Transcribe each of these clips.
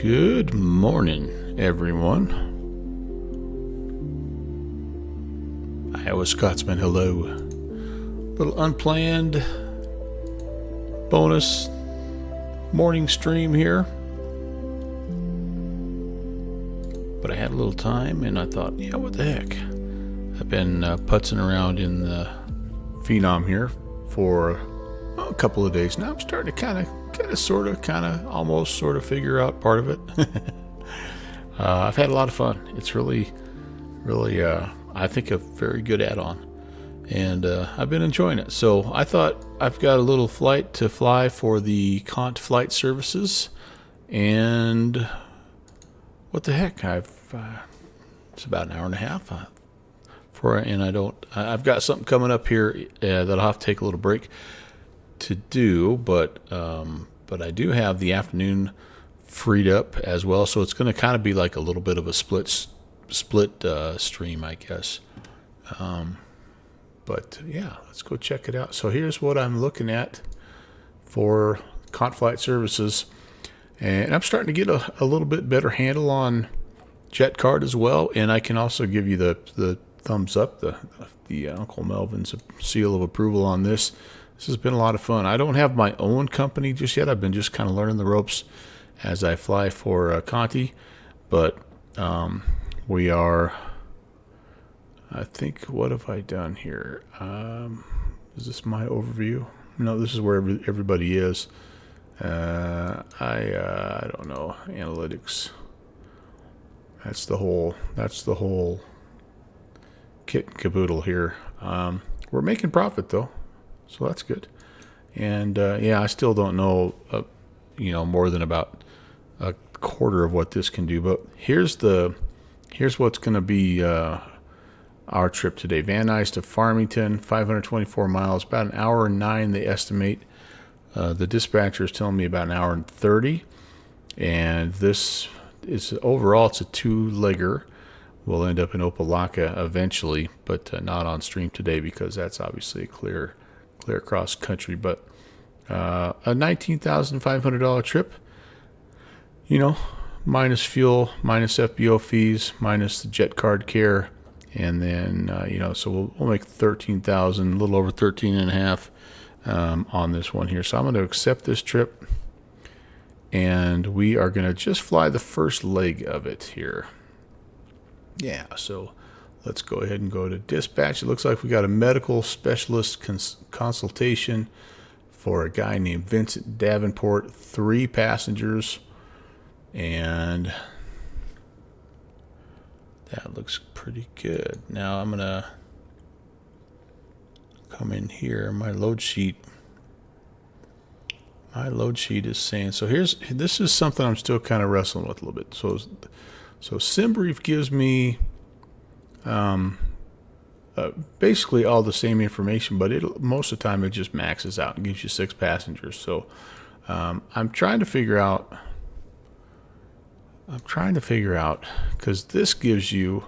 Good morning, everyone. Iowa Scotsman, hello. Little unplanned bonus morning stream here. But I had a little time and I thought, yeah, what the heck? I've been putzing around in the Phenom here for a couple of days now. I'm starting to almost figure out part of it. I've had a lot of fun. It's really, I think a very good add-on. And I've been enjoying it. So I thought I've got a little flight to fly for the Cont Flight Services. And what the heck? It's about an hour and a half. I've got something coming up here that I'll have to take a little break to do, but I do have the afternoon freed up as well, so it's going to kind of be like a little bit of a split stream, I guess. But yeah, let's go check it out. So here's what I'm looking at for Cont Flight Services, and I'm starting to get a little bit better handle on Jet Card as well, and I can also give you the thumbs up, the Uncle Melvin's seal of approval on this. This has been a lot of fun. I don't have my own company just yet. I've been just kind of learning the ropes as I fly for Conti. But we are, I think, what have I done here? Is this my overview? No, this is where everybody is. I don't know. Analytics. That's the whole kit and caboodle here. We're making profit though. So that's good. And I still don't know, more than about a quarter of what this can do. But here's what's going to be our trip today. Van Nuys to Farmington, 524 miles, about an hour and 9 they estimate. The dispatcher is telling me about an hour and 30. And this is overall, it's a two-legger. We'll end up in Opelika eventually, but not on stream today because that's obviously a clear cross country. But a $19,500 trip, minus fuel, minus FBO fees, minus the jet card care, and then so we'll make 13,000, a little over 13 and a half on this one here. So I'm going to accept this trip, and we are going to just fly the first leg of it here. Yeah, so let's go ahead and go to dispatch. It looks like we got a medical specialist consultation for a guy named Vincent Davenport, 3 passengers, and that looks pretty good. Now I'm gonna come in here. My load sheet is saying, so this is something I'm still kind of wrestling with a little bit. So SimBrief gives me basically all the same information, but most of the time it just maxes out and gives you 6 passengers. So I'm trying to figure out because this gives you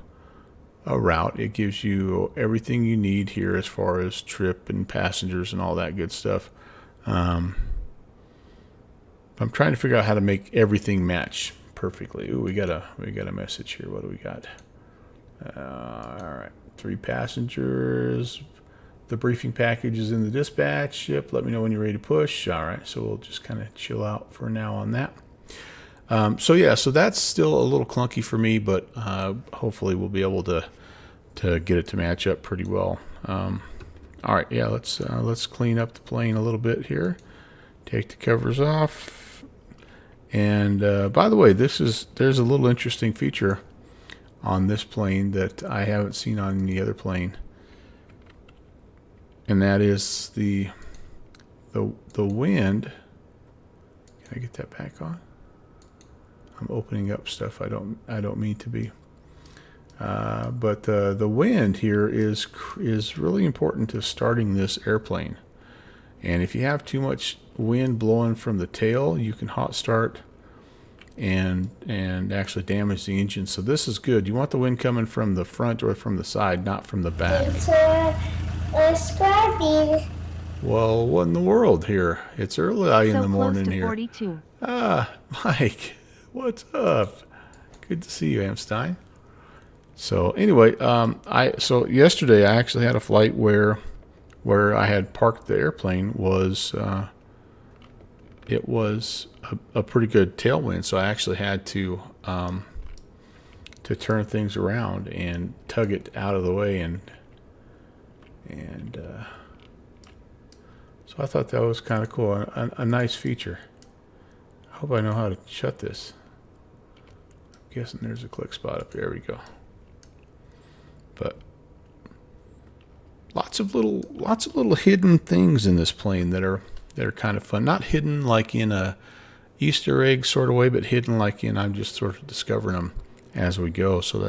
a route. It gives you everything you need here as far as trip and passengers and all that good stuff. I'm trying to figure out how to make everything match perfectly. Ooh, we got a message here. What do we got? All right, 3 passengers. The briefing package is in the dispatch. Yep, let me know when you're ready to push. All right, so we'll just kind of chill out for now on that. So that's still a little clunky for me, but hopefully we'll be able to get it to match up pretty well. All right, yeah, let's clean up the plane a little bit here. Take the covers off. And by the way, there's a little interesting feature on this plane that I haven't seen on any other plane, and that is the wind. Can I get that back on? I'm opening up stuff I don't mean to be. But the wind here is really important to starting this airplane. And if you have too much wind blowing from the tail, you can hot start and actually damage the engine. So this is good. You want the wind coming from the front or from the side, not from the back. It's Scrappy. Well, what in the world here? It's early in the morning here. 42. Mike, What's up? Good to see you, Amstein. So anyway, so yesterday I actually had a flight where I had parked the airplane was it was a pretty good tailwind, so I actually had to turn things around and tug it out of the way, and so I thought that was kind of cool, a nice feature. I hope I know how to shut this. I'm guessing there's a click spot up here. There we go. But lots of little hidden things in this plane that are kind of fun. Not hidden like in a Easter egg sort of way, but hidden like in I'm just sort of discovering them as we go. So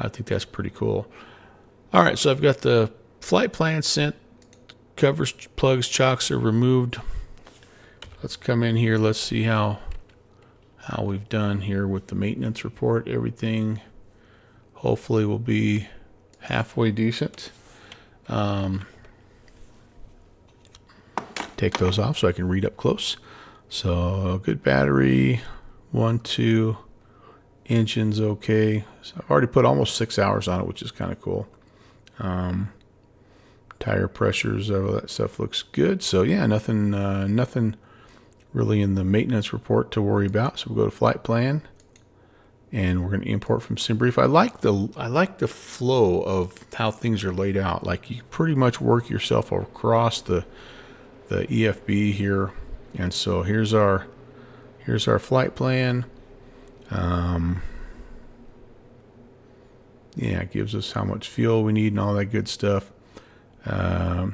I think that's pretty cool. All right, so I've got the flight plan sent. Covers, plugs, chocks are removed. Let's come in here. Let's see how we've done here with the maintenance report. Everything hopefully will be halfway decent. Take those off so I can read up close. So good battery, 1, 2, engine's okay. So I've already put almost 6 hours on it, which is kind of cool. Tire pressures, all that stuff looks good. So yeah, nothing really in the maintenance report to worry about. So we'll go to flight plan, and we're going to import from SimBrief. I like the flow of how things are laid out. Like you pretty much work yourself across the EFB here, and so here's our flight plan. Yeah, it gives us how much fuel we need and all that good stuff. You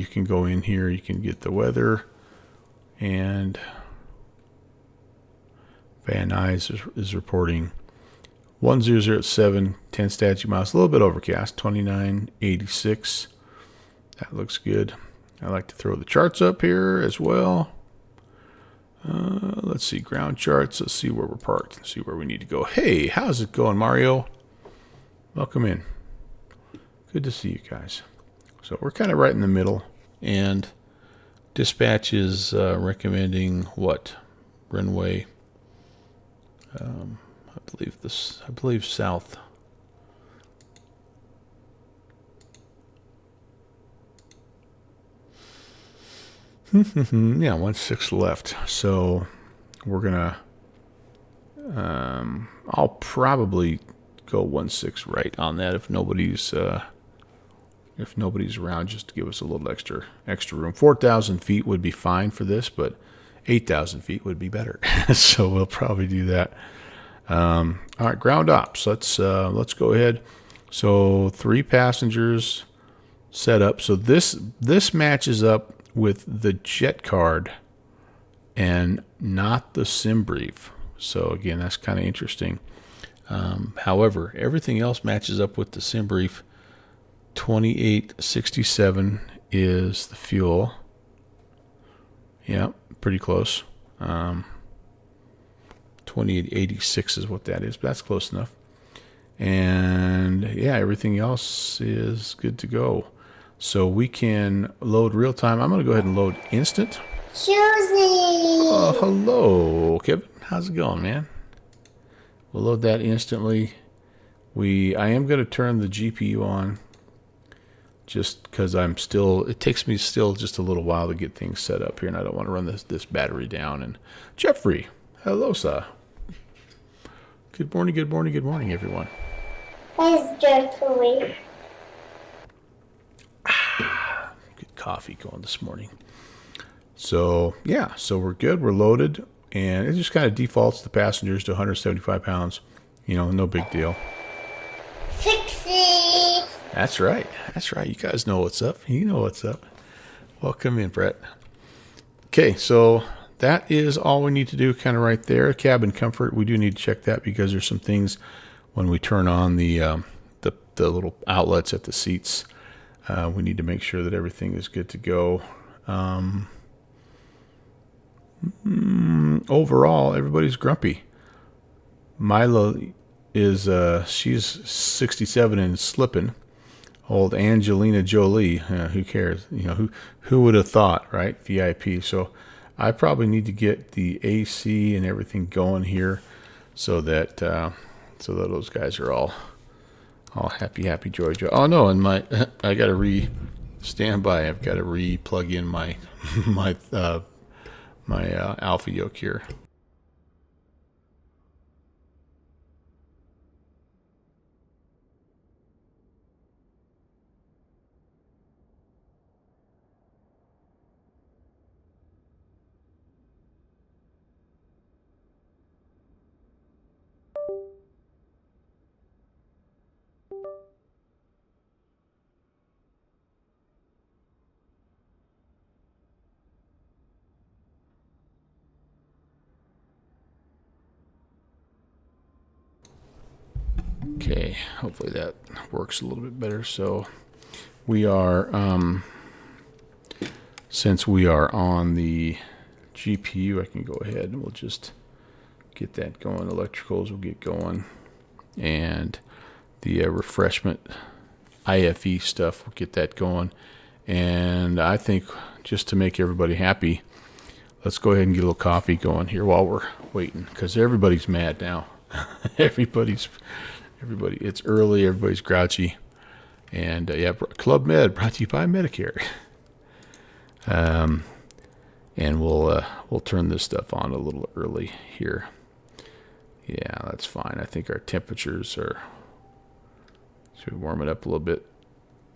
can go in here, you can get the weather, and Van Nuys is reporting 1007, 10 statute miles, a little bit overcast, 2986. That looks good. I like to throw the charts up here as well. Let's see, ground charts. Let's see where we're parked. Let's see where we need to go. Hey, how's it going, Mario? Welcome in. Good to see you guys. So we're kind of right in the middle, and dispatch is recommending what? Runway. I believe south. Yeah, 1-6 left. So we're gonna. I'll probably go 1-6 right on that if nobody's around, just to give us a little extra room. 4,000 feet would be fine for this, but 8,000 feet would be better. So we'll probably do that. All right, ground ops. Let's go ahead. So 3 passengers set up. So this matches up with the jet card and not the SimBrief. So again, that's kind of interesting. However, everything else matches up with the SimBrief. 2867 is the fuel. Yeah, pretty close. 2886 is what that is, but that's close enough. And yeah, everything else is good to go. So we can load real time. I'm going to go ahead and load instant. Susie! Oh, hello, Kevin. How's it going, man? We'll load that instantly. I am going to turn the GPU on, just because it takes me still just a little while to get things set up here, and I don't want to run this battery down. And Jeffrey, hello, sir. Good morning, everyone. Where's Jeffrey? Good coffee going this morning. So yeah, so we're good. We're loaded, and it just kind of defaults the passengers to 175 pounds. No big deal. 60. That's right. You guys know what's up. You know what's up. Welcome in, Brett. Okay, so that is all we need to do kind of right there. Cabin comfort, we do need to check that because there's some things when we turn on the little outlets at the seats. We need to make sure that everything is good to go. Overall, everybody's grumpy. Mila is she's 67 and slipping. Old Angelina Jolie, who cares? Who would have thought, right? VIP. So I probably need to get the AC and everything going here so that those guys are all happy, joy. Oh no, and I got to stand by. I've got to plug in my my alpha yoke here. Okay, hopefully that works a little bit better. So we are, since we are on the GPU, I can go ahead and we'll just get that going. Electricals will get going, and the refreshment IFE stuff, we'll get that going. And I think just to make everybody happy, let's go ahead and get a little coffee going here while we're waiting, because everybody's mad now. everybody, it's early, everybody's grouchy. And yeah, Club Med brought to you by Medicare. And we'll turn this stuff on a little early here. Yeah, that's fine. I think our temperatures are, should we warm it up a little bit?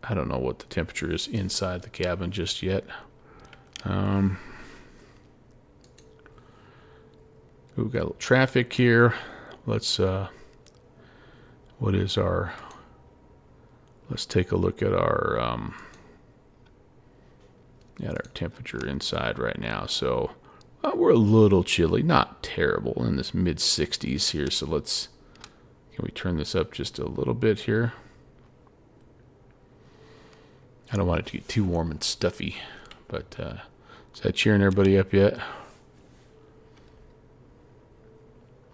I don't know what the temperature is inside the cabin just yet. We've got a little traffic here. Let's let's take a look at our temperature inside right now. So we're a little chilly, not terrible, in this mid 60s here. So can we turn this up just a little bit here? I don't want it to get too warm and stuffy, but is that cheering everybody up yet?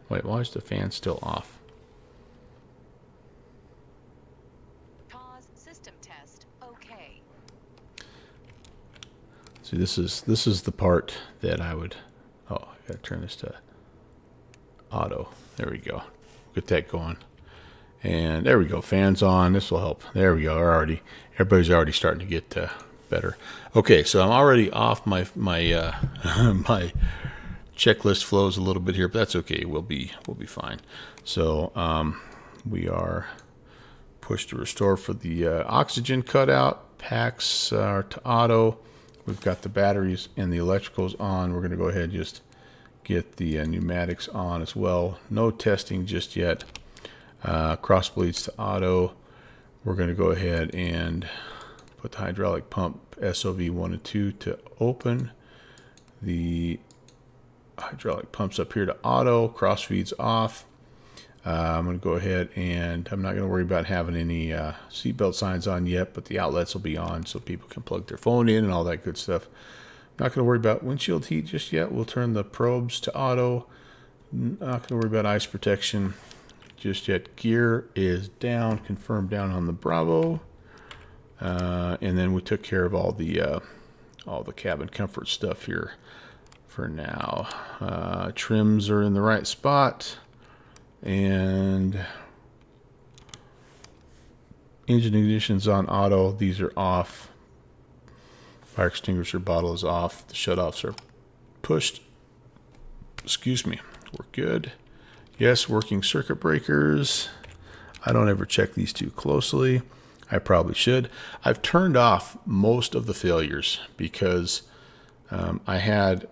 Wait, why is the fan still off? Pause system test. Okay. See, this is the part that I would. Oh, I gotta turn this to auto. There we go. Get that going. And there we go. Fans on. This will help. There we go. Everybody's already starting to get better. Okay, so I'm already off my my checklist flows a little bit here, but that's okay. We'll be fine. So we are pushed to restore for the oxygen cutout. Packs are to auto. We've got the batteries and the electricals on. We're going to go ahead and just get the pneumatics on as well. No testing just yet. Cross bleeds to auto. We're going to go ahead and put the hydraulic pump SOV 1 and 2 to open. The hydraulic pumps up here to auto. Cross feeds off. I'm going to go ahead and I'm not going to worry about having any seatbelt signs on yet, but the outlets will be on so people can plug their phone in and all that good stuff. Not going to worry about windshield heat just yet. We'll turn the probes to auto. Not going to worry about ice protection just yet. Gear is down, confirmed down on the Bravo. And then we took care of all the cabin comfort stuff here for now. Trims are in the right spot. And engine ignition's on auto. These are off. Fire extinguisher bottle is off. The shutoffs are pushed. Excuse me. We're good. Yes, working circuit breakers. I don't ever check these too closely. I probably should. I've turned off most of the failures because I had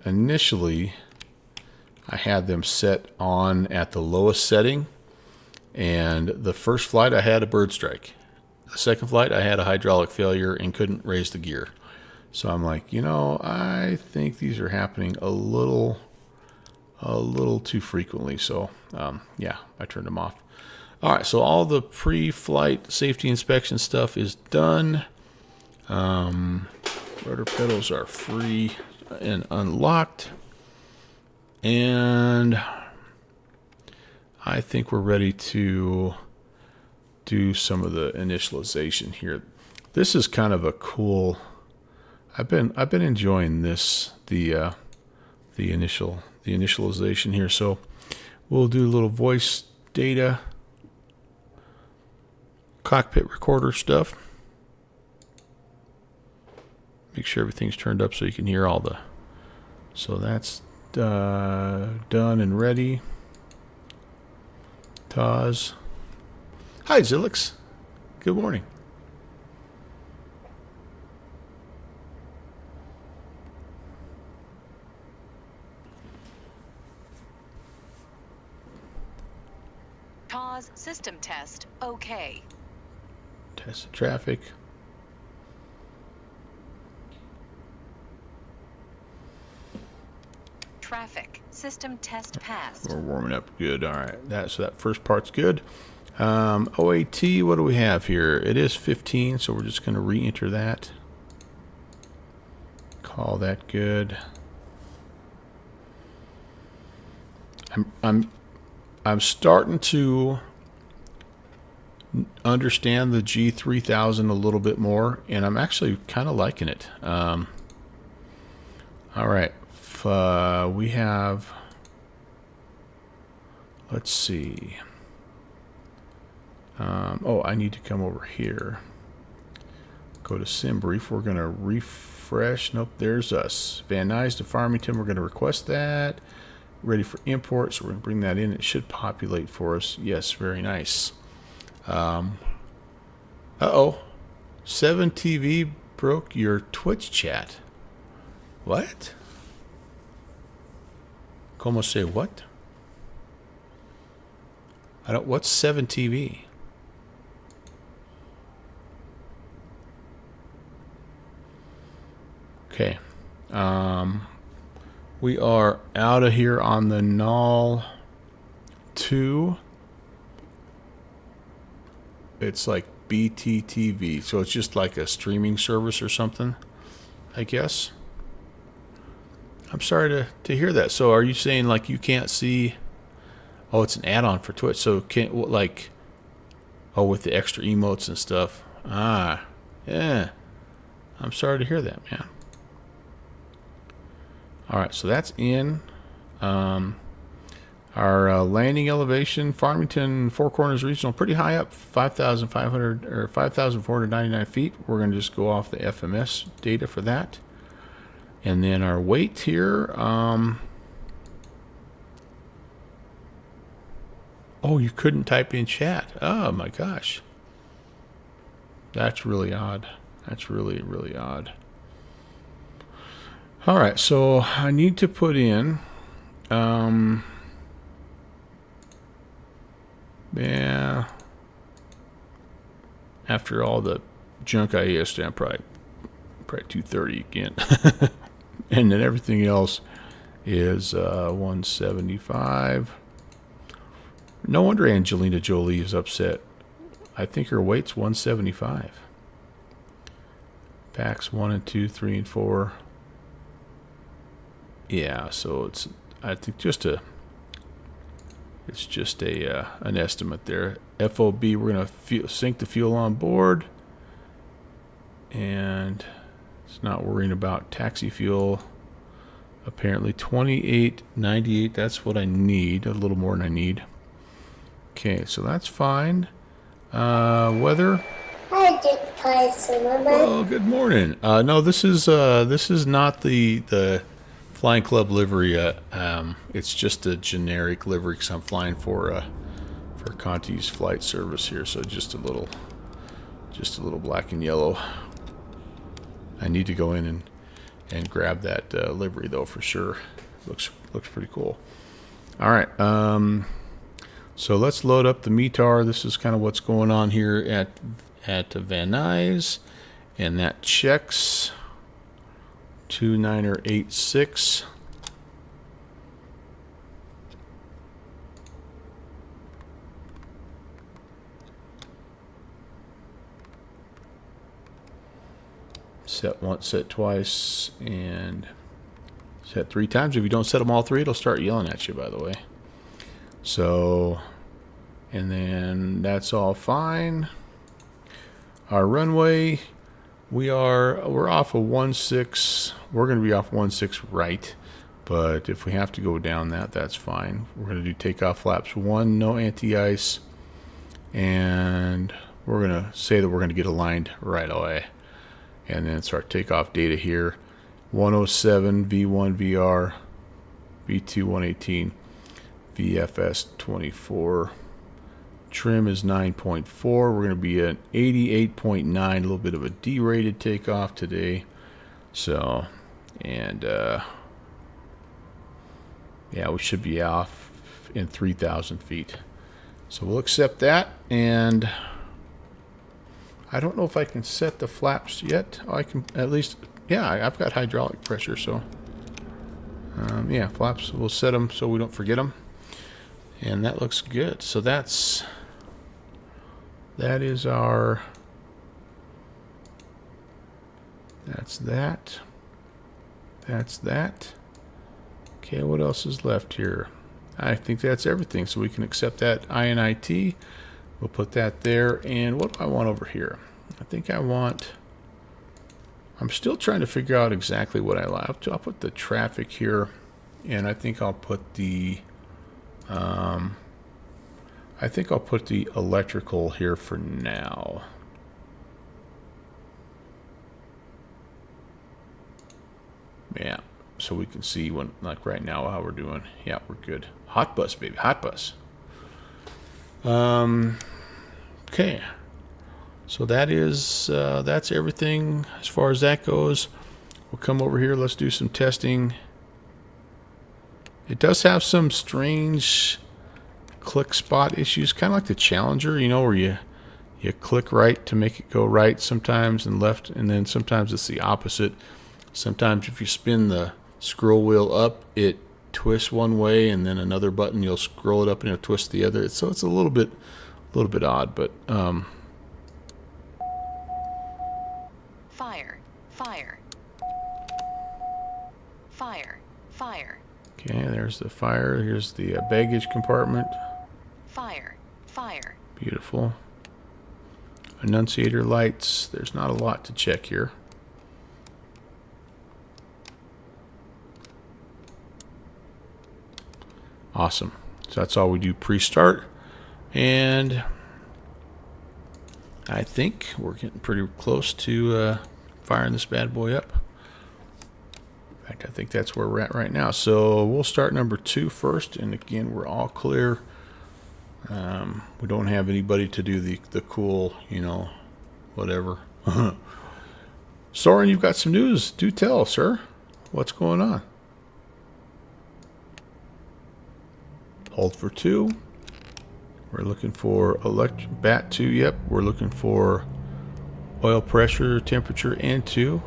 them set on at the lowest setting, and the first flight I had a bird strike. The second flight I had a hydraulic failure and couldn't raise the gear. So I'm like, I think these are happening a little too frequently. So yeah, I turned them off. All right, so all the pre-flight safety inspection stuff is done. Rudder pedals are free and unlocked. And I think we're ready to do some of the initialization here. This is kind of a cool. I've been enjoying this. The the initialization here. So we'll do a little voice data, cockpit recorder stuff. Make sure everything's turned up so you can hear all the. So that's done and ready. Taz. Hi, Zilix. Good morning. TAWS system test. Okay. Test the traffic. Traffic system test passed. We're warming up good. All right. So that first part's good. OAT, what do we have here? It is 15, so we're just going to re-enter that. Call that good. I'm starting to understand the G3000 a little bit more, and I'm actually kind of liking it. All right. We have, let's see. I need to come over here. Go to SimBrief. We're going to refresh. Nope, there's us. Van Nuys to Farmington. We're going to request that. Ready for import. So we're going to bring that in. It should populate for us. Yes, very nice. 7TV broke your Twitch chat. What? Como say what? What's 7TV? Okay. We are out of here on the null 2. It's like BTTV, so it's just like a streaming service or something, I guess. I'm sorry to hear that. So are you saying like you can't see? Oh, it's an add-on for Twitch. So can't like? Oh, with the extra emotes and stuff. Ah, yeah. I'm sorry to hear that, man. All right, so that's in. Our landing elevation, Farmington Four Corners Regional, pretty high up, 5,500 or 5,499 feet. We're going to just go off the FMS data for that. And then our weight here. Oh, you couldn't type in chat. Oh my gosh. That's really odd. That's really, really odd. All right, so I need to put in. Yeah. After all the junk I ate yesterday, I'm probably 230 again. And then everything else is 175. No wonder Angelina Jolie is upset. I think her weight's 175. Packs 1 and 2, 3 and 4. Yeah, so it's I think it's just an estimate there. FOB, we're gonna sink the fuel on board, and it's not worrying about taxi fuel. Apparently 28.98. That's what I need. A little more than I need. Okay, so that's fine. Weather. Hi, Dick Tyson. Oh, good morning. No, this is not the Flying Club livery. It's just a generic livery because I'm flying for Conti's flight service here. So just a little black and yellow. I need to go in and grab that livery though for sure. Looks pretty cool. All right. So let's load up the METAR. This is kind of what's going on here at Van Nuys, and that checks 2986. Set once, set twice, and set 3 times. If you don't set them all 3, it'll start yelling at you, by the way. So, and then that's all fine. Our runway, we're off of 16. We're going to be off 16 right. But if we have to go down that, that's fine. We're going to do takeoff flaps 1, no anti-ice. And we're going to say that we're going to get aligned right away. And then it's our takeoff data here. 107, V1, VR, V2, 118, VFS 24. Trim is 9.4. We're going to be at 88.9, a little bit of a derated takeoff today. So, and yeah, we should be off in 3,000 feet. So we'll accept that. And I don't know if I can set the flaps yet. I can at least, yeah, I've got hydraulic pressure. So, yeah, flaps, we'll set them so we don't forget them. And that looks good. So that is our, that's that. Okay, what else is left here? I think that's everything. So we can accept that INIT. We'll put that there. And what do I want over here? I think I'm still trying to figure out exactly what I like. I'll put the traffic here. And I think I'll put the, electrical here for now. Yeah, so we can see when, like right now, how we're doing. Yeah, we're good. Hot bus, baby, hot bus. Okay, so that's everything as far as that goes. We'll come over here. Let's do some testing. It does have some strange click spot issues, kind of like the Challenger, you know, where you click right to make it go right sometimes and left, and then sometimes it's the opposite. Sometimes if you spin the scroll wheel up, it twists one way, and then another button you'll scroll it up and it'll twist the other. So it's a little bit odd, but Fire. okay, there's the fire. Here's the baggage compartment. Fire. Beautiful. Annunciator lights. There's not a lot to check here. Awesome. So that's all we do pre-start. And I think we're getting pretty close to firing this bad boy up. In fact, I think that's where we're at right now. So we'll start number 2 first. And again, we're all clear. We don't have anybody to do the cool, you know, whatever. Soren, you've got some news. Do tell, sir. What's going on? Hold for 2. We're looking for BAT 2. Yep, we're looking for oil pressure, temperature, and 2.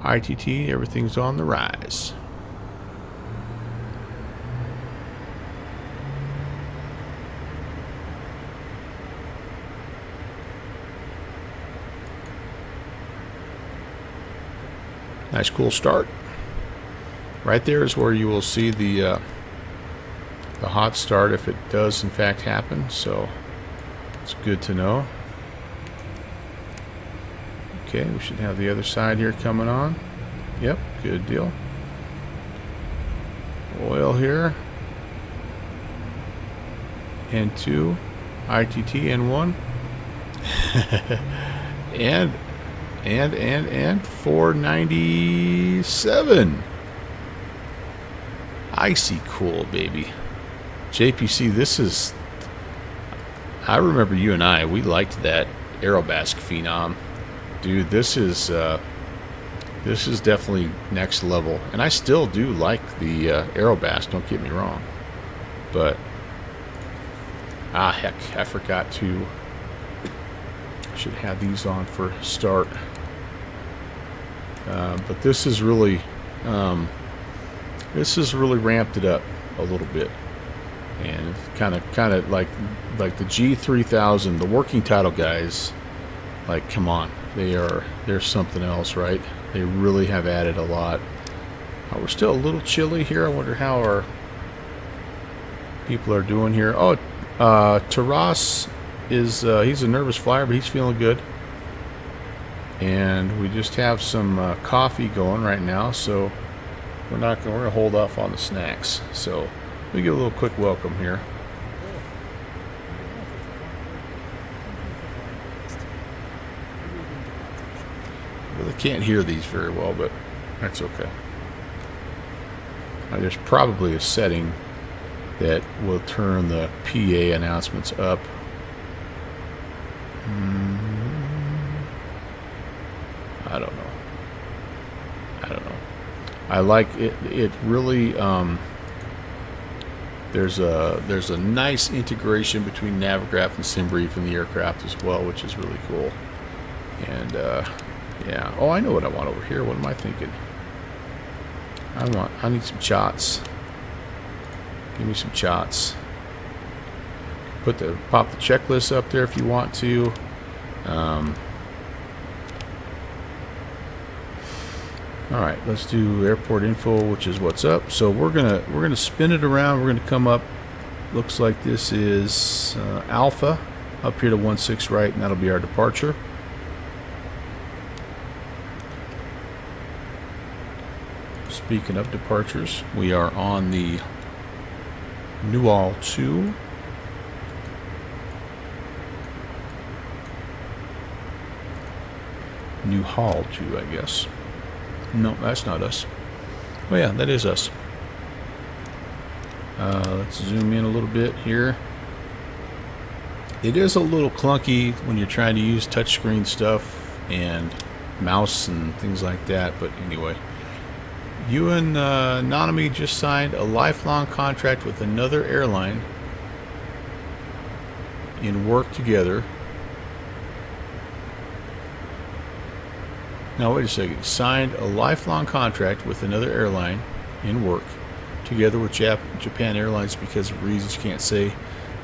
ITT, everything's on the rise. Nice, cool start. Right there is where you will see the hot start if it does in fact happen. So it's good to know. Okay, we should have the other side here coming on. Yep, good deal. Oil here. N2, ITT, N1. and 497. Icy cool, baby. JPC, this is, I remember you and we liked that Aerobask Phenom. Dude, this is definitely next level. And I still do like the Aerobask, don't get me wrong. But, heck, I forgot to, should have these on for start. But this is really ramped it up a little bit. And kind of like the G3000, the working title guys, like, come on, they're something else, right? They really have added a lot. We're still a little chilly here. I wonder how our people are doing here. Oh, Taras is he's a nervous flyer, but he's feeling good. And we just have some coffee going right now, so we're gonna hold off on the snacks. So we give a little quick welcome here. Really can't hear these very well, but that's okay. There's probably a setting that will turn the PA announcements up. I don't know. I like it. It really there's a nice integration between Navigraph and SimBrief in the aircraft as well, which is really cool. And yeah. Oh, I know what I want over here. What am I thinking? I need some shots. Give me some shots. Pop the checklist up there if you want to. All right, let's do airport info, which is what's up. So we're gonna spin it around. We're gonna come up. Looks like this is Alpha up here to 16 right, and that'll be our departure. Speaking of departures, we are on the Newall 2. Newhall 2, I guess. No, that's not us. Oh yeah, that is us. Let's zoom in a little bit here. It is a little clunky when you're trying to use touchscreen stuff and mouse and things like that, but anyway. You and Nanami just signed a lifelong contract with another airline in work together. Now wait a second. Signed a lifelong contract with another airline in work together with Japan Airlines because of reasons you can't say,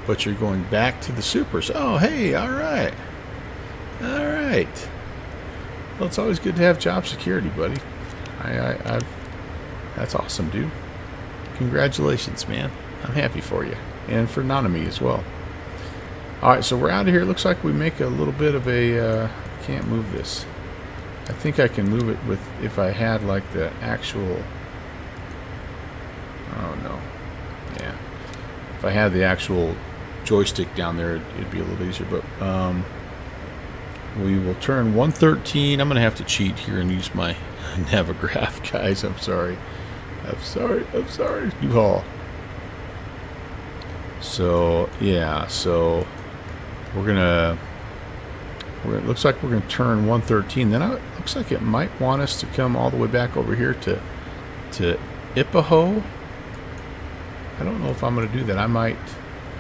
but you're going back to the Supers. Oh, hey, all right. All right. Well, it's always good to have job security, buddy. That's awesome, dude. Congratulations, man. I'm happy for you. And for Nanami as well. Alright, so we're out of here. Looks like we make a little bit of a... can't move this. I think I can move it with... if I had, like, the actual... oh, no. Yeah. If I had the actual joystick down there, it'd be a little easier. But, we will turn 113. I'm going to have to cheat here and use my Navigraph, guys. I'm sorry. U-Haul. So, yeah, so looks like we're gonna turn 113. Then it looks like it might want us to come all the way back over here to Ipaho. I don't know if I'm gonna do that. I might.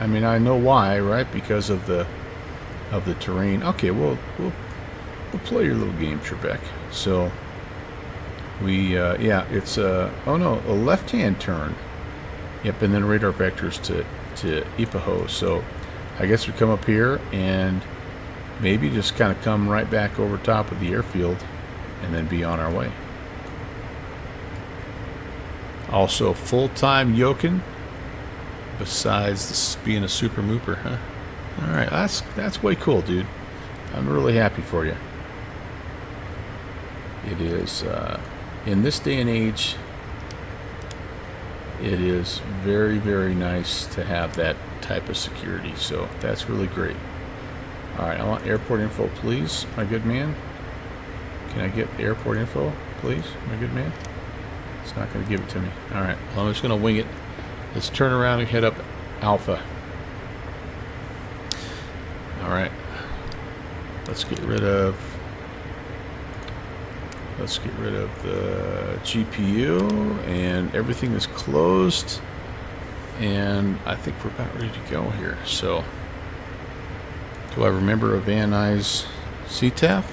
I mean, I know why, right? Because of the terrain. Okay, we'll play your little game, Trebek. So yeah, it's oh no, a left-hand turn. Yep, and then radar vectors to Ipaho. So I guess we come up here and maybe just kind of come right back over top of the airfield and then be on our way. Also full-time yokin besides this being a super mooper, huh? All right, that's way cool, dude. I'm really happy for you. It is in this day and age, it is very, very nice to have that type of security. So that's really great. All right, I want airport info, please, my good man. Can I get the airport info, please, my good man? It's not going to give it to me. All right, well, I'm just going to wing it. Let's turn around and head up Alpha. All right, let's get rid of the GPU, and everything is closed, and I think we're about ready to go here. So do I remember a Van Nuys CTAF?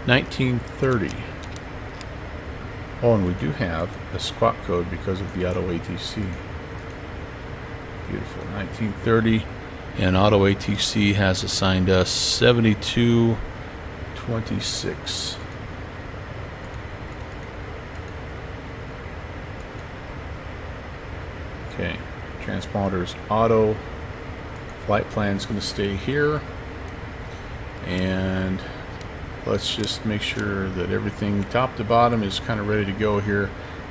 1930. Oh, and we do have a squawk code because of the auto ATC. Beautiful. 1930. And auto ATC has assigned us 7226. Okay, transponders auto. Flight plan's going to stay here. And let's just make sure that everything top to bottom is kind of ready to go here.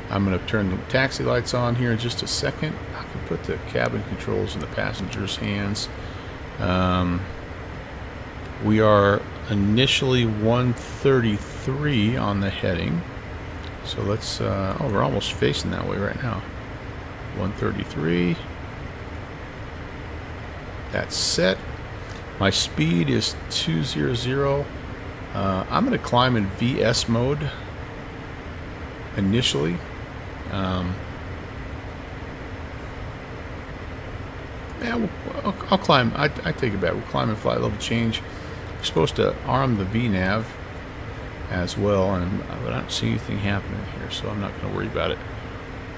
I'm going to turn the taxi lights on here in just a second. I can put the cabin controls in the passenger's hands. We are initially 133 on the heading. So let's, oh, we're almost facing that way right now. 133. That's set. My speed is 200. I'm going to climb in VS mode initially. Yeah, I'll climb. I take it back. We'll climb and flight level change. We're supposed to arm the VNav as well, but I don't see anything happening here, so I'm not going to worry about it.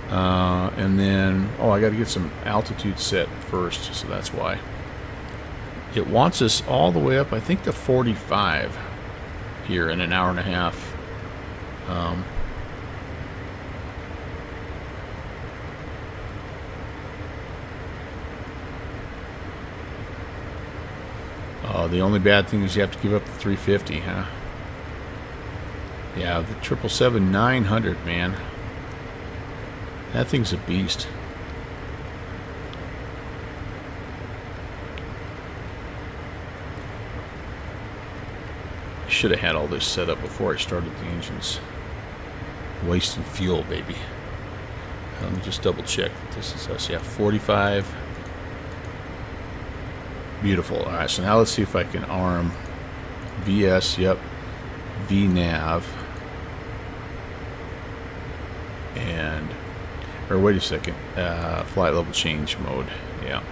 And then, oh, I got to get some altitude set first, so that's why. It wants us all the way up, I think, to 45 here in an hour and a half. The only bad thing is you have to give up the 350, huh? Yeah, the 777-900, man. That thing's a beast. I should have had all this set up before I started the engines. Wasting fuel, baby. Let me just double check that this is us. Yeah, 45. Beautiful. All right, so now let's see if I can arm VS. Yep, VNav, and or wait a second, flight level change mode. Yeah,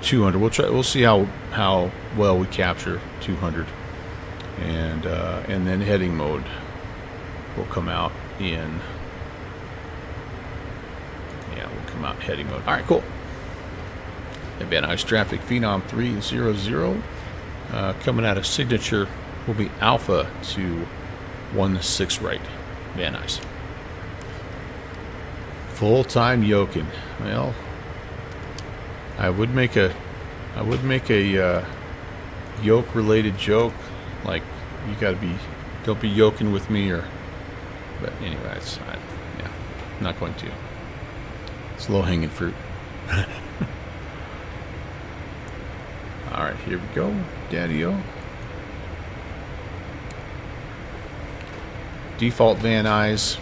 200. We'll try. We'll see how well we capture 200, and then heading mode will come out in. Yeah, we'll come out heading mode. All right, cool. Van Nuys traffic Phenom 300 coming out of signature will be Alpha to 16 right. Van Nuys. Full-time yoking. Well, I would make a yoke related joke, like you gotta be, don't be yoking with me, or, but anyway, yeah, I'm not going to. It's low-hanging fruit. Alright, here we go, Daddy-o. Default Van Nuys,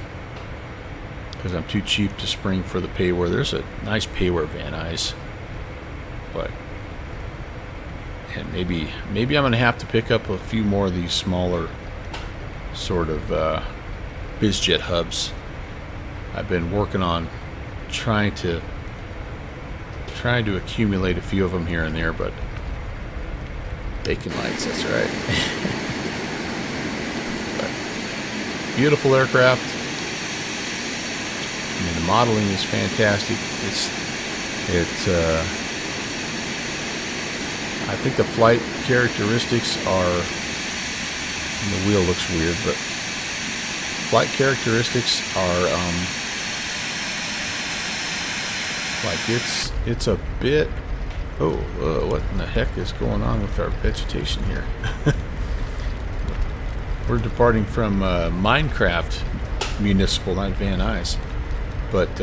because I'm too cheap to spring for the payware. There's a nice payware Van Nuys, but and maybe I'm going to have to pick up a few more of these smaller sort of BizJet hubs. I've been working on trying to accumulate a few of them here and there, but bacon lights, that's right. But beautiful aircraft. I mean, the modeling is fantastic. I think the flight characteristics are, and the wheel looks weird, but flight characteristics are like it's a bit. Oh, what in the heck is going on with our vegetation here? We're departing from Minecraft Municipal, not Van Nuys, but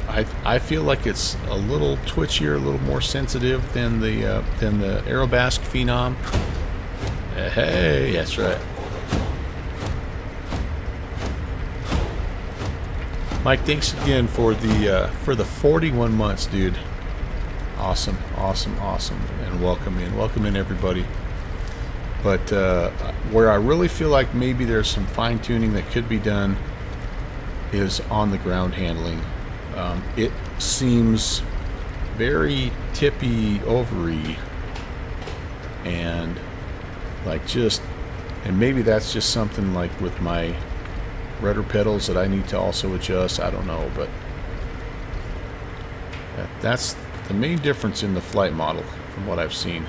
I feel like it's a little twitchier, a little more sensitive than the Aerobasque Phenom. Hey, that's right. Mike, thanks again for the 41 months, dude. Awesome, and welcome in everybody. But where I really feel like maybe there's some fine tuning that could be done is on the ground handling. It seems very tippy overy, and and maybe that's just something like with my rudder pedals that I need to also adjust. I don't know, but that's the main difference in the flight model from what I've seen.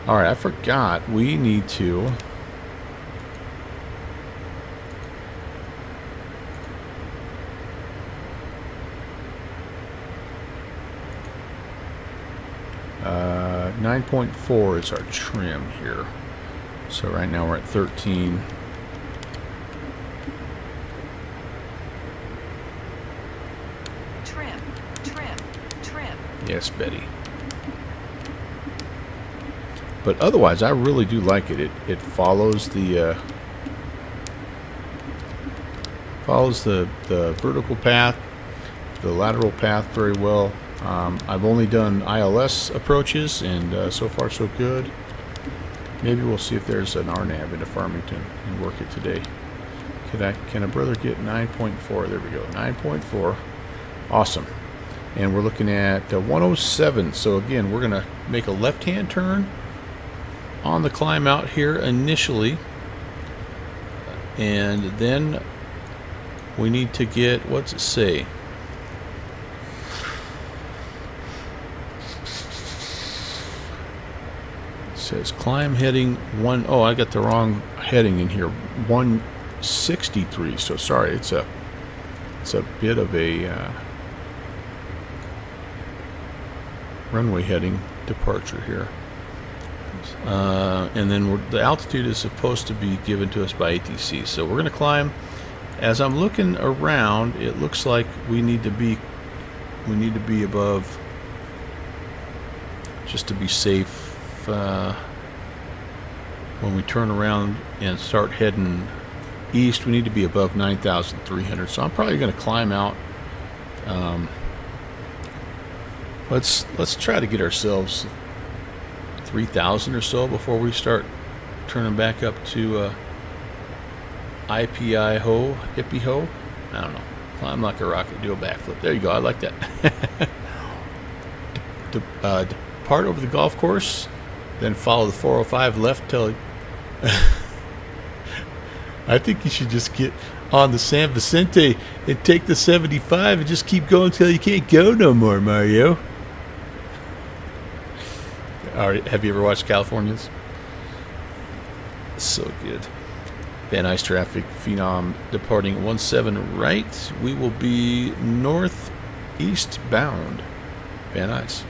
Alright, I forgot we need to uh, 9.4 is our trim here. So right now we're at 13. Trim, trim, trim. Yes, Betty. But otherwise, I really do like it. It follows the vertical path, the lateral path very well. I've only done ILS approaches, and so far so good. Maybe we'll see if there's an RNAV into Farmington and work it today. Can a brother get 9.4? There we go, 9.4. Awesome. And we're looking at 107. So again, we're gonna make a left-hand turn on the climb out here initially, and then we need to get, what's it say? It says climb heading one. Oh, I got the wrong heading in here. 163. So sorry, it's a bit of a runway heading departure here. And then the altitude is supposed to be given to us by ATC. So we're going to climb. As I'm looking around, it looks like we need to be above, just to be safe. When we turn around and start heading east, we need to be above 9,300. So I'm probably going to climb out. Let's try to get ourselves 3,000 or so before we start turning back up to IPI ho, hippie ho. I don't know. Climb like a rocket, do a backflip. There you go. I like that. Depart over the golf course, then follow the 405 left till. I think you should just get on the San Vicente and take the 75 and just keep going until you can't go no more, Mario. All right, have you ever watched Californians? So good. Van Nuys traffic, Phenom departing 17 right. We will be northeast bound. Van Nuys.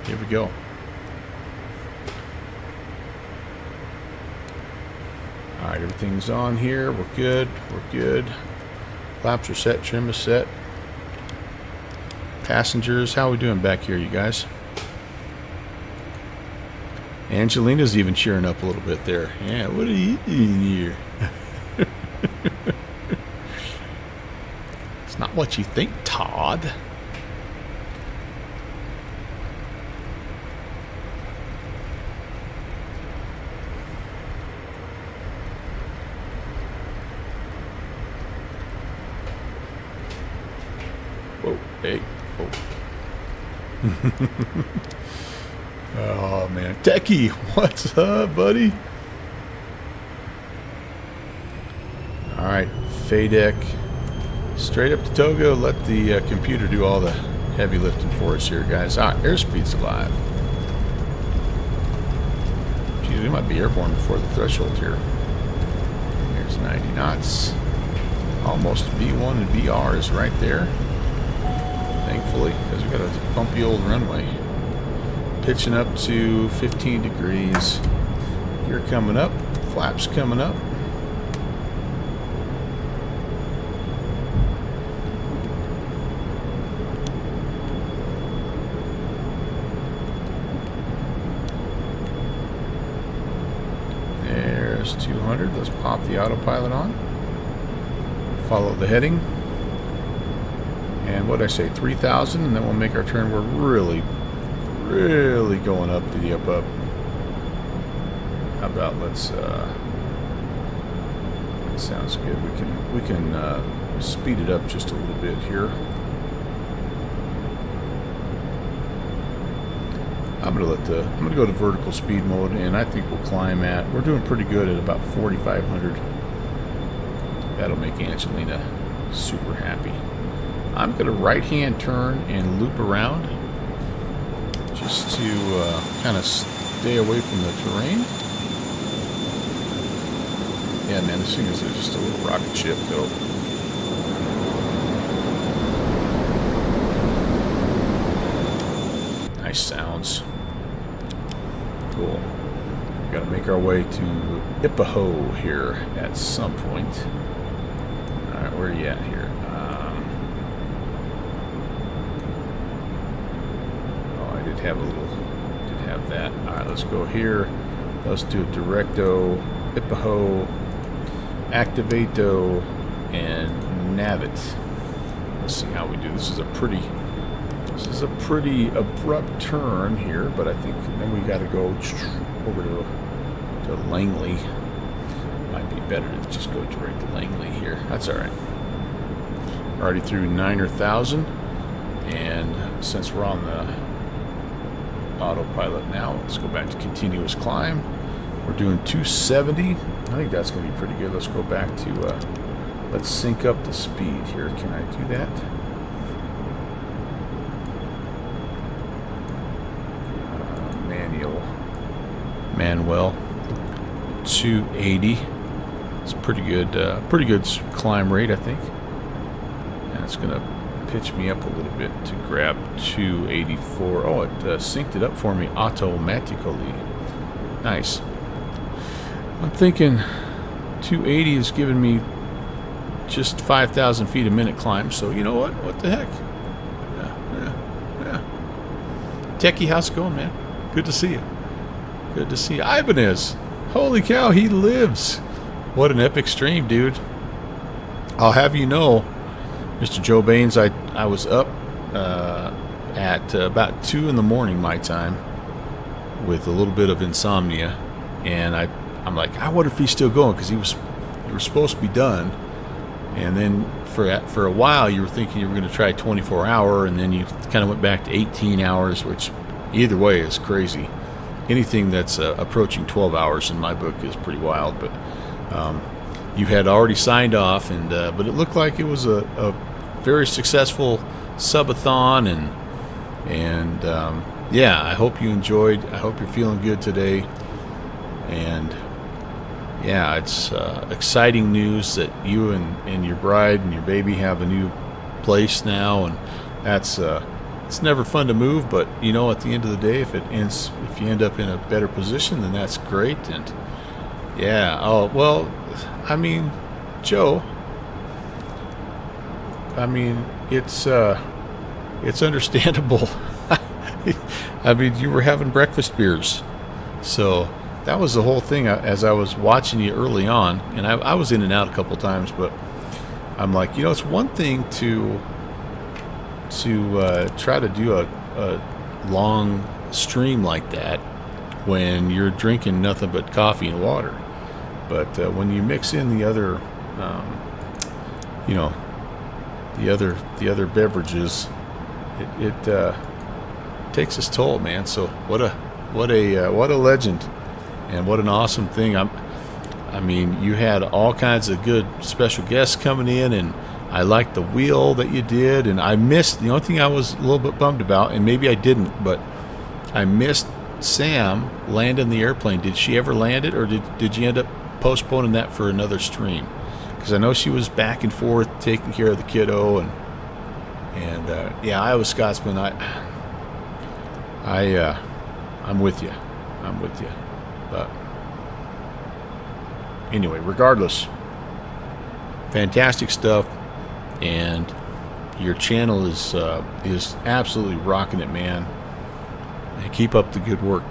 Here we go. All right, everything's on here. We're good. We're good. Flaps are set. Trim is set. Passengers, how are we doing back here, you guys? Angelina's even cheering up a little bit there. Yeah, what are you eating here? It's not what you think, Todd. Whoa, hey, whoa. Oh man, Techie, what's up, buddy? All right, FADEC, straight up to Togo. Let the computer do all the heavy lifting for us here, guys. All right, airspeed's alive. Geez, we might be airborne before the threshold here. Here's 90 knots. Almost V1 and VR is right there. Thankfully, because we got a bumpy old runway. Pitching up to 15 degrees. Gear coming up. Flaps coming up. There's 200. Let's pop the autopilot on. Follow the heading. And what did I say? 3,000, and then we'll make our turn. We're really going up to the up. How about let's that sounds good. We can speed it up just a little bit here. I'm gonna go to vertical speed mode, and I think we'll climb at, we're doing pretty good at about 4,500. That'll make Angelina super happy. I'm gonna right hand turn and loop around, just to kind of stay away from the terrain. Yeah, man, this thing is just a little rocket ship, though. Nice sounds. Cool. We gotta make our way to Ipaho here at some point. All right, where are you at here? I did have that. All right, let's go here. Let's do Directo, Ipaho, Activato, and Navit. Let's see how we do. This is a pretty abrupt turn here, but I think then we got to go over to Langley. Might be better to just go direct to Langley here. That's all right. Already through 9,000, and since we're on the autopilot now, let's go back to continuous climb. We're doing 270. I think that's going to be pretty good. Let's go back to let's sync up the speed here. Can I do that? Manuel 280. It's pretty good climb rate, I think. And it's gonna pitch me up a little bit to grab 284. Oh, it synced it up for me automatically. Nice. I'm thinking 280 is giving me just 5,000 feet a minute climb. So you know what? What the heck? Yeah. Techie, how's it going, man? Good to see you. Good to see Ibanez. Holy cow, he lives. What an epic stream, dude. I'll have you know, Mr. Joe Baines, I was up at about 2 in the morning my time with a little bit of insomnia, and I'm like, I wonder if he's still going, because he was supposed to be done, and then for a while you were thinking you were going to try 24-hour, and then you kind of went back to 18 hours, which either way is crazy. Anything that's approaching 12 hours in my book is pretty wild, but you had already signed off, and but it looked like it was a very successful subathon, and yeah, I hope you enjoyed. I hope you're feeling good today, and yeah, it's exciting news that you and your bride and your baby have a new place now, and that's it's never fun to move, but you know, at the end of the day, if you end up in a better position, then that's great. And yeah, oh well, I mean, Joe, I mean, it's understandable. I mean, you were having breakfast beers, so that was the whole thing. As I was watching you early on, and I was in and out a couple times, but I'm like, you know, it's one thing to try to do a long stream like that when you're drinking nothing but coffee and water, but when you mix in the other, you know, the other beverages, it takes its toll, man. So what a legend, and what an awesome thing. I mean, you had all kinds of good special guests coming in, and I liked the wheel that you did, and I missed, the only thing I was a little bit bummed about, and maybe I didn't, but I missed Sam landing the airplane. Did she ever land it, or did you end up postponing that for another stream? Because I know she was back and forth taking care of the kiddo, and yeah, Iowa Scotsman, I'm with you. But anyway, regardless, fantastic stuff. And your channel is absolutely rocking it, man. And keep up the good work,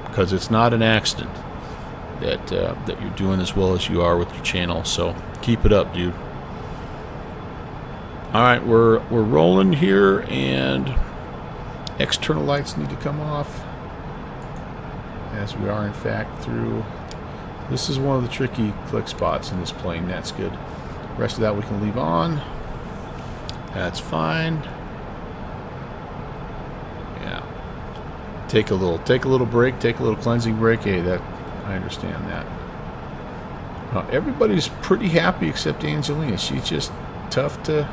because it's not an accident that you're doing as well as you are with your channel. So keep it up, dude. All right, we're rolling here, and external lights need to come off, as we are in fact through. This is one of the tricky click spots in this plane. That's good. The rest of that we can leave on. That's fine. Yeah. Take a little break, take a little cleansing break. Hey, that I understand that. Everybody's pretty happy except Angelina. She's just tough to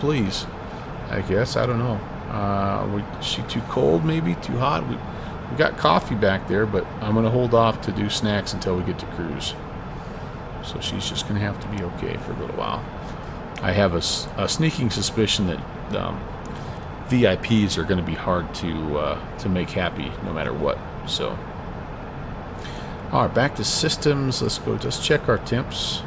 please, I guess. I don't know. She too cold, maybe too hot. We got coffee back there, but I'm gonna hold off to do snacks until we get to cruise. So she's just going to have to be okay for a little while. I have a sneaking suspicion that VIPs are going to be hard to make happy no matter what. So, all right, back to systems. Let's go. Just check our temps.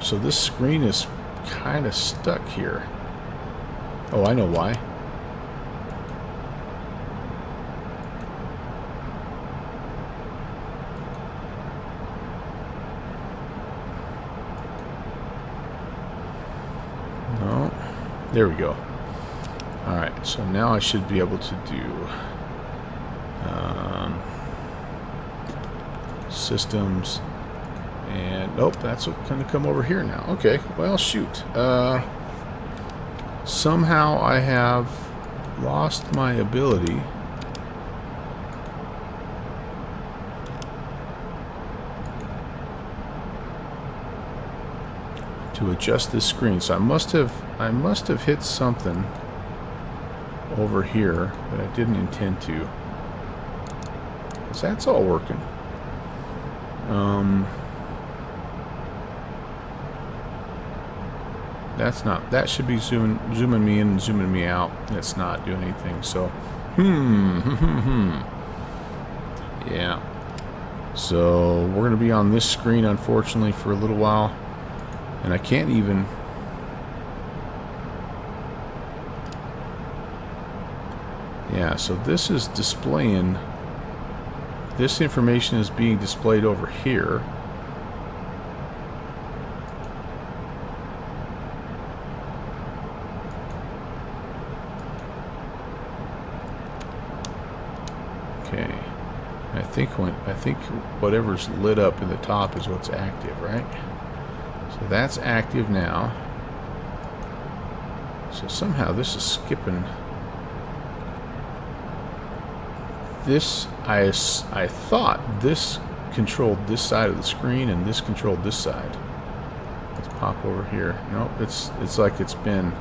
So this screen is kind of stuck here. Oh, I know why. No, there we go. All right, so now I should be able to do systems. And nope, that's going to come over here now. Okay, well, shoot. Somehow I have lost my ability to adjust this screen. So I must have hit something over here that I didn't intend to. 'Cause that's all working. That's not. That should be zooming me in and zooming me out. It's not doing anything. So, yeah. So we're gonna be on this screen, unfortunately, for a little while, and I can't even. Yeah. So this is displaying. This information is being displayed over here. Okay, I think whatever's lit up in the top is what's active, right? So that's active now. So somehow this is skipping. This I thought this controlled this side of the screen and this controlled this side. Let's pop over here. Nope, it's like it's been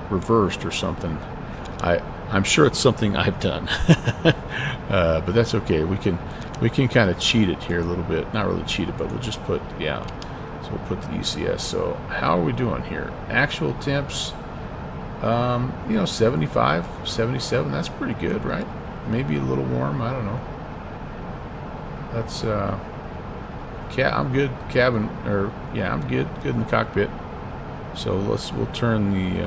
reversed or something. I'm sure it's something I've done, but that's okay. We can kind of cheat it here a little bit. Not really cheat it, but we'll just put So we'll put the ECS. So how are we doing here? Actual temps, 75, 77. That's pretty good, right? Maybe a little warm. I don't know. That's I'm good. Cabin I'm good. Good in the cockpit. So we'll turn the.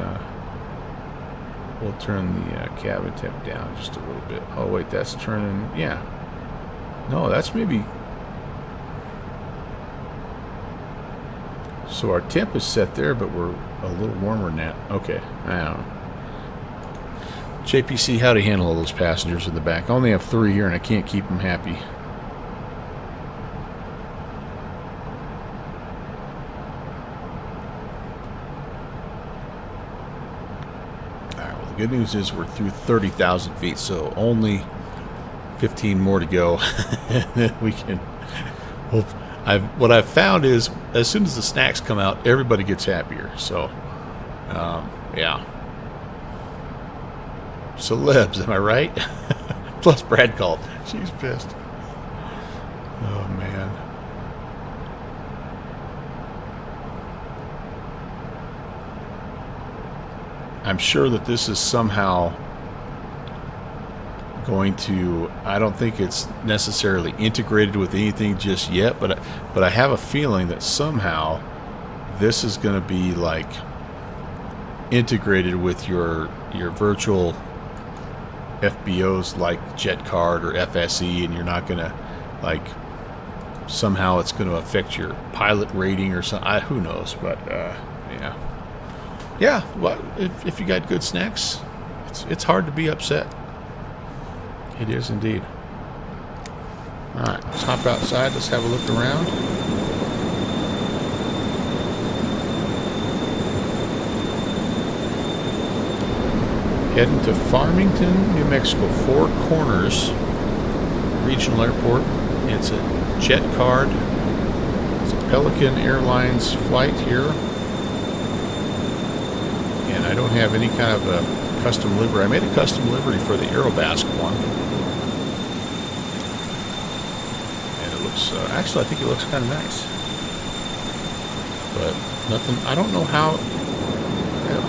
We'll turn the cabin temp down just a little bit. Oh, wait, that's turning... Yeah. No, that's maybe... So our temp is set there, but we're a little warmer than that. Okay, I don't know. JPC, how to handle all those passengers in the back? I only have 3 here, and I can't keep them happy. Good news is we're through 30,000 feet, so only 15 more to go. We can. Well, what I've found is as soon as the snacks come out, everybody gets happier. So, yeah. Celebs, am I right? Plus, Brad called. She's pissed. Oh man. I'm sure that this is somehow going to, I don't think it's necessarily integrated with anything just yet, but I have a feeling that somehow this is going to be like integrated with your virtual FBOs like JetCard or FSE, and you're not going to like somehow it's going to affect your pilot rating or something. Who knows, but yeah. Yeah, well, if you got good snacks, it's hard to be upset. It is indeed. All right, let's hop outside. Let's have a look around. Heading to Farmington, New Mexico, Four Corners Regional Airport. It's a jet card. It's a Pelican Airlines flight here. And I don't have any kind of a custom livery. I made a custom livery for the Aerobasque one. And it looks, actually I think it looks kind of nice. But nothing, I don't know how,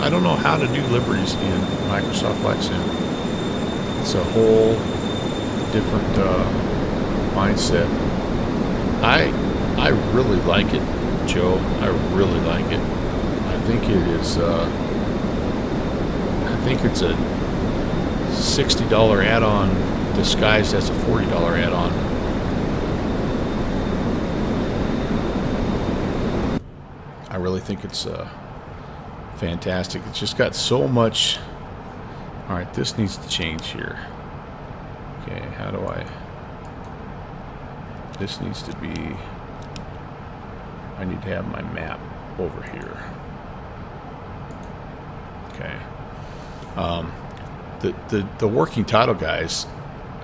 I don't know how to do liveries in Microsoft Flight Sim. It's a whole different mindset. I really like it, Joe. I really like it. I think it is. I think it's a $60 add-on disguised as a $40 add-on. I really think it's fantastic. It's just got so much. All right, this needs to change here. Okay, how do I? This needs to be. I need to have my map over here. Okay. The working title guys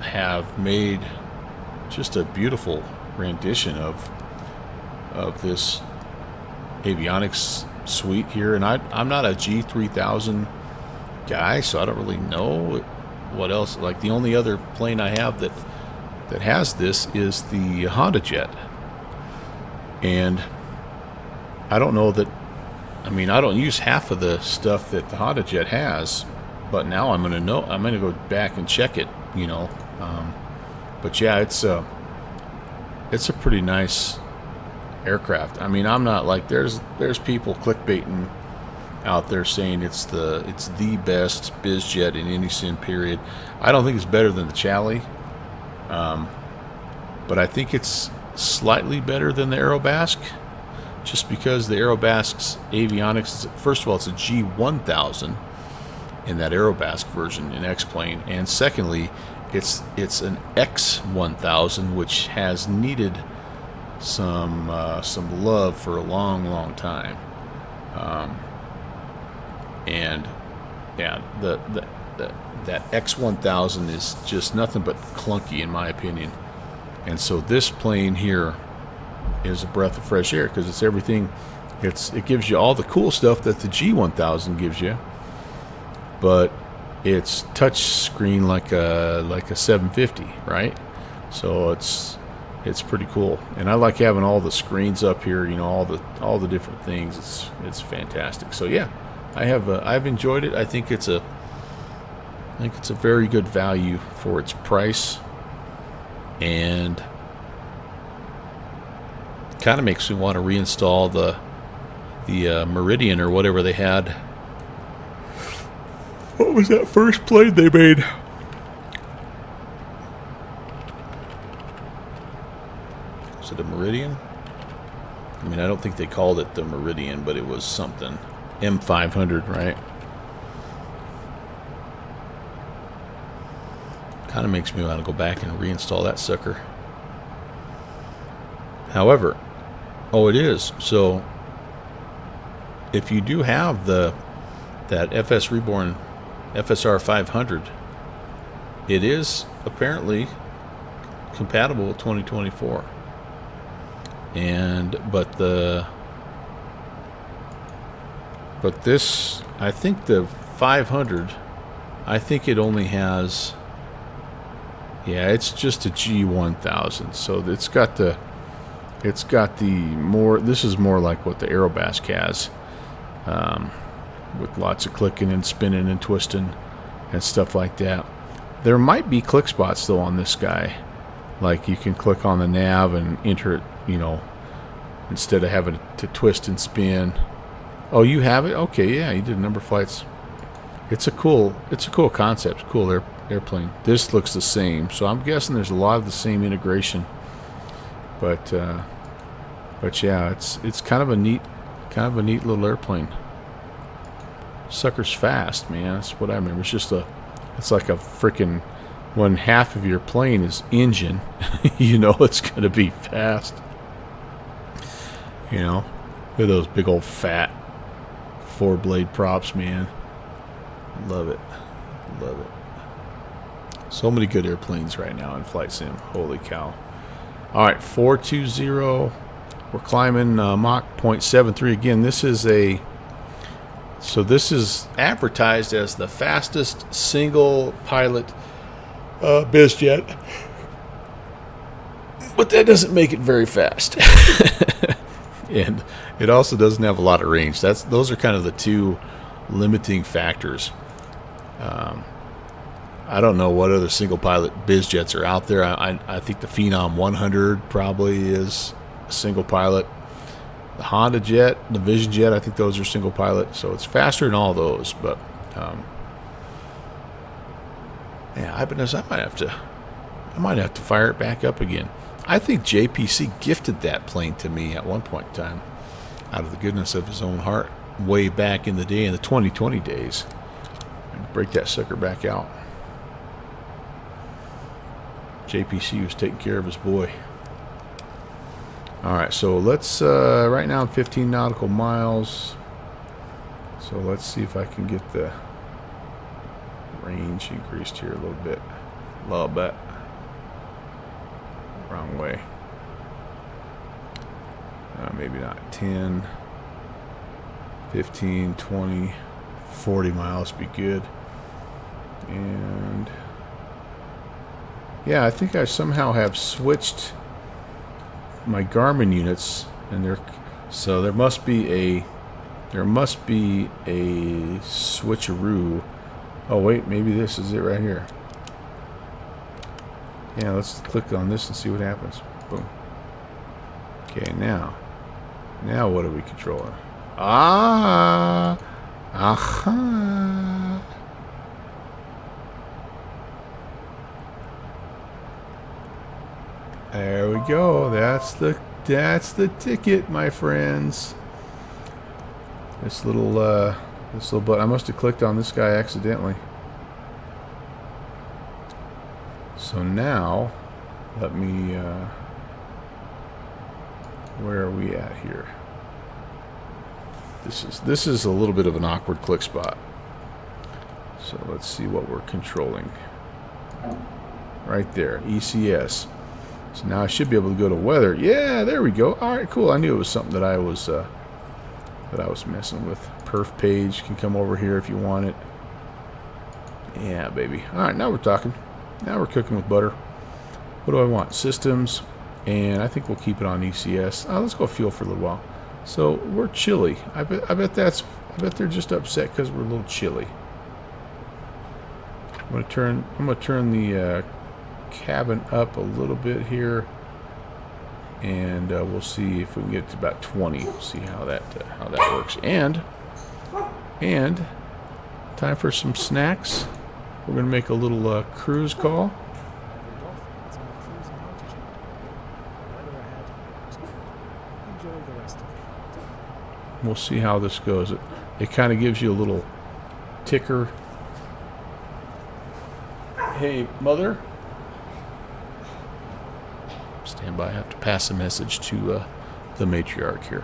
have made just a beautiful rendition of this avionics suite here, and I'm not a G3000 guy, so I don't really know what else. Like, the only other plane I have that has this is the Honda Jet, and I don't know that. I mean, I don't use half of the stuff that the Honda Jet has, but now I'm gonna know. I'm gonna go back and check it, you know. But yeah, it's a pretty nice aircraft. I mean, I'm not like there's people clickbaiting out there saying it's the best biz jet in any sim period. I don't think it's better than the Chally, but I think it's slightly better than the Aerobasque, just because the Aerobasque's avionics is, first of all, it's a G1000 in that Aerobasque version in X-Plane, and secondly, it's an X1000, which has needed some love for a long time, and yeah, that X1000 is just nothing but clunky in my opinion, and so this plane here is a breath of fresh air because it's everything. It gives you all the cool stuff that the G1000 gives you, but it's touch screen like a 750, right? So it's pretty cool, and I like having all the screens up here. You know, all the different things. It's fantastic. So yeah, I've enjoyed it. I think it's a very good value for its price, and kind of makes me want to reinstall the Meridian or whatever they had. What was that first plane they made? Was it a Meridian? I mean, I don't think they called it the Meridian, but it was something. M500, right? Kind of makes me want to go back and reinstall that sucker. However, oh, it is. So if you do have that FS Reborn FSR 500, it is apparently compatible with 2024. But this, I think the 500, I think it only has, yeah, it's just a G1000. So it's got the more, this is more like what the Aerobasque has, with lots of clicking and spinning and twisting and stuff like that. There might be click spots though on this guy, like you can click on the nav and enter it, you know, instead of having to twist and spin. Oh, you have it? Okay, yeah, you did number of flights. It's a cool concept, cool airplane. This looks the same, so I'm guessing there's a lot of the same integration. But yeah, it's kind of a neat little airplane. Sucker's fast, man. That's what I remember. It's like a freaking, when half of your plane is engine, you know it's gonna be fast. You know, look at those big old fat 4-blade props, man. Love it. So many good airplanes right now in Flight Sim. Holy cow. Alright, 420. We're climbing Mach 0.73 again. This is advertised as the fastest single pilot biz jet, but that doesn't make it very fast. And it also doesn't have a lot of range. Those are kind of the two limiting factors. I don't know what other single pilot biz jets are out there. I think the Phenom 100 probably is a single pilot. The Honda jet, the Vision jet, I think those are single pilot. So it's faster than all those. But yeah, I might have to fire it back up again. I think JPC gifted that plane to me at one point in time, out of the goodness of his own heart, way back in the day, in the 2020 days. And break that sucker back out. JPC was taking care of his boy. All right, so let's right now I'm 15 nautical miles. So let's see if I can get the range increased here a little bit. Wrong way. Maybe not. 10, 15, 20, 40 miles be good. And yeah, I think I somehow have switched my Garmin units, and so there must be a switcheroo. Oh wait, maybe this is it right here. Yeah, let's click on this and see what happens. Boom. Okay, now what are we controlling? Aha. There we go. That's the ticket, my friends. This little button. I must have clicked on this guy accidentally. So now, let me. Where are we at here? This is a little bit of an awkward click spot. So let's see what we're controlling. Right there, ECS. So now I should be able to go to weather. Yeah, there we go. All right, cool. I knew it was something that I was messing with. Perf page can come over here if you want it. Yeah, baby. All right, now we're talking. Now we're cooking with butter. What do I want? Systems, and I think we'll keep it on ECS. Let's go fuel for a little while. So we're chilly. I bet they're just upset because we're a little chilly. I'm gonna turn the cabin up a little bit here, and we'll see if we can get to about 20. We'll see how that works. And time for some snacks. We're gonna make a little cruise call. We'll see how this goes. It kind of gives you a little ticker. Hey, mother. Stand by. I have to pass a message to the matriarch here.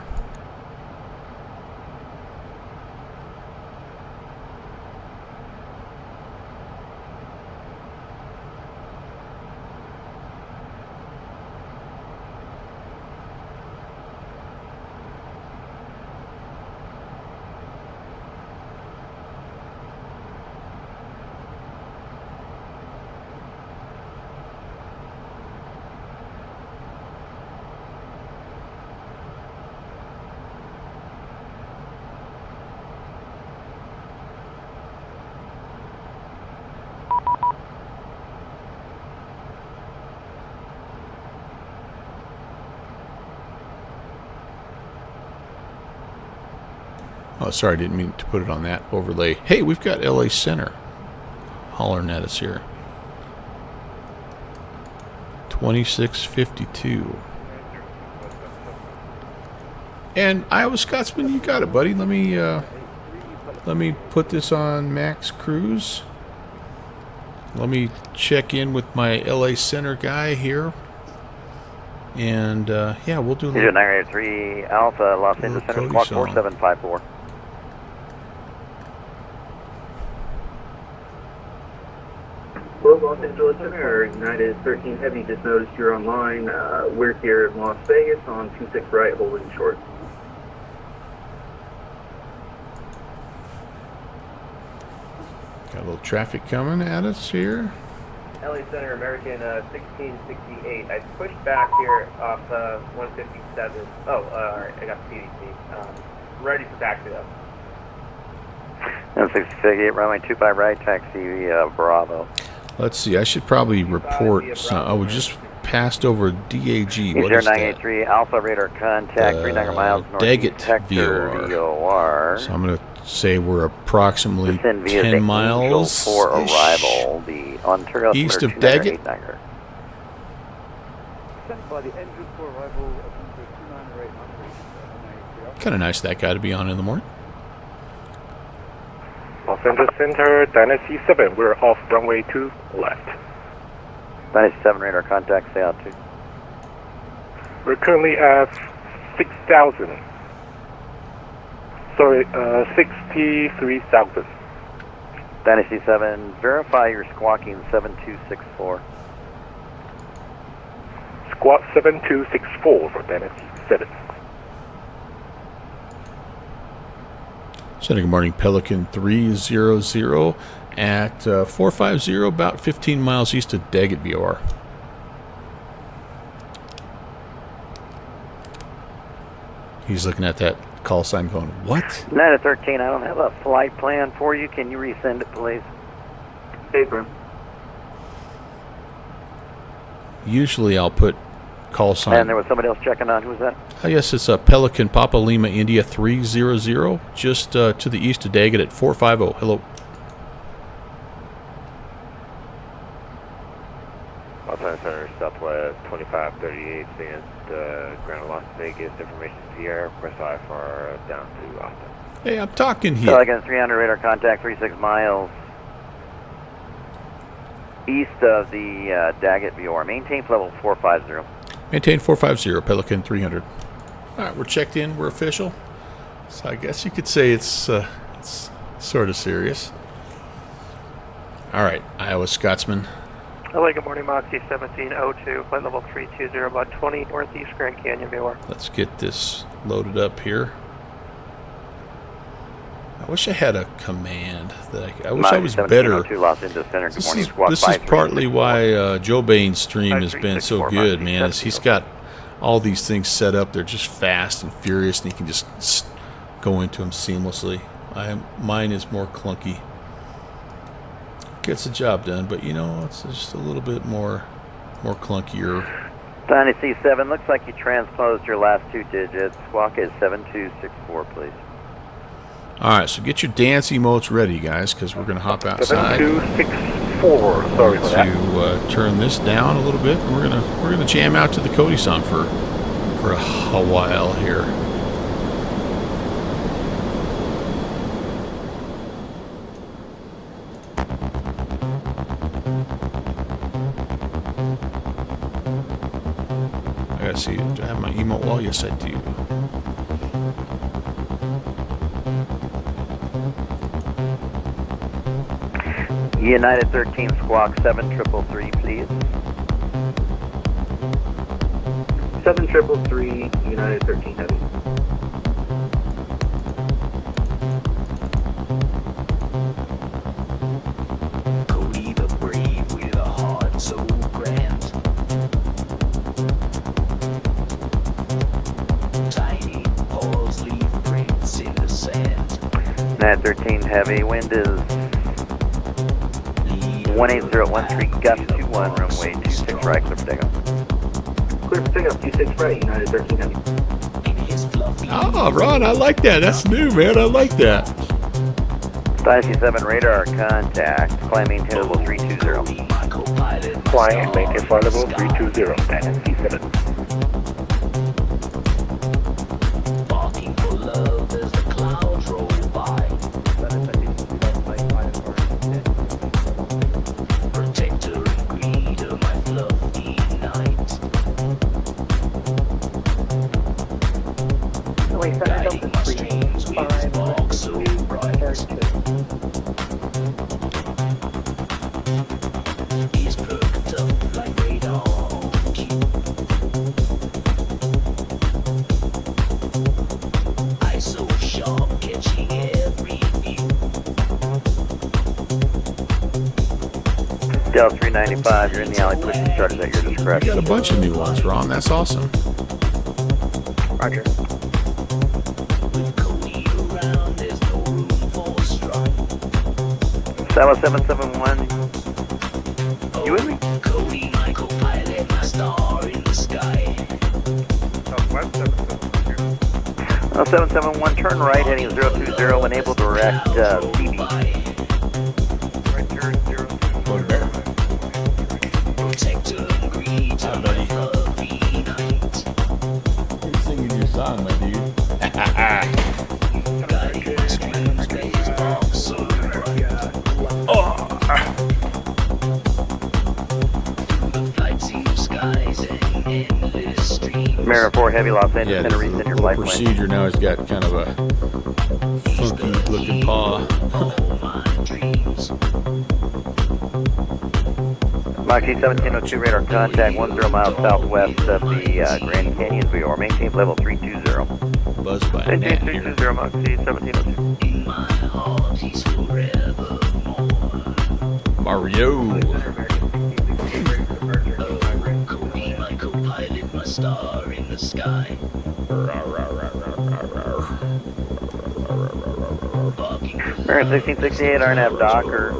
Oh, sorry, I didn't mean to put it on that overlay. Hey, we've got LA Center hollering at us here. 2652. And Iowa Scotsman, you got it, buddy. Let me put this on max cruise. Let me check in with my LA Center guy here. And yeah, we'll do a little 983 Alpha, Los Angeles Center, squawk 4754. Los Angeles Center, United 13 Heavy, just noticed you're online. We're here in Las Vegas on 26 right, holding short. Got a little traffic coming at us here. LA Center, American 1668. I pushed back here off 157. Oh, alright, I got the PDC. Ready for taxi up. 658, runway 25 right, taxi Bravo. Let's see. I should probably report. I was just passed over DAG. What is that? 0983, Alpha radar contact, 300 miles northeast. Daggett Hector VOR. VOR. So I'm going to say we're approximately Descend via 10 the miles Angel for arrival. The Ontario east of Splitter Daggett. 2989er. Kind of nice that guy to be on in the morning. Los Angeles Center, Dynasty 7. We're off runway 2 left. Dynasty 7 radar contact, stay out 2. We're currently at 6,000. Sorry, 63,000. Dynasty 7, verify your squawking 7264. Squawk 7264 for Dynasty 7. Sending good morning, Pelican 300 at 450, about 15 miles east of Daggett VOR. He's looking at that call sign going, what? 9 to 13, I don't have a flight plan for you. Can you resend it, please? Paper. Usually I'll put call sign. And there was somebody else checking on. Who was that? Yes, it's Pelican Papa Lima India 300, just to the east of Daggett at 450. Hello. Los Angeles Center, Southwest 2538, stands ground Las Vegas, information Sierra, press IFR down to Austin. Hey, I'm talking here. Pelican 300 radar contact, 36 miles east of the Daggett VOR. Maintain level 450. Maintain 450, Pelican 300. All right, we're checked in. We're official. So I guess you could say it's sort of serious. All right, Iowa Scotsman. LA, good morning, Moxie 1702, flight level 320, about 20 northeast Grand Canyon VOR. Let's get this loaded up here. I wish I had a command that I wish I was better. Los Angeles Center. Good morning, This is partly why Joe Bain's stream has been so good, man. Is he's got all these things set up. They're just fast and furious, and you can just go into them seamlessly. Mine is more clunky. Gets the job done, but you know, it's just a little bit more clunkier. Dynasty 7, looks like you transposed your last 2 digits. Squawk is 7264, please. All right, so get your dance emotes ready, guys, because we're going to hop outside. 7264. Sorry for that. To turn this down a little bit, and we're gonna jam out to the Cody song for a while here. I gotta see. Do I have my emote wall? Yes, I do. United 13, squawk 7333, please. 7333, United 13 Heavy. Cody the brave with a heart so grand. Tiny paws leave prints in the sand. United 13, heavy, wind is 18013, gust 21, runway 26 right, clear for takeoff. Clear for takeoff, 26 right, United 13 Heavy. Oh, Ron, I like that. That's new, man. I like that. Dynasty 7 radar contact, climb maintain level 320. Flying and maintain flight level 320, Dynasty 7. Barking for love as the clouds roll by. Protector and greed of my fluffy night. Guiding my streams with his spark so bright. He's perked up like radar on cue. Eyes so sharp, catching every view. Del 395, you're in the alley, pushing starters at your We discretion. got a bunch of new ones, Ron. That's awesome. Roger. With Cody around, there's no room for strife. Sawa 771. You with me? Cody, my co-pilot, my star in the sky. Southwest 771. 771, turn right, heading 020, when able direct CB. Right turn 020. Protector and greet on my lovely night. You're singing your song, my dude. Guiding my streams with his box so bright. Through the flight team skies and endless streams. American 4 Heavy, Los Angeles, Yeah, Center, the resend your little flight plan. procedure now has got kind of a funky looking paw. All my dreams. Moxie 1702, radar contact 10 miles southwest of the Grand Canyon VOR. Maintain level 320. Buzzed by a gnat here. 18320, Moxie 1702. In my heart, he's forevermore. Mario. Cody, my co-pilot, my star in the sky. American 1668, RNAV Docker.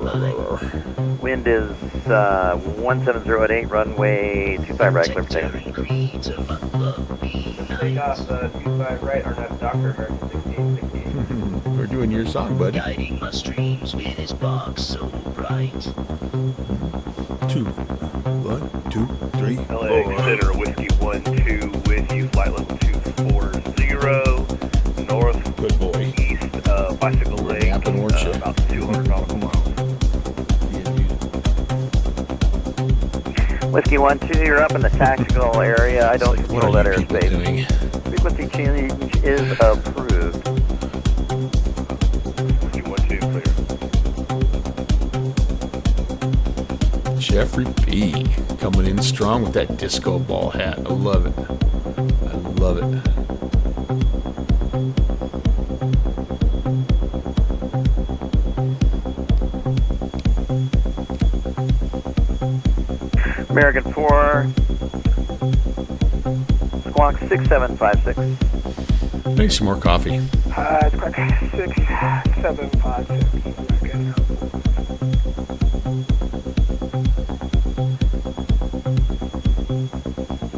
Wind is 1708 at 8, runway 25 right, clear for takeoff. Take off 25 right, RNAV Docker, American 1668. We're doing your song, buddy. Guiding my streams with his box so bright. 2, 1, 2, 3, LA 4. Center, Whiskey 1-2 with you, flight level 240, north Good boy. east Bicycle Lake, Yapping, weren't you? about 200 nautical miles. Whiskey 1-2, you're up in the tactical area. I don't What control are that you people airspace. doing? Frequency change is approved. Whiskey 1-2, clear. Jeffrey B. coming in strong with that disco ball hat. I love it. I love it. American 4, squawk 6756. Make some more coffee. It's correct. 6756.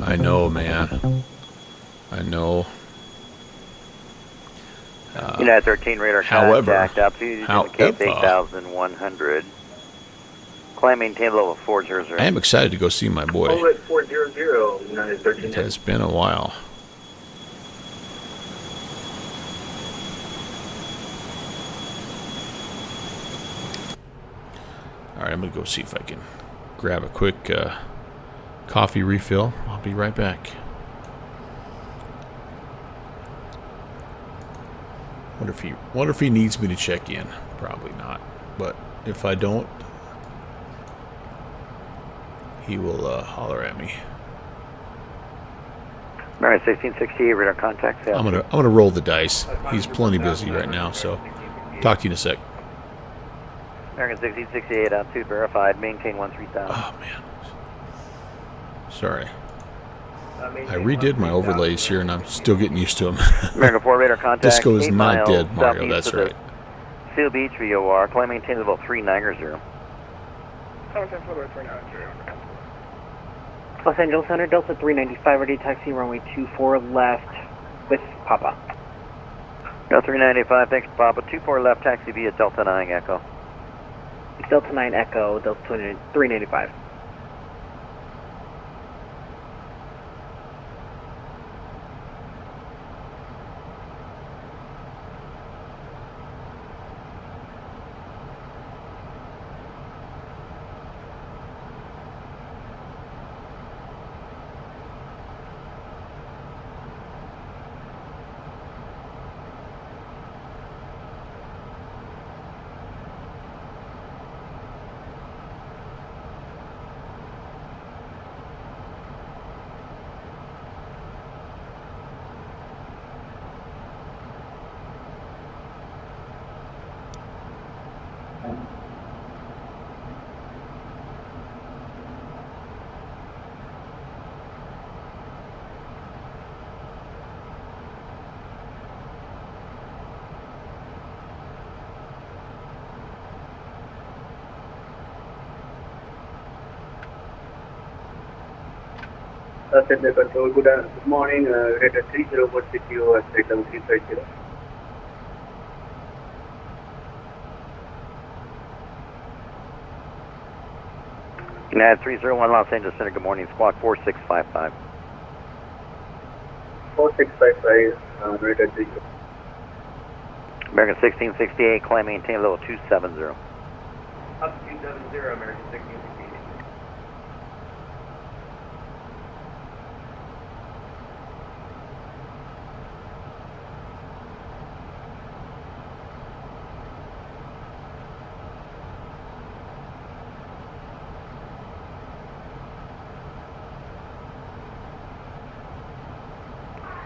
I know, man. I know. United 13 radar however- contact, altitude Cape however- 8100. Climb maintain level 400. I am excited to go see my boy. Bullet 400, United 13. It has been a while. All right, I'm going to go see if I can grab a quick coffee refill. I'll be right back. Wonder if he needs me to check in. Probably not. But if I don't, he will holler at me. American 1668 radar contact. I'm gonna roll the dice. He's plenty busy right now, so talk to you in a sec. American 1668 altitude verified. Maintain 13,000. Oh man, sorry. I redid my overlays here, and I'm still getting used to them. American 4 radar contact. Disco is 8 not miles dead, Mario. southeast That's of the right. Seal Beach VOR. Climb maintain level 390. Los Angeles Center, Delta 395, ready taxi runway 24 left with Papa. Delta 395, thanks Papa. 24 left taxi via Delta 9 Echo. Delta 9 Echo, Delta 395. Center Control, good morning. Radar 3016 at site level 350. United 301 Los Angeles Center, good morning. Squawk 4655. 4655, Radar 30. American 1668, climb maintain level 270. Up 270, American 1668.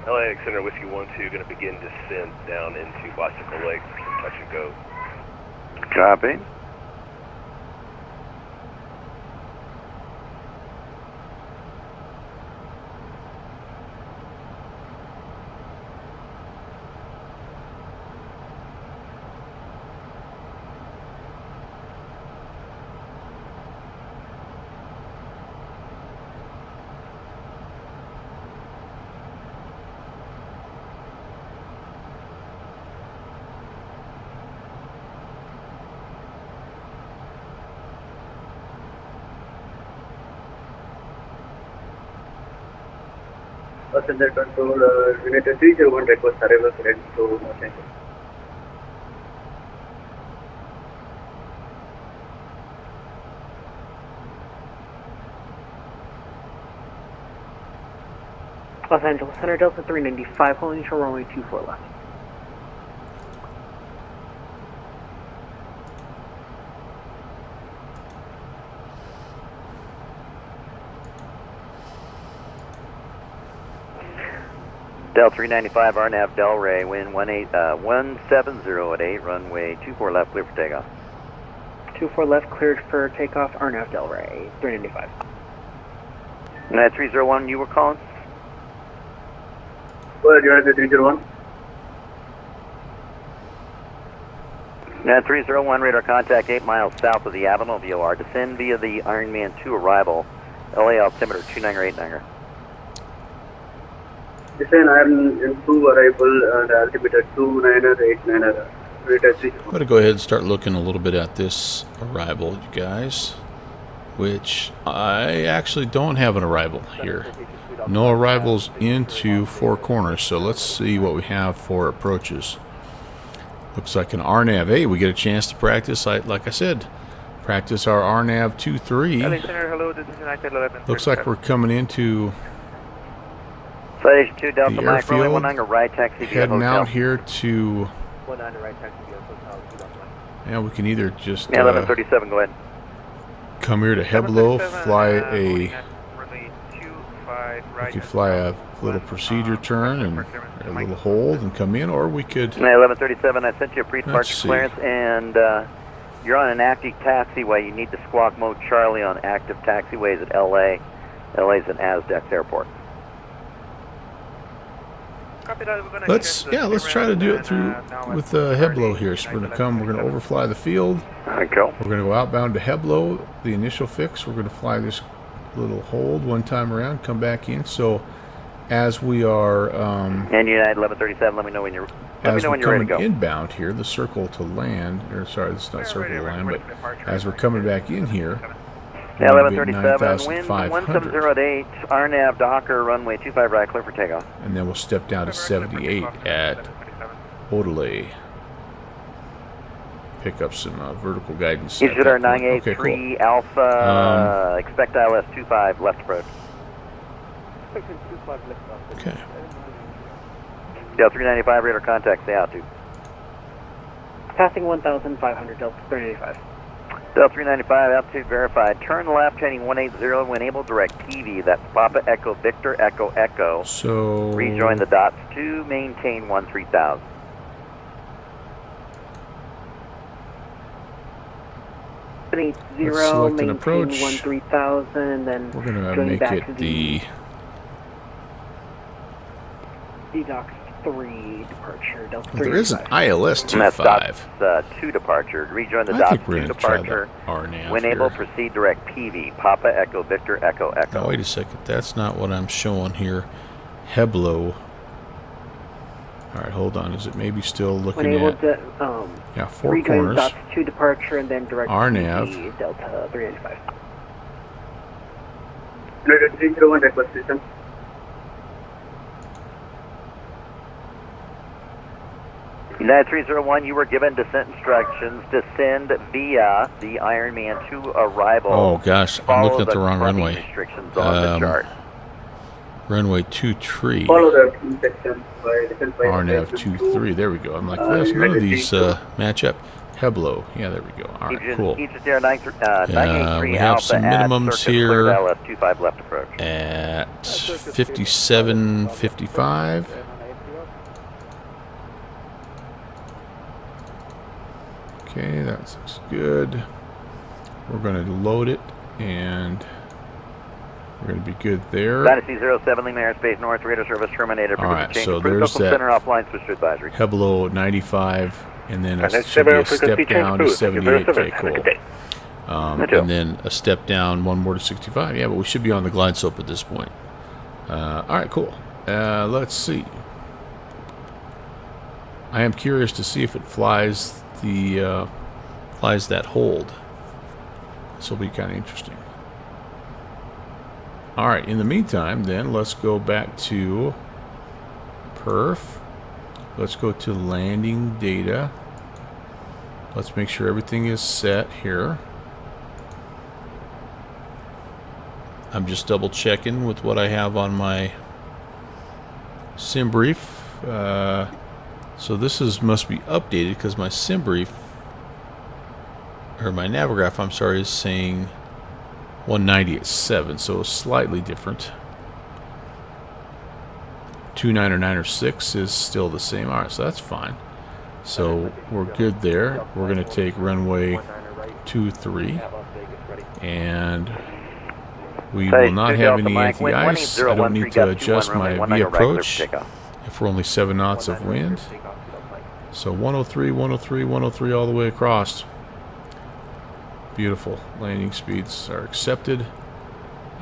LAX Center Whiskey 12 going to begin descent down into Bicycle Lake for some touch and go. Copy. Center Control, United 301 request arrival ready to Los Angeles. Los Angeles Center, Delta 395, holding short runway 24 left. Del 395, RNAV Delray, wind 170 at 8, runway 24 left, clear for takeoff. 24 left, cleared for takeoff, RNAV Delray, 395. United 301, you were calling? Well, United 301. United 301, radar contact 8 miles south of the Avenel VOR. Descend via the Ironman 2 arrival, LA altimeter 29089er. Descend Iron 2 arrival and altimeter 29089er. I'm going to go ahead and start looking a little bit at this arrival, you guys, which I actually don't have an arrival here. No arrivals into Four Corners, so let's see what we have for approaches. Looks like an RNAV. Hey, we get a chance to practice, like I said, practice our RNAV 23. Looks like we're coming into Citation 2 Delta the Mike, runway airfield, 19 right taxi via heading hotel. out here to, 19 right taxi via hotel, 2 Delta Mike. yeah, we can either just Yeah, 1137, go ahead. come here to Heblo, fly a, we could fly a little procedure turn and a little hold and come in, or we could, Yeah, 1137, I sent you a Let's pre-departure see. clearance, and you're on an active taxiway. You need to squawk mode Charlie on active taxiways at LA. LA's at Aztecs Airport. let's try to do it through with Heblo here. So we're going to overfly the field. There you go. We're going to go outbound to Heblo, the initial fix. We're going to fly this little hold one time around, come back in. So as we are And United 1137, let me know when you're as we're ready to coming go. inbound here, the circle to land, or sorry, it's not circle to land, but as we're coming back in here, Yeah, we're gonna be at 1137, wind 9,500, 170 at 8, RNAV Docker, runway 25 right, clear for takeoff. and then we'll step down to 78 at Odelay. Pick up some vertical guidance. at East that our point. 983 Okay, cool. Alpha, expect ILS 25 left approach. Okay. Del 395, radar contact, stay out to. Passing 1,500, Delta 395. Del 395, altitude verified. Turn left, heading 180 when able, direct TV. That's Papa Echo Victor Echo Echo. So Rejoin the dots to maintain 13,000. Let's 0, select an maintain approach. 13,000, then we're going to going make back it to the D-Docs 3 departure, Delta Well, there is an 385. ILS And that's 25. Dots 2 departure. Rejoin the I Dots think we're 2 going to try departure. the RNAV When able, here. proceed direct PV. Papa Echo Victor Echo Echo. Now, wait a second. That's not what I'm showing here. Heblo. All right, hold on. Is it maybe still looking When able at... to Yeah, 4 rejoin corners. Dots 2 departure and then direct RNAV. PV, Delta 395. United 301, request system. United 301, you were given descent instructions. Descend via the Ironman 2 arrival. Oh, gosh. I'm Follow looking at the wrong parking runway. restrictions on the chart. Runway 23. Follow the key section by defense by RNAV 23. There we go. I'm like, there's none of these match up. Heblo. Yeah, there we go. All right, cool. Egypt Air 983 we have Alpha some at minimums circuit here cleared LS 25 left approach. at 57.55. Okay, that looks good. We're going to load it, and we're going to be good there. Dynasty 07 Lima Airspace North, radar service terminated. All right, Change so approved. there's Local that center offline, switch to advisory. Heblo 95, and then And a, then should be a frequency step down to change approved. Thank you for your 78. Okay, service. Have a cool. good day. And then a step down, one more to 65. Yeah, but we should be on the glide slope at this point. All right, cool. Let's see. I am curious to see if it flies the flies that hold. This will be kind of interesting. All right. In the meantime, then let's go back to perf. Let's go to landing data. Let's make sure everything is set here. I'm just double checking with what I have on my sim brief. So this must be updated because my sim brief, or my Navigraph, I'm sorry, is saying 190 at 7, so slightly different. 29 or 9 or 6 is still the same. All right, so that's fine. So we're good there. We're going to take runway 23, and we will not have any anti-ice. I don't need to adjust my V approach if we're only 7 knots of wind. So 103, 103, 103 all the way across. Beautiful. Landing speeds are accepted.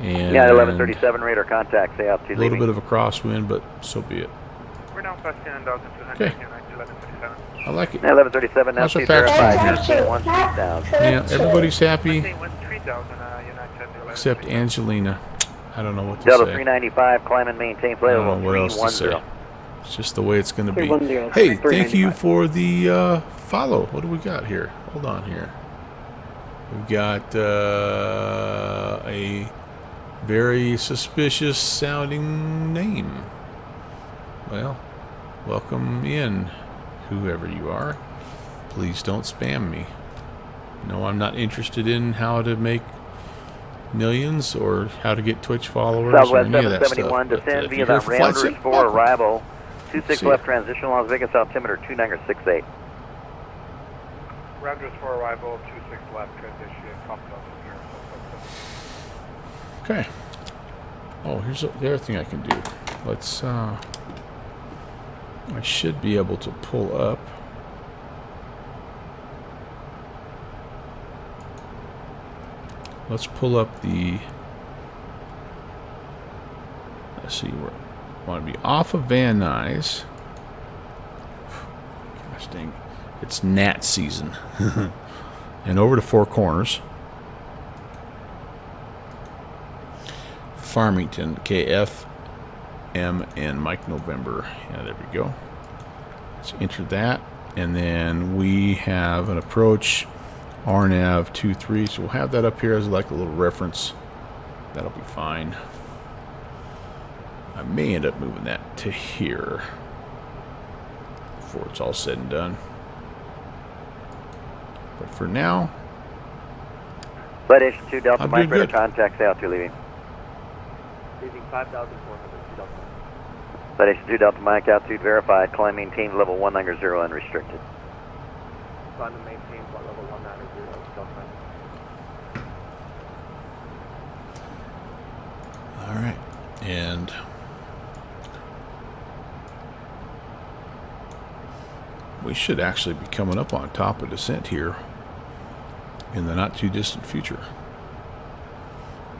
And Yeah, 1137 radar contact, say out to a little bit of a crosswind, but so be it. We're now plus 10,200. Okay. 1137. I like it. 1137, now How's our speed package verified. here? One down. Yeah, everybody's happy Say 3000, United except Angelina. I don't know what to Delta say. 395, climb and maintain flight I don't level know what else to say. 310. It's just the way it's going to be. 310, Hey, thank you 395. for the follow. What do we got here? Hold on here. We've got a very suspicious sounding name. Well, welcome in, whoever you are. Please don't spam me. No, I'm not interested in how to make millions or how to get Twitch followers or Southwest any of that stuff. 771, But, descend if via you're the here for flight Rounders sim, for welcome. arrival. 26 See left ya. transition, Las Vegas altimeter 2968. Rounders for arrival, 26 left transition, copy altimeter. Okay. Oh, here's the other thing I can do. Let's, I should be able to pull up. Let's pull up the, let's see, we want to be off of Van Nuys. Gosh dang, it's gnat season. And over to Four Corners. Farmington, KFMN, Mike November. Yeah, there we go. Let's enter that. And then we have an approach, RNAV 23. So we'll have that up here as like a little reference. That'll be fine. I may end up moving that to here before it's all said and done. But for now, Flight Station 2 Delta I'm Mike, doing radar good. contact, say out to leaving. Leaving 5,400, 2 Delta. Flight Station 2 Delta Mike, altitude verified, climb maintain level 190 unrestricted. Climb and maintain flight level 190, 2 Delta. all right. And we should actually be coming up on top of descent here in the not too distant future.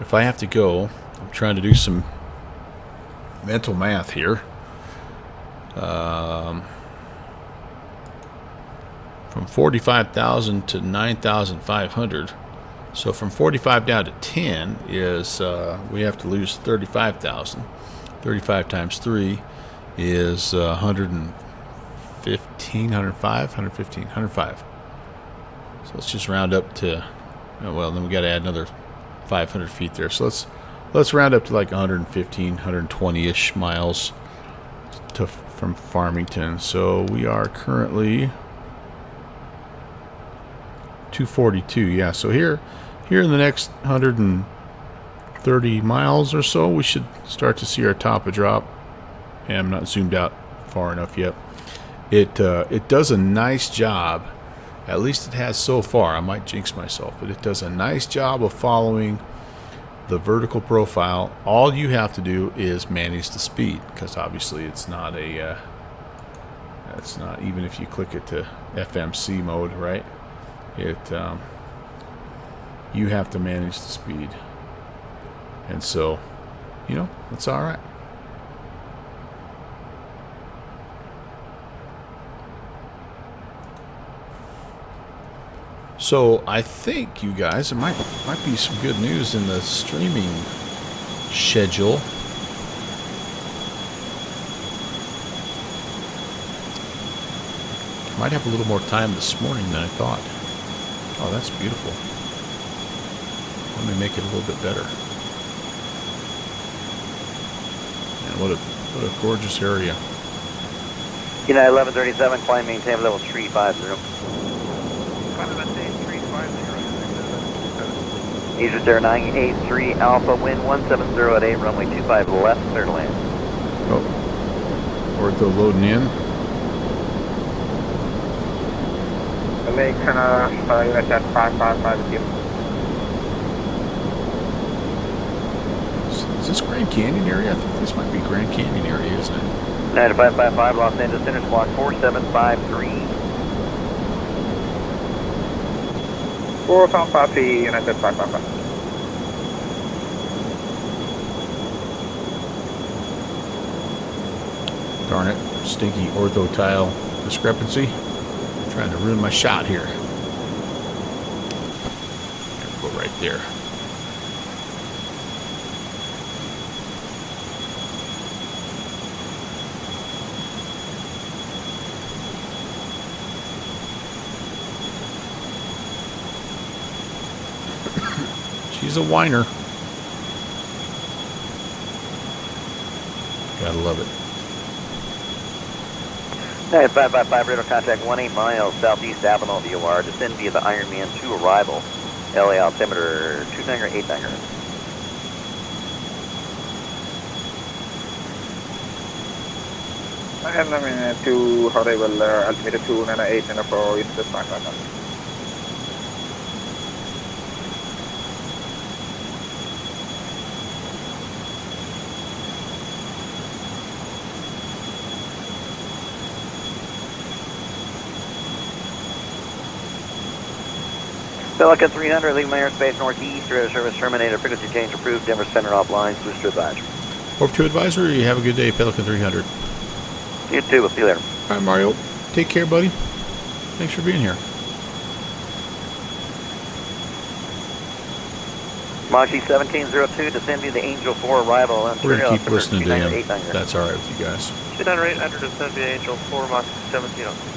If I have to go, I'm trying to do some mental math here. From 45,000 to 9,500. So from 45 down to 10 is we have to lose 35,000. 35 times 3 is 115, 105, 115, 105. So let's just round up to, well, then we got to add another 500 feet there. So let's round up to like 115, 120-ish miles from Farmington. So we are currently 242. Yeah, so here in the next 130 miles or so, we should start to see our top of drop. And I'm not zoomed out far enough yet. It does a nice job, at least it has so far. I might jinx myself, but it does a nice job of following the vertical profile. All you have to do is manage the speed, because obviously it's not a it's not, even if you click it to FMC mode, right? You have to manage the speed, and so it's all right. So I think, you guys, there might be some good news in the streaming schedule. Might have a little more time this morning than I thought. Oh, that's beautiful. Let me make it a little bit better. And what a gorgeous area. United 1137, climb maintain level 350. East Air 983 Alpha, wind 170 at 8, runway 25 left, clear to land. Oh, ortho loading in. Is this Grand Canyon area? I think this might be Grand Canyon area, isn't it? 9555, Los Angeles Center, squawk 4753. 4753, United 555. Darn it, stinky ortho tile discrepancy. Trying to ruin my shot here. Go right there. She's a whiner. Gotta love it. 9555, radar contact 18 miles southeast Avenel VOR. Descend via the Ironman 2 arrival. LA altimeter 2989. Ironman 2 arrival, altimeter 2989 for East 555. Pelican 300, leaving my airspace northeast. Radar service terminated. Frequency change approved. Denver Center offline. Booster advisory. Over to advisory. Have a good day, Pelican 300. You too. We'll see you later. All right, Mario. Take care, buddy. Thanks for being here. Moxie 1702, descend via the Angel 4 arrival. We're going to keep listening to him. That's all right with you guys. 2988 descend via Angel 4, Moxie 1702.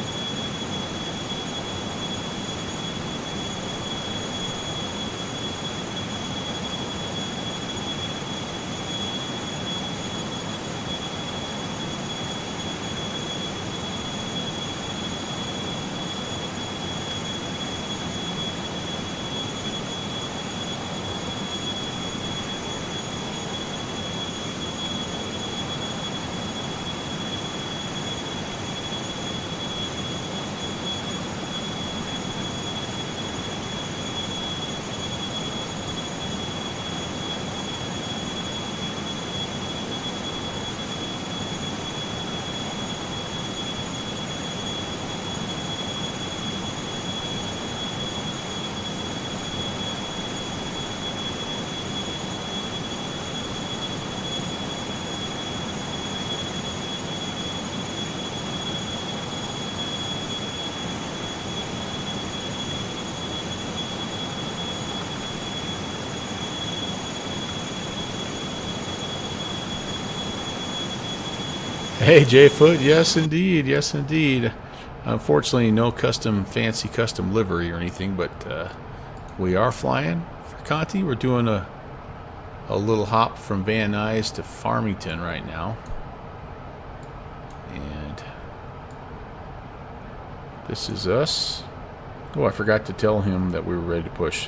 Hey, J Foot. Yes, indeed. Yes, indeed. Unfortunately, no fancy custom livery or anything, but we are flying for Conti. We're doing a little hop from Van Nuys to Farmington right now. And this is us. Oh, I forgot to tell him that we were ready to push.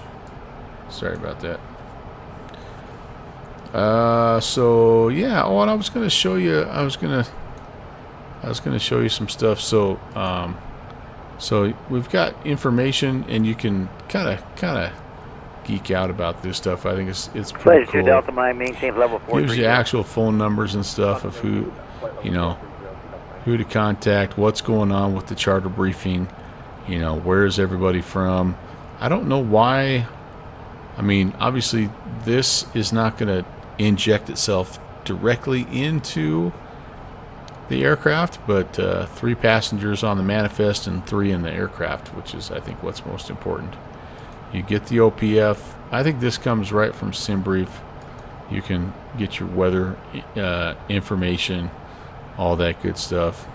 Sorry about that. So yeah. Oh, and I was going to show you. I was going to show you some stuff. So, so we've got information, and you can kind of geek out about this stuff. I think it's pretty cool. Delta Mike maintains level 4. Gives you actual phone numbers and stuff of who, who to contact, what's going on with the charter briefing, where's everybody from. I don't know why. I mean, obviously, this is not going to inject itself directly into the aircraft, but 3 passengers on the manifest and 3 in the aircraft, which is, I think, what's most important. You get the OPF. I think this comes right from SimBrief. You can get your weather information, all that good stuff.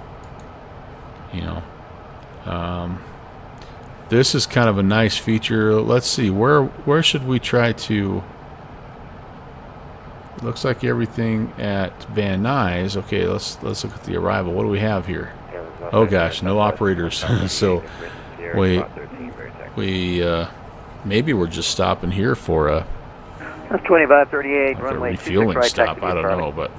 This is kind of a nice feature. Let's see, where should we try to? Looks like everything at Van Nuys. Okay, let's look at the arrival. What do we have here? Oh gosh, no operators. So we maybe we're just stopping here for a. That's 2538 like runway a refueling 26 right, stop. I don't know, but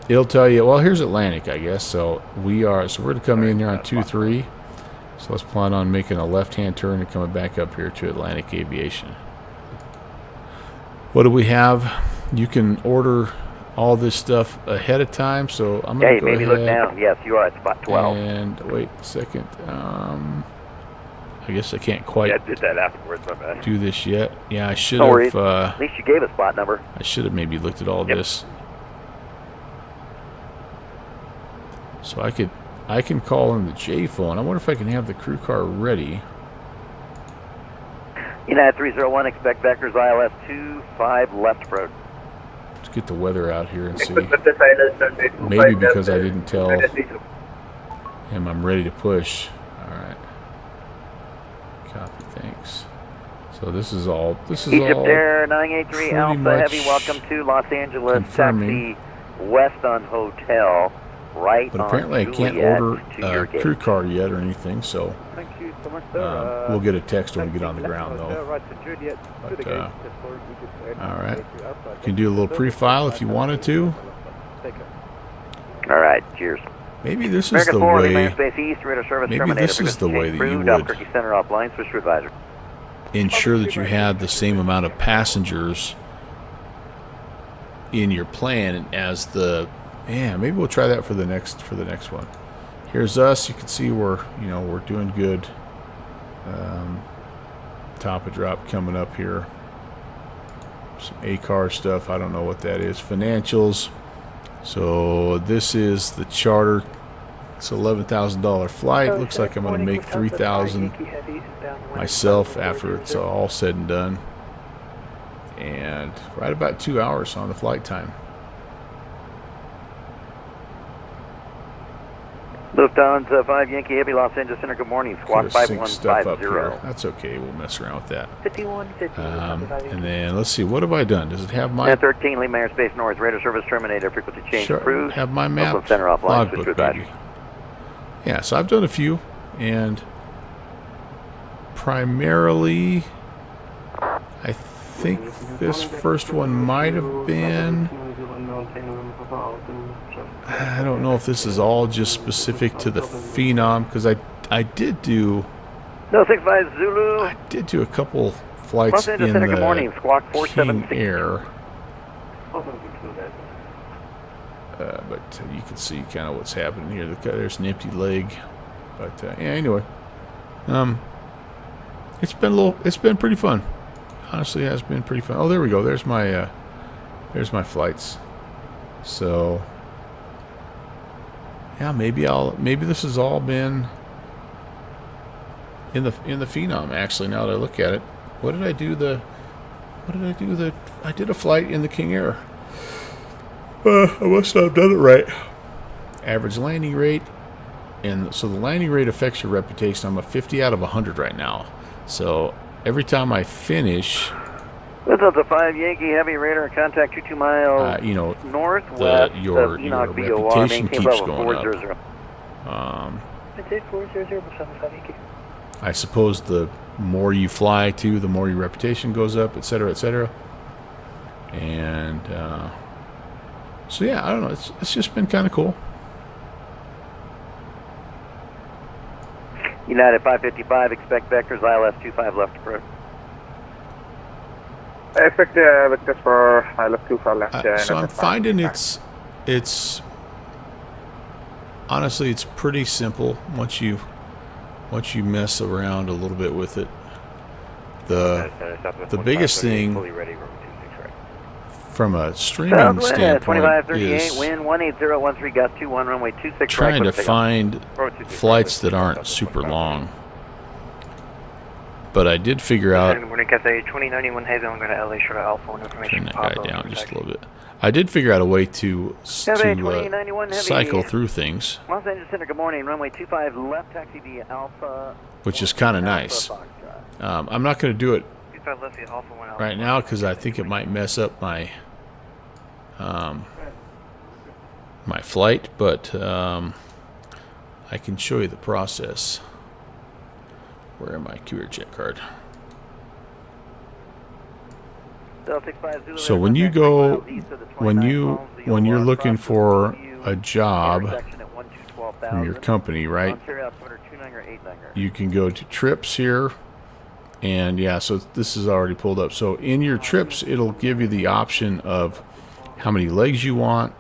it'll tell you. Well, here's Atlantic, I guess. So we're going to come in here on 23. So let's plan on making a left-hand turn and coming back up here to Atlantic Aviation. What do we have? You can order all this stuff ahead of time. So I'm going to go ahead. Look down. Yes, you are at spot 12. And wait a second. I guess I can't quite I did that afterwards, my bad. do this yet. Yeah, I should No have. at least you gave a spot number. I should have maybe looked at all this. So I can call in the J phone. I wonder if I can have the crew car ready. United 301, expect vectors ILS 25 left approach. Let's get the weather out here and see. Maybe because I didn't tell him I'm ready to push. Alright. Copy, thanks. So this is all Egypt Air 983 Alpha Heavy, welcome to Los Angeles. confirming. Taxi west on Hotel, right. But apparently I can't order a crew car yet or anything, so Thank you so much, sir. we'll get a text when we get on the ground though. Right to Juliet, to the gate. Alright. You can do a little pre-file if you wanted to. Alright, cheers. Maybe this is American the 4, way. Lima Space East, radar service Maybe terminator. this is the way that you would Albuquerque Center offline, switch to advisor. ensure that you had the same amount of passengers in your plan as the. Yeah, maybe we'll try that for the next one. Here's us. You can see we're doing good. Top of drop coming up here. Some A-car stuff. I don't know what that is. Financials. So this is the charter. It's $11,000 flight. Looks like I'm going to make $3,000 myself after it's all said and done. And right about 2 hours on the flight time. Lufthansa 5 Yankee Heavy, Los Angeles Center. Good morning. Squawk Could have synced stuff up 5150. here. That's okay. We'll mess around with that. 5150. And then let's see. What have I done? Does it have my 1013 Lima Airspace North, radar service terminator, frequency change approved. have my map Oakland Center offline, switch to logbook, advisor. baby? Yeah. So I've done a few, and primarily, I think this first one might have been. I don't know if this is all just specific to the Phenom, because I did do. No 65 Zulu. I did do a couple flights Los Angeles in Center, good morning. the Squawk King 476. Air. But you can see kind of what's happening here. There's an empty leg, but yeah. Anyway, it's been pretty fun. Honestly, it has been pretty fun. Oh, there we go. There's my flights. So yeah, maybe this has all been in the Phenom. Actually, now that I look at it, what did I do? I did a flight in the King Air. I must not have done it right. average landing rate, and so the landing rate affects your reputation. I'm a 50 out of 100 right now. So every time I finish, This is a 5 Yankee Heavy radar contact 22 miles you know, northwest your of Enoch BOR. reputation Maintain keeps level going 400. up. Maintain 400, 75 Yankee. I suppose the more you fly to, the more your reputation goes up, et cetera, et cetera. And so yeah, I don't know. It's just been kind of cool. United 555, expect vectors ILS 25 left approach. Expect vectors for ILS 25 left. So I'm finding it's honestly it's pretty simple once you mess around a little bit with it. The biggest thing from a streaming standpoint is wind 18013 gust 21 runway 26 trying right, to find flights that aren't super long. But I did figure out, turn that guy down just a little bit. I did figure out a way to cycle through things, Los Angeles Center, good morning, runway 25 left, taxi via Alpha, which is kind of nice. I'm not going to do it right now because I think it might mess up my my flight, but I can show you the process. Where am I? QR jet card. So when you go, when you're looking for a job from your company, right? You can go to trips here, and yeah, so this is already pulled up. So in your trips, it'll give you the option of how many legs you want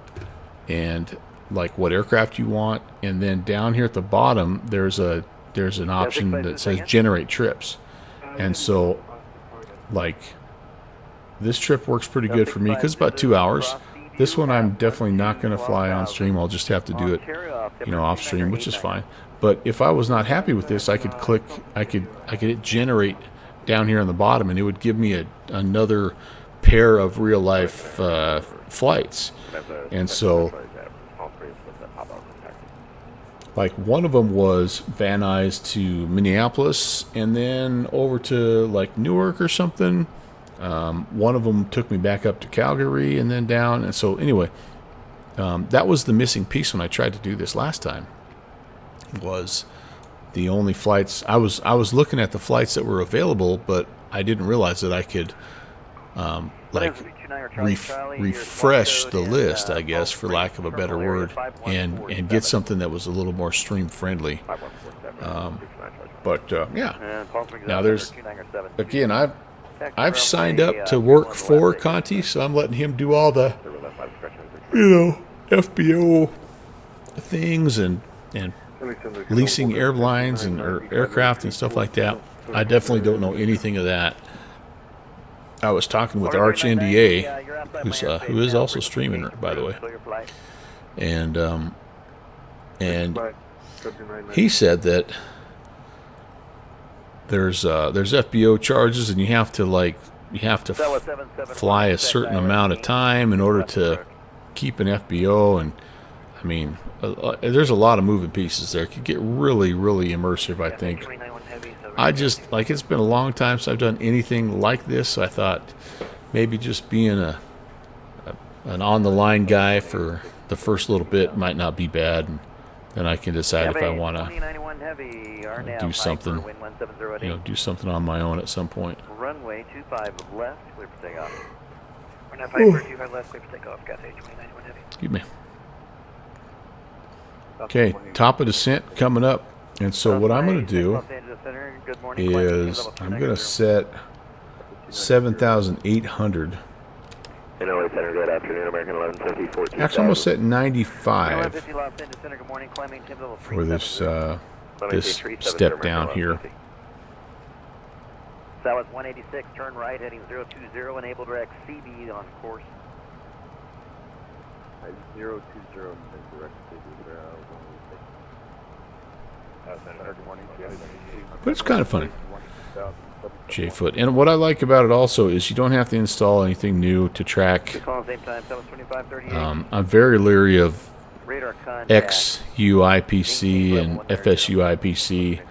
and like what aircraft you want, and then down here at the bottom, there's an option that says generate trips. And so like this trip works pretty good for me because it's about 2 hours. This one I'm definitely not going to fly on stream. I'll just have to do it, you know, off stream, which is fine. But if I was not happy with this, I could click, I could hit generate down here on the bottom, and it would give me another pair of real life flights. And so like one of them was Van Nuys to Minneapolis and then over to like Newark or something. One of them took me back up to Calgary and then down. And so anyway, that was the missing piece when I tried to do this last time. Was the only flights I was looking at the flights that were available, but I didn't realize that I could like refresh the list, I guess, for lack of a better word, and get something that was a little more stream friendly. Yeah. Now there's again, I've signed up to work for Conti, so I'm letting him do all the, you know, FBO things and leasing airlines and or aircraft and stuff like that. I definitely don't know anything of that. I was talking with Arch NDA, who is also streaming, by the way, and he said that there's FBO charges, and you have to fly a certain amount of time in order to keep an FBO, and I mean, there's a lot of moving pieces there. It could get really, really immersive, I think. I just, like, it's been a long time since I've done anything like this, so I thought maybe just being an on-the-line guy for the first little bit might not be bad, and then I can decide if I want to do something, you know, do something on my own at some point. Runway 25 left, clear for takeoff. Excuse me. Okay, top of descent coming up. And so what I'm going to do is I'm going to set 7,800. Actually, I'm going to set 95 for this this step down here. Southwest 186, turn right, heading 020, enabled direct CB on course. 020, direct CB. But it's kind of funny. J-foot. And what I like about it also is you don't have to install anything new to track. I'm very leery of radar contact. XUIPC and FSUIPC.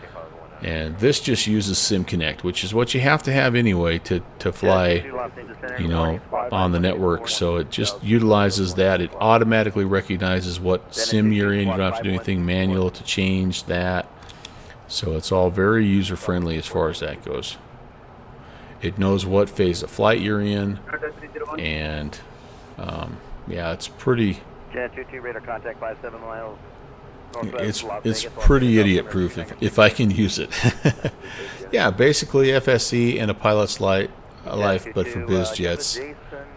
And this just uses SimConnect, which is what you have to have anyway to fly, you know, on the network. So it just utilizes that. It automatically recognizes what sim you're in. You don't have to do anything manual to change that. So it's all very user-friendly as far as that goes. It knows what phase of flight you're in. And, yeah, it's pretty... Jet 22, radar contact 57 miles. It's pretty idiot-proof if I can use it. Yeah, basically FSC and a pilot's life, but for biz jets.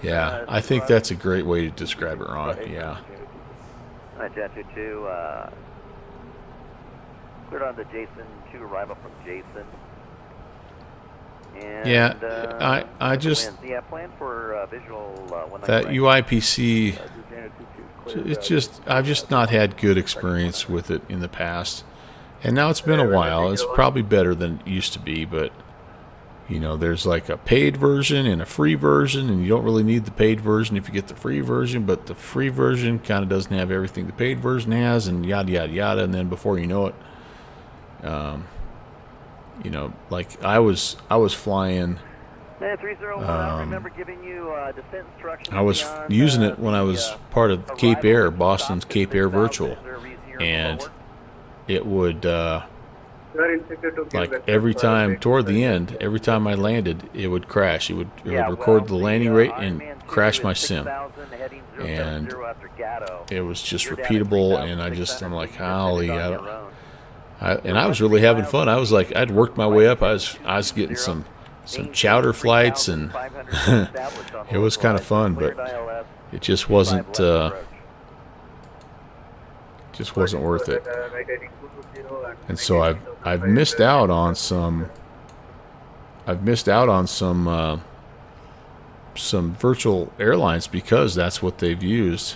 Yeah, I think that's a great way to describe it, Ron. Yeah. Jet 22, cleared on the Jason 2 arrival from Jason. And, yeah, I just... Yeah, plan for visual... that UIPC... It's just, I've just not had good experience with it in the past. And now it's been a while. It's probably better than it used to be, but, you know, there's like a paid version and a free version, and you don't really need the paid version if you get the free version, but the free version kind of doesn't have everything the paid version has, and yada, yada, yada, and then before you know it, you know, like I was flying... I was using it when I was part of Cape Air, Boston's Cape Air Virtual, and it would, like every time toward the end, every time I landed, it would crash. It would record the landing rate and crash my sim, and it was just repeatable. And I'm like, golly, and I was really having fun. I was like, I'd worked my way up. I was getting some chowder flights, and it was kind of fun, but it just wasn't worth it. And so I've missed out on some virtual airlines because that's what they've used,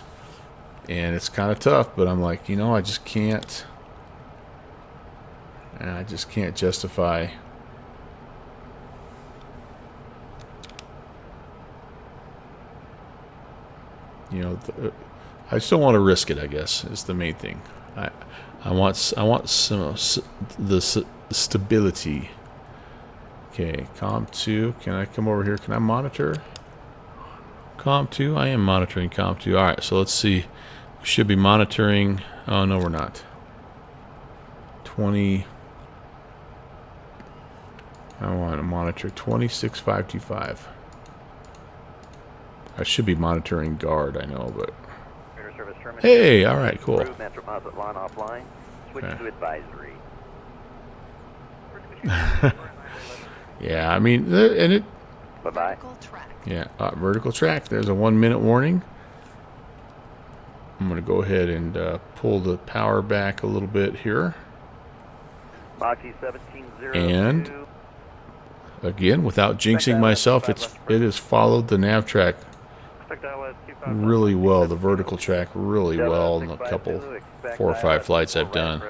and it's kind of tough. But I'm like, you know, I just can't justify. You know, I just don't want to risk it, I guess, is the main thing. I want some the stability. Okay, COM2. Can I come over here? Can I monitor COM2? I am monitoring COM2. All right, so let's see. We should be monitoring. Oh, no, we're not. 20. I want to monitor 26525. I should be monitoring guard, I know, but... Hey, all right, cool. Yeah, I mean, and it... Bye-bye. Yeah, vertical track. There's a 1 minute warning. I'm going to go ahead and pull the power back a little bit here. And... again, without jinxing myself, it has followed the nav track really well, the vertical track really well in a couple, 4 or 5 flights I've done.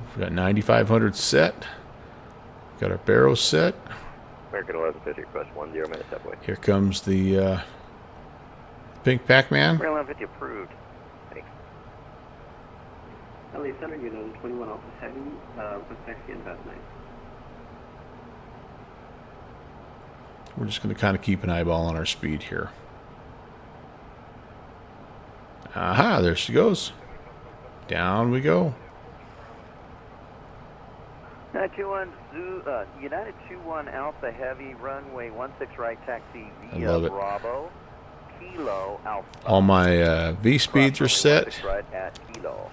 We've got 9,500 set. Got our barrels set. American 1150, request 10 minutes halfway. Here comes the pink Pac-Man. 1150 approved. LA Center, unit 21 Alpha Heavy, with taxi and about 9. We're just going to kind of keep an eyeball on our speed here. Aha, there she goes. Down we go. United 21 Alpha Heavy, runway 16 right, taxi via I love it. Bravo, Kilo Alpha. All my V speeds are set. Right at Kilo.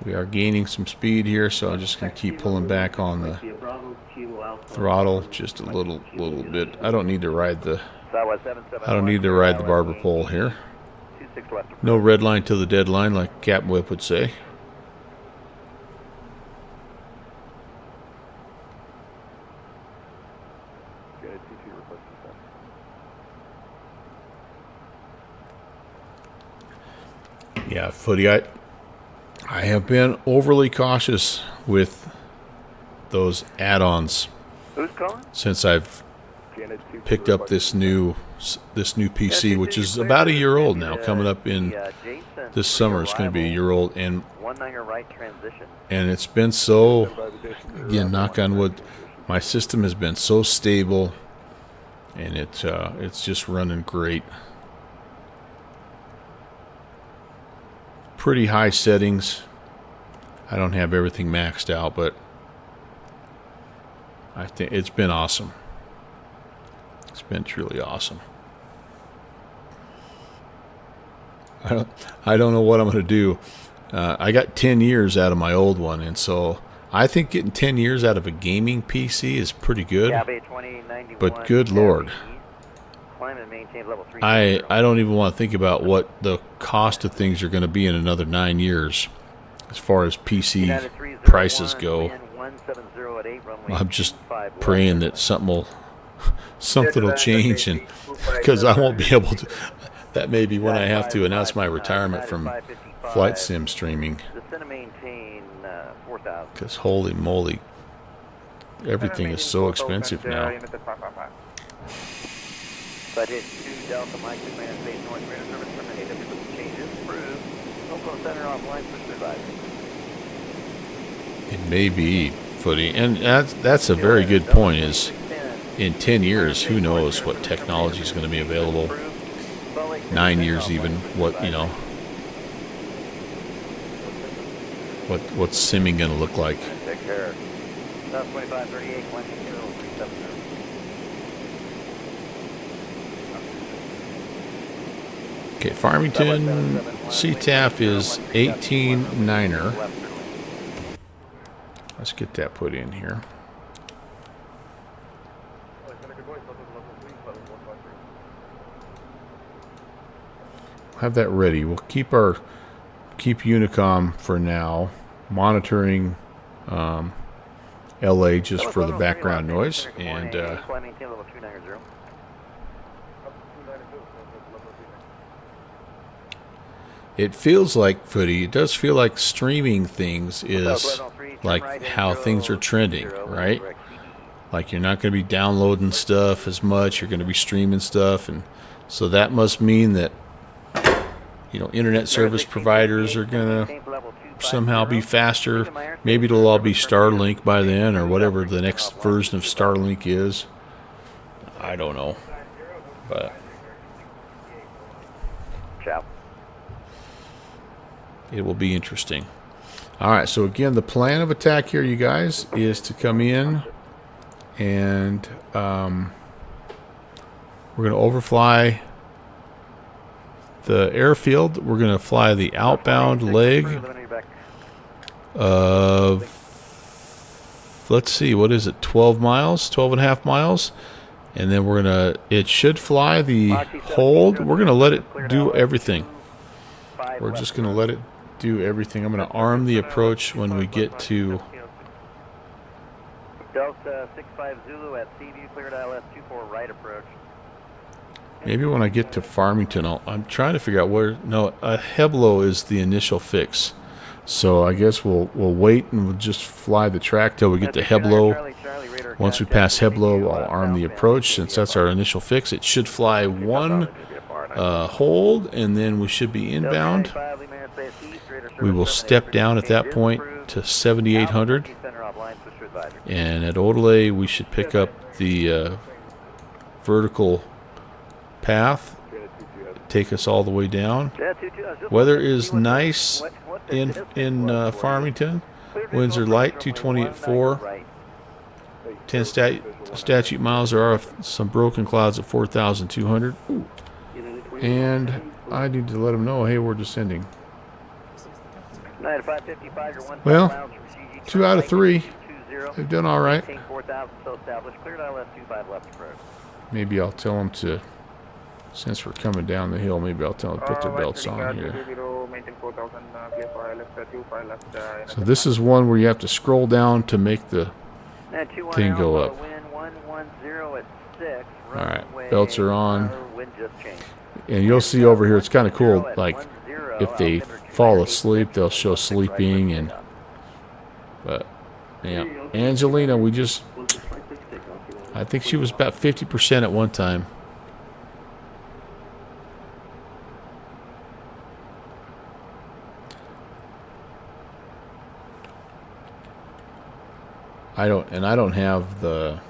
We are gaining some speed here, so I'm just going to keep pulling back on the throttle just a little bit. I don't need to ride the barber pole here. No red line till the deadline, like Captain Whip would say. Yeah, Footy, I have been overly cautious with those add-ons Who's calling? since I've picked up this new PC, which is about a year old now. Coming up in this summer, it's going to be a year old, and it's been so, again, knock on wood, my system has been so stable, and it's just running great. Pretty high settings. I don't have everything maxed out, but I think it's been awesome. It's been truly awesome. I don't know what I'm going to do. I got 10 years out of my old one, and so I think getting 10 years out of a gaming PC is pretty good. But good Lord, I don't even want to think about what the cost of things are going to be in another 9 years as far as PC prices go. I'm just praying that something will change, and because I won't be able to. That may be when I have to announce my retirement from flight sim streaming. Because holy moly, everything is so expensive now. It may be, Footy, and that's a very good point. Is in 10 years, who knows what technology is going to be available? 9 years, even. What's simming going to look like? Okay, Farmington CTAF is 18.9er. Let's get that put in here. Have that ready. We'll keep Unicom for now, monitoring LA just for the background noise, and it feels like, Footy, it does feel like streaming things is like how things are trending, right? Like you're not going to be downloading stuff as much, you're going to be streaming stuff, and so that must mean that internet service providers are going to somehow be faster. Maybe it'll all be Starlink by then, or whatever the next version of Starlink is. I don't know. But it will be interesting. All right, so again, the plan of attack here, you guys, is to come in and we're going to overfly the airfield. We're going to fly the outbound leg of, let's see, what is it, 12 miles, 12 and a half miles, and then we're going to, it should fly the hold. We're going to let it do everything. We're just going to let it do everything. I'm going to arm the approach when we get to Delta 65 Zulu at Seaview, cleared ILS 24 right approach. Maybe when I get to Farmington, I'm trying to figure out where. No, Heblo is the initial fix, so I guess we'll wait and we'll just fly the track till we get to Heblo. Once we pass Heblo, I'll arm the approach since that's our initial fix. It should fly one hold, and then we should be inbound. We will step down at that point to 7,800, and at Odelay we should pick up the vertical path, take us all the way down. Weather is nice in Farmington. Winds are light, 220 at 4. 10 statute miles. There are some broken clouds at 4,200. And I need to let them know, hey, we're descending. Well, 2 out of 3. They've done all right. Maybe I'll tell them to, since we're coming down the hill, maybe I'll tell them to put their belts on here. So this is one where you have to scroll down to make the thing go up. Alright, belts are on. And you'll see over here, it's kind of cool, like if they fall asleep, they'll show sleeping. But yeah, Angelina, we just I think she was about 50% at one time. I don't have the,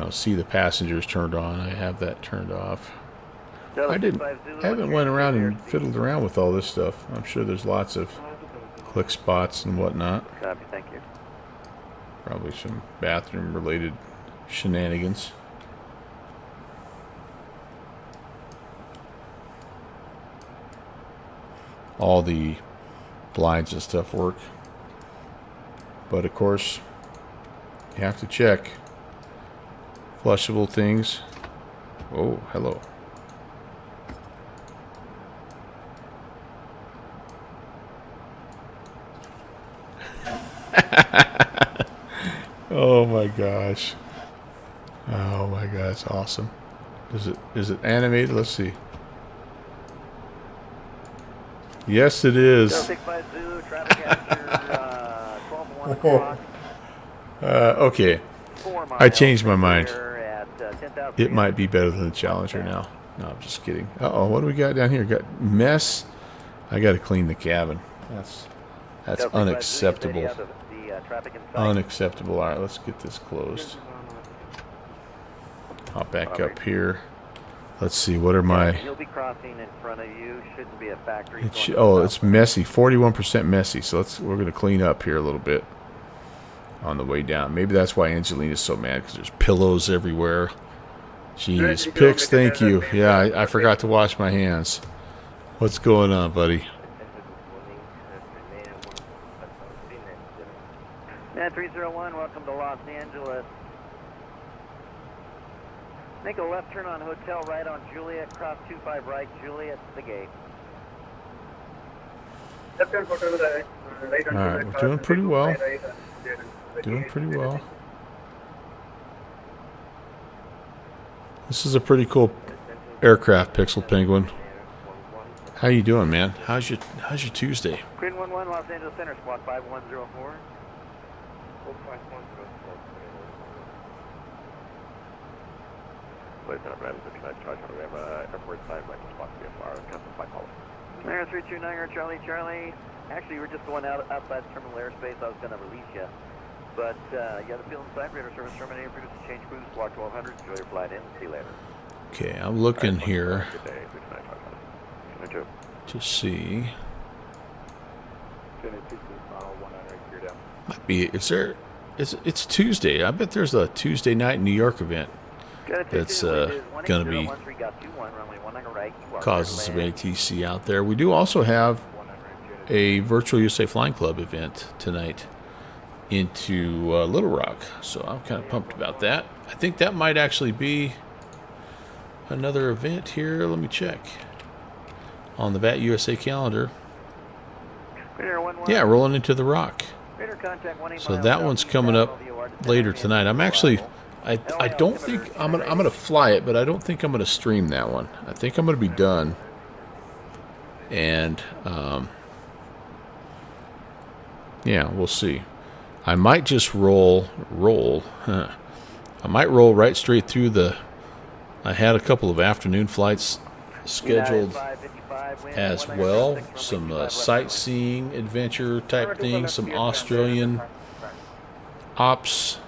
see the passengers turned on. I have that turned off. I haven't went around and fiddled around with all this stuff. I'm sure there's lots of click spots and whatnot. Copy, thank you. Probably some bathroom related shenanigans. All the blinds and stuff work. But of course, you have to check flushable things. Oh, hello. Oh my gosh. Oh my gosh, awesome. Is it animated? Let's see. Yes, it is. Okay. I changed my mind. It might be better than the Challenger now. No, I'm just kidding. Uh-oh, what do we got down here? Got mess. I got to clean the cabin. That's unacceptable. Unacceptable. All right, let's get this closed. Hop back up here. Let's see. What are my? He'll be crossing in front of you. Shouldn't be a factory. It's messy. 41% messy. So we're going to clean up here a little bit on the way down. Maybe that's why Angelina's so mad, because there's pillows everywhere. Jeez, Pix, thank you. Yeah, I forgot to wash my hands. What's going on, buddy? Man 301, welcome to Los Angeles. Make a left turn on Hotel right on Juliet, cross 25 right, Juliet, the gate. Alright, we're doing pretty well. Doing pretty well. This is a pretty cool aircraft, Pixel Penguin. How you doing, man? How's your Tuesday? Green 11, Los Angeles Center, squad 5104. Air 329, Charlie. Actually, we're just going outside terminal airspace. I was going to release you. But, yeah, the field inside, radar service terminated, produce a change cruise, block 1200, enjoy your flight in, see you later. Okay, I'm looking here to see. Might be, it's Tuesday. I bet there's a Tuesday night New York event that's going to be causing some ATC out there. We do also have a Virtual USA Flying Club event tonight into Little Rock, so I'm kind of pumped about that. I think that might actually be another event here. Let me check on the VAT USA calendar. Yeah, rolling into the Rock. So that one's coming up later tonight. I'm actually, I don't think I'm gonna fly it, but I don't think I'm gonna stream that one. I think I'm gonna be done, and yeah, we'll see. I might just roll. I might roll right straight through the. I had a couple of afternoon flights scheduled as well. Some sightseeing adventure type things. Some Australian Alps.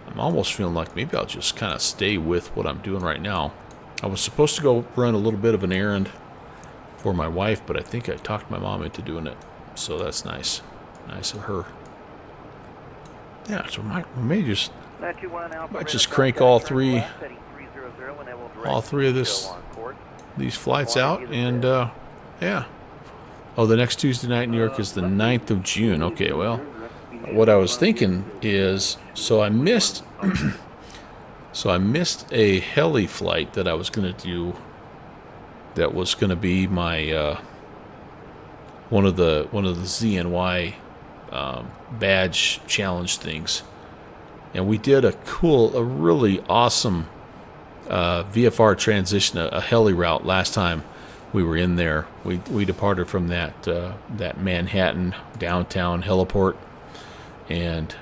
I'm almost feeling like maybe I'll just kind of stay with what I'm doing right now. I was supposed to go run a little bit of an errand for my wife, but I think I talked my mom into doing it. So that's nice. Nice of her. Yeah, so I might just crank all three of these flights out, and yeah. Oh, the next Tuesday night in New York is the 9th of June. Okay, well, what I was thinking is, so I missed a heli flight that I was going to do. That was going to be my one of the ZNY badge challenge things, and we did a really awesome VFR transition, a heli route last time we were in there. We departed from that Manhattan downtown heliport, and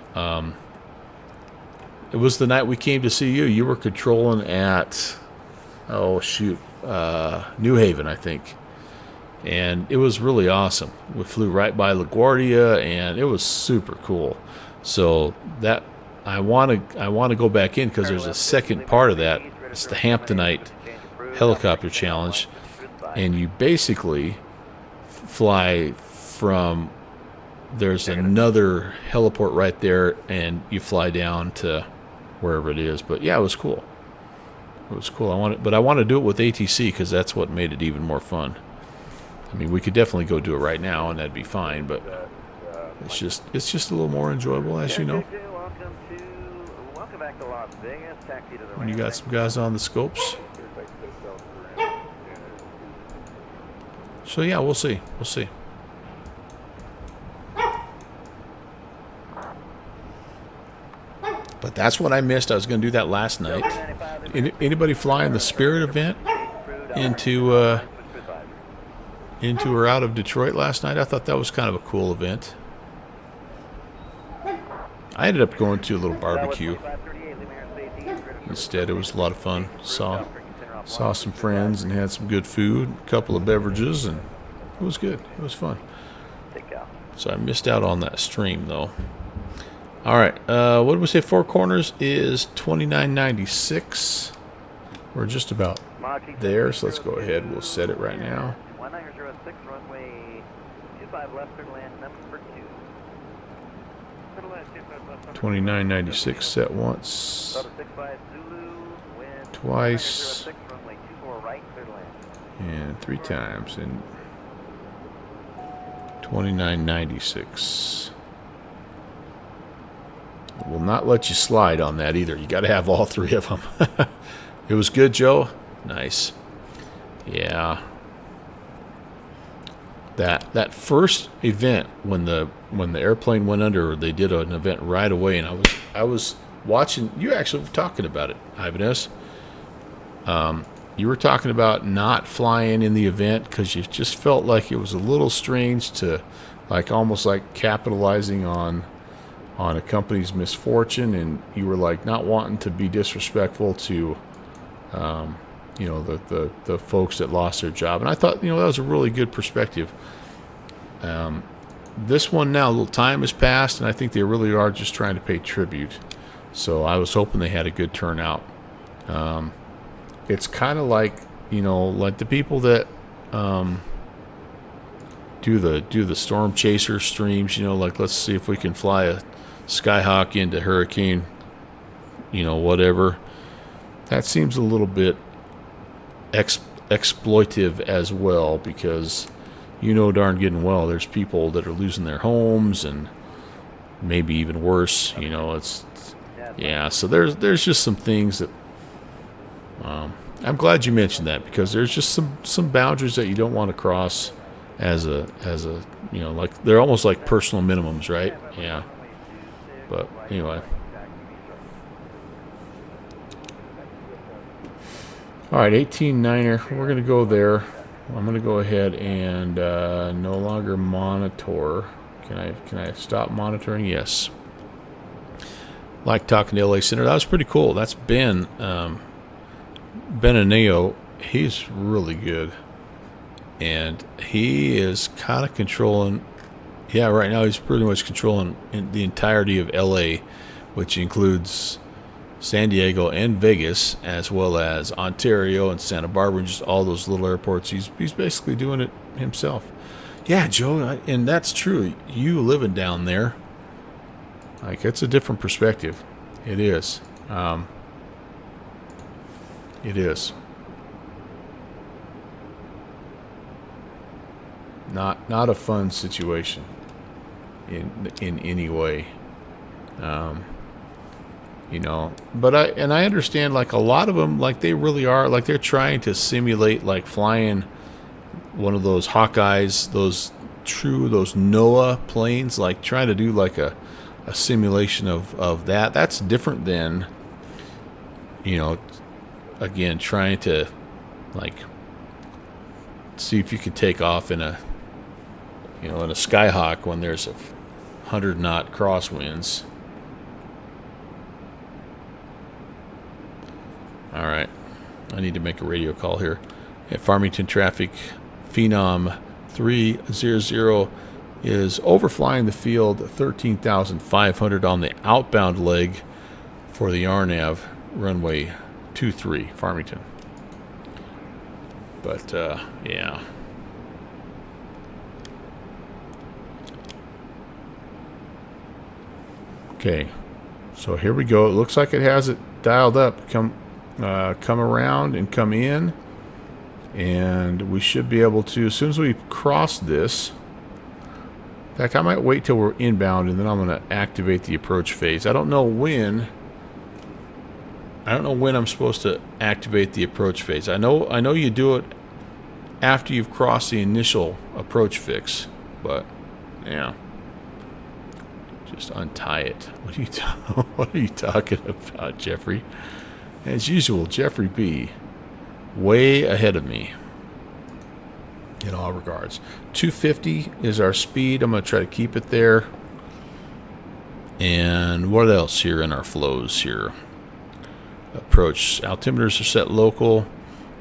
it was the night we came to see you. You were controlling at, oh shoot, New Haven, I think. And it was really awesome. We flew right by LaGuardia, and it was super cool. So that I want to go back in because there's a second part of that. It's the Hamptonite helicopter challenge, and you basically fly from. There's another heliport right there, and you fly down to wherever it is. But yeah, it was cool. It was cool. I want to do it with ATC because that's what made it even more fun. I mean, we could definitely go do it right now, and that'd be fine. But it's just a little more enjoyable, as you know. Welcome back to Las Vegas. Taxi to the When you got some guys on the scopes. So yeah, we'll see. We'll see. But that's what I missed. I was going to do that last night. Anybody flying the Spirit event into or out of Detroit last night? I thought that was kind of a cool event. I ended up going to a little barbecue instead. It was a lot of fun. Saw some friends and had some good food, a couple of beverages, and it was good. It was fun. So I missed out on that stream though. All right, what did we say? Four Corners is $29.96. We're just about there, so let's go ahead. We'll set it right now. 1906, runway 25 left, clear to land number 2. $29.96 set once, twice, and 3 times, and $29.96. Will not let you slide on that either. You got to have all 3 of them. It was good, Joe. Nice. Yeah. That first event when the airplane went under, they did an event right away, and I was watching. You actually were talking about it, Ibanez. You were talking about not flying in the event because you just felt like it was a little strange to, like, almost like capitalizing on a company's misfortune, and you were like not wanting to be disrespectful to the folks that lost their job. And I thought, that was a really good perspective. This one now, a little time has passed, and I think they really are just trying to pay tribute. So I was hoping they had a good turnout. It's kind of like, like the people that do the Storm Chaser streams, like let's see if we can fly a Skyhawk into Hurricane, whatever. That seems a little bit exploitive as well, because darn good and well there's people that are losing their homes, and maybe even worse. So there's just some things that I'm glad you mentioned that, because there's just some boundaries that you don't want to cross as a like they're almost like personal minimums, right? Yeah. But anyway. All right, 18-9er. We're going to go there. I'm going to go ahead and no longer monitor. Can I stop monitoring? Yes. Like talking to LA Center. That was pretty cool. That's Ben. Ben Aneo. He's really good. And he is kind of controlling. Yeah, right now he's pretty much controlling the entirety of LA, which includes San Diego and Vegas, as well as Ontario and Santa Barbara, and just all those little airports. He's basically doing it himself. Yeah, Joe, and that's true. You living down there, like, it's a different perspective. It is. It is. Not a fun situation in any way. But I understand, like, a lot of them, like, they really are, like, they're trying to simulate, like, flying one of those Hawkeyes, those NOAA planes, like, trying to do, like, a simulation of that. That's different than, again, trying to, like, see if you could take off in a Skyhawk when there's 100-knot crosswinds. All right. I need to make a radio call here. At Farmington traffic, Phenom 300 is overflying the field 13,500 on the outbound leg for the RNAV runway 23, Farmington. But, yeah. Okay, so here we go. It looks like it has it dialed up. Come around and come in, and we should be able to, as soon as we cross this. In fact, I might wait till we're inbound, and then I'm going to activate the approach phase. I don't know when I'm supposed to activate the approach phase. I know you do it after you've crossed the initial approach fix, but yeah. Just untie it. What are you talking about, Jeffrey? As usual, Jeffrey B. way ahead of me in all regards. 250 is our speed. I'm going to try to keep it there. And what else here in our flows here? Approach altimeters are set local.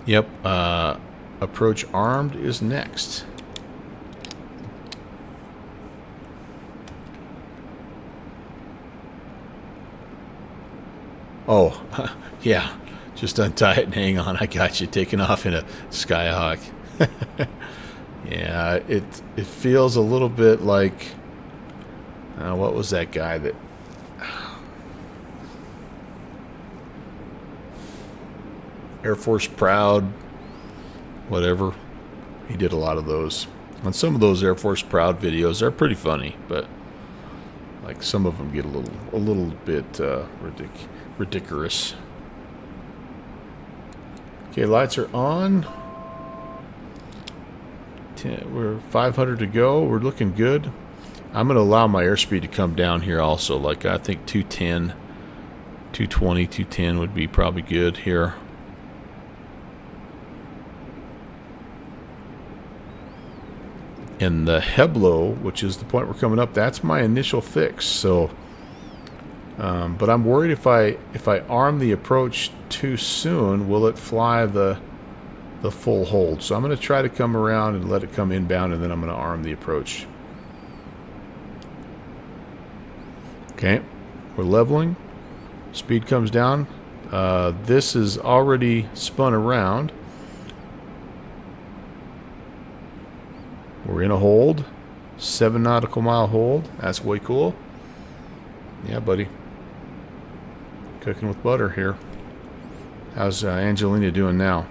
Yep. Approach armed is next. Oh, yeah. Just untie it and hang on. I got you. Taking off in a Skyhawk. Yeah, it feels a little bit like... what was that guy that... Air Force Proud, whatever. He did a lot of those. And some of those Air Force Proud videos are pretty funny, but like some of them get a little bit ridiculous. Okay, lights are on. We're 500 to go. We're looking good. I'm going to allow my airspeed to come down here also. Like I think 210, 220, 210 would be probably good here. And the Heblo, which is the point we're coming up, that's my initial fix. So, but I'm worried if I arm the approach too soon, will it fly the full hold? So I'm going to try to come around and let it come inbound, and then I'm going to arm the approach. Okay, we're leveling. Speed comes down. This is already spun around. We're in a hold. 7 nautical mile hold. That's way cool. Yeah, buddy. Cooking with butter here. How's Angelina doing now?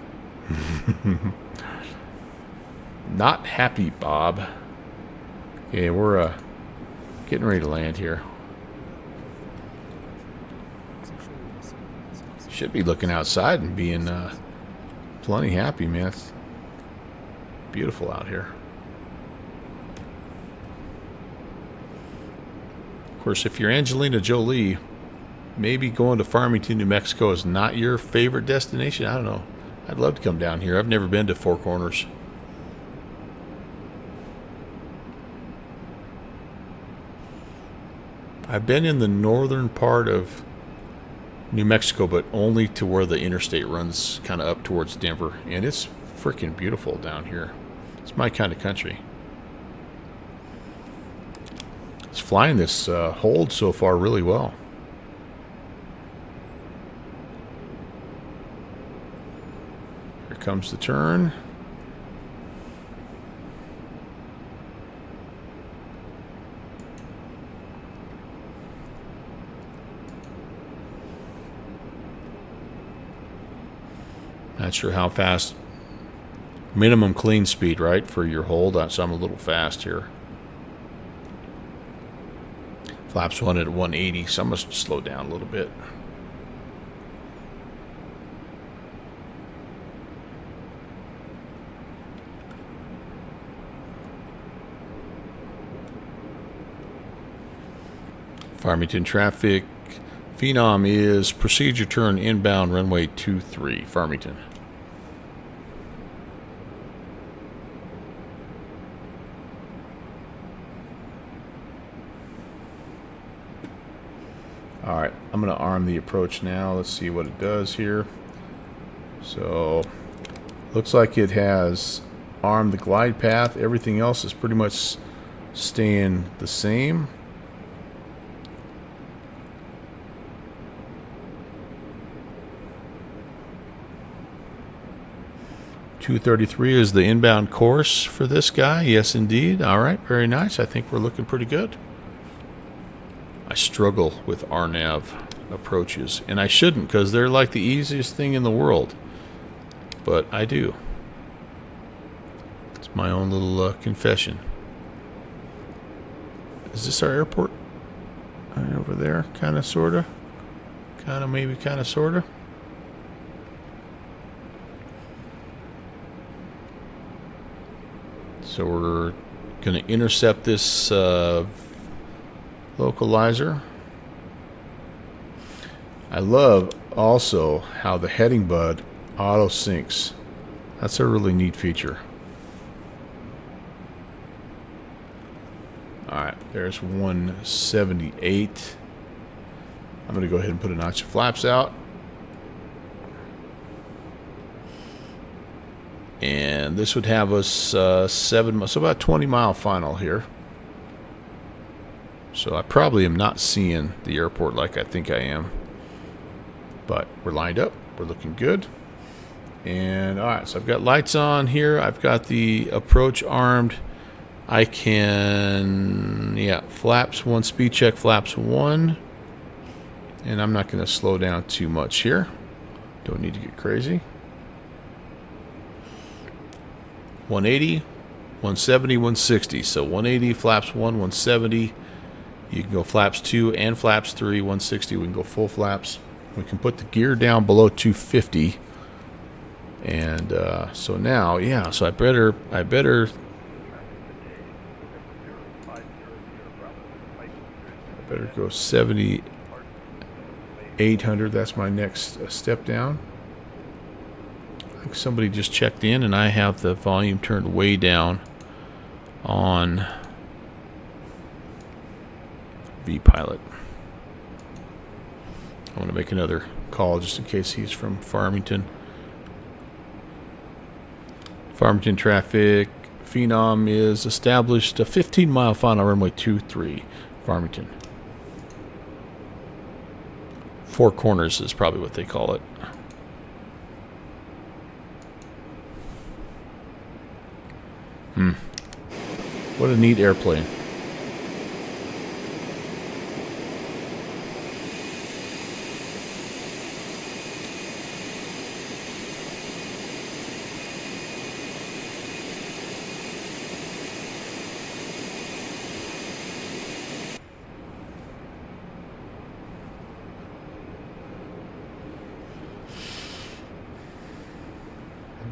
Not happy, Bob. Okay, we're getting ready to land here. Should be looking outside and being plenty happy, man. It's beautiful out here. Of course, if you're Angelina Jolie, maybe going to Farmington, New Mexico is not your favorite destination. I don't know. I'd love to come down here. I've never been to Four Corners. I've been in the northern part of New Mexico, but only to where the interstate runs kind of up towards Denver. And it's freaking beautiful down here. It's my kind of country. It's flying this hold so far really well. Here comes the turn. Not sure how fast. Minimum clean speed, right, for your hold. So I'm a little fast here. Flaps 1 at 180, so I must slow down a little bit. Farmington traffic. Phenom is procedure turn inbound runway 23, Farmington. All right, I'm going to arm the approach now. Let's see what it does here. So looks like it has armed the glide path. Everything else is pretty much staying the same. .233 is the inbound course for this guy. Yes, indeed. All right, very nice. I think we're looking pretty good. I struggle with RNAV approaches, and I shouldn't, because they're like the easiest thing in the world. But I do. It's my own little confession. Is this our airport? Right over there, kind of, sort of. Kind of, maybe, kind of, sort of. So we're going to intercept this localizer. I love also how the heading bud auto syncs. That's a really neat feature. Alright, there's 178. I'm going to go ahead and put a notch of flaps out. And this would have us 7 miles, so about 20-mile final here. So I probably am not seeing the airport like I think I am. But we're lined up. We're looking good. And alright, so I've got lights on here. I've got the approach armed. I can, flaps 1, speed check flaps 1. And I'm not going to slow down too much here. Don't need to get crazy. 180, 170, 160. So 180, flaps 1, 170. You can go flaps 2 and flaps 3, 160. We can go full flaps. We can put the gear down below 250. And so now, so I better go 7,800. That's my next step down. I think somebody just checked in, and I have the volume turned way down on V-Pilot. I want to make another call just in case he's from Farmington. Farmington traffic. Phenom is established a 15-mile final runway 23. Farmington. Four corners is probably what they call it. What a neat airplane.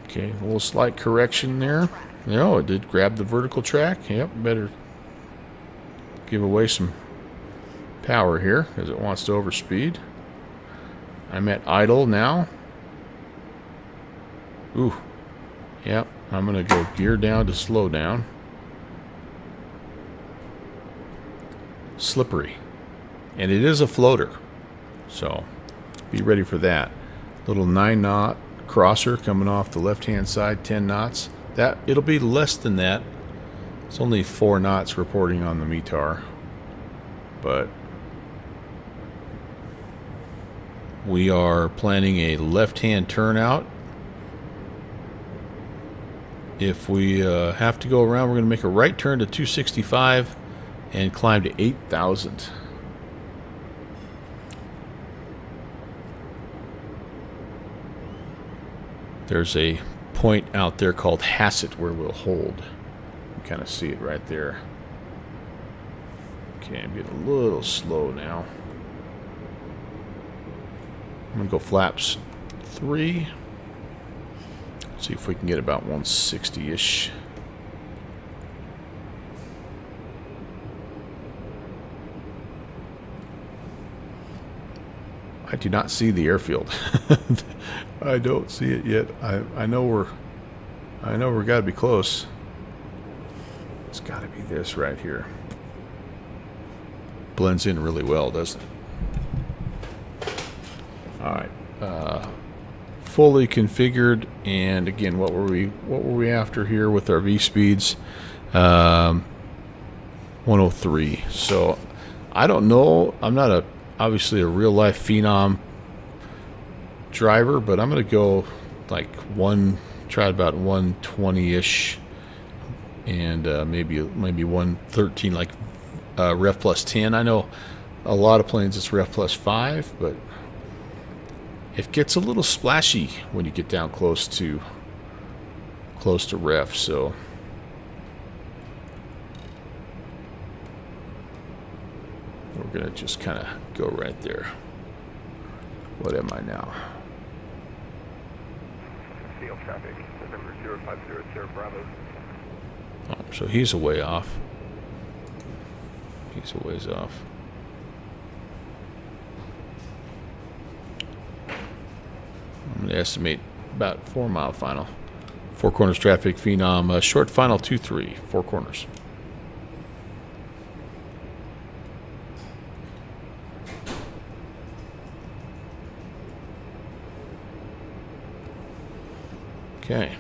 Okay, a little slight correction there. No, it did grab the vertical track. Yep, better give away some power here because it wants to overspeed. I'm at idle now. Ooh. Yep, I'm going to go gear down to slow down. Slippery. And it is a floater. So, be ready for that. Little 9-knot crosser coming off the left-hand side, 10 knots. That it'll be less than that. It's only 4 knots reporting on the METAR. But we are planning a left-hand turnout. If we have to go around, we're going to make a right turn to 265 and climb to 8,000. There's a point out there called Hassett where we'll hold. You kind of see it right there. Okay, I'm getting a little slow now. I'm going to go flaps 3. See if we can get about 160-ish. I do not see the airfield. I don't see it yet. I know we're got to be close. It's got to be this right here. Blends in really well, doesn't it? All right. fully configured. And again, what were we after here with our V speeds? 103. So I don't know. I'm not obviously a real life Phenom driver, but I'm gonna go like try about 120-ish, and maybe 113, like ref plus 10. I know a lot of planes it's ref plus 5, but it gets a little splashy when you get down close to ref. So we're gonna just kind of go right there. What am I now? Field traffic, November 0500 Bravo. Oh, so he's a way off. He's a ways off. I'm going to estimate about 4 mile final. 4 corners traffic, Phenom, short final 2-3, 4 corners. Okay.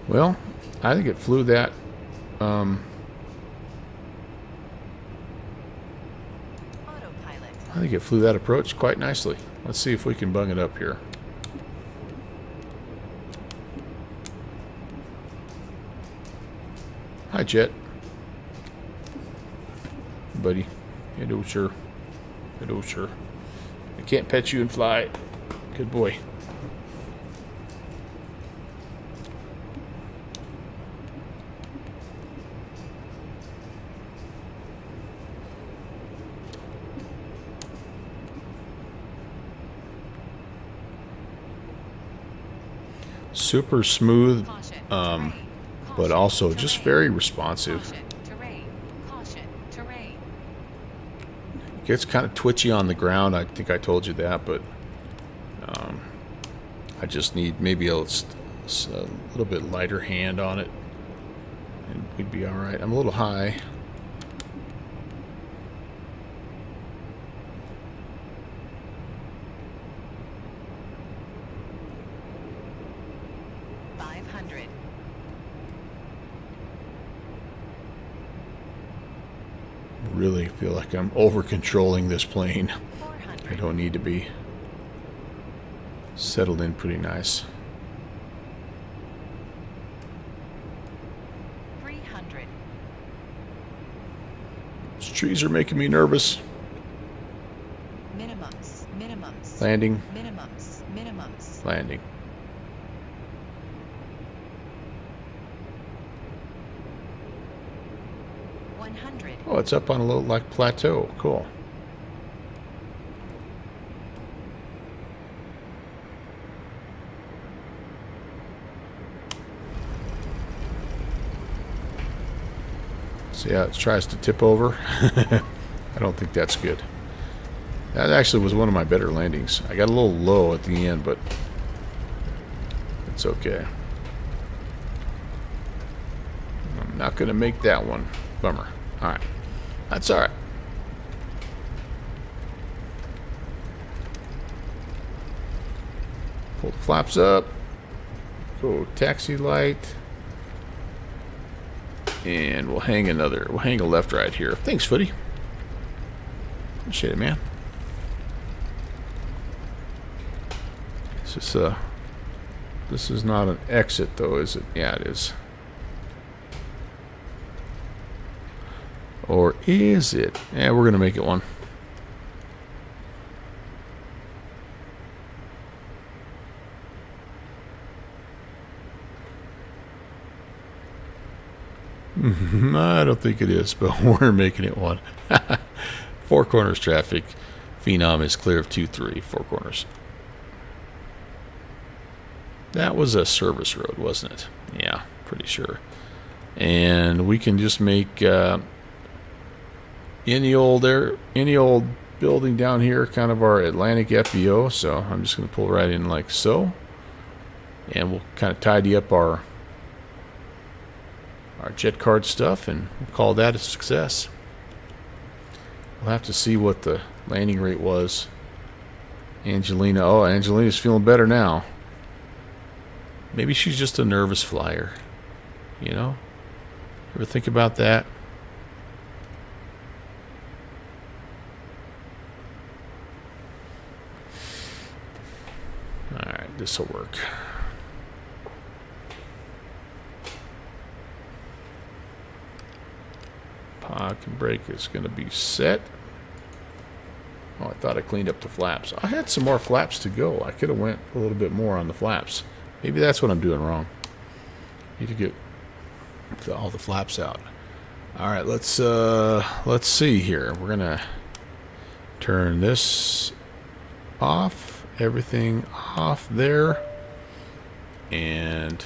Well, I think it flew that I think it flew that approach quite nicely. Let's see if we can bung it up here. Hi, Jet. Buddy. Hello, sir. Hello, sir. I can't pet you and fly. Good boy. Super smooth, but also just very responsive. It gets kind of twitchy on the ground. I think I told you that, but I just need maybe a little bit lighter hand on it, and we'd be all right. I'm a little high. Really feel like I'm over controlling this plane. I don't need to be. Settled in pretty nice. 300. These trees are making me nervous. Minimums. Landing. Minimums. Landing. Oh, it's up on a little like plateau. Cool. See how it tries to tip over? I don't think that's good. That actually was one of my better landings. I got a little low at the end, but it's okay. I'm not going to make that one. Bummer. All right. That's all right. Pull the flaps up. Go taxi light. And we'll hang a left right here. Thanks, Footy. Appreciate it, man. This is not an exit though, is it? Yeah, it is. Or is it? Yeah, we're going to make it one. I don't think it is, but we're making it one. 4 corners traffic. Phenom is clear of 2-3. 4 corners. That was a service road, wasn't it? Yeah, pretty sure. And we can just make... any old building down here, kind of our Atlantic FBO. So I'm just going to pull right in like so, and we'll kind of tidy up our our jet card stuff, and we'll call that a success. We'll have to see what the landing rate was. Angelina. Oh, Angelina's feeling better now. Maybe she's just a nervous flyer. You know? Ever think about that? Alright, this will work. Park and brake is going to be set. Oh, I thought I cleaned up the flaps. I had some more flaps to go. I could have went a little bit more on the flaps. Maybe that's what I'm doing wrong. Need to get all the flaps out. All right, let's see here. We're gonna turn this off. Everything off there, and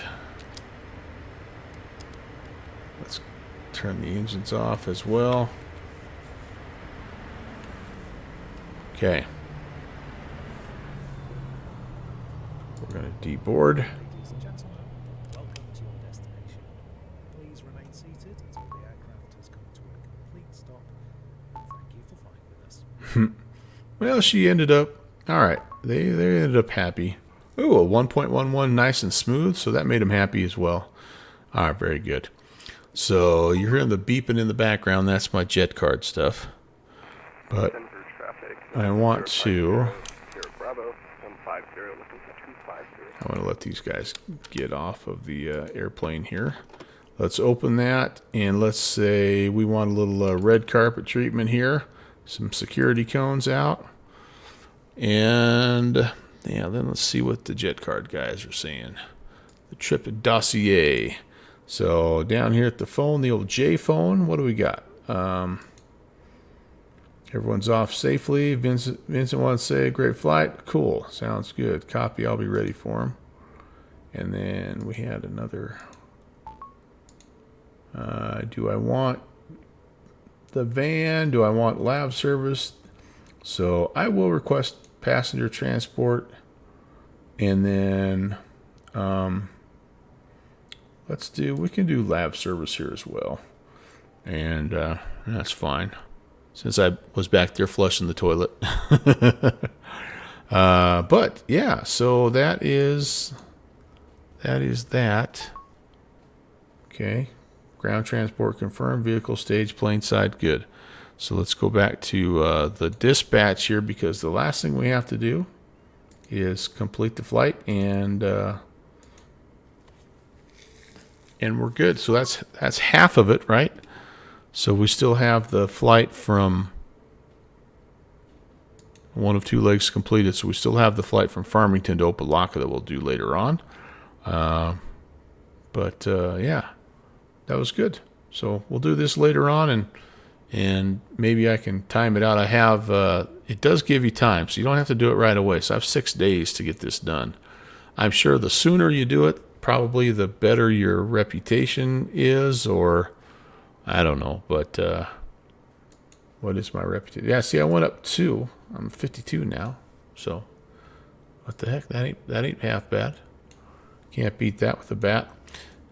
let's turn the engines off as well. Okay. We're going to deboard. Ladies and gentlemen, welcome to your destination. Please remain seated until the aircraft has come to a complete stop. Thank you for flying with us. Well, she ended up... Alright, they ended up happy. Ooh, a 1.11 nice and smooth, so that made them happy as well. Alright, very good. So, you're hearing the beeping in the background. That's my jet card stuff. But I want to... I want to let these guys get off of the airplane here. Let's open that, and let's say we want a little red carpet treatment here. Some security cones out. And, yeah, then let's see what the jet card guys are saying. The trip dossier. So, down here at the phone, the old J phone, what do we got? Everyone's off safely. Vincent wants to say, great flight. Cool. Sounds good. Copy. I'll be ready for him. And then we had another. Do I want the van? Do I want lab service? So I will request passenger transport. And then we can do lab service here as well. And that's fine. Since I was back there flushing the toilet. But, yeah, so that is that. Okay. Ground transport confirmed. Vehicle stage, plane side, good. So let's go back to the dispatch here, because the last thing we have to do is complete the flight, and we're good. So that's half of it, right? So we still have the flight from one of two legs completed. So we still have the flight from Farmington to Opelika that we'll do later on. But yeah, that was good. So we'll do this later on, and maybe I can time it out. I have it does give you time, so you don't have to do it right away. So I have 6 days to get this done. I'm sure the sooner you do it, probably the better your reputation is, or I don't know, but what is my reputation? Yeah, see, I went up 2. I'm 52 now, so what the heck? That ain't half bad. Can't beat that with a bat.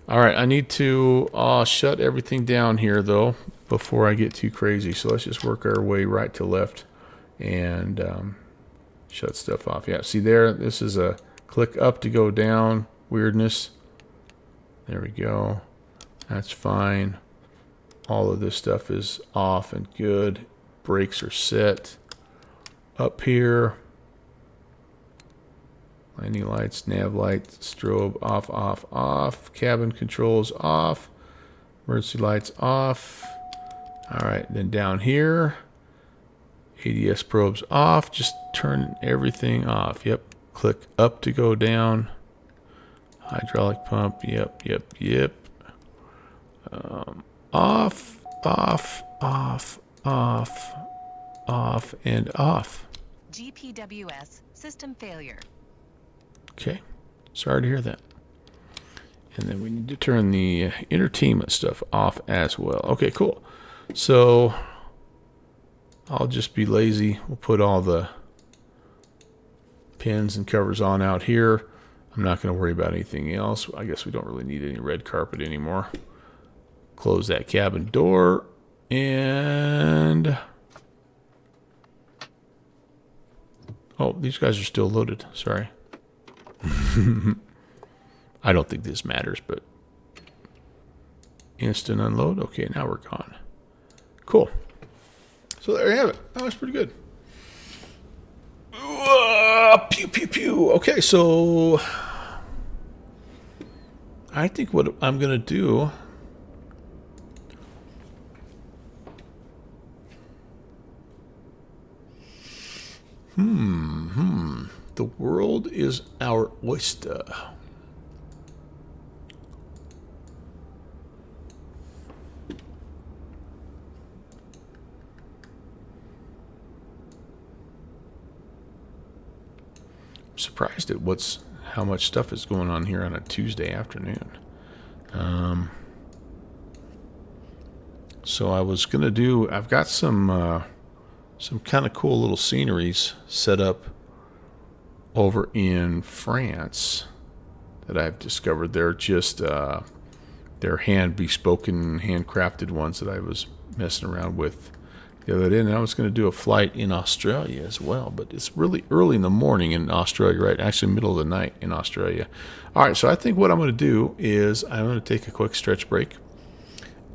All right, I need to shut everything down here though before I get too crazy. So let's just work our way right to left and shut stuff off. Yeah, see there. This is a click up to go down. Weirdness. There we go. That's fine. All of this stuff is off and good. Brakes are set. Up here. Landing lights, nav lights, strobe off, off, off. Cabin controls off. Emergency lights off. All right, then down here. ADS probes off. Just turn everything off. Yep. Click up to go down. Hydraulic pump. Yep. Off, off, off, off, off, and off. GPWS system failure. Okay. Sorry to hear that. And then we need to turn the entertainment stuff off as well. Okay, cool. So I'll just be lazy. We'll put all the pins and covers on out here. I'm not going to worry about anything else. I guess we don't really need any red carpet anymore. Close that cabin door. And... oh, these guys are still loaded. Sorry. I don't think this matters, but... instant unload. Okay, now we're gone. Cool. So there you have it. That was pretty good. Pew, pew, pew. Okay, so... I think what I'm going to do... The world is our oyster. I'm surprised at how much stuff is going on here on a Tuesday afternoon. So I was going to do... I've got some kind of cool little sceneries set up over in France that I've discovered. They're just they're hand-bespoken, handcrafted ones that I was messing around with the other day. And I was going to do a flight in Australia as well, but it's really early in the morning in Australia, right? Actually, middle of the night in Australia. All right, so I think what I'm going to do is I'm going to take a quick stretch break,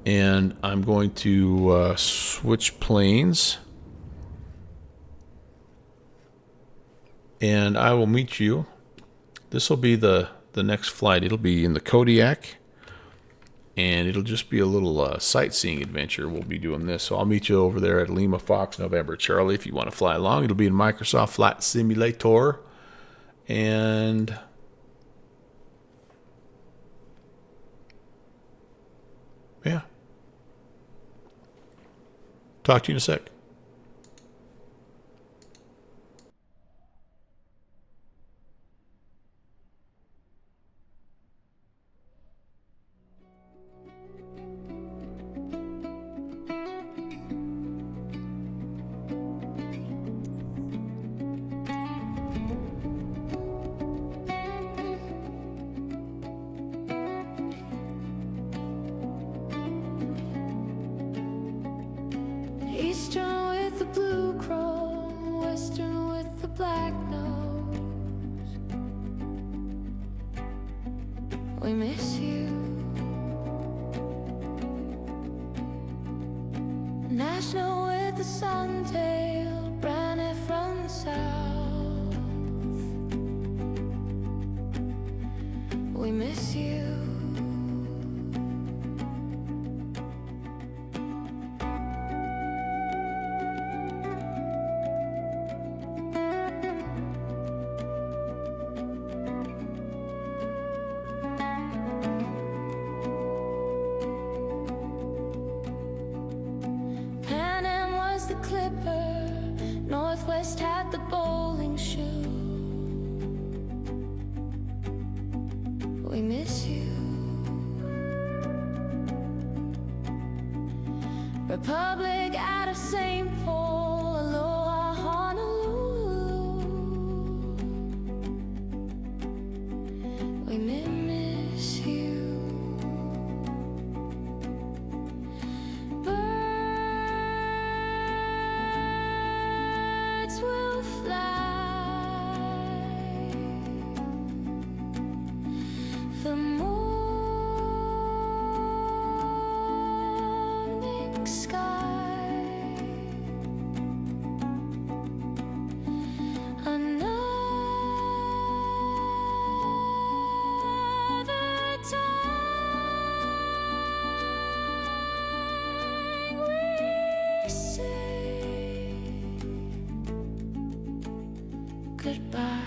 and I'm going to switch planes. And I will meet you. This will be the next flight. It'll be in the Kodiak. And it'll just be a little sightseeing adventure. We'll be doing this. So I'll meet you over there at Lima Fox, November Charlie, if you want to fly along. It'll be in Microsoft Flight Simulator. And... yeah. Talk to you in a sec. Eastern with the blue chrome, Western with the black nose. We miss you. National with the suntail, branded from the south. We miss you. Northwest had the bowling shoe. We miss you. Republic out of St. Paul, aloha Honolulu. We miss you. Will fly. The morning sky. Another time we say goodbye.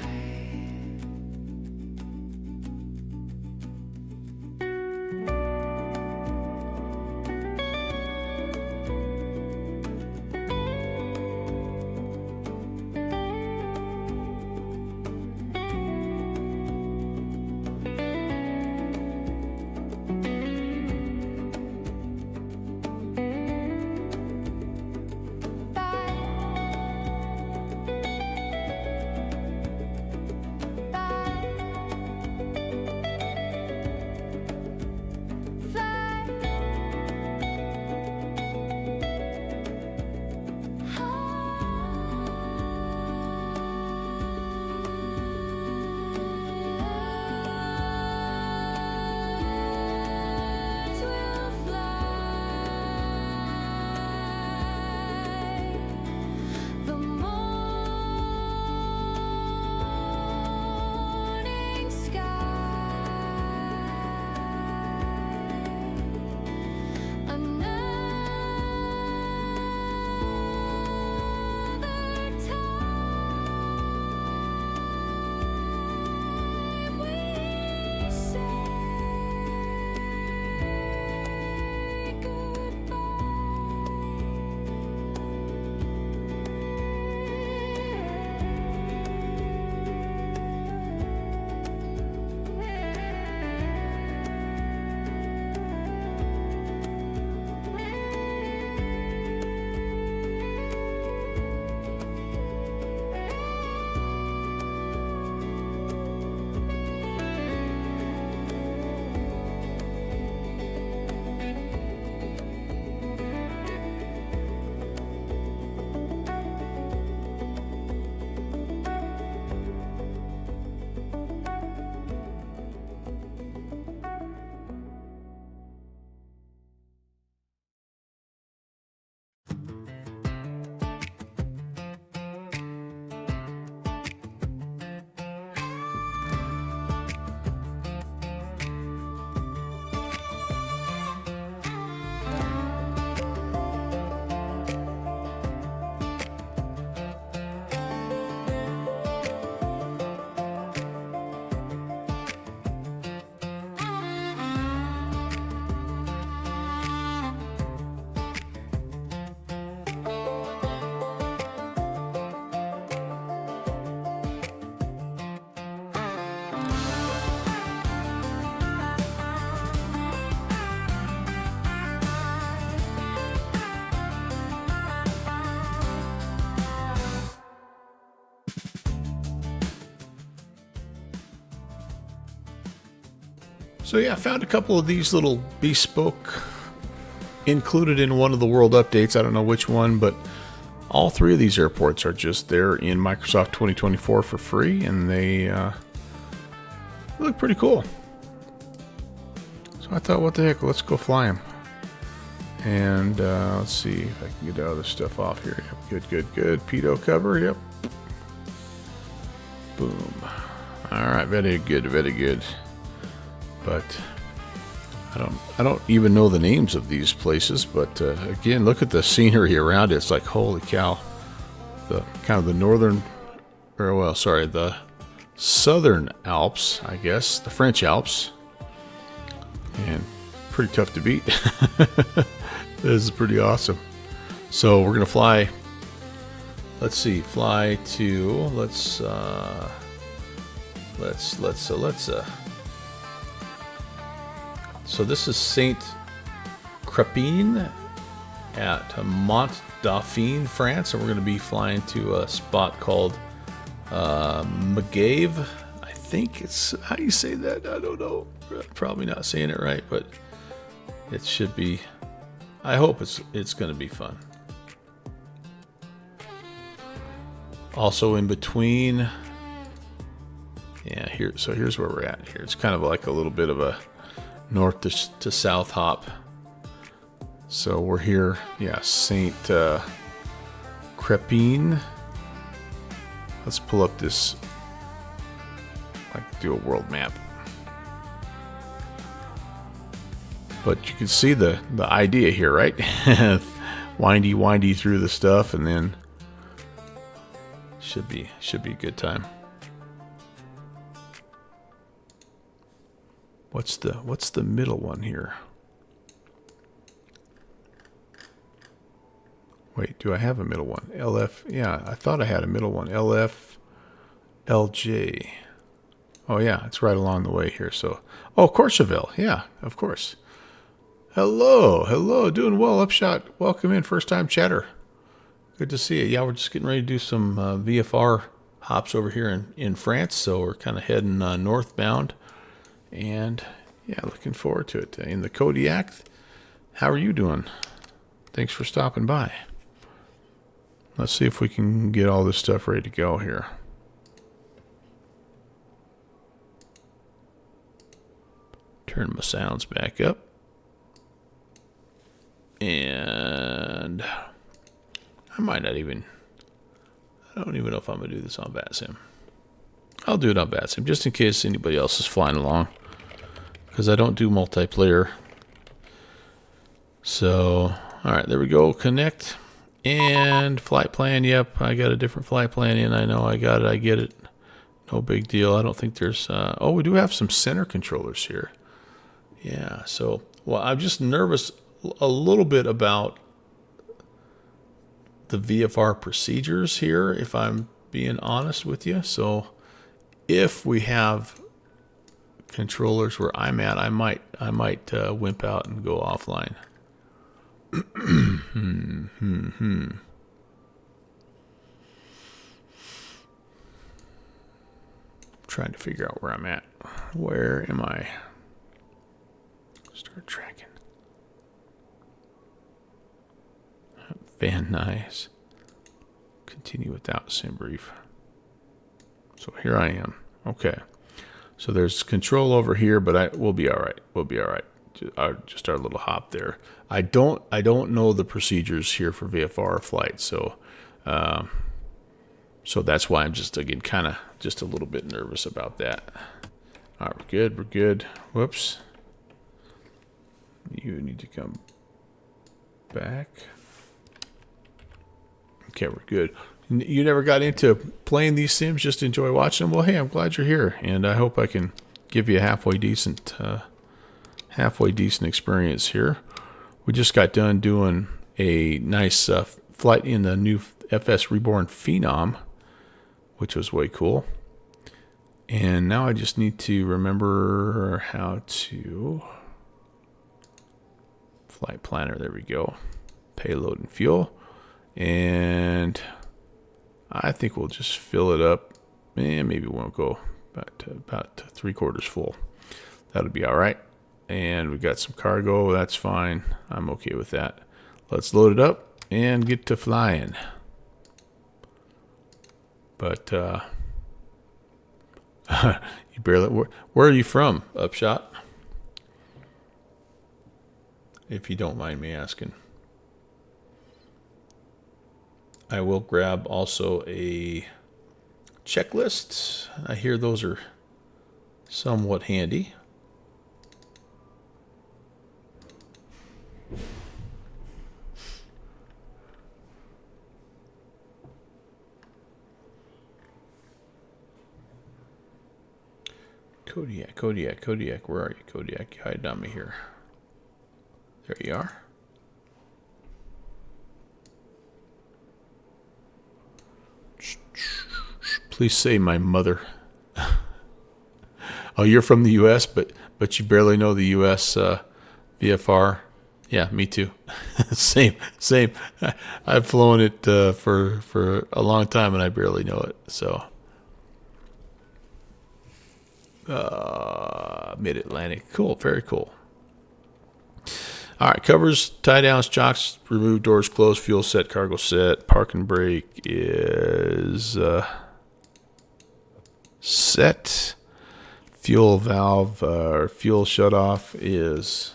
So yeah, I found a couple of these little bespoke included in one of the world updates. I don't know which one, but all three of these airports are just there in Microsoft 2024 for free, and they look pretty cool. So I thought, what the heck, let's go fly them. And let's see if I can get all this stuff off here. Yep, good. Pitot cover, yep. Boom. All right, very good. But I don't even know the names of these places. But again, look at the scenery around it. It's like, holy cow. The kind of the northern, the southern Alps, I guess, the French Alps, and pretty tough to beat. This is pretty awesome. So we're gonna fly. Let's see, fly to let's. So this is Saint Crepin at Mont Dauphin, France, and we're going to be flying to a spot called Magave. I think it's, how do you say that? I don't know. Probably not saying it right, but it should be. I hope it's going to be fun. Also in between, yeah, here's where we're at here. It's kind of like a little bit of a north to south hop. So we're here, yeah, Saint Crepin. Let's pull up this, do a world map. But you can see the idea here, right? windy through the stuff, and then should be a good time. What's the middle one here? Wait, do I have a middle one? LF, yeah, I thought I had a middle one. LF, LJ. Oh yeah, it's right along the way here. So, oh, Courchevel, yeah, of course. Hello, doing well, Upshot. Welcome in, first time chatter. Good to see you. Yeah, we're just getting ready to do some VFR hops over here in France, so we're kind of heading northbound. And yeah, looking forward to it. In the Kodiak, how are you doing? Thanks for stopping by. Let's see if we can get all this stuff ready to go here. Turn my sounds back up. And I don't even know if I'm going to do this on VATSIM. I'll do it on VATSIM just in case anybody else is flying along, because I don't do multiplayer. So, all right, there we go. Connect and flight plan. Yep, I got a different flight plan in. I know I got it. I get it. No big deal. I don't think there's. Oh, we do have some center controllers here. Yeah. So, well, I'm just nervous a little bit about the VFR procedures here, if I'm being honest with you. So if we have controllers where I'm at, I might wimp out and go offline. Trying to figure out where I'm at. Where am I? Start tracking. Van Nuys. Continue without sim brief. So here I am. Okay. So there's control over here, but we'll be all right. We'll be all right. Just our little hop there. I don't know the procedures here for VFR flight, so that's why I'm just again kind of just a little bit nervous about that. All right, we're good. Whoops. You need to come back. Okay, we're good. You never got into playing these sims, just enjoy watching them? Well, hey, I'm glad you're here, and I hope I can give you a halfway decent experience here. We just got done doing a nice flight in the new FS Reborn Phenom, which was way cool. And now I just need to remember how to flight planner. There we go. Payload and fuel. And I think we'll just fill it up. And maybe we won't go about 3/4 full. That'll be all right. And we got some cargo. That's fine. I'm okay with that. Let's load it up and get to flying. But you barely. Where are you from, Upshot? If you don't mind me asking. I will grab also a checklist. I hear those are somewhat handy. Kodiak, where are you, Kodiak? You hide on me here. There you are. Please say my mother. Oh, you're from the U.S., but you barely know the U.S. VFR. Yeah, me too. Same. I've flown it for a long time, and I barely know it. So, Mid-Atlantic. Cool, very cool. All right, covers, tie downs, chocks, remove doors closed, fuel set, cargo set, park and brake is set. Fuel valve or fuel shutoff is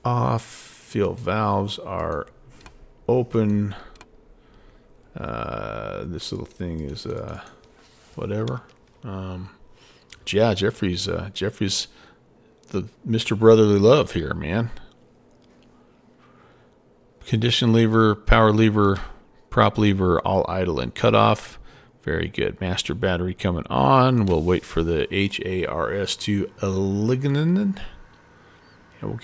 off. Fuel valves are open. This little thing is whatever. Yeah, Jeffrey's the Mr. Brotherly Love here, man. Condition lever, power lever, prop lever, all idle and cut off. Very good. Master battery coming on. We'll wait for the HARS to lignin. And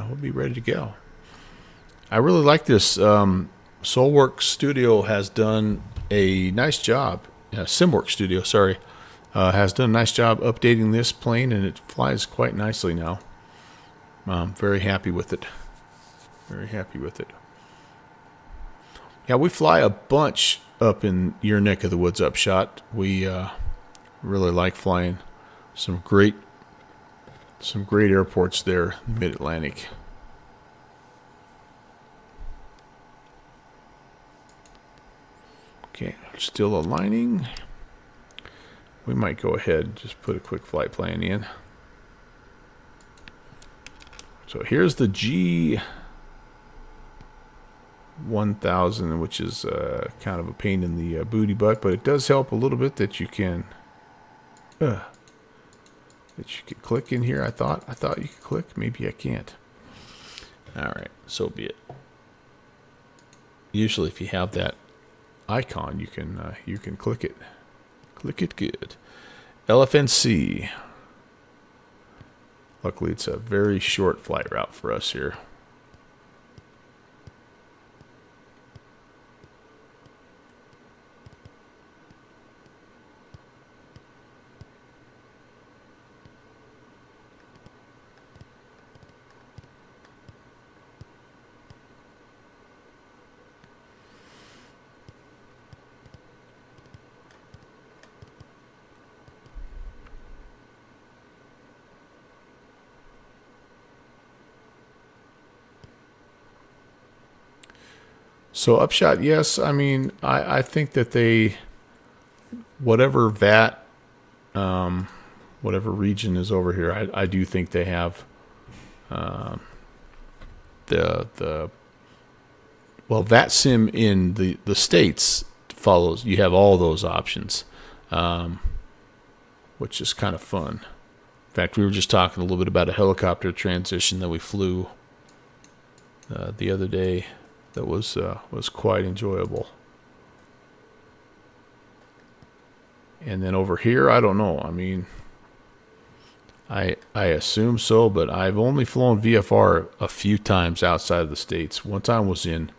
we'll be ready to go. I really like this. Soulworks Studio has done a nice job. Simworks Studio, sorry. Has done a nice job updating this plane, and it flies quite nicely now. I'm very happy with it. Very happy with it. Yeah, we fly a bunch up in your neck of the woods, Upshot. We really like flying some great airports there, Mid-Atlantic. Okay, still aligning. We might go ahead and just put a quick flight plan in. So here's the G1000, which is kind of a pain in the booty butt, but it does help a little bit that you can click in here. I thought you could click. Maybe I can't. All right, so be it. Usually, if you have that icon, you can click it. Click it good. LFNC. Luckily, it's a very short flight route for us here. So Upshot, yes. I mean, I think that they, whatever VAT, whatever region is over here, I do think they have VAT sim in the states follows. You have all those options, which is kind of fun. In fact, we were just talking a little bit about a helicopter transition that we flew the other day. That was quite enjoyable. And then over here, I don't know. I mean, I assume so, but I've only flown VFR a few times outside of the States. One time was in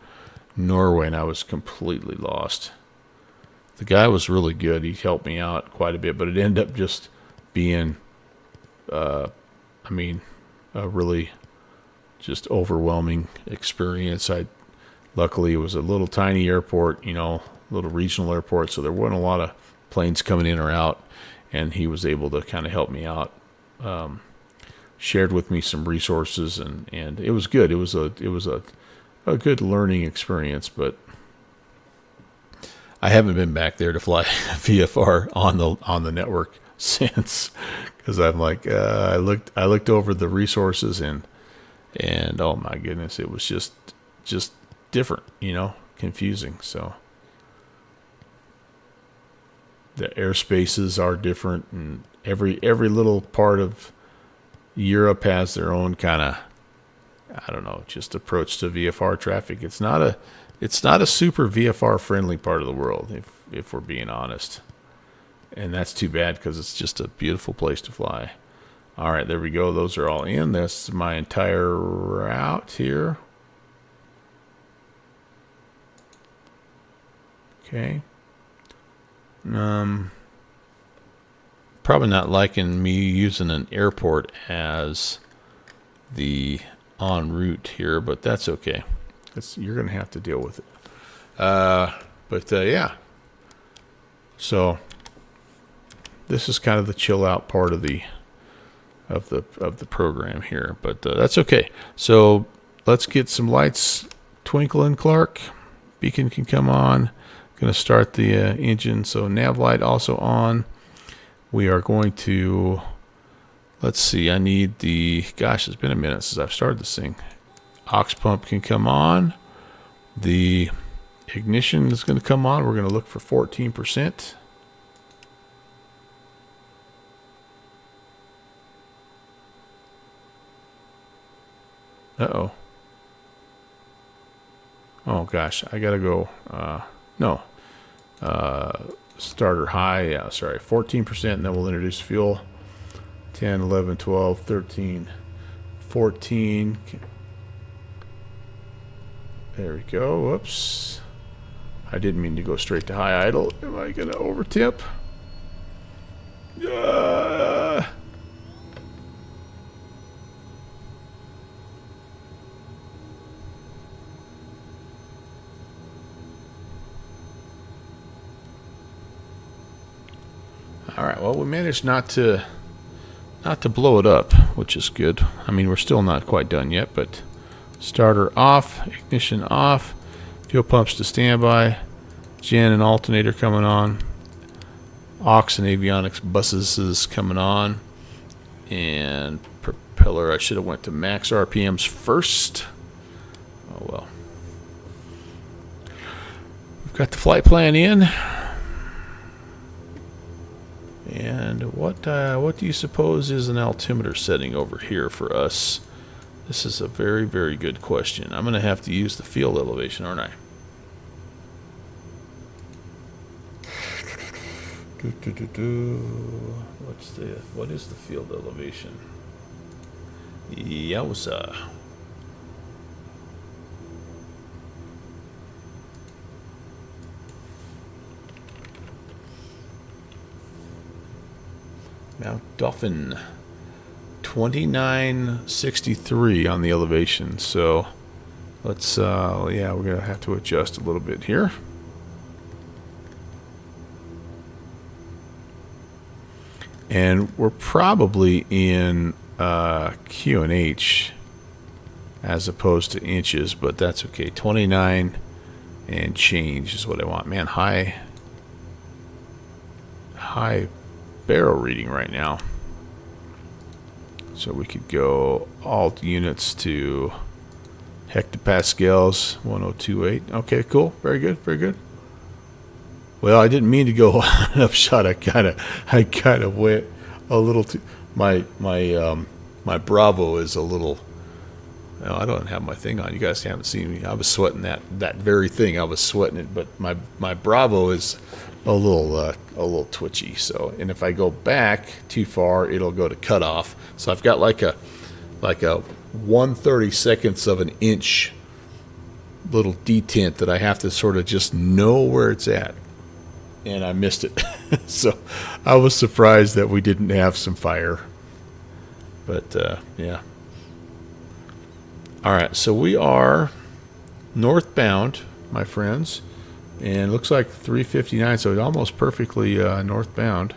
Norway, and I was completely lost. The guy was really good. He helped me out quite a bit, but it ended up just being, a really just overwhelming experience. Luckily, it was a little tiny airport, little regional airport, so there wasn't a lot of planes coming in or out, and he was able to kind of help me out shared with me some resources, and it was good. It was a good learning experience, but I haven't been back there to fly VFR on the network since, because I'm like I looked over the resources, and oh my goodness, it was just different, confusing. So the airspaces are different, and every little part of Europe has their own kind of, I don't know, just approach to VFR traffic. It's not a super VFR friendly part of the world, if we're being honest. And that's too bad, because it's just a beautiful place to fly. All right, there we go. Those are all in. That's my entire route here. Okay. Probably not liking me using an airport as the en route here, but that's okay. You're going to have to deal with it. Yeah. So this is kind of the chill out part of the program here, but that's okay. So let's get some lights twinkling, Clark. Beacon can come on. Going to start the engine. So nav light also on. We are going to, let's see, I need gosh, it's been a minute since I've started this thing. Aux pump can come on. The ignition is going to come on. We're going to look for 14%. Uh-oh. Oh, gosh, I got to go, no. Starter high, yeah, sorry, 14%, and then we'll introduce fuel. 10, 11, 12, 13, 14. There we go. Whoops. I didn't mean to go straight to high idle. Am I going to overtip? All right, well, we managed not to blow it up, which is good. I mean, we're still not quite done yet, but starter off, ignition off, fuel pumps to standby, gen and alternator coming on, aux and avionics buses is coming on, and propeller, I should have went to max RPMs first. Oh well. We've got the flight plan in. And what do you suppose is an altimeter setting over here for us? This is a very, very good question. I'm going to have to use the field elevation, aren't I? What is the field elevation? Yowza. Mount Dauphin, 2963 on the elevation. So let's, yeah, we're going to have to adjust a little bit here. And we're probably in QNH as opposed to inches, but that's okay. 29 and change is what I want. Man, high barrel reading right now. So we could go alt units to hectopascals, 1028. Okay, cool. Very good, very good. Well, I didn't mean to go upshot. I kind of went a little too. My Bravo is a little. No, I don't have my thing on. You guys haven't seen me. I was sweating that very thing. I was sweating it, but my Bravo is a little twitchy. So, and if I go back too far, it'll go to cutoff. So I've got like a 1/32 of an inch little detent that I have to sort of just know where it's at. And I missed it. So I was surprised that we didn't have some fire. But yeah. All right, so we are northbound, my friends. And it looks like 359, so it's almost perfectly northbound.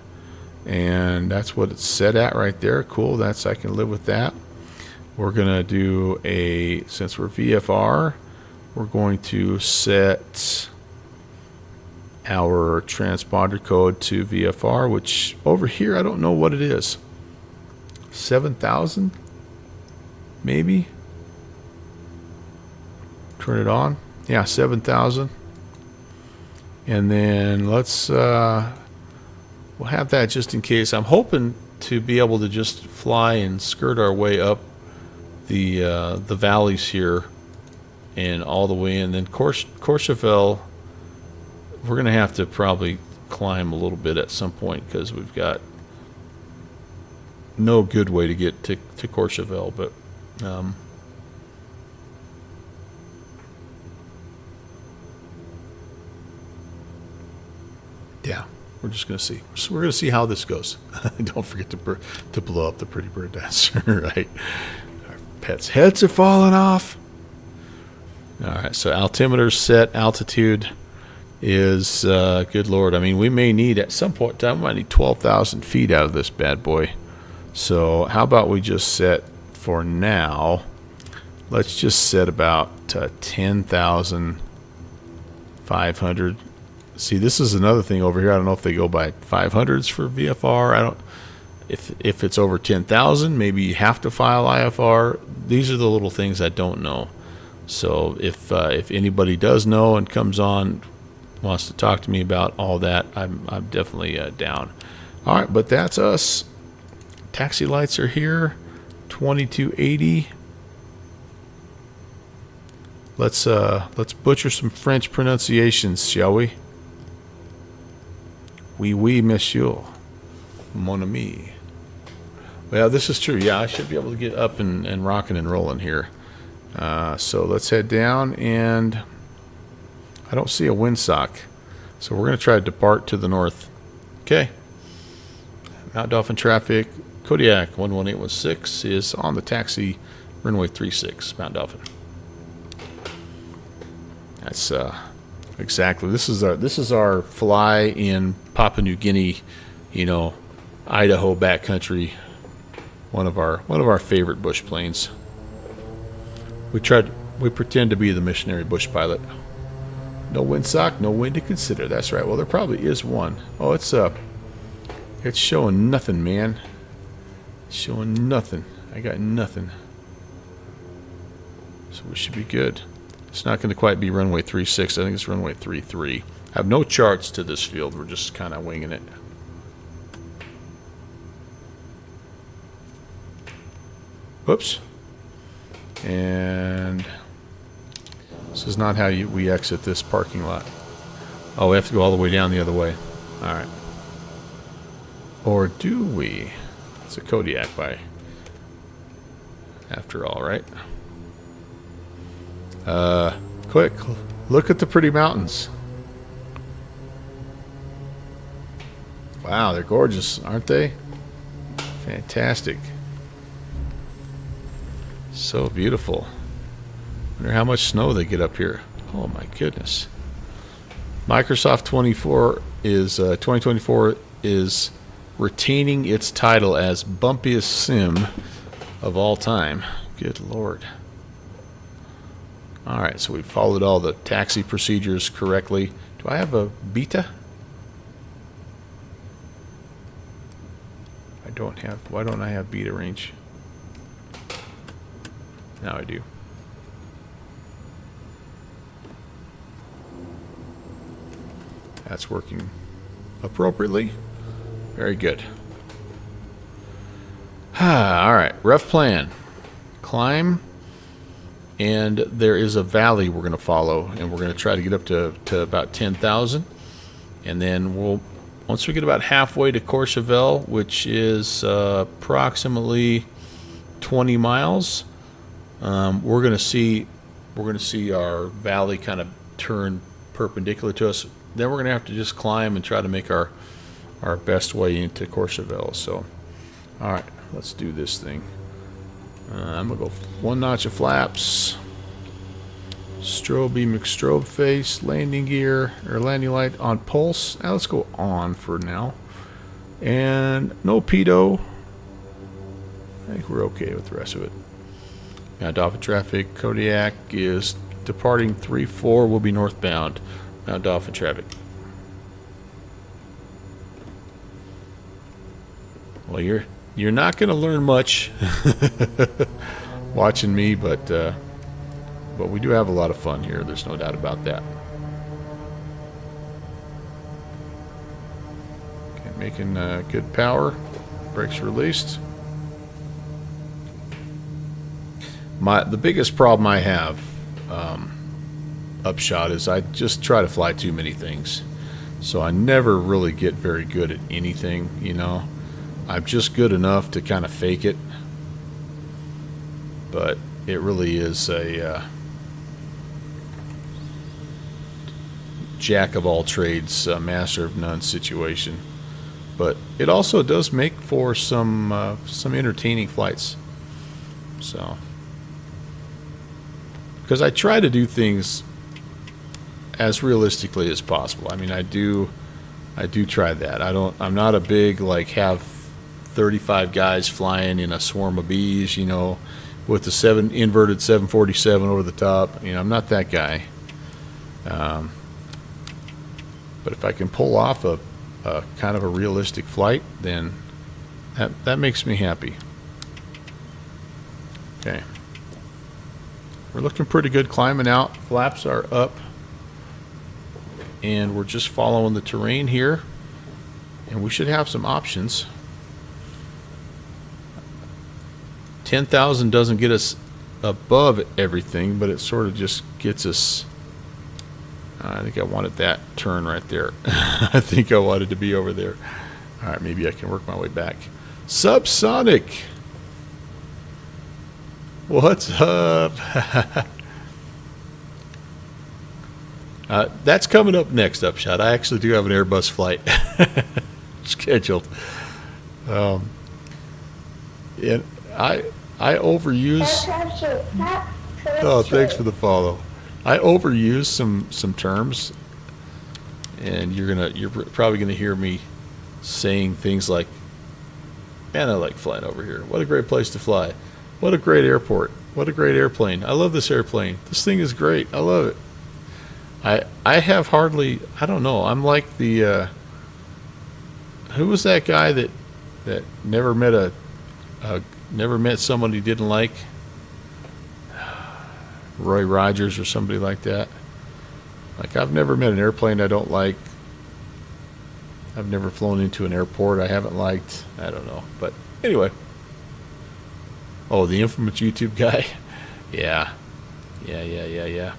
and that's what it's set at right there. Cool, I can live with that. We're gonna do since we're VFR, we're going to set our transponder code to VFR, which over here I don't know what it is. 7,000 maybe. Turn it on. Yeah, 7,000. And then let's we'll have that just in case. I'm hoping to be able to just fly and skirt our way up the valleys here and all the way in. Then Courchevel, we're going to have to probably climb a little bit at some point because we've got no good way to get to Courchevel, but yeah, we're just going to see. So we're going to see how this goes. Don't forget to blow up the pretty bird dancer, right? Our pets' heads are falling off. All right, so altimeter set, altitude is, good Lord, I mean, we may need, at some point in time, we might need 12,000 feet out of this bad boy. So how about we just set, for now, let's just set about 10,500. See, this is another thing over here. I don't know if they go by 500s for VFR. If it's over 10,000, maybe you have to file IFR. These are the little things I don't know. So if anybody does know and comes on, wants to talk to me about all that, I'm definitely down. All right, but that's us. Taxi lights are here. 2280. Let's butcher some French pronunciations, shall we? Oui, oui, monsieur. Mon ami. Well, this is true. Yeah, I should be able to get up and rocking and rolling here. So let's head down, and I don't see a windsock. So we're going to try to depart to the north. Okay. Mount Dolphin traffic. Kodiak 11816 is on the taxi runway 36, Mount Dolphin. That's exactly. This is our fly in Papua New Guinea, Idaho backcountry. One of our favorite bush planes. We pretend to be the missionary bush pilot. No windsock, no wind to consider. That's right. Well, there probably is one. Oh, it's showing nothing, man. It's showing nothing. I got nothing. So we should be good. It's not going to quite be runway 36. I think it's runway 33. I have no charts to this field. We're just kind of winging it. Whoops. And this is not how we exit this parking lot. Oh, we have to go all the way down the other way. All right. Or do we? It's a Kodiak by, after all, right? Quick, look at the pretty mountains. Wow, they're gorgeous, aren't they? Fantastic. So beautiful. Wonder how much snow they get up here. Oh my goodness. Microsoft 2024 is retaining its title as bumpiest sim of all time. Good Lord. All right, so we followed all the taxi procedures correctly. Do I have a beta? I don't have. Why don't I have beta range? Now I do. That's working appropriately. Very good. All right, rough plan. Climb, and there is a valley we're going to follow, and we're going to try to get up to about 10,000, and then once we get about halfway to Courchevel, which is approximately 20 miles, we're going to see our valley kind of turn perpendicular to us. Then we're going to have to just climb and try to make our best way into Courchevel. So, all right, let's do this thing. I'm going to go one notch of flaps. Strobe McStrobe face, landing gear, or landing light on pulse. Now let's go on for now. And no pedo. I think we're okay with the rest of it. Mount Dolphin traffic. Kodiak is departing 3-4. Will be northbound. Mount Dolphin traffic. Well, you're not going to learn much watching me, but we do have a lot of fun here. There's no doubt about that. Okay, making good power. Brakes released. The biggest problem I have upshot is I just try to fly too many things, so I never really get very good at anything. You know, I'm just good enough to kind of fake it, but it really is a jack of all trades, master of none situation. But it also does make for some entertaining flights. So, because I try to do things as realistically as possible. I mean, I do try that. I'm not a big, like, have 35 guys flying in a swarm of bees, you know, with the inverted 747 over the top. You know, I'm not that guy. But if I can pull off a kind of a realistic flight, then that makes me happy. Okay. We're looking pretty good climbing out. Flaps are up. And we're just following the terrain here. And we should have some options. 10,000 doesn't get us above everything, but it sort of just gets us... I think I wanted that turn right there. I think I wanted to be over there. All right, maybe I can work my way back. Subsonic. What's up? That's coming up next, Upshot. I actually do have an Airbus flight scheduled. And I overuse... Oh, thanks for the follow. I overuse some terms, and you're probably gonna hear me saying things like, "Man, I like flying over here. What a great place to fly. What a great airport. What a great airplane. I love this airplane. This thing is great. I love it." I have hardly, I don't know. I'm like the who was that guy that never met never met someone he didn't like? Roy Rogers or somebody like that. Like, I've never met an airplane I don't like. I've never flown into an airport I haven't liked. I don't know. But anyway. Oh, the infamous YouTube guy. Yeah. Yeah.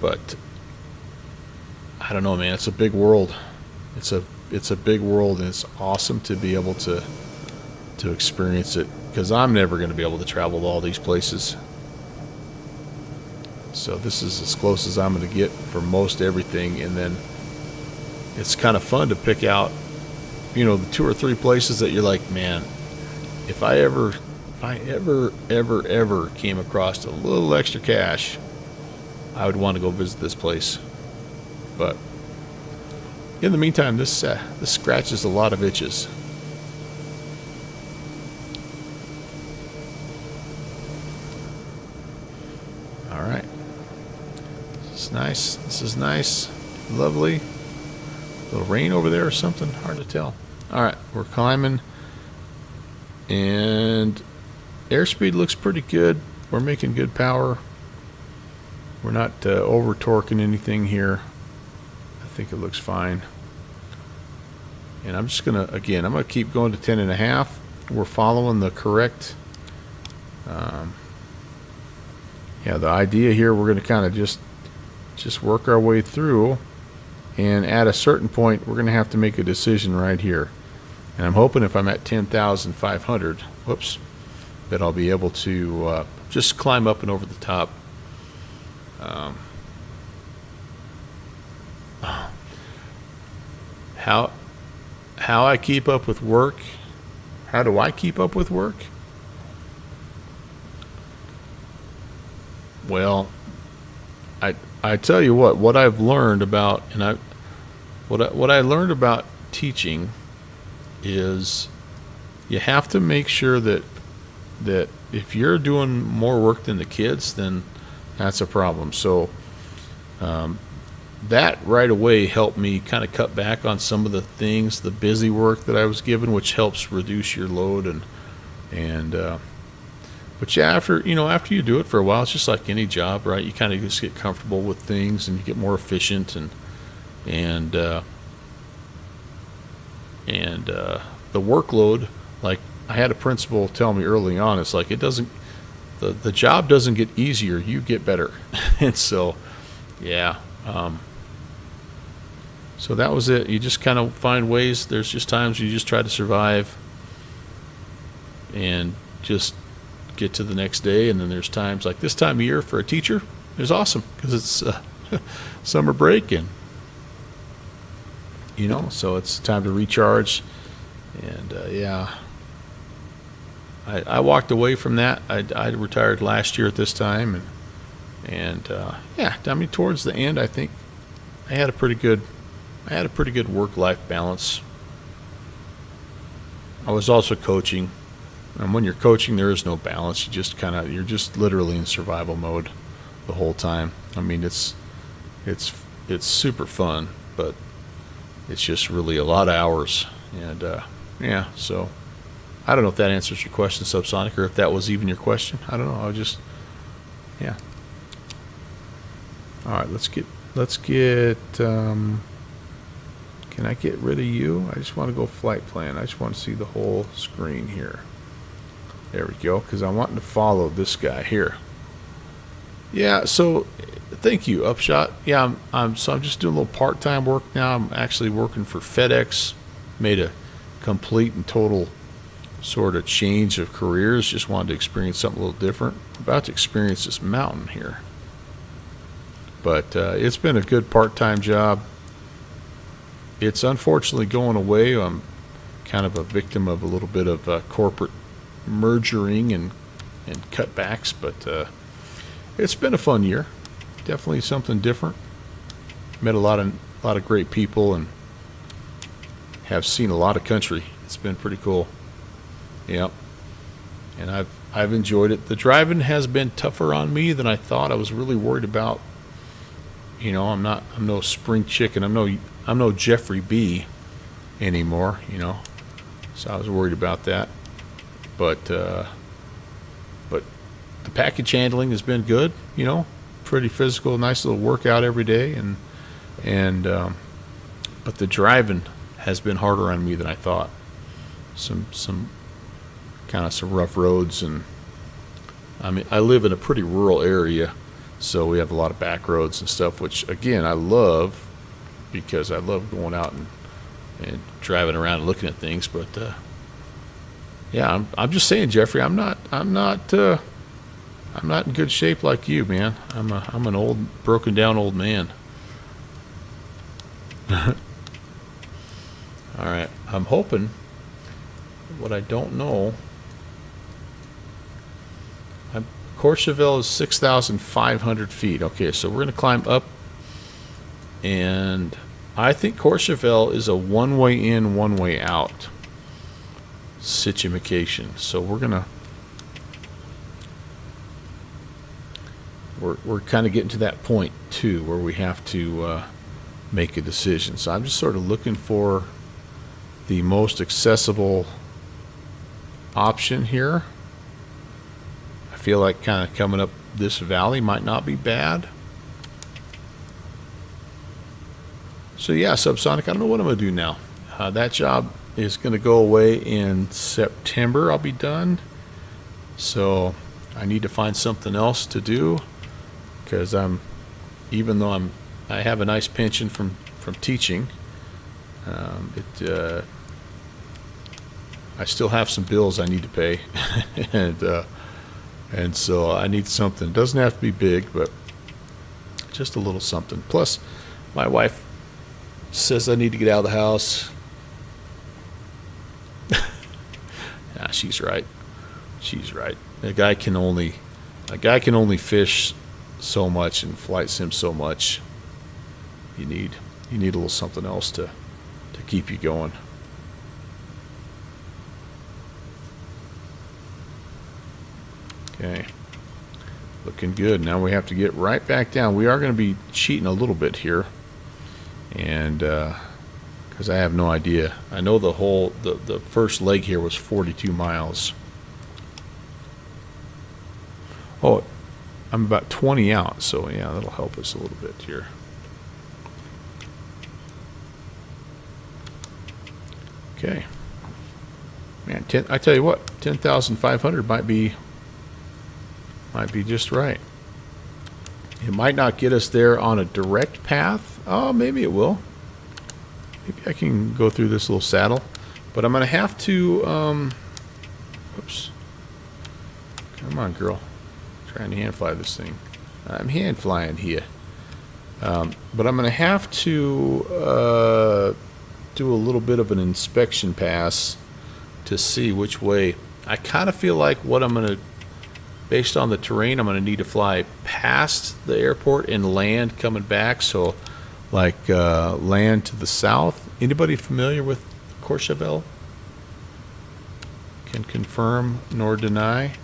But I don't know, man. It's a big world. It's a big world, and it's awesome to be able to experience it, because I'm never going to be able to travel to all these places. So this is as close as I'm going to get for most everything, and then it's kind of fun to pick out, you know, the 2 or 3 places that you're like, man, if I ever came across a little extra cash, I would want to go visit this place. But in the meantime, this scratches a lot of itches. All right. This is nice. This is nice. Lovely. A little rain over there or something. Hard to tell. All right. We're climbing. And airspeed looks pretty good. We're making good power. We're not over torquing anything here. I think it looks fine. And I'm just gonna, again, I'm gonna keep going to 10.5. We're following the correct. Yeah, the idea here, we're gonna kind of just work our way through, and at a certain point, we're gonna have to make a decision right here. And I'm hoping if I'm at 10,500, whoops, that I'll be able to just climb up and over the top. How I keep up with work? How do I keep up with work? Well, I tell you what I've learned about, and what I learned about teaching is you have to make sure that if you're doing more work than the kids, then that's a problem. So that right away helped me kind of cut back on some of the things, the busy work that I was given, which helps reduce your load but yeah, after you do it for a while, it's just like any job, right? You kind of just get comfortable with things and you get more efficient and the workload, like I had a principal tell me early on, it's like the job doesn't get easier, you get better. And so yeah, so that was it. You just kind of find ways. There's just times you just try to survive and just get to the next day, and then there's times like this time of year for a teacher is awesome because it's summer break, and so it's time to recharge. And yeah, I walked away from that. I retired last year at this time, and yeah, I mean towards the end, I think I had a pretty good work-life balance. I was also coaching. And when you're coaching, there is no balance. You're just literally in survival mode the whole time. I mean, it's super fun, but it's just really a lot of hours. And yeah, so I don't know if that answers your question, Subsonic, or if that was even your question. I don't know. Yeah. All right, let's get. Can I get rid of you? I just want to go flight plan. I just want to see the whole screen here. There we go, because I'm wanting to follow this guy here. Yeah, so thank you, Upshot. Yeah, I'm just doing a little part-time work now. I'm actually working for FedEx. Made a complete and total sort of change of careers. Just wanted to experience something a little different. I'm about to experience this mountain here. But it's been a good part-time job. It's unfortunately going away. I'm kind of a victim of a little bit of corporate mergering and cutbacks, but it's been a fun year. Definitely something different. Met a lot of great people and have seen a lot of country. It's been pretty cool. Yep. And I've enjoyed it. The driving has been tougher on me than I thought. I was really worried about. I'm no spring chicken. I'm no Jeffrey B anymore. So I was worried about that. But the package handling has been good, pretty physical, nice little workout every day, but the driving has been harder on me than I thought. Some rough roads, and I mean I live in a pretty rural area, so we have a lot of back roads and stuff, which again I love because I love going out and driving around and looking at things, but yeah, I'm just saying, Jeffrey. I'm not in good shape like you, man. I'm an old, broken down old man. All right, I'm hoping. What I don't know. Courchevel is 6,500 feet. Okay, so we're gonna climb up, and I think Courchevel is a one-way in, one-way out situation. So we're kind of getting to that point too where we have to make a decision. So I'm just sort of looking for the most accessible option here. I feel like kind of coming up this valley might not be bad. So yeah, Subsonic, I don't know what I'm gonna do now. That job is going to go away in September. I'll be done. So I need to find something else to do because even though I have a nice pension from teaching, I still have some bills I need to pay, and so I need something. It doesn't have to be big, but just a little something. Plus, my wife says I need to get out of the house. Yeah, she's right. A guy can only fish so much and flight sim so much. You you need a little something else to keep you going. Okay, looking good. Now we have to get right back down. We are going to be cheating a little bit here, and because I have no idea. I know the first leg here was 42 miles. Oh, I'm about 20 out, so yeah, that'll help us a little bit here. Okay. Man, I tell you what, 10,500 might be just right. It might not get us there on a direct path. Oh, maybe it will. Maybe I can go through this little saddle, but I'm gonna have to. Oops. Come on, girl. Trying to hand fly this thing. I'm hand flying here. But I'm gonna have to do a little bit of an inspection pass to see which way. I kind of feel like what I'm gonna, based on the terrain, I'm gonna need to fly past the airport and land coming back. So, like land to the south. Anybody familiar with Courchevel? Can confirm nor deny.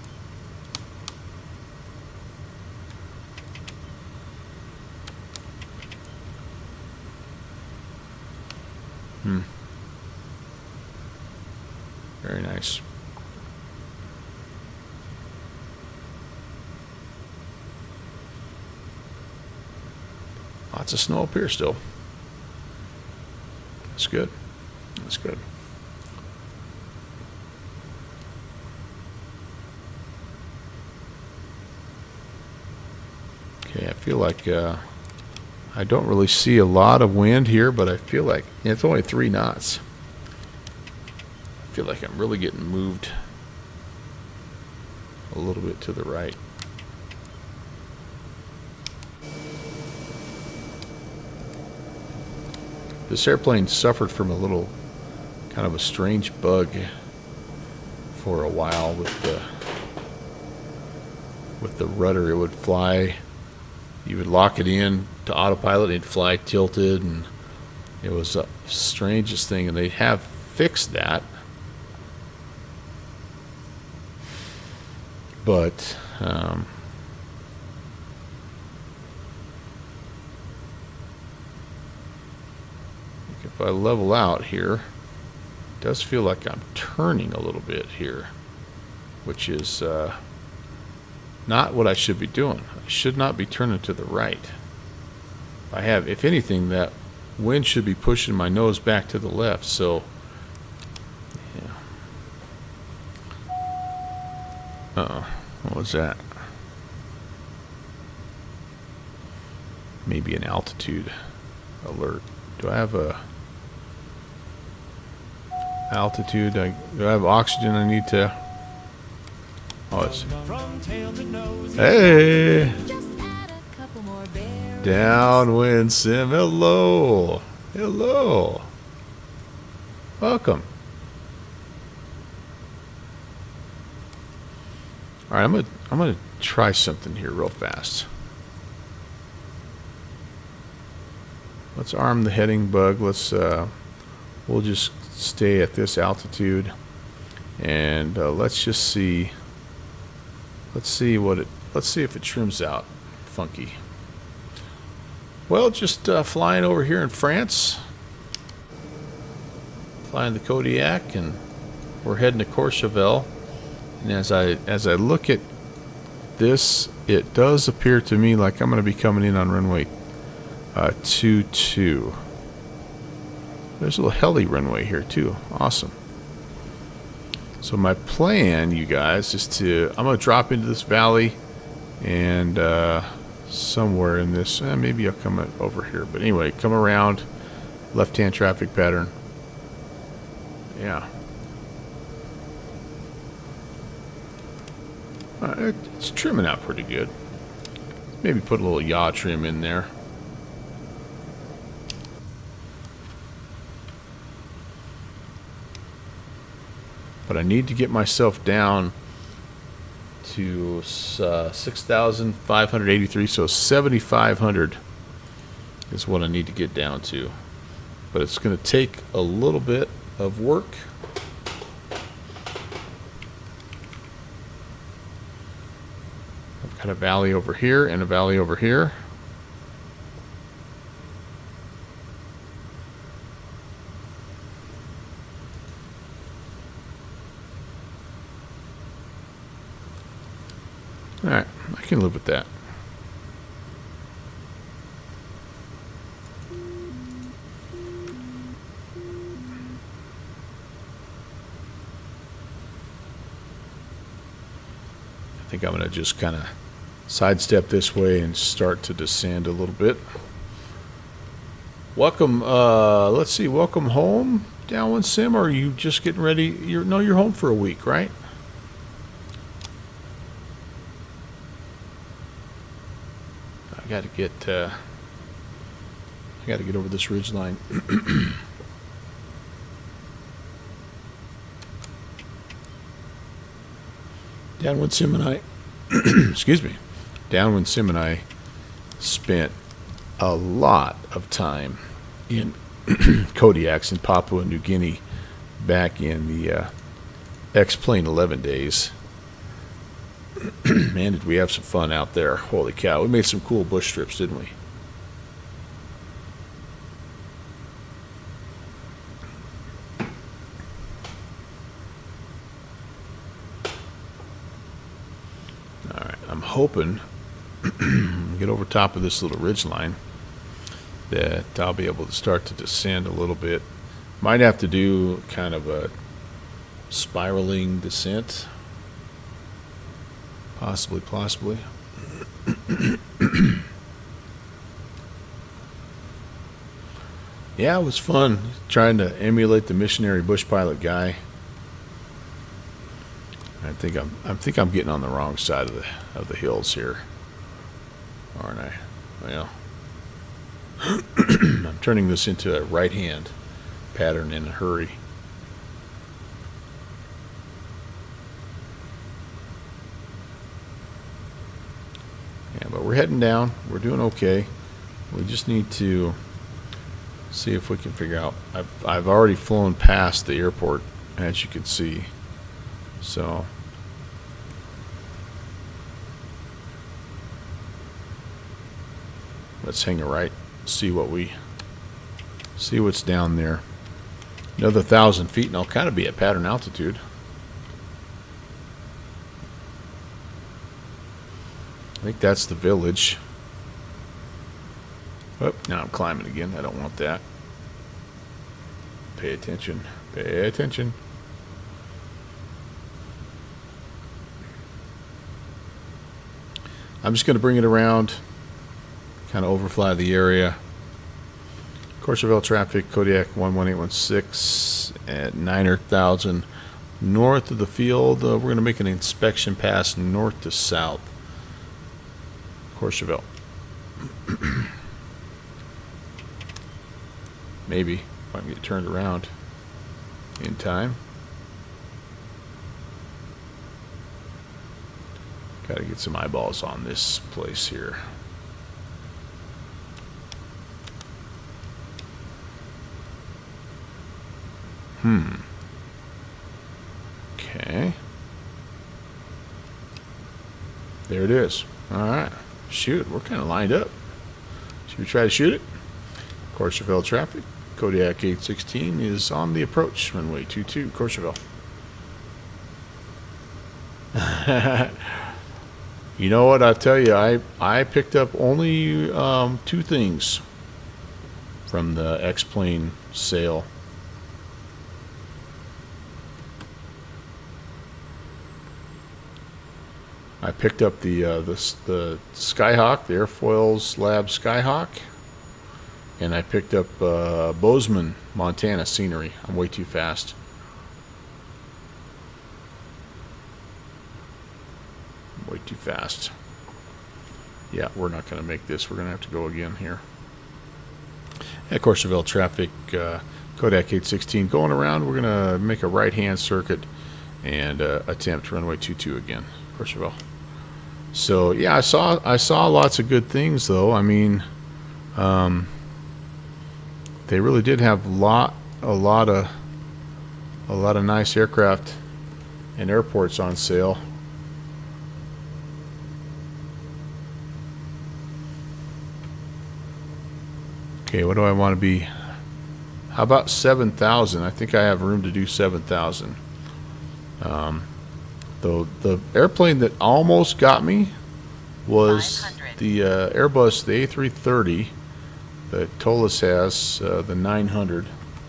Very nice. Lots of snow up here still. That's good. That's good. Okay, I feel like I don't really see a lot of wind here, but I feel like it's only 3 knots. I feel like I'm really getting moved a little bit to the right. This airplane suffered from a little kind of a strange bug for a while with the rudder. It would fly, you would lock it in to autopilot, it'd fly tilted, and it was the strangest thing, and they have fixed that. But if I level out here, it does feel like I'm turning a little bit here, which is not what I should be doing. I should not be turning to the right. I have, if anything, that wind should be pushing my nose back to the left. So, yeah. What was that? Maybe an altitude alert. Do I have a altitude? Do I have oxygen I need to? Oh, it's. Hey! Downwind sim. Hello. Hello. Welcome. All right, I'm gonna try something here real fast. Let's arm the heading bug. Let's we'll just stay at this altitude, and let's just see. Let's see if it trims out funky. Well, just flying over here in France, flying the Kodiak, and we're heading to Courchevel. And as I look at this, it does appear to me like I'm going to be coming in on runway 22. There's a little heli runway here too. Awesome. So my plan, you guys, is I'm going to drop into this valley, and somewhere in this, maybe I'll come over here. But anyway, come around, left-hand traffic pattern. Yeah. It's trimming out pretty good. Maybe put a little yaw trim in there. But I need to get myself down to 6,583, so 7,500 is what I need to get down to. But it's going to take a little bit of work. I've got a valley over here and a valley over here. Alright, I can live with that. I think I'm going to just kind of sidestep this way and start to descend a little bit. Welcome, let's see, welcome home, Downwind Sim, or are you just getting ready? You're home for a week, right? I got to get over this ridge line. Downwind Sim and I, excuse me, Downwind Sim and I spent a lot of time in Kodiaks in Papua New Guinea back in the X-Plane 11 days. Man, did we have some fun out there. Holy cow. We made some cool bush trips, didn't we? Alright, I'm hoping get over top of this little ridge line that I'll be able to start to descend a little bit. Might have to do kind of a spiraling descent. Possibly. Yeah, it was fun trying to emulate the missionary bush pilot guy. I think I'm getting on the wrong side of the hills here, aren't I? Well, I'm turning this into a right-hand pattern in a hurry. Yeah, but we're heading down. We're doing okay. We just need to see if we can figure out. I've already flown past the airport, as you can see. So let's hang a right. See what's down there. Another 1,000 feet, and I'll kind of be at pattern altitude. I think that's the village. Oh, now I'm climbing again. I don't want that. Pay attention. Pay attention. I'm just going to bring it around, kind of overfly the area. Courchevel traffic, Kodiak 11816 at 9,000 north of the field. We're going to make an inspection pass north to south. Courchevel. Maybe might get turned around in time. Got to get some eyeballs on this place here. Okay. There it is. All right. Shoot, we're kind of lined up. Should we try to shoot it? Courchevel traffic. Kodiak 816 is on the approach. Runway 22, Courchevel. You know what? I tell you, I picked up only 2 things from the X-Plane sale. I picked up the Skyhawk, the Airfoils Lab Skyhawk, and I picked up Bozeman, Montana scenery. I'm way too fast. Way too fast. Yeah, we're not going to make this. We're going to have to go again here. At Courchevel traffic, Kodak 816 going around. We're going to make a right-hand circuit and attempt runway 22 again, Courchevel. So yeah, I saw lots of good things though. I mean, they really did have a lot of nice aircraft and airports on sale. Okay, what do I want to be? How about 7,000? I think I have room to do 7,000. Though the airplane that almost got me was the Airbus, the A330 that Tolis has, the 900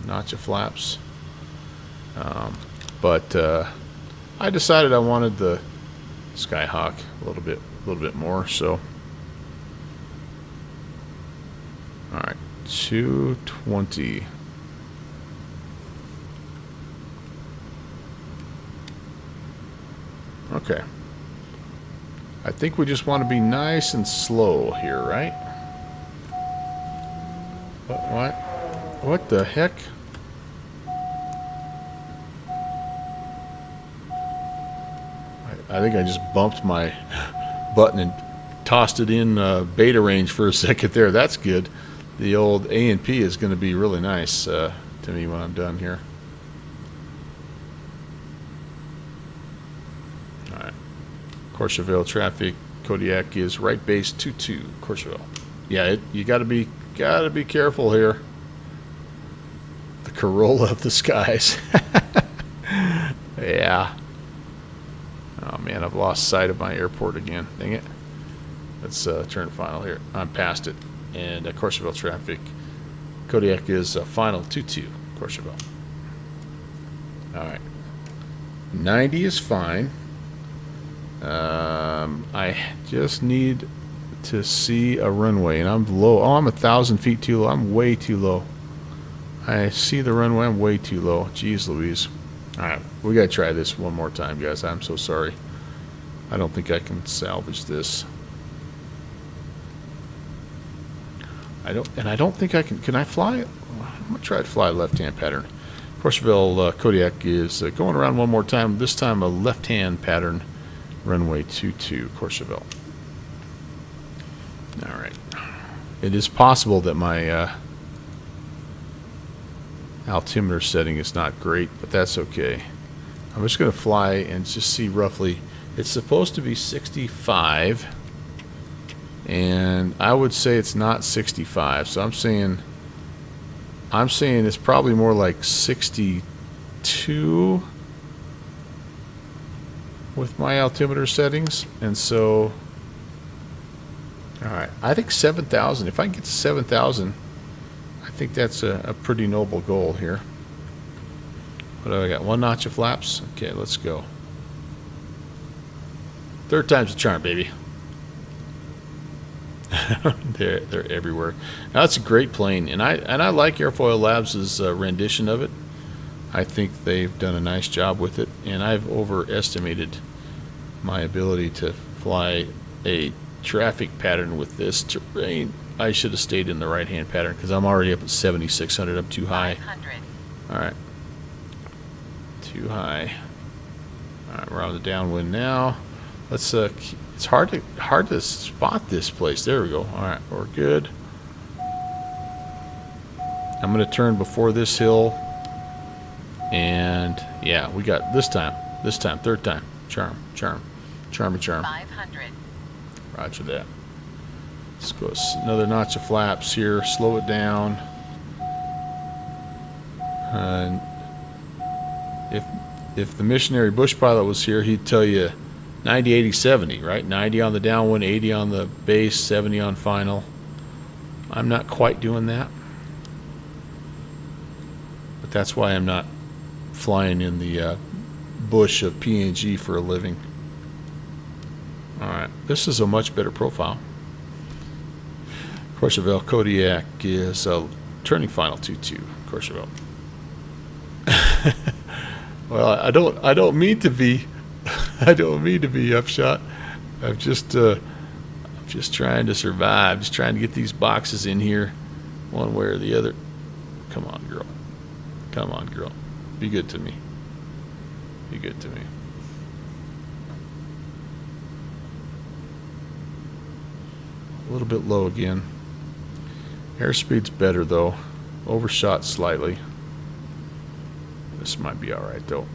notch of flaps. But I decided I wanted the Skyhawk a little bit more. So, all right, 220. Okay. I think we just want to be nice and slow here, right? What? What the heck? I think I just bumped my button and tossed it in beta range for a second there. That's good. The old A&P is going to be really nice to me when I'm done here. All right. Courchevel traffic. Kodiak is right base 22. Courchevel. Yeah, you got to be careful here. The Corolla of the skies. Yeah. Oh man, I've lost sight of my airport again. Dang it. Let's turn final here. I'm past it. And Courchevel traffic. Kodiak is final 22. Courchevel. All right. 90 is fine. I just need to see a runway, and I'm low. Oh, I'm 1,000 feet too low. I'm way too low. I see the runway. I'm way too low. Jeez Louise. All right, we gotta try this one more time, guys. I'm so sorry. I don't think I can salvage this. I don't think I can. Can I fly? I'm gonna try to fly left-hand pattern. Courchevel Kodiak is going around one more time. This time a left-hand pattern. Runway 22, Courchevel. All right. It is possible that my altimeter setting is not great, but that's okay. I'm just going to fly and just see roughly. It's supposed to be 65, and I would say it's not 65. So I'm saying it's probably more like 62 with my altimeter settings. And so, all right, I think 7,000. If I can get to 7,000, I think that's a pretty noble goal here. What do I got? One notch of flaps. Okay, let's go. Third time's the charm, baby. They're everywhere. Now, that's a great plane, and I like Airfoil Labs' rendition of it. I think they've done a nice job with it, and I've overestimated my ability to fly a traffic pattern with this terrain. I should have stayed in the right-hand pattern because I'm already up at 7,600. I'm too high. 500. All right. Too high. All right, we're on the downwind now. Let's. It's hard to spot this place. There we go. All right, we're good. I'm going to turn before this hill. And yeah, we got this time, third time. Charmy charm. 500. Roger that. Let's go another notch of flaps here. Slow it down. And if the missionary bush pilot was here, he'd tell you 90, 80, 70, right? 90 on the downwind, 80 on the base, 70 on final. I'm not quite doing that. But that's why I'm not flying in the bush of PNG for a living. Alright, this is a much better profile. Courchevel Kodiak is turning final 2-2. Courchevel. Well, I don't mean to be upshot. I'm just trying to survive, just trying to get these boxes in here one way or the other. Come on, girl. Come on, girl. Be good to me. Be good to me. A little bit low again. Airspeed's better though. overshot slightly. This might be all right though.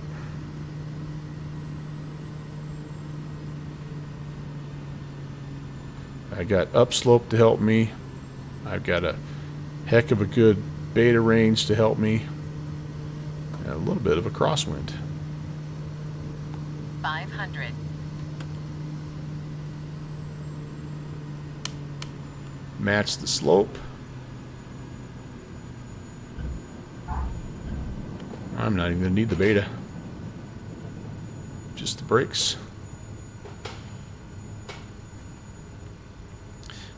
I got upslope to help me. I've got a heck of a good beta range to help me. And a little bit of a crosswind. 500. Match the slope. I'm not even going to need the beta. Just the brakes.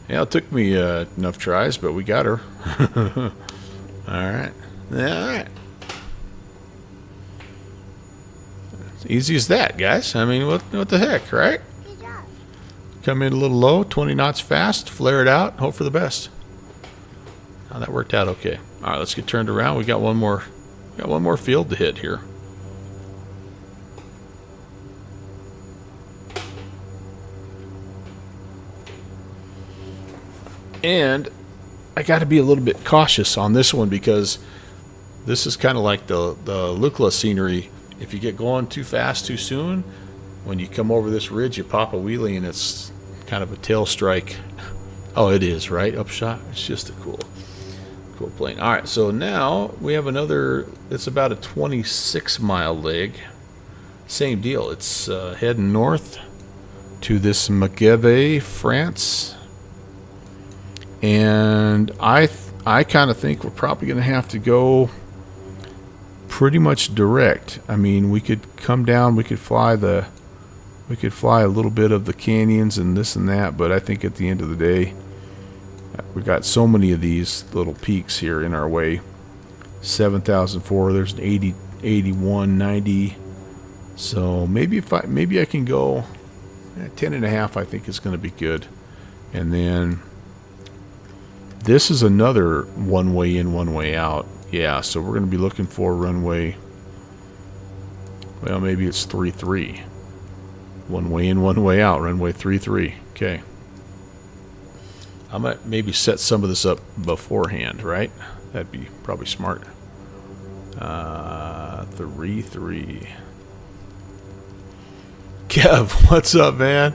Yeah, it took me enough tries, but we got her. Alright. Alright. Easy as that, guys. I mean, what the heck, right? Good job. Come in a little low, 20 knots fast, flare it out, hope for the best. Oh, that worked out okay. All right, let's get turned around. We got one more field to hit here. And I got to be a little bit cautious on this one because this is kind of like the Lukla scenery. If you get going too fast too soon, when you come over this ridge, you pop a wheelie and it's kind of a tail strike. Oh, it is, right? Upshot. It's just a cool plane. All right, so now we have another. It's about a 26-mile leg. Same deal. It's heading north to this Mageve, France. And I kind of think we're probably going to have to go pretty much direct. I mean, we could come down, we could fly a little bit of the canyons and this and that, but I think at the end of the day, we got so many of these little peaks here in our way. 7,004, there's an 80, 81, 90. So maybe I can go 10.5. I think is going to be good. And then this is another one way in, one way out. Yeah, so we're going to be looking for runway. Well, maybe it's 33. One way in, one way out. Runway 33. Okay. I might maybe set some of this up beforehand, right? That'd be probably smart. 33. Kev, what's up, man?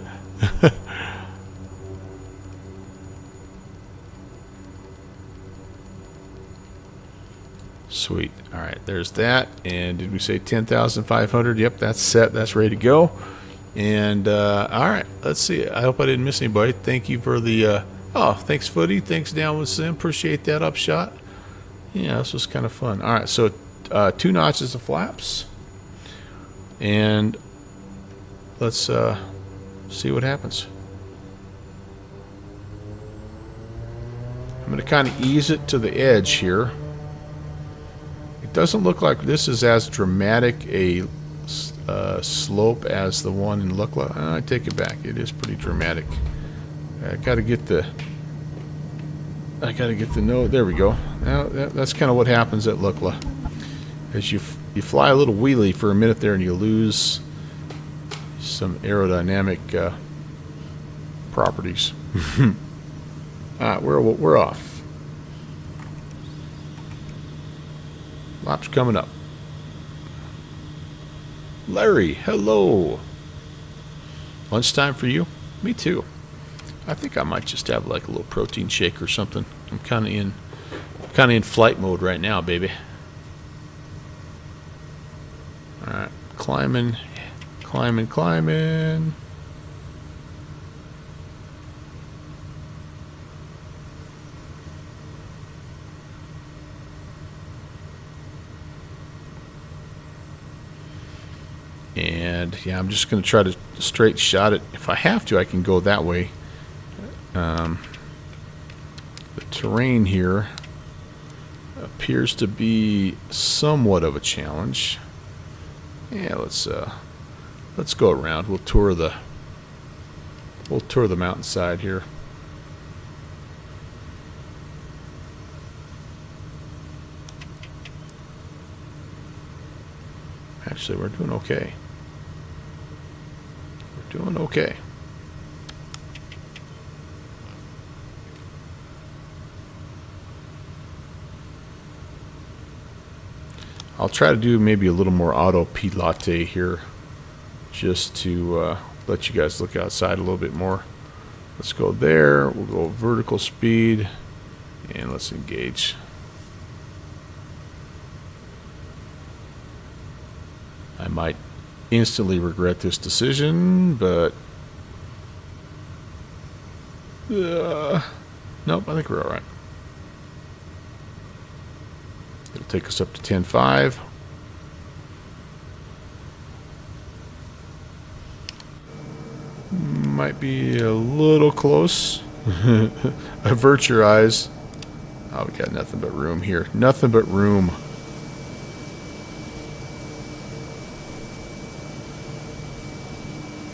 Sweet. All right, there's that. And did we say 10,500? Yep, that's set. That's ready to go. And all right, let's see. I hope I didn't miss anybody. Thank you for the. Oh, thanks, Footy. Thanks, Downward Sim. Appreciate that upshot. Yeah, this was kind of fun. All right, so 2 notches of flaps, and let's see what happens. I'm going to kind of ease it to the edge here. It doesn't look like this is as dramatic a slope as the one in Lukla. I take it back. It is pretty dramatic. I gotta get the note. There we go. Now that's kind of what happens at Lukla. As you fly a little wheelie for a minute there, and you lose some aerodynamic properties. All right, we're off. Laps coming up. Larry, hello. Lunchtime for you? Me too. I think I might just have like a little protein shake or something. I'm kind of in flight mode right now, baby. All right, climbing. And yeah, I'm just going to try to straight shot it. If I have to, I can go that way. The terrain here appears to be somewhat of a challenge. Yeah, let's go around. We'll tour the mountainside here. Actually, we're doing okay. We're doing okay. I'll try to do maybe a little more autopilot here, just to let you guys look outside a little bit more. Let's go there. We'll go vertical speed, and let's engage. I might instantly regret this decision, but nope, I think we're all right. It'll take us up to 10.5. Might be a little close. Avert your eyes. Oh, we got nothing but room here. Nothing but room.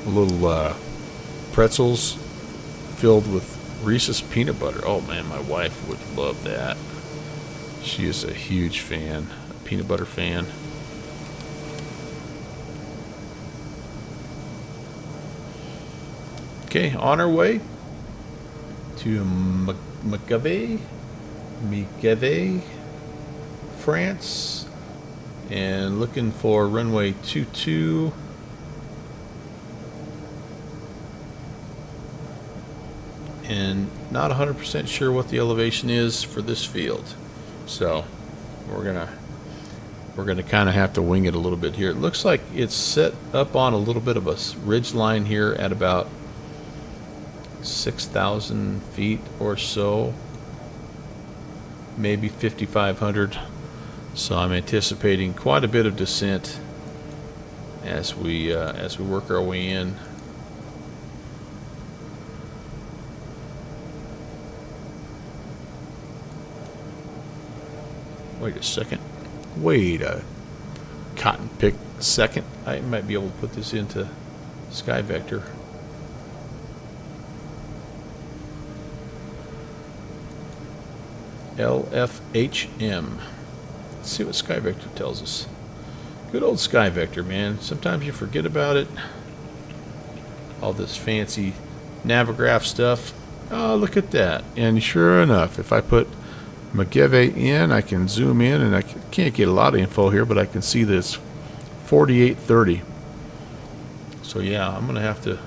A little pretzels filled with Reese's peanut butter. Oh man, my wife would love that. She is a huge fan, a peanut butter fan. Okay, on our way to Megève, France, and looking for runway 22. And not 100% sure what the elevation is for this field, so we're gonna kind of have to wing it a little bit here. It looks like it's set up on a little bit of a ridge line here at about 6,000 feet or so, maybe 5,500. So I'm anticipating quite a bit of descent as we work our way in. Wait a second. Wait a cotton pick second. I might be able to put this into Sky Vector. LFHM. Let's see what Sky Vector tells us. Good old Sky Vector, man. Sometimes you forget about it. All this fancy Navigraph stuff. Oh, look at that. And sure enough, if I put Megève in, I can zoom in, and I can't get a lot of info here, but I can see this 4830. So yeah, I'm gonna have to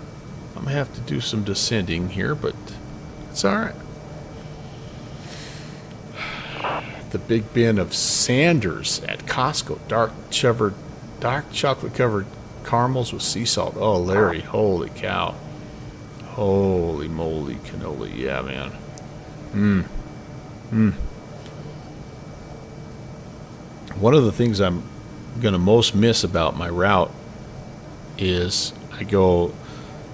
do some descending here, but it's all right. The Big Bin of Sanders at Costco, dark chocolate covered caramels with sea salt. Oh, Larry, holy cow, holy moly cannoli, yeah, man. One of the things I'm going to most miss about my route is I go up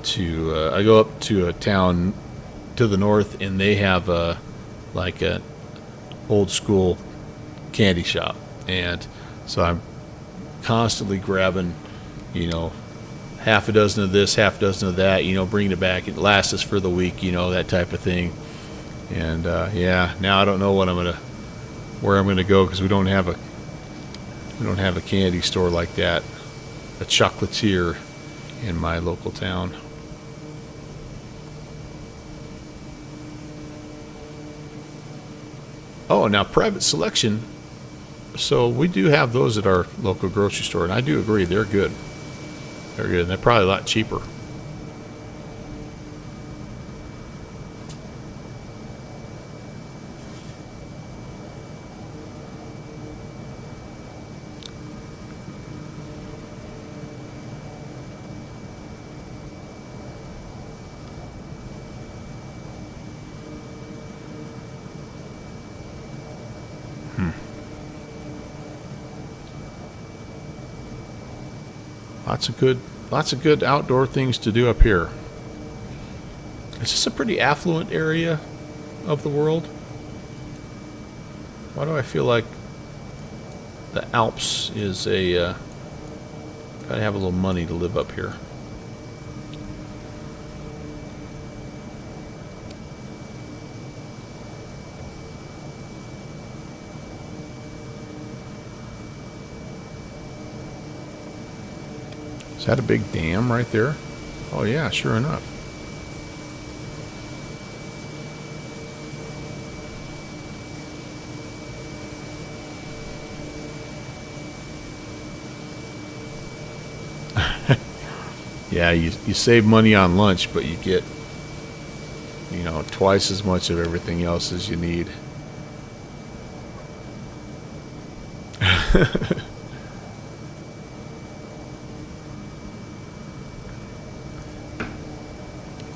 to a town to the north, and they have like a old school candy shop, and so I'm constantly grabbing, half a dozen of this, half a dozen of that, bringing it back. It lasts us for the week, that type of thing. And yeah, now I don't know where I'm gonna go, because we don't have a candy store like that, a chocolatier in my local town. Oh, now private selection. So we do have those at our local grocery store, and I do agree they're good. They're good, and they're probably a lot cheaper. Lots of good outdoor things to do up here. Is this a pretty affluent area of the world? Why do I feel like the Alps is gotta have a little money to live up here? Is that a big dam right there? Oh yeah, sure enough. Yeah, you save money on lunch, but you get, you know, twice as much of everything else as you need.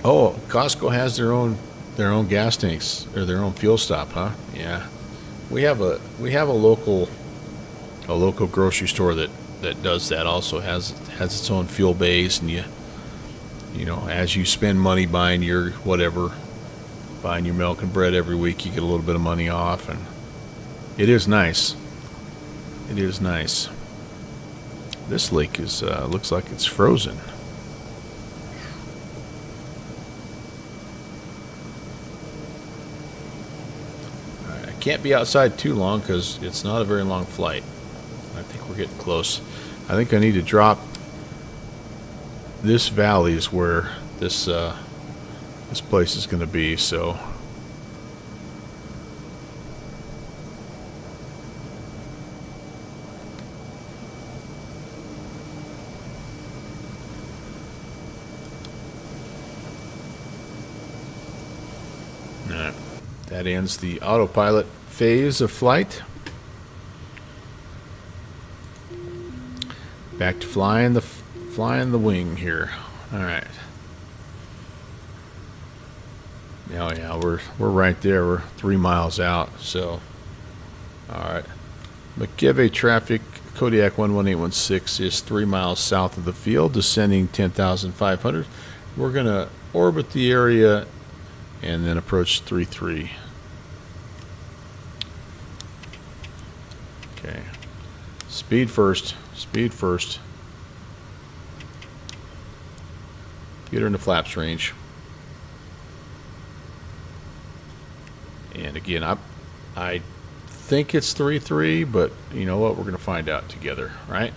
Oh, Costco has their own gas tanks or their own fuel stop, huh? Yeah. We have a local grocery store that does that, also has its own fuel base, and you know, as you spend money buying your milk and bread every week, you get a little bit of money off, and it is nice. It is nice. This lake is looks like it's frozen. All right, I can't be outside too long because it's not a very long flight. I think we're getting close. I think I need to drop. This valley is where this place is going to be, so. Alright, that ends the autopilot phase of flight. Back to flying the wing here. All right. Oh yeah, we're right there. We're 3 miles out. So, all right. McKibbey traffic. Kodiak 11816 is 3 miles south of the field, descending 10,500. We're gonna orbit the area and then approach 33. Okay. Speed first. Speed first. Get her into flaps range. And again, I think it's 33, but you know what? We're going to find out together, right?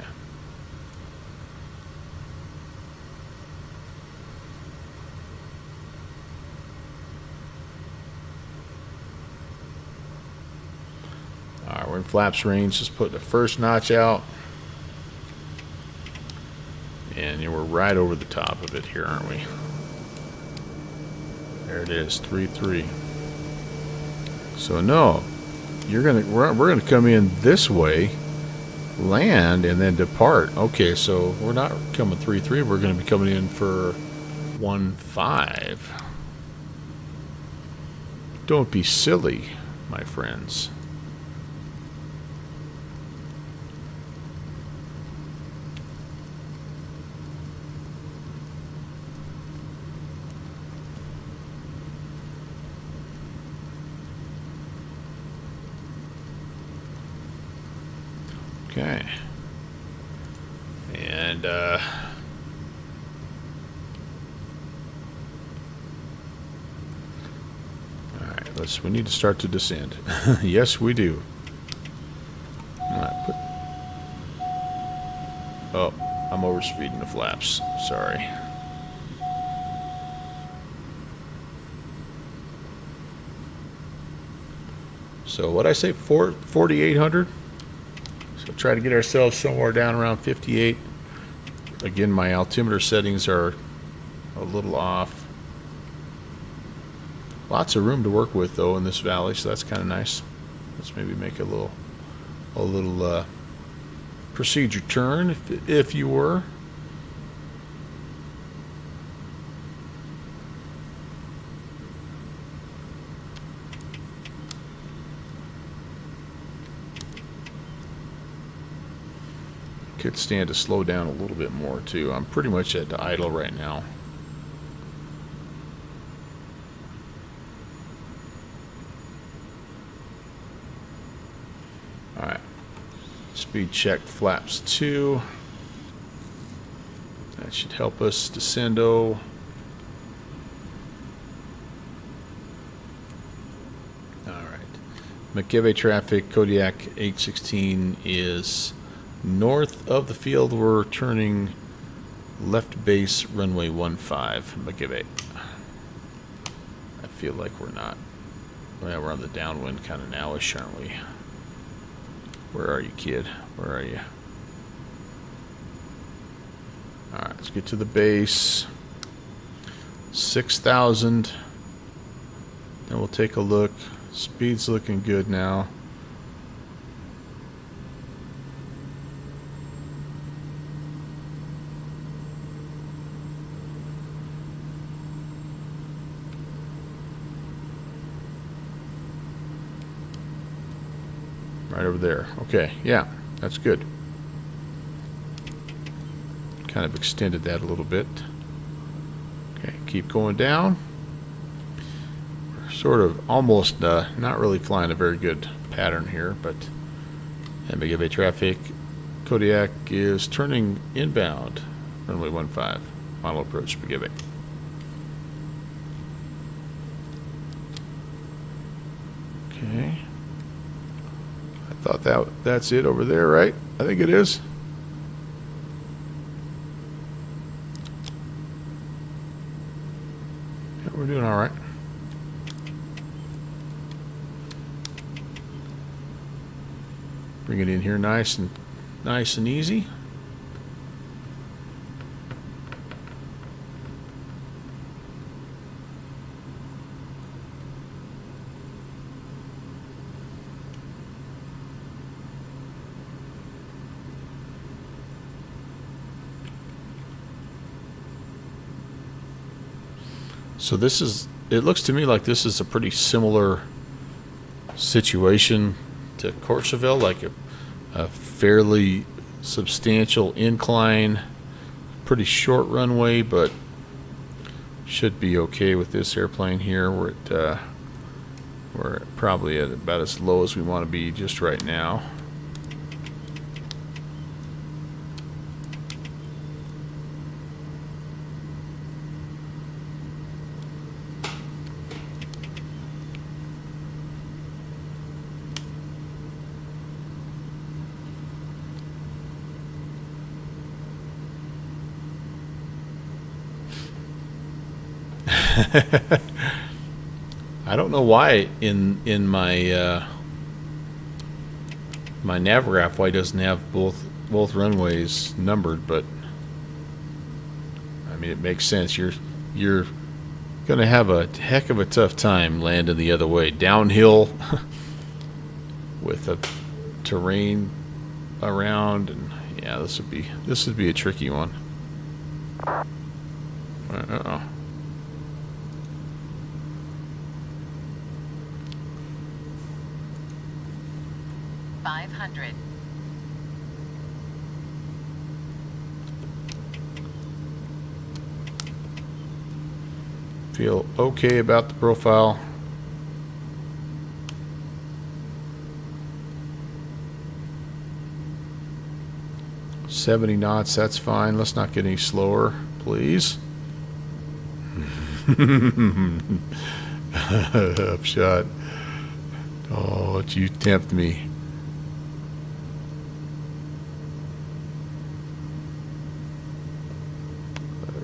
All right, we're in flaps range. Just put the first notch out. And we're right over the top of it here, aren't we? There it is, 3-3. So no, we're gonna come in this way, land, and then depart. Okay, so we're not coming 3-3. We're gonna be coming in for 1-5. Don't be silly, my friends. Okay. And all right, we need to start to descend. Yes, we do. All right, oh, I'm overspeeding the flaps. Sorry. So what I say, 4,800. So try to get ourselves somewhere down around 58. Again, my altimeter settings are a little off. Lots of room to work with though in this valley, so that's kind of nice. Let's maybe make a little procedure turn, if you were. Could stand to slow down a little bit more too. I'm pretty much at the idle right now. All right, speed check flaps 2. That should help us descendo. All right, McKibbey traffic, Kodiak 816 is north of the field. We're turning left base runway 15, McKibbey. I feel like we're not. Well, we're on the downwind kind of nowish, aren't we? Where are you, kid? Where are you? Alright, let's get to the base. 6,000. Then we'll take a look. Speed's looking good now. Right over there. Okay, yeah, that's good. Kind of extended that a little bit. Okay, keep going down. We're sort of almost not really flying a very good pattern here, but MBGA traffic. Kodiak is turning inbound. Runway 15. Final approach, MBGA. Okay. I thought that's it over there, right? I think it is. Yeah, we're doing all right. Bring it in here nice and easy. So this is, it looks to me like this is a pretty similar situation to Courchevel, like a fairly substantial incline, pretty short runway, but should be okay with this airplane here. We're probably at about as low as we want to be just right now. I don't know why in my my Navigraph why it doesn't have both runways numbered, but I mean it makes sense. You're gonna have a heck of a tough time landing the other way downhill with a terrain around, and yeah, this would be a tricky one. Uh-oh. 500. Feel okay about the profile. $70 knots, that's fine. Let's not get any slower, please. Upshot. Oh, don't you tempt me.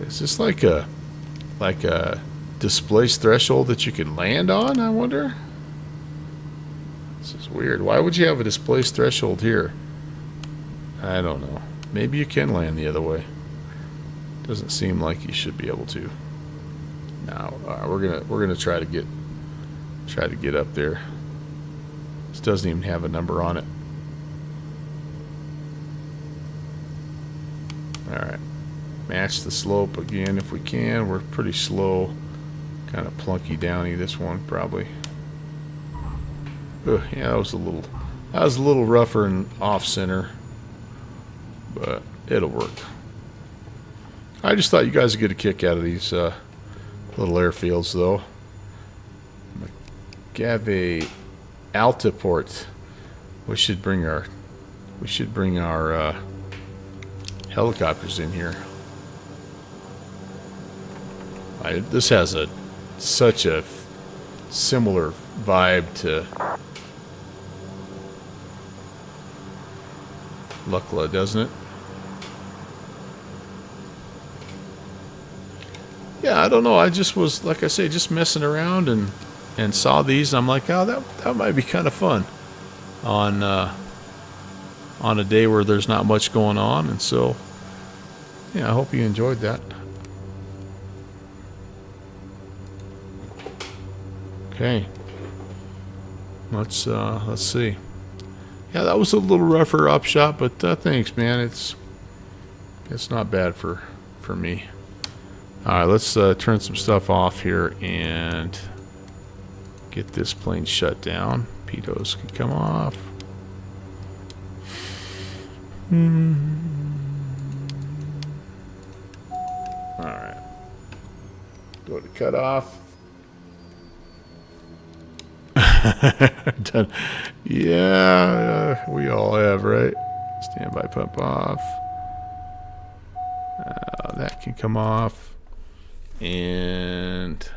Is this like a displaced threshold that you can land on, I wonder? This is weird. Why would you have a displaced threshold here? I don't know. Maybe you can land the other way. Doesn't seem like you should be able to. Now we're gonna try to get up there. This doesn't even have a number on it. Alright. Match the slope again if we can. We're pretty slow. Kind of plunky downy this one probably. Ugh, yeah, that was a little rougher and off center. But it'll work. I just thought you guys would get a kick out of these little airfields though. MBGA Altiport. We should bring our helicopters in here. This has such a similar vibe to Lukla, doesn't it? Yeah, I don't know. I just was, like I say, just messing around and saw these. I'm like, oh, that might be kind of fun on a day where there's not much going on, and so Yeah, I hope you enjoyed that. Okay. Let's see. Yeah, that was a little rougher up shot, but thanks, man. It's not bad for me. All right, let's turn some stuff off here and get this plane shut down. Pitos can come off. All right. Go to cut off. Done. Yeah, we all have, right? Standby pump off. That can come off. And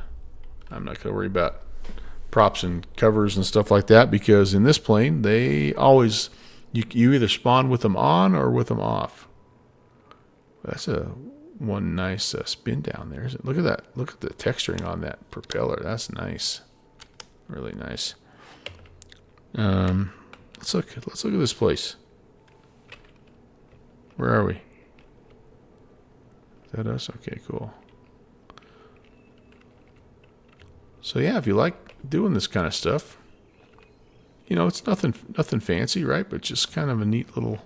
I'm not going to worry about props and covers and stuff like that, because in this plane, they always, you either spawn with them on or with them off. That's one nice spin down there. Look at that. Look at the texturing on that propeller. That's nice. Really nice. Let's look at this place. Where are we? Is that us? Okay, cool. So yeah, if you like doing this kind of stuff, you know, it's nothing fancy, right? But just kind of a neat little.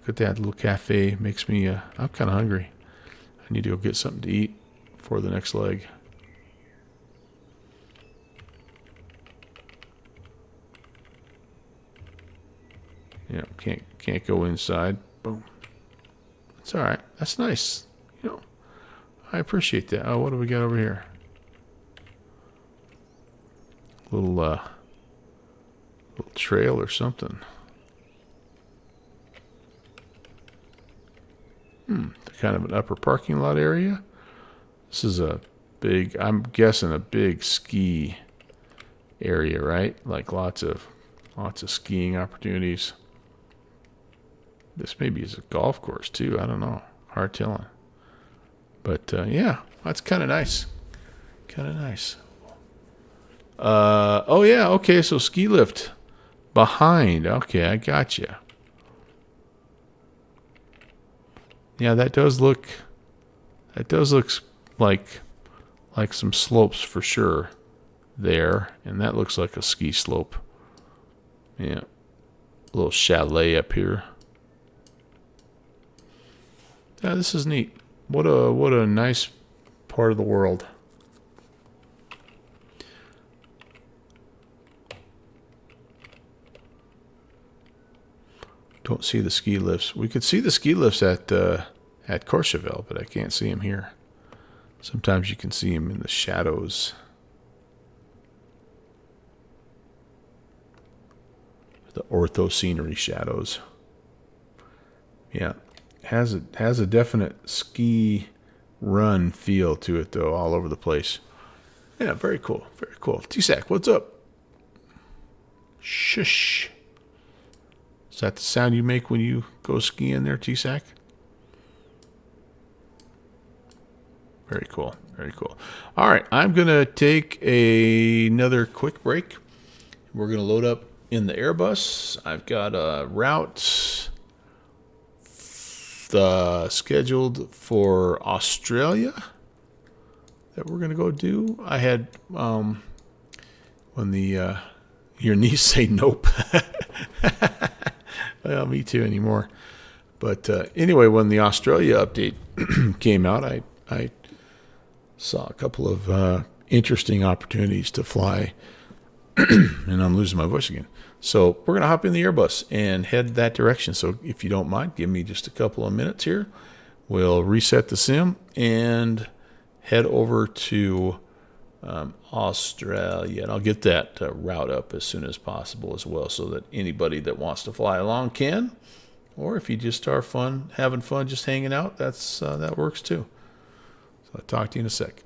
Look at that little cafe. Makes me. I'm kind of hungry. I need to go get something to eat for the next leg. Yeah, can't go inside. Boom. It's all right. That's nice. You know, I appreciate that. Oh, what do we got over here? Little trail or something. Kind of an upper parking lot area. This is a big, I'm guessing a big ski area, right? Like lots of skiing opportunities. This maybe is a golf course too. I don't know. Hard telling. But yeah, that's kind of nice. Kind of nice. Oh yeah, okay, so ski lift behind. Okay, I got you. Yeah, that does look like some slopes for sure there, and that looks like a ski slope. Yeah. A little chalet up here. Yeah, this is neat. What a nice part of the world. Don't see the ski lifts. We could see the ski lifts at Courchevel, but I can't see them here. Sometimes you can see them in the shadows. The ortho scenery shadows. Yeah, has a definite ski run feel to it though, all over the place. Yeah, very cool, very cool. T-Sac, what's up? Shush. Is that the sound you make when you go skiing there, T-Sac? Very cool. Very cool. All right, I'm going to take another quick break. We're going to load up in the Airbus. I've got a route scheduled for Australia that we're going to go do. I had, when your niece say nope. Well, me too anymore. But anyway, when the Australia update came out, I saw a couple of interesting opportunities to fly, and I'm losing my voice again. So we're going to hop in the Airbus and head that direction. So if you don't mind, give me just a couple of minutes here. We'll reset the sim and head over to Australia, and I'll get that route up as soon as possible as well, so that anybody that wants to fly along can, or if you just are having fun just hanging out, that works too. So I'll talk to you in a sec.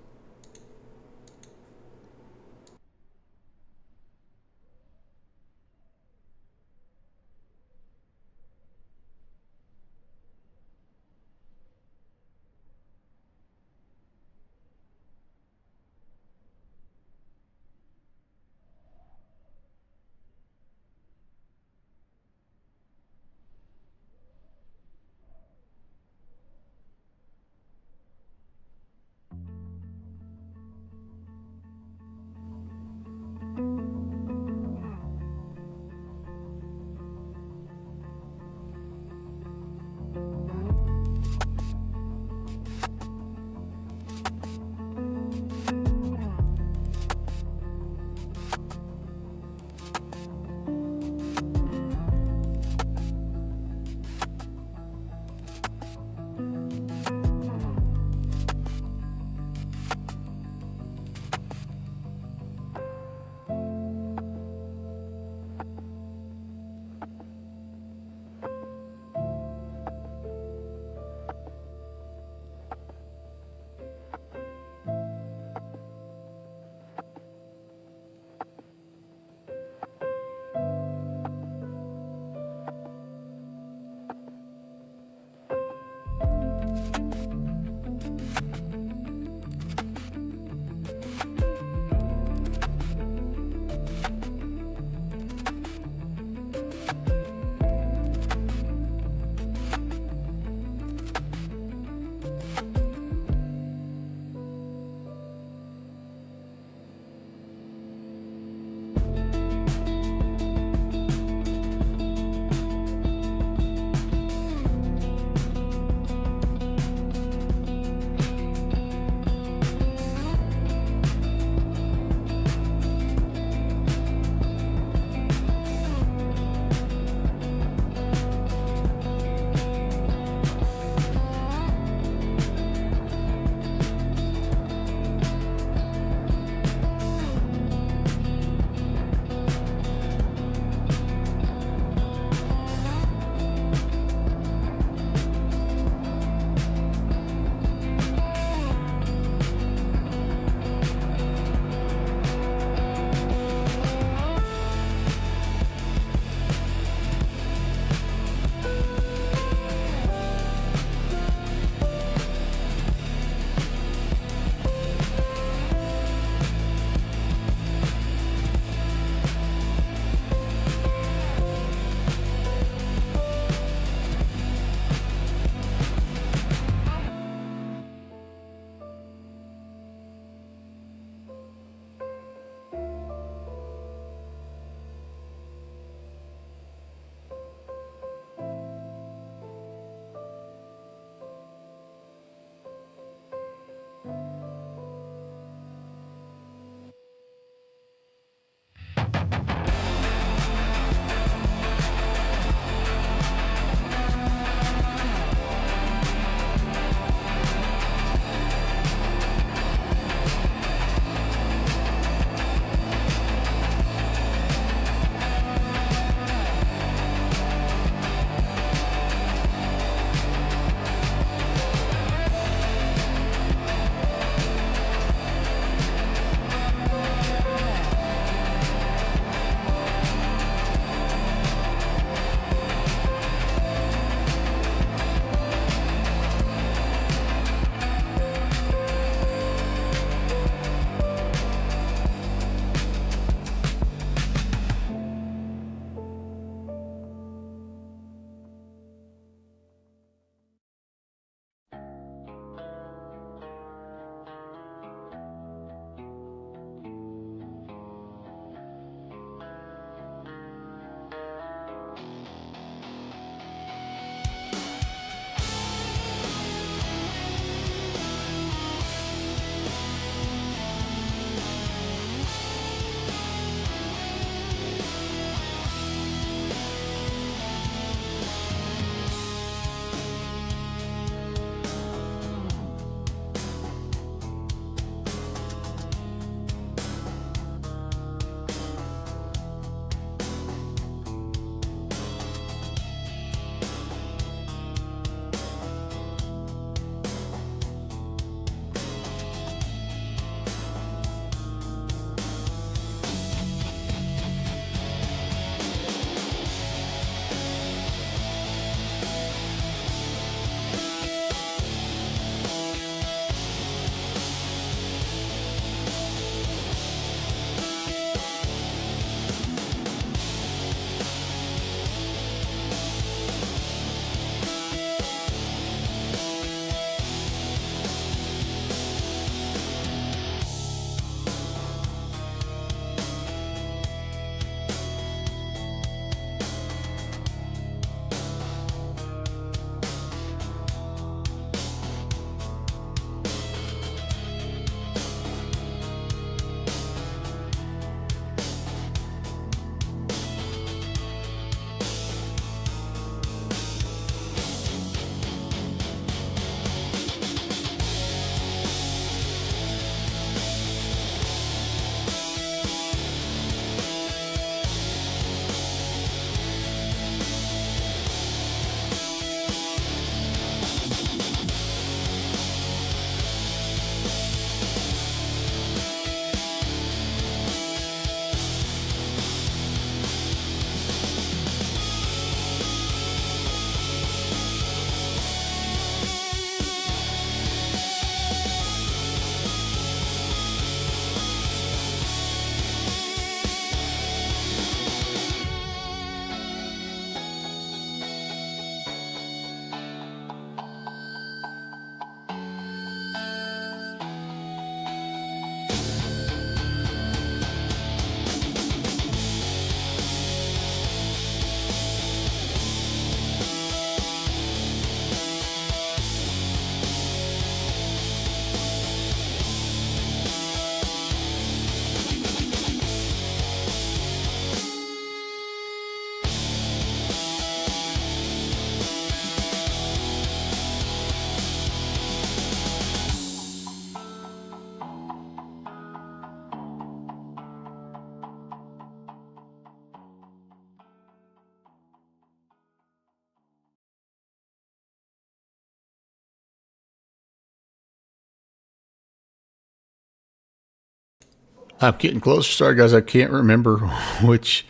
I'm getting closer. Sorry, guys. I can't remember which.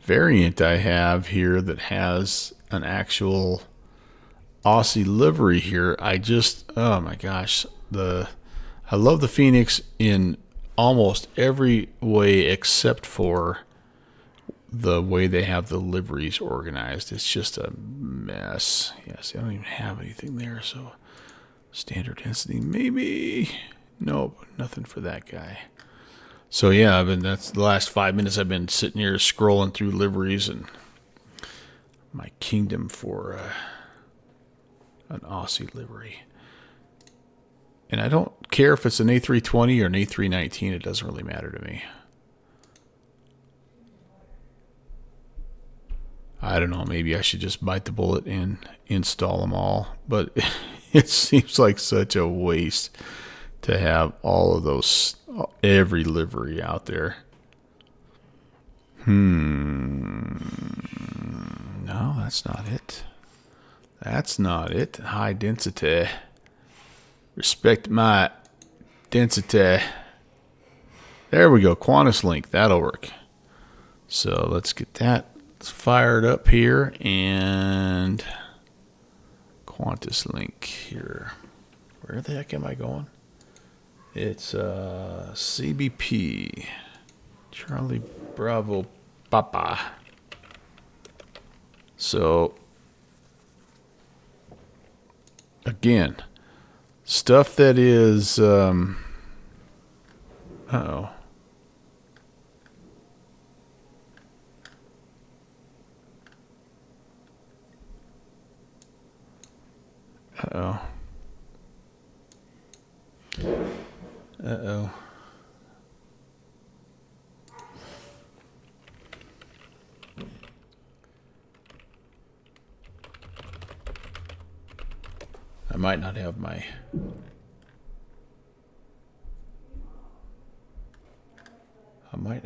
Variant I have here that has an actual Aussie livery here. Oh my gosh, I love the Phoenix in almost every way except for the way they have the liveries organized. It's just a mess. Yes, I don't even have anything there. So standard density, maybe. Nope, nothing for that guy. So yeah, that's the last 5 minutes I've been sitting here scrolling through liveries and my kingdom for an Aussie livery. And I don't care if it's an A320 or an A319. It doesn't really matter to me. I don't know. Maybe I should just bite the bullet and install them all. But it seems like such a waste to have all of those, every livery out there. No, that's not it. That's not it. High density. Respect my density. There we go. Qantas Link. That'll work. So let's get that fired up here. And Qantas Link here. Where the heck am I going? It's CBP. Charlie Bravo Papa. So, again, stuff that is, uh-oh. Uh-oh. Uh-oh. I might not have my... may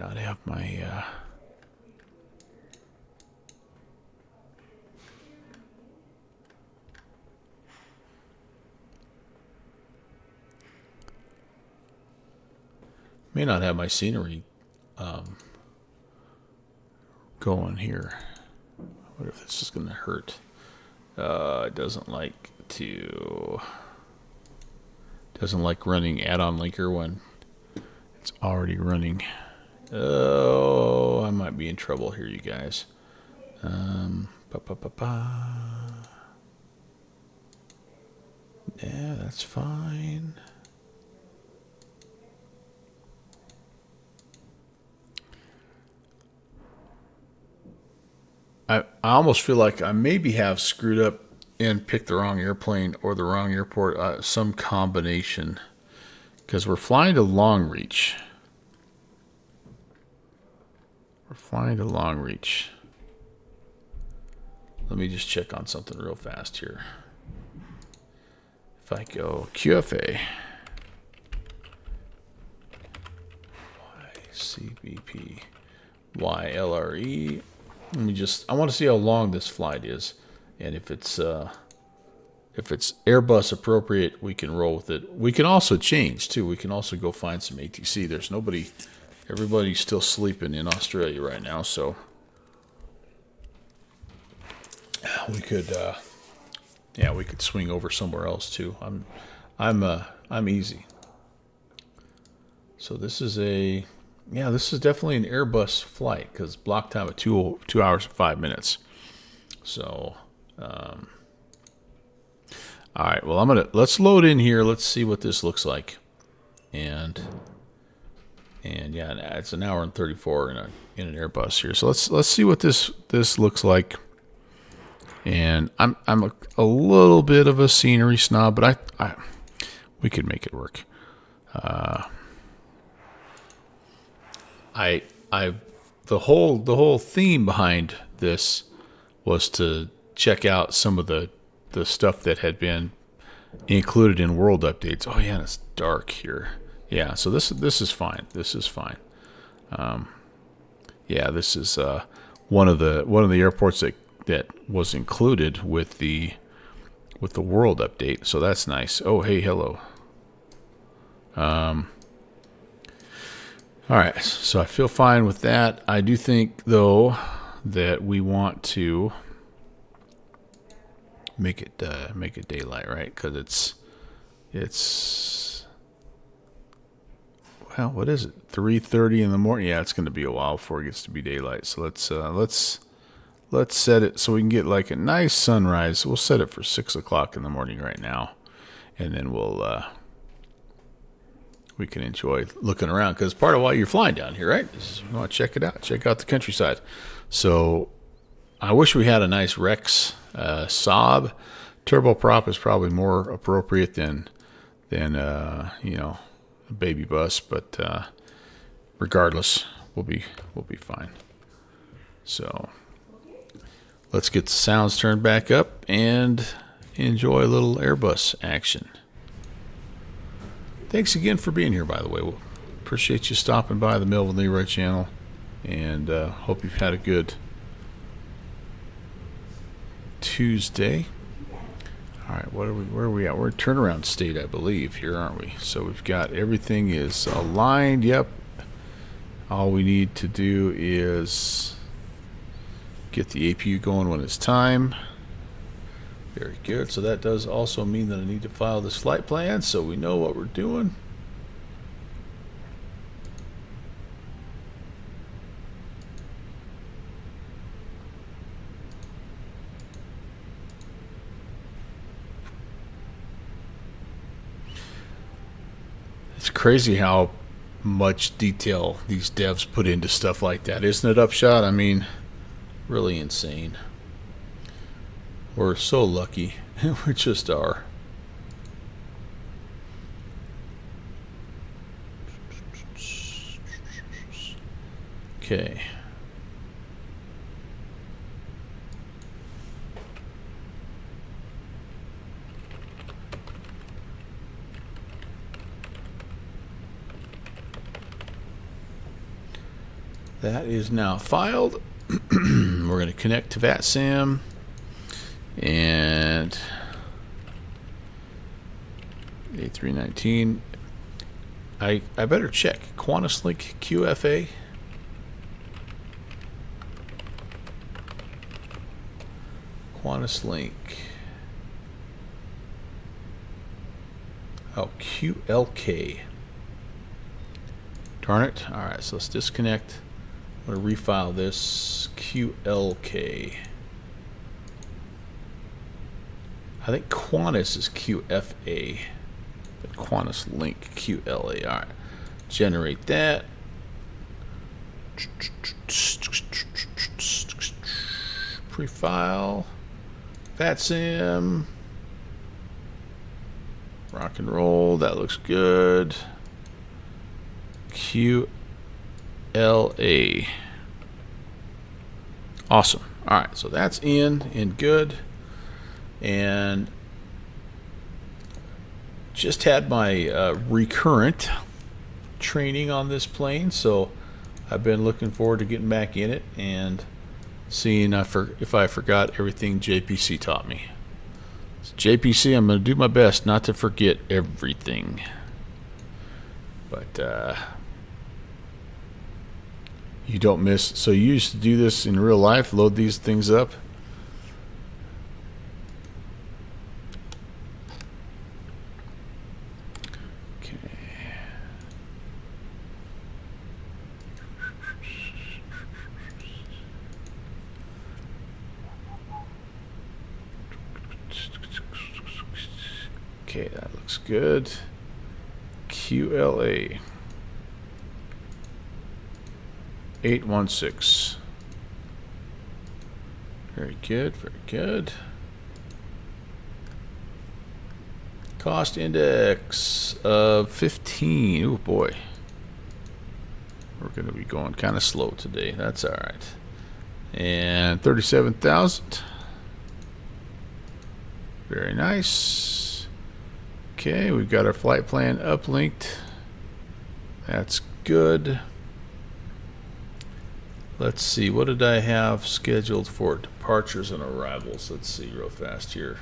not have my scenery going here. I wonder if this is going to hurt. It doesn't like running add-on linker when it's already running. Oh, I might be in trouble here, you guys. Yeah, that's fine. I almost feel like I maybe have screwed up and picked the wrong airplane or the wrong airport, some combination, because we're flying to Long Reach. Let me just check on something real fast here. If I go QFA, YCBP, YLRE. I want to see how long this flight is, and if it's Airbus appropriate, we can roll with it. We can also change too. We can also go find some ATC. There's nobody, everybody's still sleeping in Australia right now, so we could, we could swing over somewhere else too. I'm easy. So this is this is definitely an Airbus flight because block time of 2 hours and 5 minutes. So, all right. Well, let's load in here. Let's see what this looks like. And yeah, it's an hour and 34 in an Airbus here. So let's see what this looks like. And I'm a little bit of a scenery snob, but we could make it work. The whole theme behind this was to check out some of the stuff that had been included in world updates. Oh yeah, and it's dark here. Yeah, so this is fine. This is fine. This is one of the airports that was included with the world update. So that's nice. Oh hey, hello. All right, so I feel fine with that. I do think, though, that we want to make it daylight, right? Because it's well, what is it? 3:30 in the morning. Yeah, it's going to be a while before it gets to be daylight. So let's set it so we can get like a nice sunrise. We'll set it for 6 o'clock in the morning right now, and then we can enjoy looking around, because part of why you're flying down here, right, is you want to check it out, check out the countryside. So I wish we had a nice Rex Saab. Turboprop is probably more appropriate than a baby bus, but regardless, we'll be fine. So let's get the sounds turned back up and enjoy a little Airbus action. Thanks again for being here, by the way. We'll appreciate you stopping by the Melvin Leroy channel, and hope you've had a good Tuesday. All right, where are we at? We're in turnaround state, I believe, here, aren't we? So we've got everything is aligned. Yep. All we need to do is get the APU going when it's time. Very good. So that does also mean that I need to file this flight plan so we know what we're doing. It's crazy how much detail these devs put into stuff like that, isn't it, Upshot? I mean, really insane. We're so lucky. We just are. Okay. That is now filed. We're going to connect to VATSAM. And A319. I better check. QantasLink QFA. QantasLink. Oh, QLK. Darn it. Alright, so let's disconnect. I'm going to refile this. QLK. I think Qantas is QFA, but QantasLink QLA. All right, generate that. Prefile, VATSAM, rock and roll. That looks good. QLA. Awesome. All right, so that's in good. And just had my recurrent training on this plane, so I've been looking forward to getting back in it and seeing if I forgot everything JPC taught me. So JPC, I'm going to do my best not to forget everything. But you don't miss. So you used to do this in real life, load these things up. Okay, that looks good. QLA 816. Very good, very good. Cost index of 15. Oh boy. We're going to be going kind of slow today. That's all right. And 37,000. Very nice. Okay, we've got our flight plan uplinked. That's good. Let's see, what did I have scheduled for departures and arrivals? Let's see real fast here.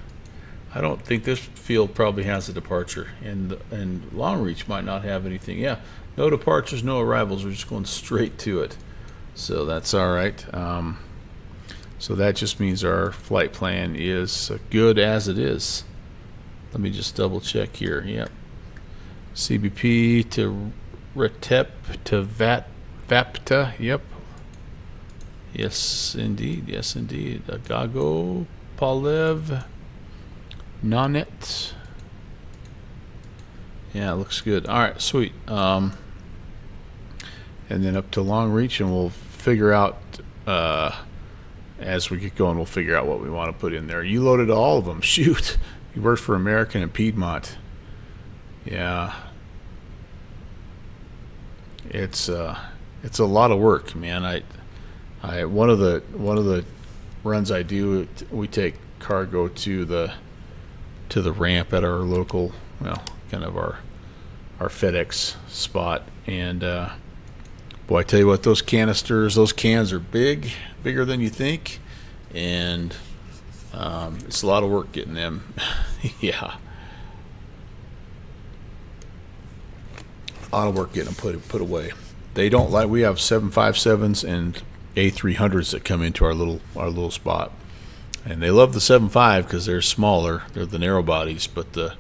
I don't think this field probably has a departure, and Long Reach might not have anything. Yeah, no departures, no arrivals. We're just going straight to it, so that's all right. So that just means our flight plan is good as it is. Let me just double check here. Yep, CBP to Retep to Vapta. Yep. Yes, indeed. Yes, indeed. Agago, Palev. Nonet. Yeah, it looks good. All right, sweet. And then up to Long Reach, and we'll figure out as we get going. We'll figure out what we want to put in there. You loaded all of them. Shoot, you worked for American and Piedmont. Yeah, it's a lot of work, man. I one of the runs I do, we take cargo to the ramp at our local, well, kind of our FedEx spot, and boy, I tell you what, those canisters, those cans are bigger than you think, and it's a lot of work getting them. Yeah, a lot of work getting them put away. They don't like, we have 757s and A300s that come into our little spot. And they love the 7.5 because they're smaller. They're the narrow bodies, but the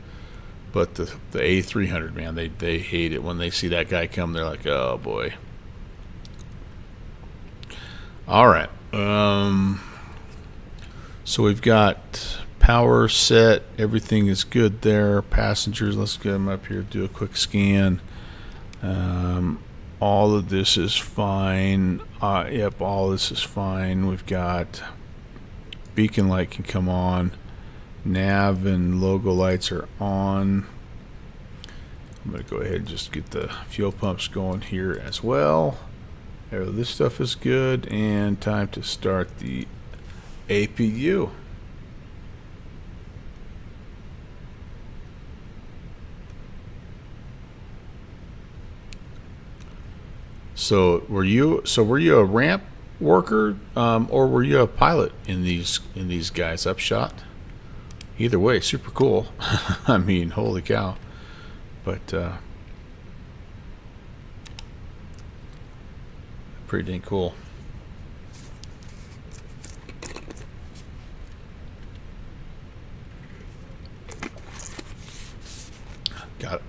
A300, man, they hate it when they see that guy come. They're like, oh boy. All right. So we've got power set. Everything is good there. Passengers, let's get them up here. Do a quick scan. All of this is fine. Yep, all this is fine. We've got beacon light can come on. Nav and logo lights are on. I'm going to go ahead and just get the fuel pumps going here as well. This stuff is good, and time to start the APU. So were you a ramp worker, or were you a pilot in these guys? Upshot. Either way, super cool. I mean, holy cow! But pretty dang cool.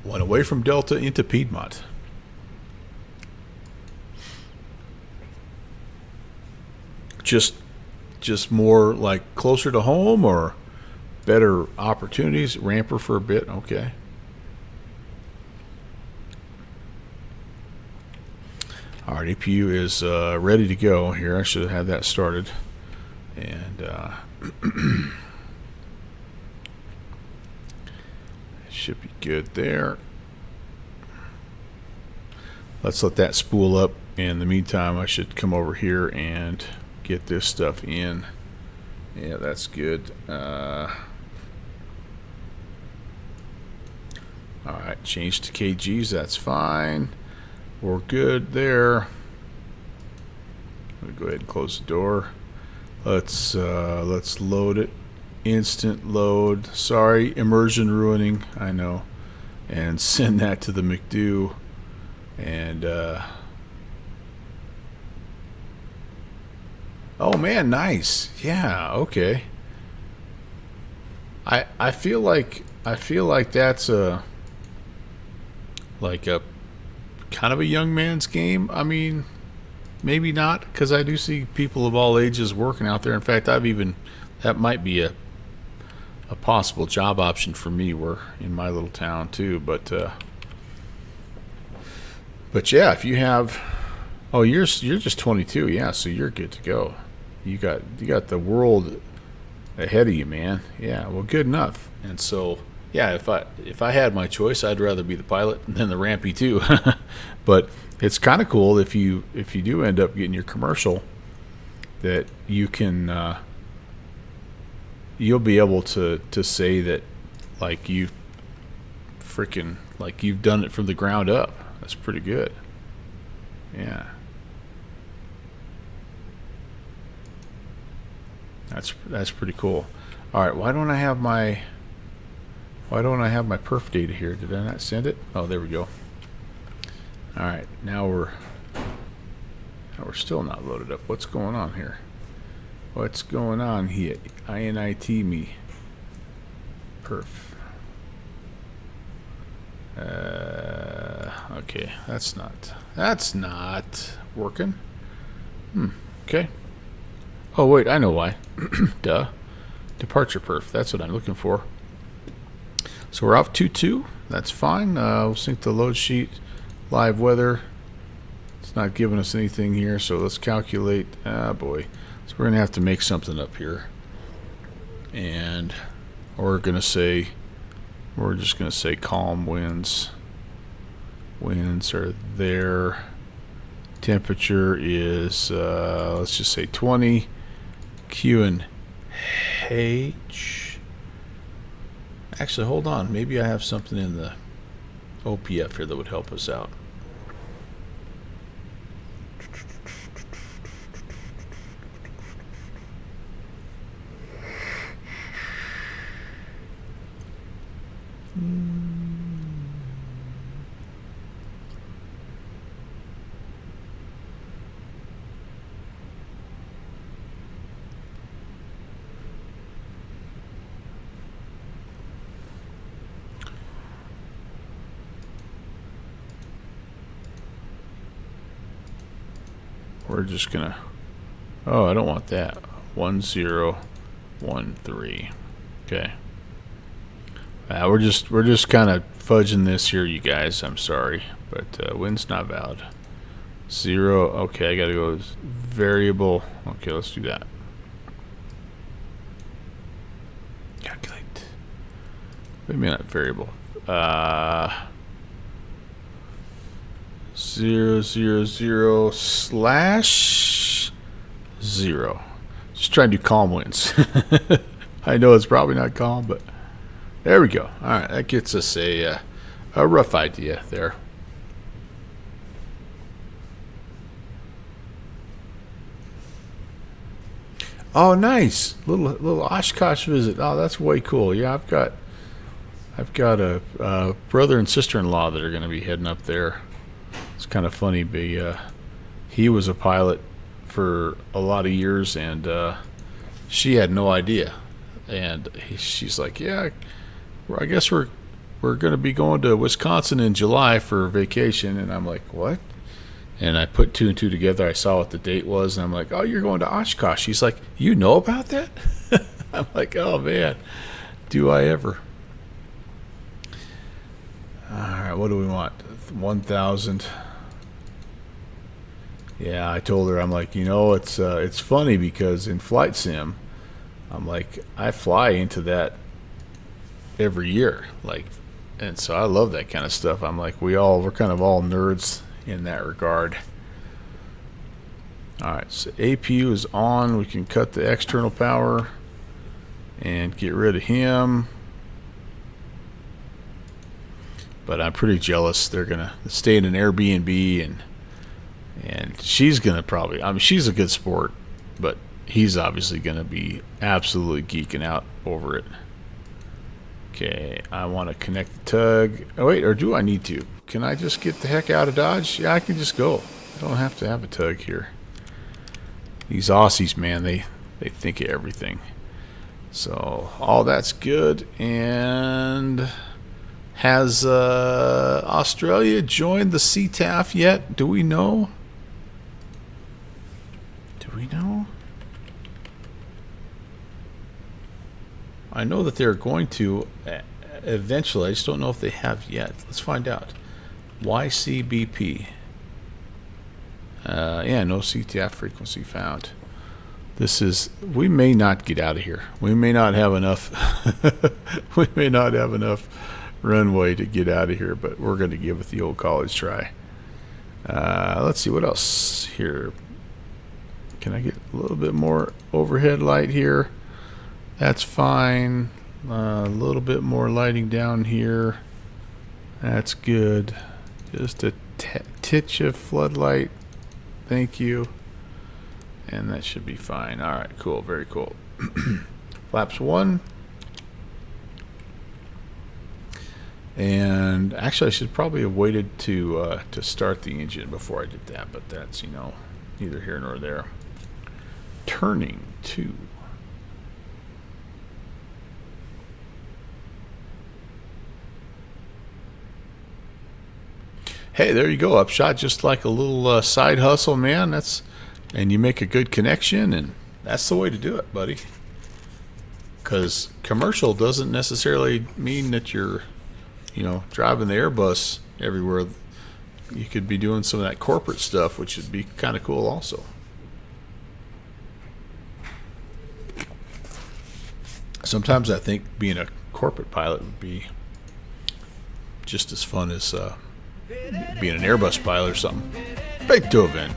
Went away from Delta into Piedmont. Just more like closer to home, or better opportunities. Ramper for a bit. Okay. All right, APU is ready to go here. I should have had that started, and should be good there. Let's let that spool up. In the meantime, I should come over here and get this stuff in. Yeah, that's good. All right, change to kgs. That's fine. We're good there. I'm gonna go ahead and close the door. Let's load it. Instant load. Sorry, immersion ruining. I know. And send that to the McDo. And oh man, nice. Yeah, okay. I feel like that's a kind of a young man's game. I mean, maybe not, because I do see people of all ages working out there. In fact, that might be a possible job option for me. We're in my little town too, but yeah, if you have, oh, you're just 22, yeah, so you're good to go. You got the world ahead of you, man. Yeah, well, good enough. And so, yeah, if I had my choice, I'd rather be the pilot than the rampy too. But it's kind of cool if you do end up getting your commercial, that you can you'll be able to say that like you've done it from the ground up. That's pretty good. Yeah. That's pretty cool. All right, why don't I have my Why don't I have my perf data here? Did I not send it? Oh, there we go. All right, now we're still not loaded up. What's going on here? What's going on here? INIT me. Perf. Okay, that's not working. Okay. Oh wait, I know why. Duh. Departure perf. That's what I'm looking for. So we're off 2-2. That's fine. We'll sync the load sheet. Live weather. It's not giving us anything here, so let's calculate. Ah, boy. So we're gonna have to make something up here, and we're just gonna say calm winds. Winds are there. Temperature is let's just say 20. Q and H. Actually, hold on. Maybe I have something in the OPF here that would help us out. We're just gonna, oh, I don't want that. 1013. Okay. We're just kind of fudging this here, you guys. I'm sorry, but wind's not valid. 0. Okay, I gotta go variable. Okay, let's do that. Calculate. Wait a minute, variable. 000/0. Just trying to do calm winds. I know it's probably not calm, but there we go. All right, that gets us a rough idea there. Oh, nice little Oshkosh visit. Oh, that's way cool. Yeah, I've got a brother and sister-in-law that are going to be heading up there. It's kind of funny, but he was a pilot for a lot of years, and she had no idea. And she's like, "Yeah, I guess we're going to be going to Wisconsin in July for vacation." And I'm like, "What?" And I put 2 and 2 together. I saw what the date was, and I'm like, "Oh, you're going to Oshkosh." She's like, "You know about that?" I'm like, "Oh man, do I ever?" All right, what do we want? 1,000. Yeah, I told her, I'm like, you know, it's funny because in flight sim, I'm like, I fly into that every year, like, and so I love that kind of stuff. I'm like, we're kind of all nerds in that regard. All right, so APU is on. We can cut the external power and get rid of him. But I'm pretty jealous. They're gonna stay in an Airbnb, and she's gonna probably, I mean, she's a good sport, but he's obviously gonna be absolutely geeking out over it. Okay, I want to connect the tug. Oh wait, or do I need to? Can I just get the heck out of Dodge? Yeah, I can just go. I don't have to have a tug here. These Aussies, man, they think of everything. So all that's good. And has Australia joined the CTAF yet? Do we know? Do we know? I know that they're going to eventually. I just don't know if they have yet. Let's find out. YCBP. Yeah, no CTF frequency found. This is, we may not get out of here. We may not have enough. We may not have enough runway to get out of here, but we're going to give it the old college try. Let's see what else here. Can I get a little bit more overhead light here? That's fine. A little bit more lighting down here. That's good. Just a titch of floodlight. Thank you. And that should be fine. All right, cool. Very cool. Flaps 1. And actually, I should probably have waited to start the engine before I did that, but that's, neither here nor there. Turning 2. Hey, there you go, Upshot. Just like a little side hustle, man. And you make a good connection, and that's the way to do it, buddy. Because commercial doesn't necessarily mean that you're, driving the Airbus everywhere. You could be doing some of that corporate stuff, which would be kind of cool also. Sometimes I think being a corporate pilot would be just as fun as being an Airbus pilot or something. Beethoven.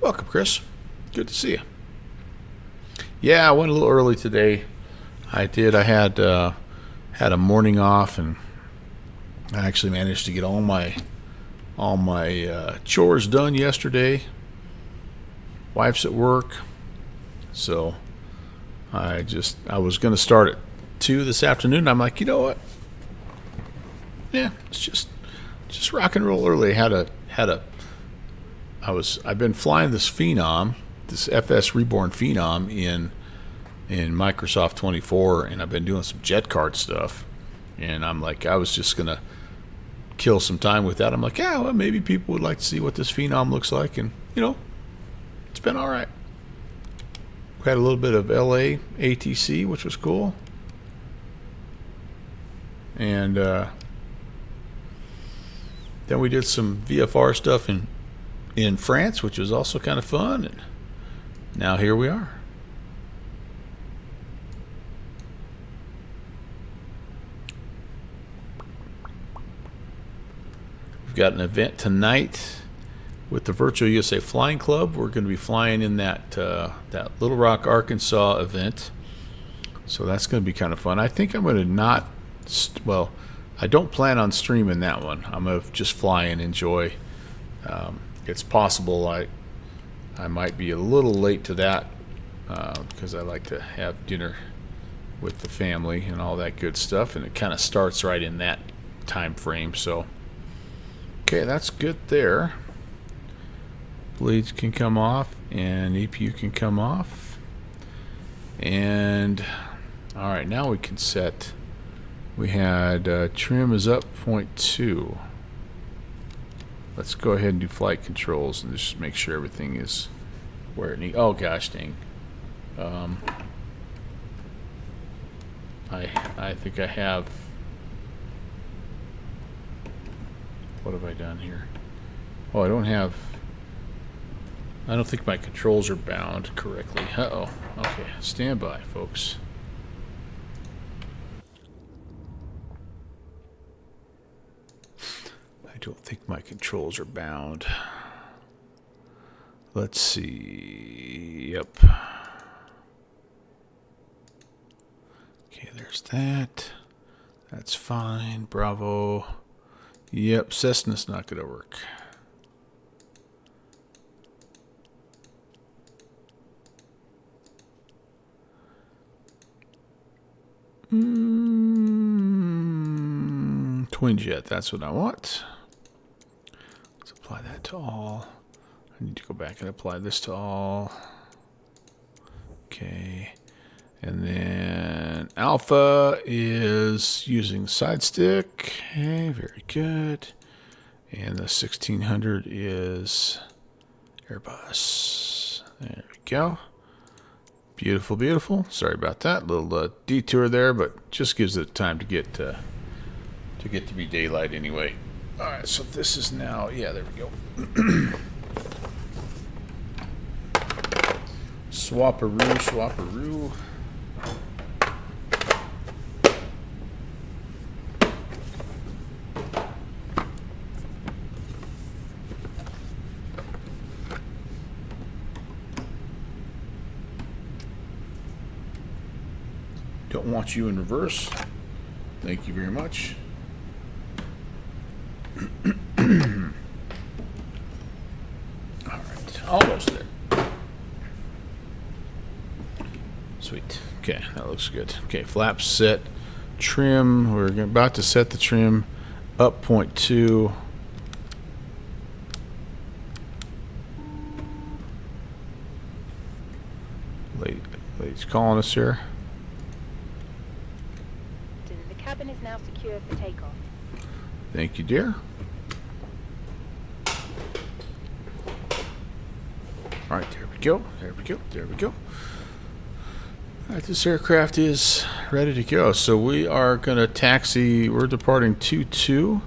Welcome, Chris. Good to see you. Yeah, I went a little early today. I did. I had a morning off, and I actually managed to get all my chores done yesterday. Wife's at work, so I was going to start at 2 this afternoon. I'm like, you know what? Yeah, it's just rock and roll early. I've been flying this Phenom, this FS Reborn Phenom in Microsoft 24, and I've been doing some jet card stuff. And I'm like, I was just gonna kill some time with that. I'm like, yeah, well, maybe people would like to see what this Phenom looks like, and it's been all right. We had a little bit of LA ATC, which was cool, and then we did some VFR stuff in France, which was also kind of fun, and now here we are. We've got an event tonight with the Virtual USA Flying Club. We're going to be flying in that Little Rock, Arkansas event, so that's going to be kind of fun. I think I'm going to I don't plan on streaming that one. I'm going to just fly and enjoy. It's possible I might be a little late to that because I like to have dinner with the family and all that good stuff, and it kind of starts right in that time frame. So, okay, that's good there. Bleeds can come off, and EPU can come off. And, all right, now we can set. We had trim is up 0.2. Let's go ahead and do flight controls and just make sure everything is where it needs. Oh gosh dang. I think I have. What have I done here? Oh, I don't think my controls are bound correctly. Uh-oh. Okay, stand by, folks. I don't think my controls are bound. Let's see. Yep. Okay, there's that. That's fine. Bravo. Yep, Cessna's not going to work. Twin jet, that's what I want. Let's apply that to all. I need to go back and apply this to all. Okay. And then Alpha is using side stick. Okay, very good. And the 1600 is Airbus. There we go. Beautiful, beautiful. Sorry about that little detour there, but just gives it time to get to be daylight anyway. All right, so this is now. Yeah, there we go. Swapperoo, swapperoo. Don't want you in reverse. Thank you very much. All right, almost there. Sweet. looks good. Okay, flaps set. Trim. We're about to set the trim up 0.2. Lady's calling us here. The cabin is now secure for takeoff. Thank you, dear. All right, there we go. There we go. There we go. All right, this aircraft is ready to go. So we are going to taxi. We're departing 2-2.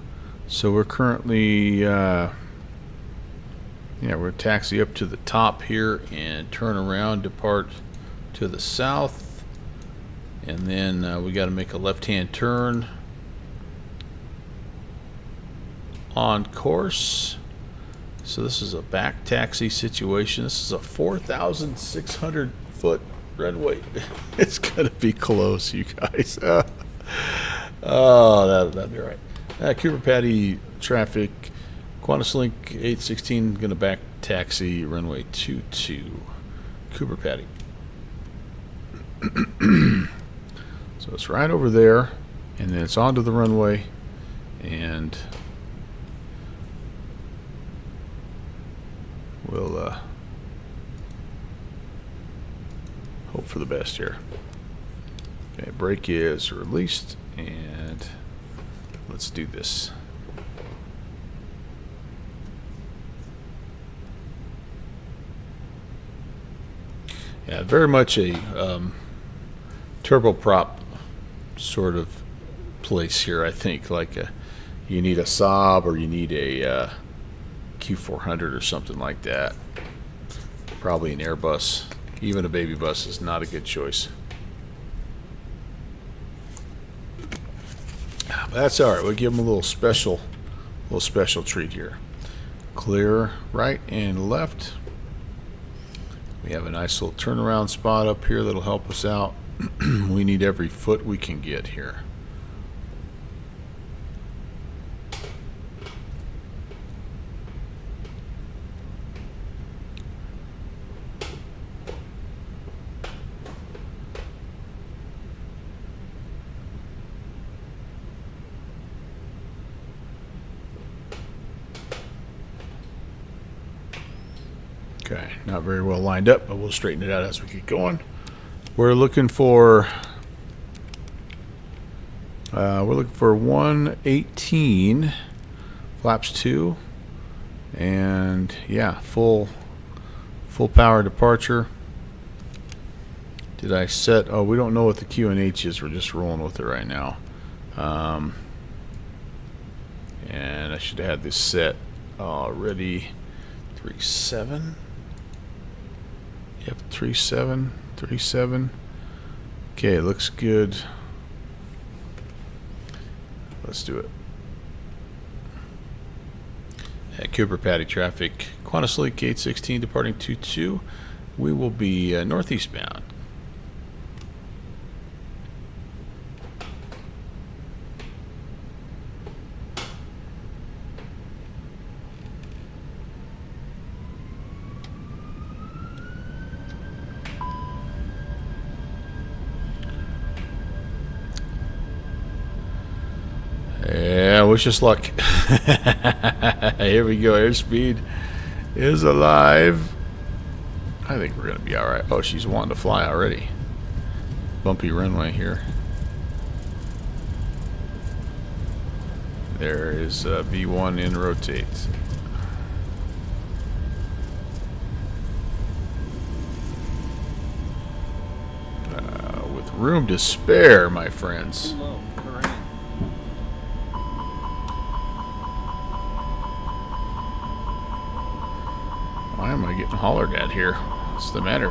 So we're currently, we're taxi up to the top here and turn around, depart to the south, and then we got to make a left-hand turn on course. So this is a back taxi situation. This is a 4,600 foot runway. It's gonna be close, you guys. That'll be right. Cooper Patty traffic. Qantas Link 816 gonna back taxi runway 22. Cooper Patty. So it's right over there, and then it's onto the runway, and we'll hope for the best here. Okay, brake is released, and let's do this. Yeah, very much a turboprop sort of place here, I think. Like you need a Saab or you need a Q400 or something like that. Probably an Airbus. Even a baby bus is not a good choice. But that's all right. We'll give them a little special treat here. Clear right and left. We have a nice little turnaround spot up here that'll help us out. We need every foot we can get here. Okay, not very well lined up, but we'll straighten it out as we get going. We're looking for 118 flaps 2, and yeah, full power departure. Did I set? Oh, we don't know what the QNH is. We're just rolling with it right now. And I should have had this set already. 37. Yep, 37. Okay, it looks good. Let's do it. At Cooper Patty traffic, Qantas Link 816 departing 22. We will be northeast bound. Yeah, wish us luck. Here we go. Airspeed is alive. I think we're going to be alright. Oh, she's wanting to fly already. Bumpy runway here. There is V1 in rotate. With room to spare, my friends. Why am I getting hollered at here? What's the matter?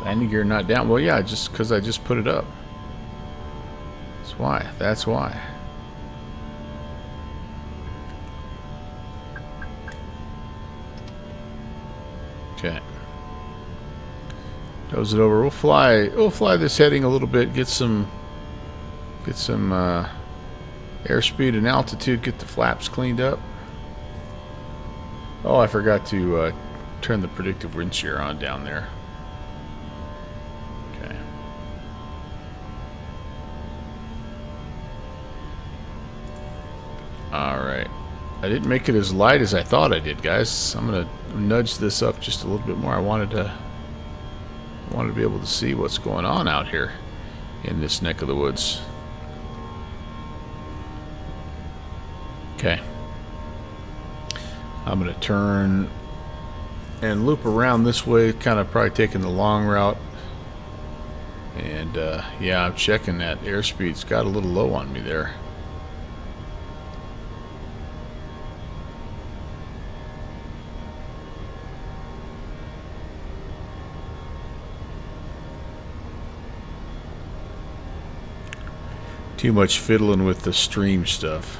Landing gear not down. Well, yeah, just because I just put it up. That's why. That's why. Okay. Nose it over. We'll fly this heading a little bit. Get some airspeed and altitude. Get the flaps cleaned up. Oh, I forgot to turn the predictive wind shear on down there. Okay. Alright. I didn't make it as light as I thought I did, guys. I'm going to nudge this up just a little bit more. I wanted to be able to see what's going on out here in this neck of the woods. Okay. I'm going to turn and loop around this way, kind of probably taking the long route. And yeah, I'm checking that airspeed's got a little low on me there. Too much fiddling with the stream stuff.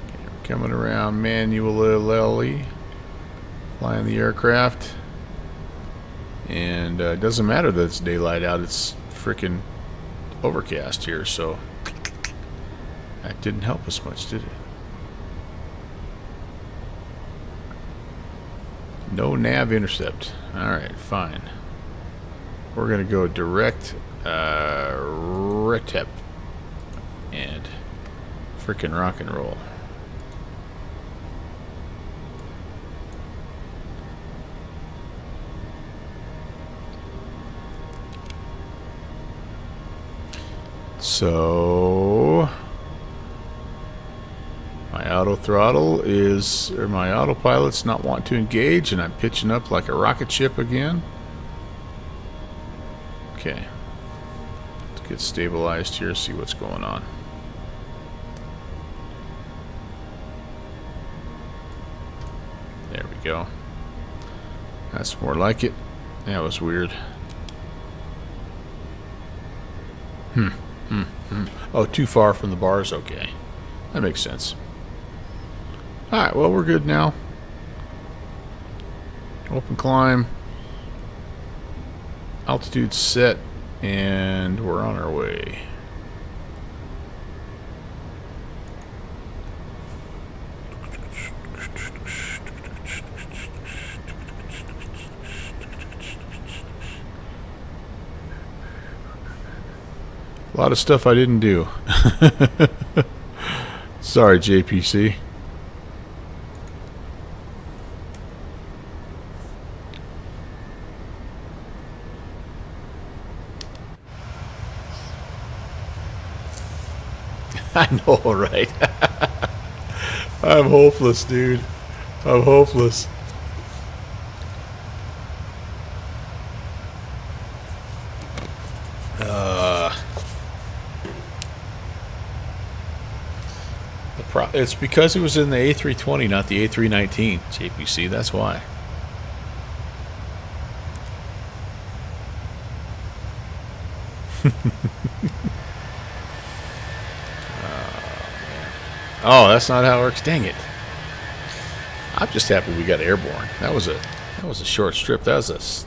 Okay, we're coming around manually, flying the aircraft. And it doesn't matter that it's daylight out, it's freaking overcast here, so that didn't help us much, did it? No nav intercept. Alright, fine. We're gonna go direct retep and freaking rock and roll. So my auto throttle is, or my autopilot's not wanting to engage, and I'm pitching up like a rocket ship again. Okay, let's get stabilized here, see what's going on. There we go. That's more like it. That was weird. Oh, too far from the bars. Okay, that makes sense. Alright, well, we're good now. Open climb. Altitude set, and we're on our way. A lot of stuff I didn't do. Sorry, JPC. I know, right? I'm hopeless, dude. I'm hopeless. It's because it was in the A320, not the A319, JPC. That's why. Oh, that's not how it works. Dang it! I'm just happy we got airborne. That was a short strip. That was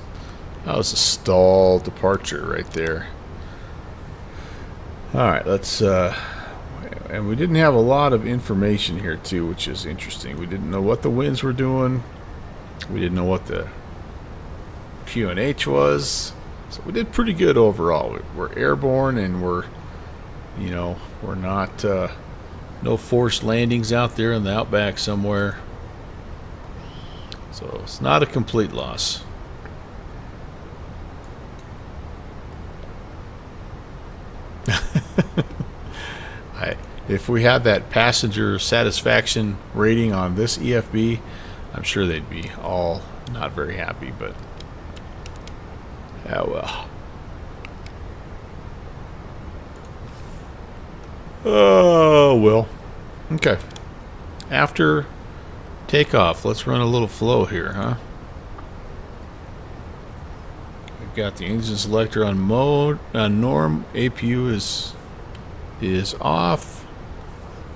a stall departure right there. All right, let's. And we didn't have a lot of information here too, which is interesting. We didn't know what the winds were doing. We didn't know what the QNH was. So we did pretty good overall. We're airborne, and we're not no forced landings out there in the outback somewhere. So it's not a complete loss. If we had that passenger satisfaction rating on this EFB, I'm sure they'd be all not very happy, but yeah, well. Oh, well. Okay. After takeoff, let's run a little flow here, huh? We've got the engine selector on mode, norm. APU is off.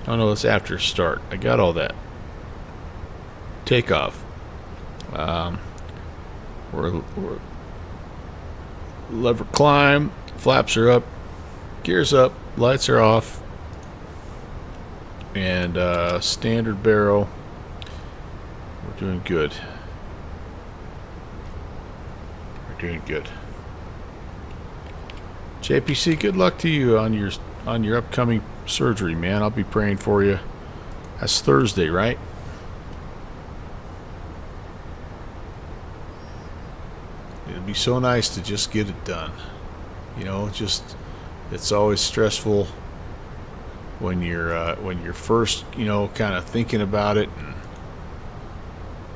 Oh no, it's after start. I got all that. Takeoff. We're lever climb. Flaps are up. Gears up. Lights are off. And standard barrel. doing good. We're doing good. JPC, good luck to you on your upcoming surgery, man. I'll be praying for you. That's Thursday, right? It'd be so nice to just get it done. You know, it's always stressful when you're first, you know, kind of thinking about it and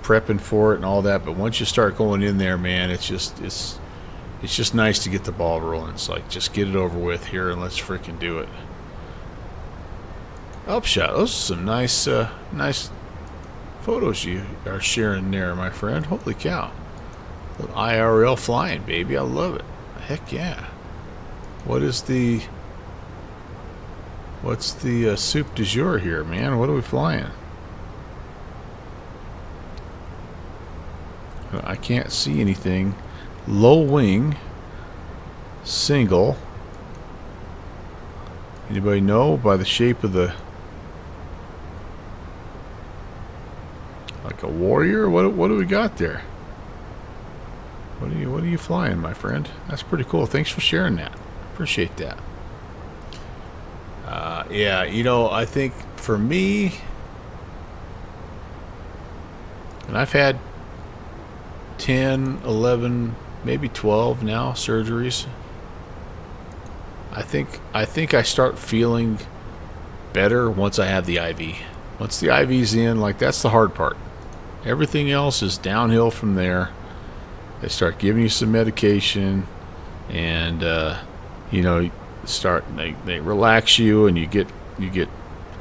prepping for it and all that. But once you start going in there, man, it's just nice to get the ball rolling. It's like, just get it over with here and let's freaking do it. Alps shot. Those are some nice photos you are sharing there, my friend. Holy cow. Little IRL flying, baby. I love it. Heck yeah. What's the soup du jour here, man? What are we flying? I can't see anything. Low wing. Single. Anybody know by the shape of the... Like a warrior? What do we got there? What are you flying, my friend? That's pretty cool. Thanks for sharing that. Appreciate that. Yeah, you know, I think for me, and I've had 10, 11, maybe 12 now surgeries. I think I start feeling better once I have the IV. Once the IV's in, like, that's the hard part. Everything else is downhill from there. They start giving you some medication, and you know, they relax you, and you get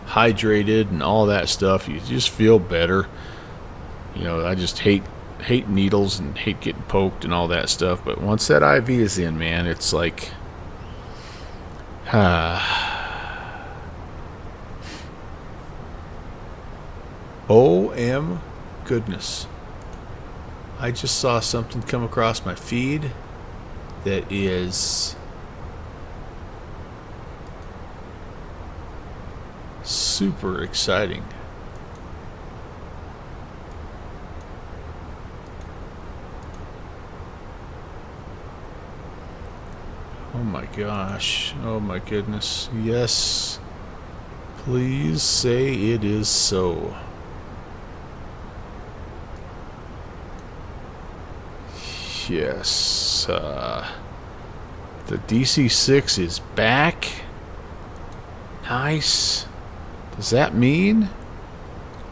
hydrated and all that stuff. You just feel better. You know, I just hate needles and hate getting poked and all that stuff. But once that IV is in, man, it's like, OM goodness. I just saw something come across my feed that is super exciting. Oh my gosh. Oh my goodness. Yes. Please say it is so. Yes, the DC-6 is back. Nice. Does that mean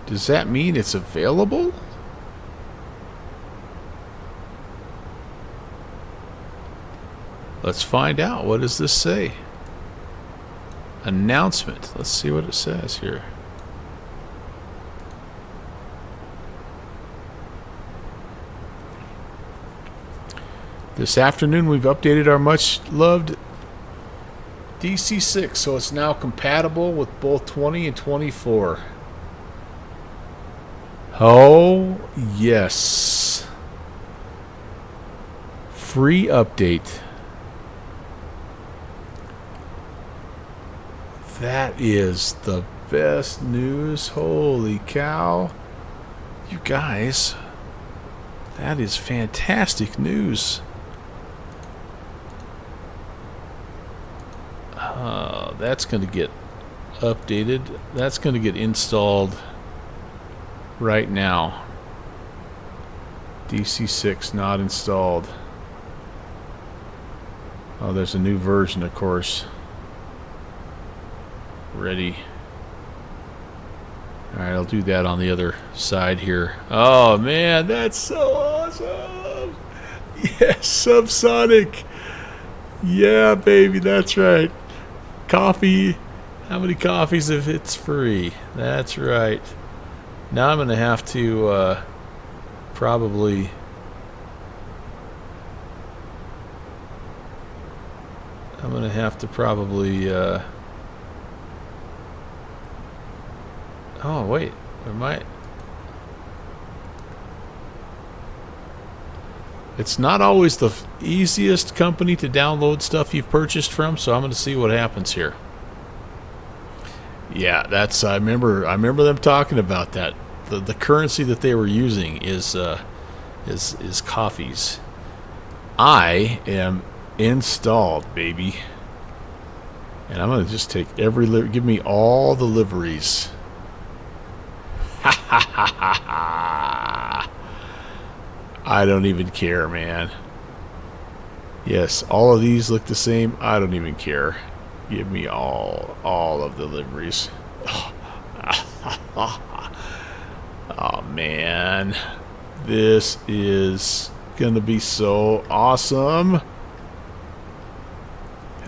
it's available? Let's find out. What does this say? Announcement. Let's see what it says here. This afternoon, we've updated our much-loved DC-6, so it's now compatible with both 20 and 24. Oh, yes. Free update. That is the best news. Holy cow. You guys, that is fantastic news. That's going to get updated. That's going to get installed right now. DC-6 not installed. Oh, there's a new version, of course. Ready. Alright, I'll do that on the other side here. Oh, man, that's so awesome! Yes, subsonic! Yeah, baby, that's right. Coffee. How many coffees if it's free? That's right. Now I'm going to have to probably... Oh, wait. It's not always the easiest company to download stuff you've purchased from, so I'm going to see what happens here. Yeah, that's I remember them talking about that. the currency that they were using is coffees. I am installed, baby. And I'm going to just take give me all the liveries. Ha ha ha ha ha. I don't even care, man. Yes, all of these look the same. I don't even care. Give me all of the liveries. Oh man. This is gonna be so awesome.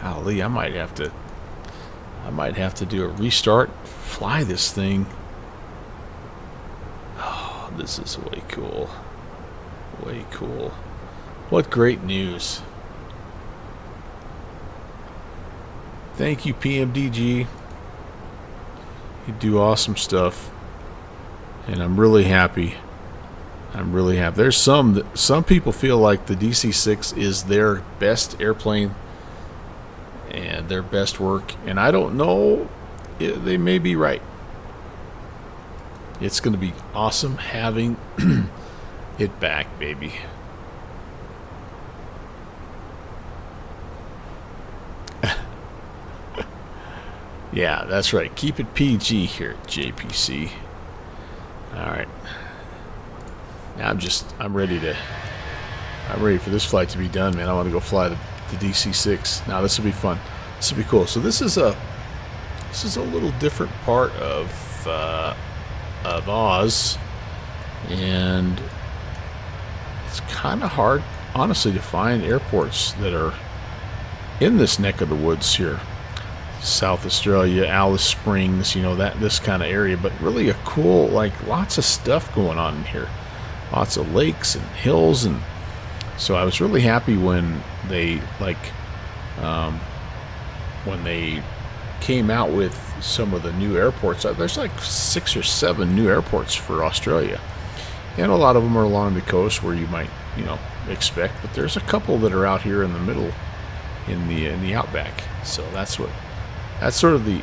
Golly, I might have to do a restart, fly this thing. Oh, this is way cool. Way cool. What great news. Thank you, PMDG. You do awesome stuff. And I'm really happy. I'm really happy. There's some people feel like the DC-6 is their best airplane and their best work, and I don't know. They may be right. It's going to be awesome having it back, baby. Yeah, that's right. Keep it PG here at JPC. All right. Now I'm ready for this flight to be done, man. I want to go fly the DC-6. Now this will be fun. This will be cool. So this is a little different part of Oz, and it's kind of hard, honestly, to find airports that are in this neck of the woods here. South Australia, Alice Springs, you know, this kind of area, but really a cool, like, lots of stuff going on in here. Lots of lakes and hills, and so I was really happy when they when they came out with some of the new airports. There's like 6 or 7 new airports for Australia, and a lot of them are along the coast where you might, you know, expect, but there's a couple that are out here in the middle, in the outback. So that's sort of the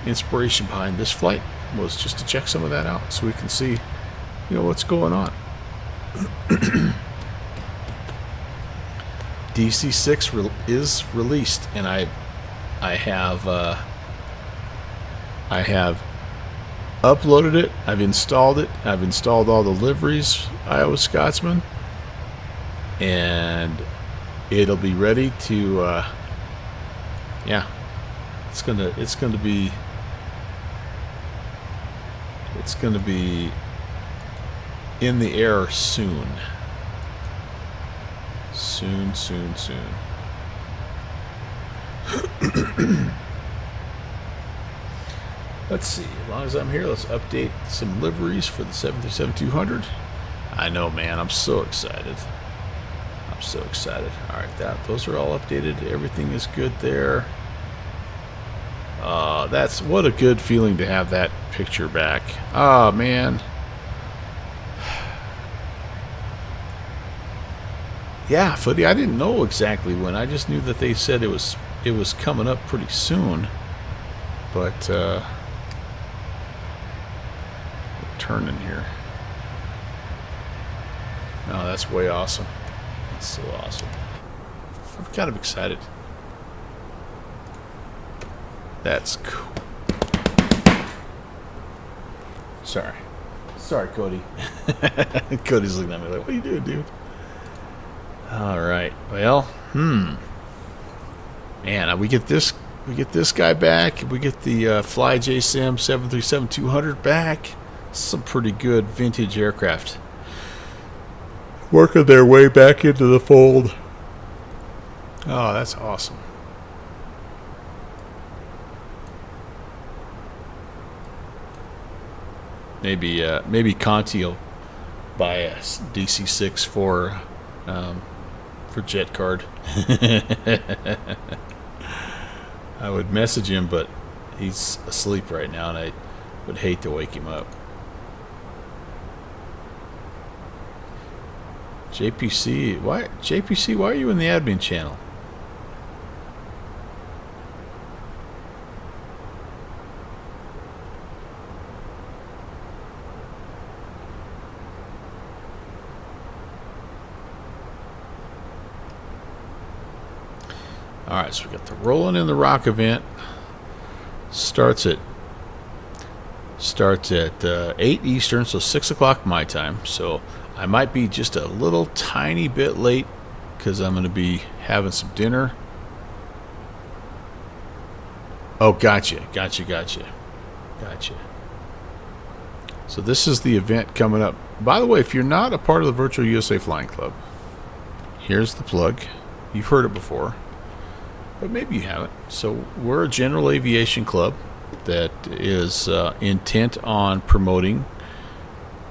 inspiration behind this flight, was just to check some of that out so we can see, you know, what's going on. DC-6 is released, and I have uploaded it. I've installed it. I've installed all the liveries, Iowa Scotsman, and it'll be ready to. Yeah, it's gonna be in the air soon. Soon. Let's see. As long as I'm here, let's update some liveries for the 737-200. I know, man. I'm so excited. All right, those are all updated. Everything is good there. That's what a good feeling to have that picture back. Oh, man. Yeah, Footy, I didn't know exactly when. I just knew that they said it was coming up pretty soon. But turning here. Oh, that's way awesome. That's so awesome. I'm kind of excited. That's cool. Sorry, Cody. Cody's looking at me like, what are you doing, dude? All right. Well, man, we get this guy back. We get the Fly JSIM 737-200 back. Some pretty good vintage aircraft working their way back into the fold. Oh, that's awesome. Maybe Conti will buy a DC-6 for Jet Card. I would message him, but he's asleep right now, and I would hate to wake him up. JPC, why are you in the admin channel? All right, so we got the Rolling in the Rock event. Starts at 8 Eastern, so 6 o'clock my time. So I might be just a little tiny bit late because I'm going to be having some dinner. Oh, gotcha. So this is the event coming up. By the way, if you're not a part of the Virtual USA Flying Club, here's the plug. You've heard it before, but maybe you haven't. So we're a general aviation club that is intent on promoting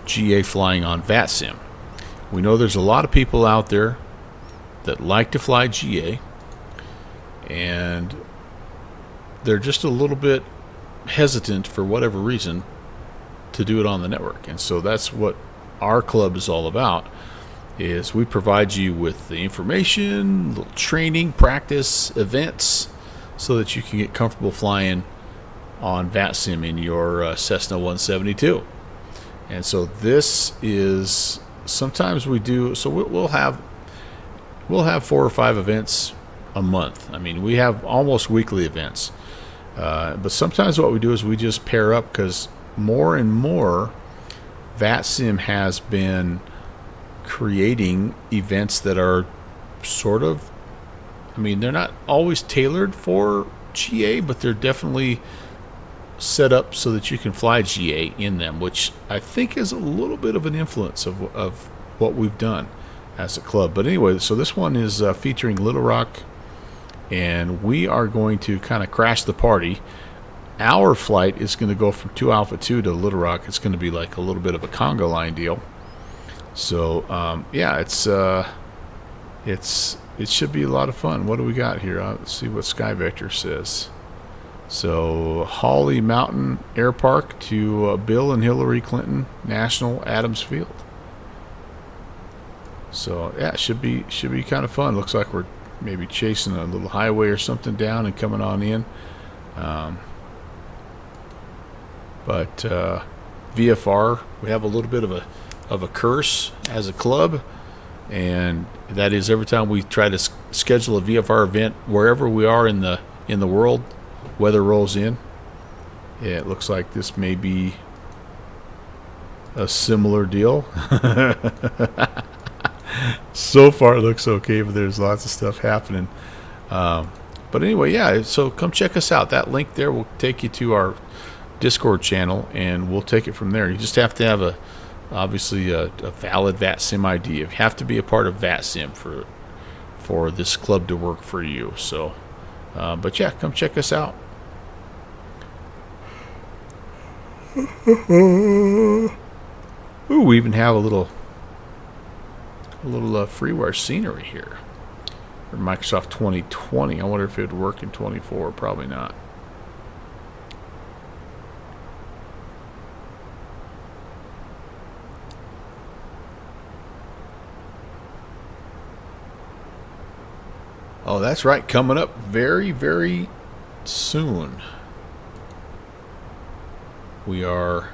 GA flying on VATSIM. We know there's a lot of people out there that like to fly GA, and they're just a little bit hesitant for whatever reason to do it on the network. And so that's what our club is all about, is we provide you with the information, little training, practice, events, so that you can get comfortable flying on VATSIM in your Cessna 172. And so this is, sometimes we do, so we'll have 4 or 5 events a month. I mean, we have almost weekly events. But sometimes what we do is we just pair up, because more and more VATSIM has been creating events that are sort of, I mean, they're not always tailored for GA, but they're definitely set up so that you can fly GA in them, which I think is a little bit of an influence of what we've done as a club. But anyway, so this one is featuring Little Rock, and we are going to kind of crash the party. Our flight is going to go from 2 Alpha 2 to Little Rock. It's going to be like a little bit of a Congo line deal. So yeah, it should be a lot of fun. What do we got here? Let's see what Sky Vector says. So Holly Mountain Air Park to Bill and Hillary Clinton National Adams Field. So yeah, it should be kind of fun. Looks like we're maybe chasing a little highway or something down and coming on in. But VFR, we have a little bit of a curse as a club, and that is every time we try to schedule a VFR event wherever we are in the world, weather rolls in. Yeah, it looks like this may be a similar deal. So far it looks okay, but there's lots of stuff happening. But anyway, yeah, so come check us out. That link there will take you to our Discord channel, and we'll take it from there. You just have to have obviously a valid VATSIM ID. You have to be a part of VATSIM for this club to work for you. So but yeah, come check us out. Ooh, we even have a little freeware scenery here for Microsoft 2020. I wonder if it would work in 24. Probably not. Oh, that's right. Coming up very, very soon. We are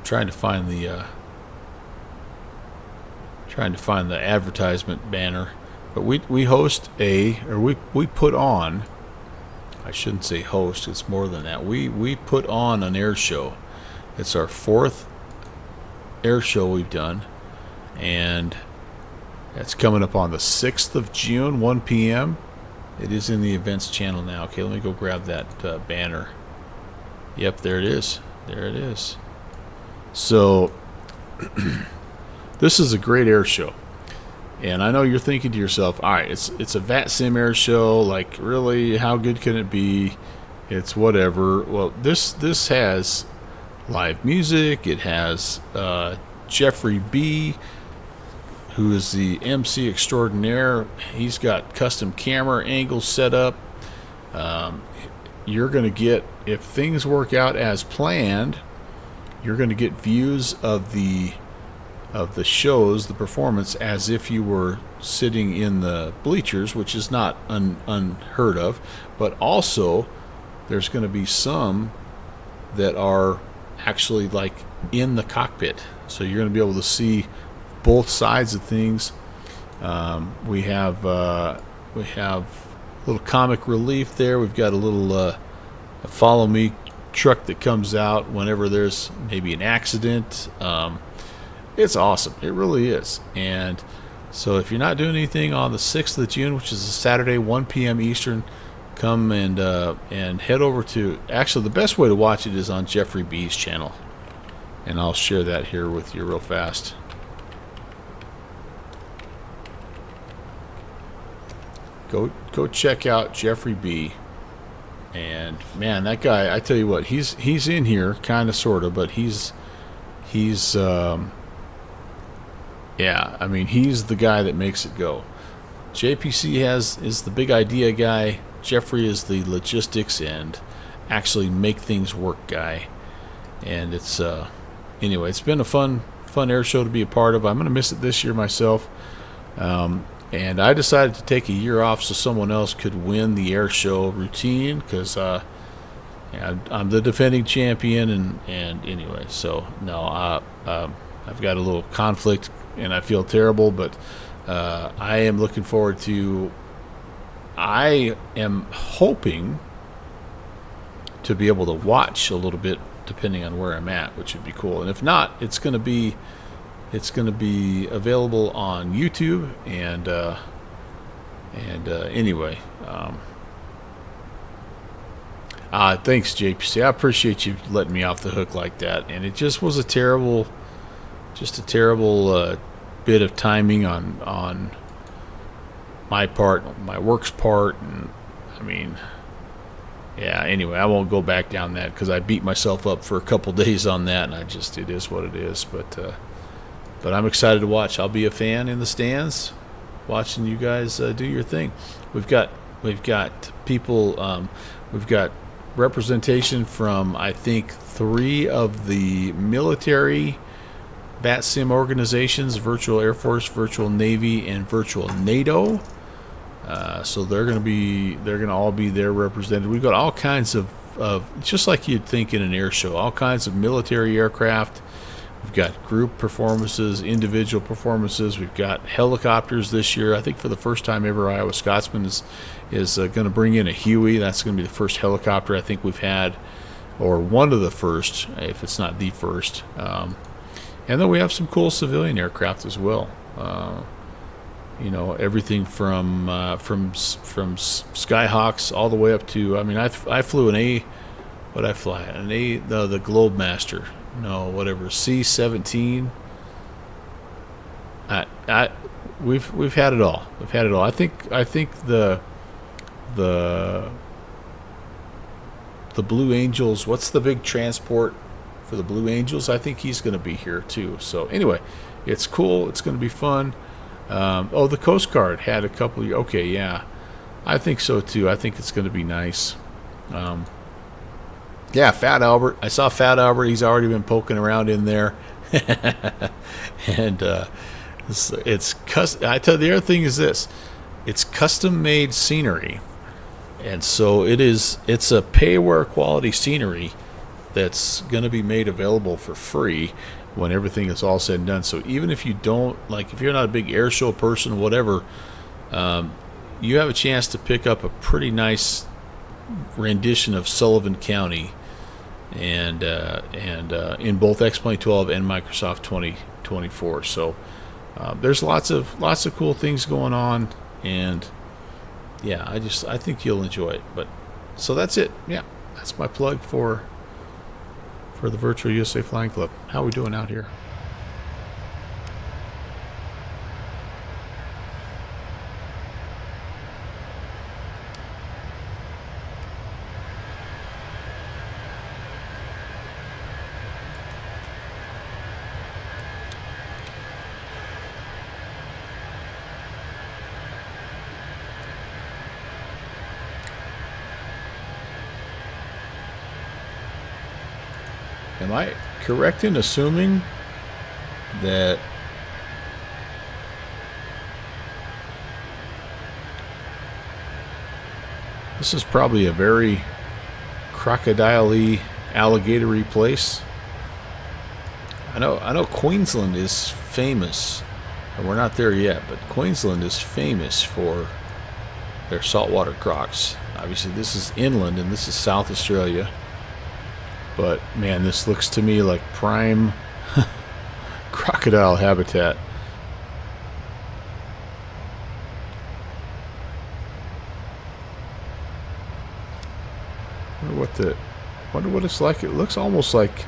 trying to find the advertisement banner, but we host we put on. I shouldn't say host. It's more than that. We put on an air show. It's our 4th air show we've done, and that's coming up on the 6th of June, 1 p.m. It is in the events channel now. Okay, let me go grab that banner. Yep, there it is. There it is. So this is a great air show. And I know you're thinking to yourself, all right, it's a VATSIM air show. Like, really, how good can it be? It's whatever. Well, this has live music. It has Jeffrey B., who is the MC extraordinaire. He's got custom camera angles set up. You're going to get, if things work out as planned, you're going to get views of the shows, the performance, as if you were sitting in the bleachers, which is not unheard of. But also, there's going to be some that are actually like in the cockpit, so you're going to be able to see both sides of things. We have little comic relief there. We've got a little a follow me truck that comes out whenever there's maybe an accident. It's awesome. It really is. And so if you're not doing anything on the 6th of June, which is a Saturday, 1 p.m. Eastern, come and head over to, actually the best way to watch it is on Jeffrey B's channel. And I'll share that here with you real fast. Go check out Jeffrey B. And man, that guy, I tell you what, he's in here kind of sort of, but he's yeah, I mean, he's the guy that makes it go. JPC is the big idea guy. Jeffrey is the logistics and actually make things work guy. And it's anyway, it's been a fun air show to be a part of. I'm gonna miss it this year myself. And I decided to take a year off so someone else could win the air show routine, because yeah, I'm the defending champion, and anyway, so no, I've got a little conflict and I feel terrible, but I am looking forward to, I am hoping to be able to watch a little bit depending on where I'm at, which would be cool. And if not, it's going to be available on YouTube, and anyway, thanks JPC. I appreciate you letting me off the hook like that. And it just was a terrible bit of timing on my part, my work's part, and I mean, yeah. Anyway, I won't go back down that because I beat myself up for a couple days on that, and it is what it is. But I'm excited to watch. I'll be a fan in the stands, watching you guys do your thing. We've got people. We've got representation from, I think, 3 of the military VATSIM organizations: Virtual Air Force, Virtual Navy, and Virtual NATO. So they're going to all be there represented. We've got all kinds of just like you'd think in an air show, all kinds of military aircraft. We've got group performances, individual performances. We've got helicopters this year. I think for the first time ever, Iowa Scotsman is going to bring in a Huey. That's going to be the first helicopter I think we've had, or one of the first, if it's not the first. And then we have some cool civilian aircraft as well. You know, everything from Skyhawks all the way up to, I mean, I flew the Globemaster. No, whatever, C-17. We've had it all. We've had it all. I think the Blue Angels. What's the big transport for the Blue Angels? I think he's going to be here too. So anyway, it's cool. It's going to be fun. The Coast Guard had a couple. Okay, yeah, I think so too. I think it's going to be nice. Yeah, Fat Albert. I saw Fat Albert. He's already been poking around in there. And it's custom. I tell you, the other thing is this: it's custom-made scenery, and so it's a pay-wear quality scenery that's going to be made available for free when everything is all said and done. So even if you don't if you're not a big air show person, whatever, you have a chance to pick up a pretty nice rendition of Sullivan County, and in both X-Plane 12 and Microsoft 2024. So there's lots of cool things going on, and yeah, I think you'll enjoy it. But so that's it. Yeah, that's my plug for the Virtual USA Flying Club. How are we doing out here? Am I correct in assuming that this is probably a very crocodile-y, alligator-y place? I know Queensland is famous, and we're not there yet, but Queensland is famous for They're saltwater crocs. Obviously, this is inland and this is South Australia. But man, this looks to me like prime crocodile habitat. Wonder what it's like. It looks almost like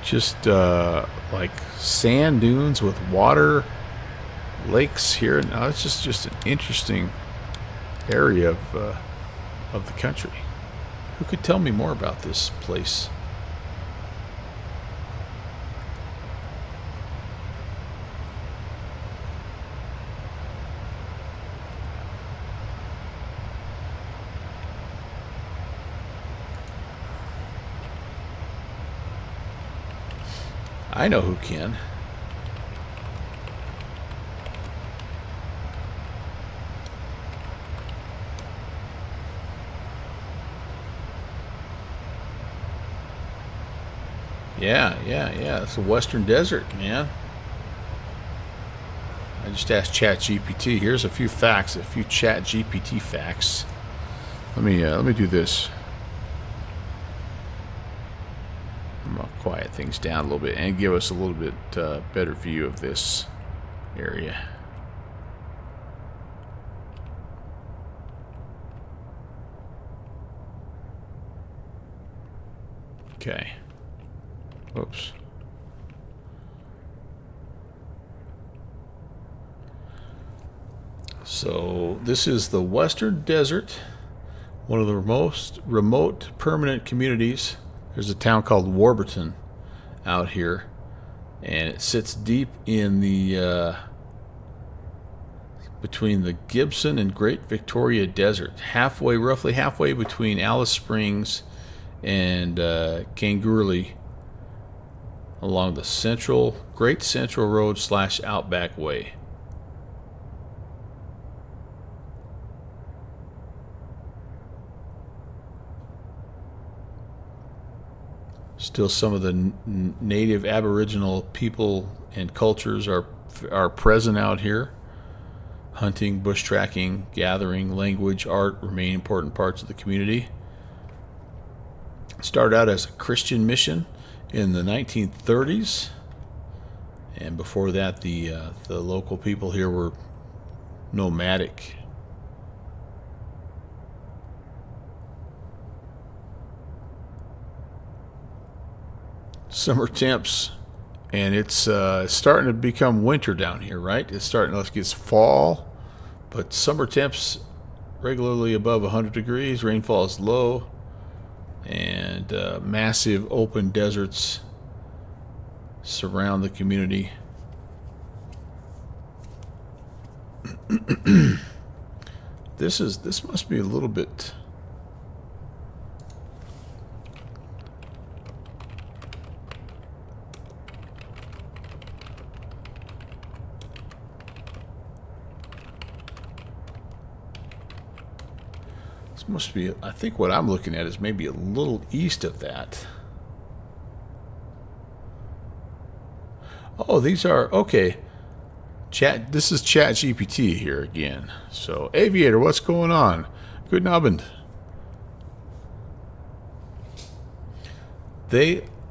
just like sand dunes with water lakes here. Now it's just an interesting area of the country. Who could tell me more about this place? I know who can. Yeah. It's the Western Desert, man. I just asked ChatGPT. Here's a few facts, a few ChatGPT facts. Let me do this. I'm gonna quiet things down a little bit and give us a little bit better view of this area. Okay. Oops. So this is the Western Desert, one of the most remote permanent communities. There's a town called Warburton out here, and it sits deep in the between the Gibson and Great Victoria Desert, roughly halfway between Alice Springs and Kangaroo, along the Great Central Road / Outback Way. Still, some of the native Aboriginal people and cultures are present out here. Hunting, bush tracking, gathering, language, art remain important parts of the community. It started out as a Christian mission in the 1930s, and before that, the local people here were nomadic. Summer temps, and it's starting to become winter down here, right? It's starting to get fall, but summer temps regularly above 100 degrees, rainfall is low, and massive open deserts surround the community. This must be a little bit. Must be, I think what I'm looking at is maybe a little east of that. Oh, these are, okay. This is ChatGPT here again. So, Aviator, what's going on? Good Abend.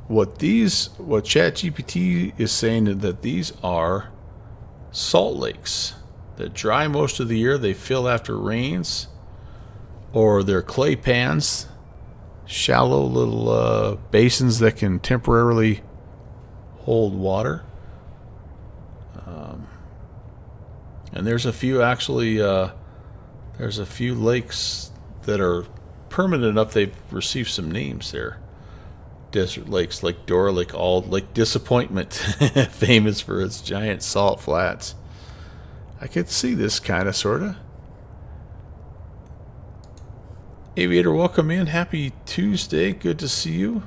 What ChatGPT is saying is that these are salt lakes that dry most of the year. They fill after rains. Or they're clay pans, shallow little basins that can temporarily hold water. And there's a few actually. There's a few lakes that are permanent enough they've received some names there. Desert lakes, Lake Dora, Lake Ald, Lake Disappointment, famous for its giant salt flats. I could see this kind of, sorta. Aviator, welcome in. Happy Tuesday. Good to see you.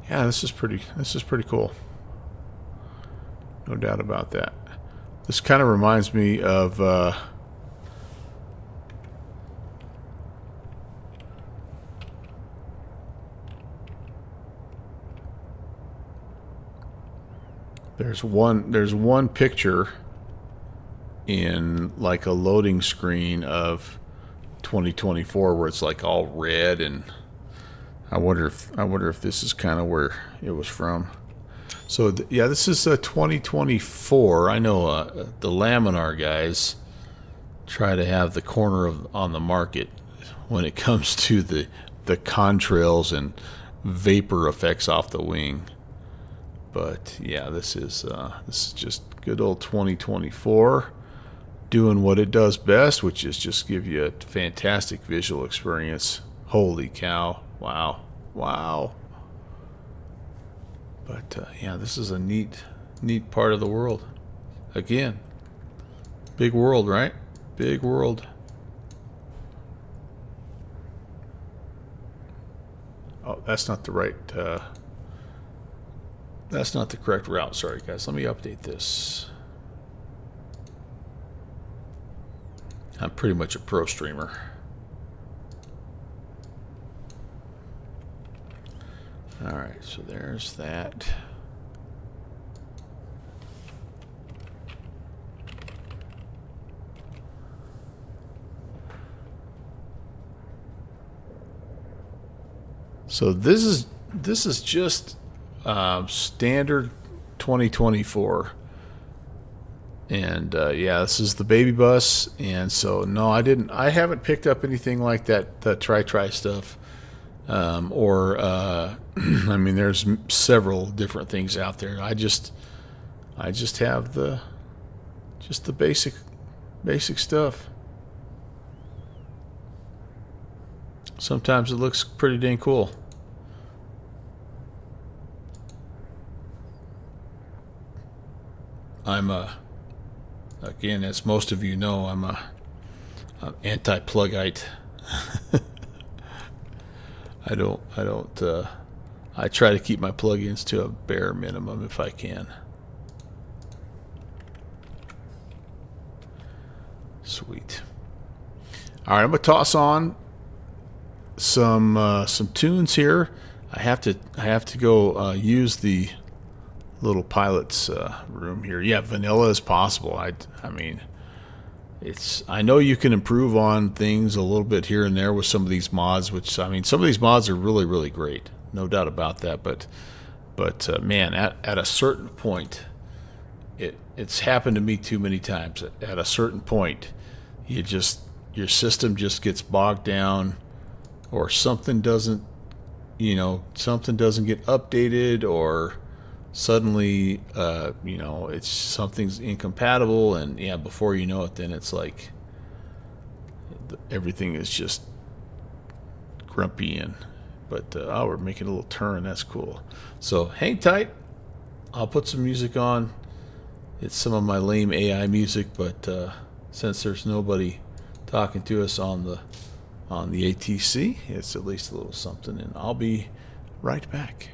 Yeah, this is pretty cool. No doubt about that. This kind of reminds me of There's one picture in like a loading screen of 2024 where it's like all red, and I wonder if this is kind of where it was from. So yeah, this is 2024. I know the Laminar guys try to have the corner on the market when it comes to the contrails and vapor effects off the wing. But yeah, this is just good old 2024 doing what it does best, which is just give you a fantastic visual experience. Holy cow. Wow. But yeah, this is a neat part of the world. Again, big world, right? Big world. Oh, that's not the right, that's not the correct route. Sorry, guys. Let me update this. I'm pretty much a pro streamer. All right, so there's that. So this is just standard 2024, and yeah, this is the baby bus. And so no, I haven't picked up anything like that, the tri stuff. I mean, there's several different things out there. I just have the basic stuff. Sometimes it looks pretty dang cool. I'm again, as most of you know, I'm an anti-plugite. I try to keep my plugins to a bare minimum if I can. Sweet. All right, I'm gonna toss on some tunes here. I have to go use the little pilot's room here. Yeah, vanilla is possible. I mean, I know you can improve on things a little bit here and there with some of these mods, which, I mean, some of these mods are really, really great. No doubt about that. But man, at a certain point, it's happened to me too many times. At a certain point, your system just gets bogged down, or something doesn't get updated, or suddenly, something's incompatible, and yeah, before you know it, then it's like everything is just grumpy. But we're making a little turn. That's cool. So hang tight. I'll put some music on. It's some of my lame AI music, but since there's nobody talking to us on the ATC, it's at least a little something, and I'll be right back.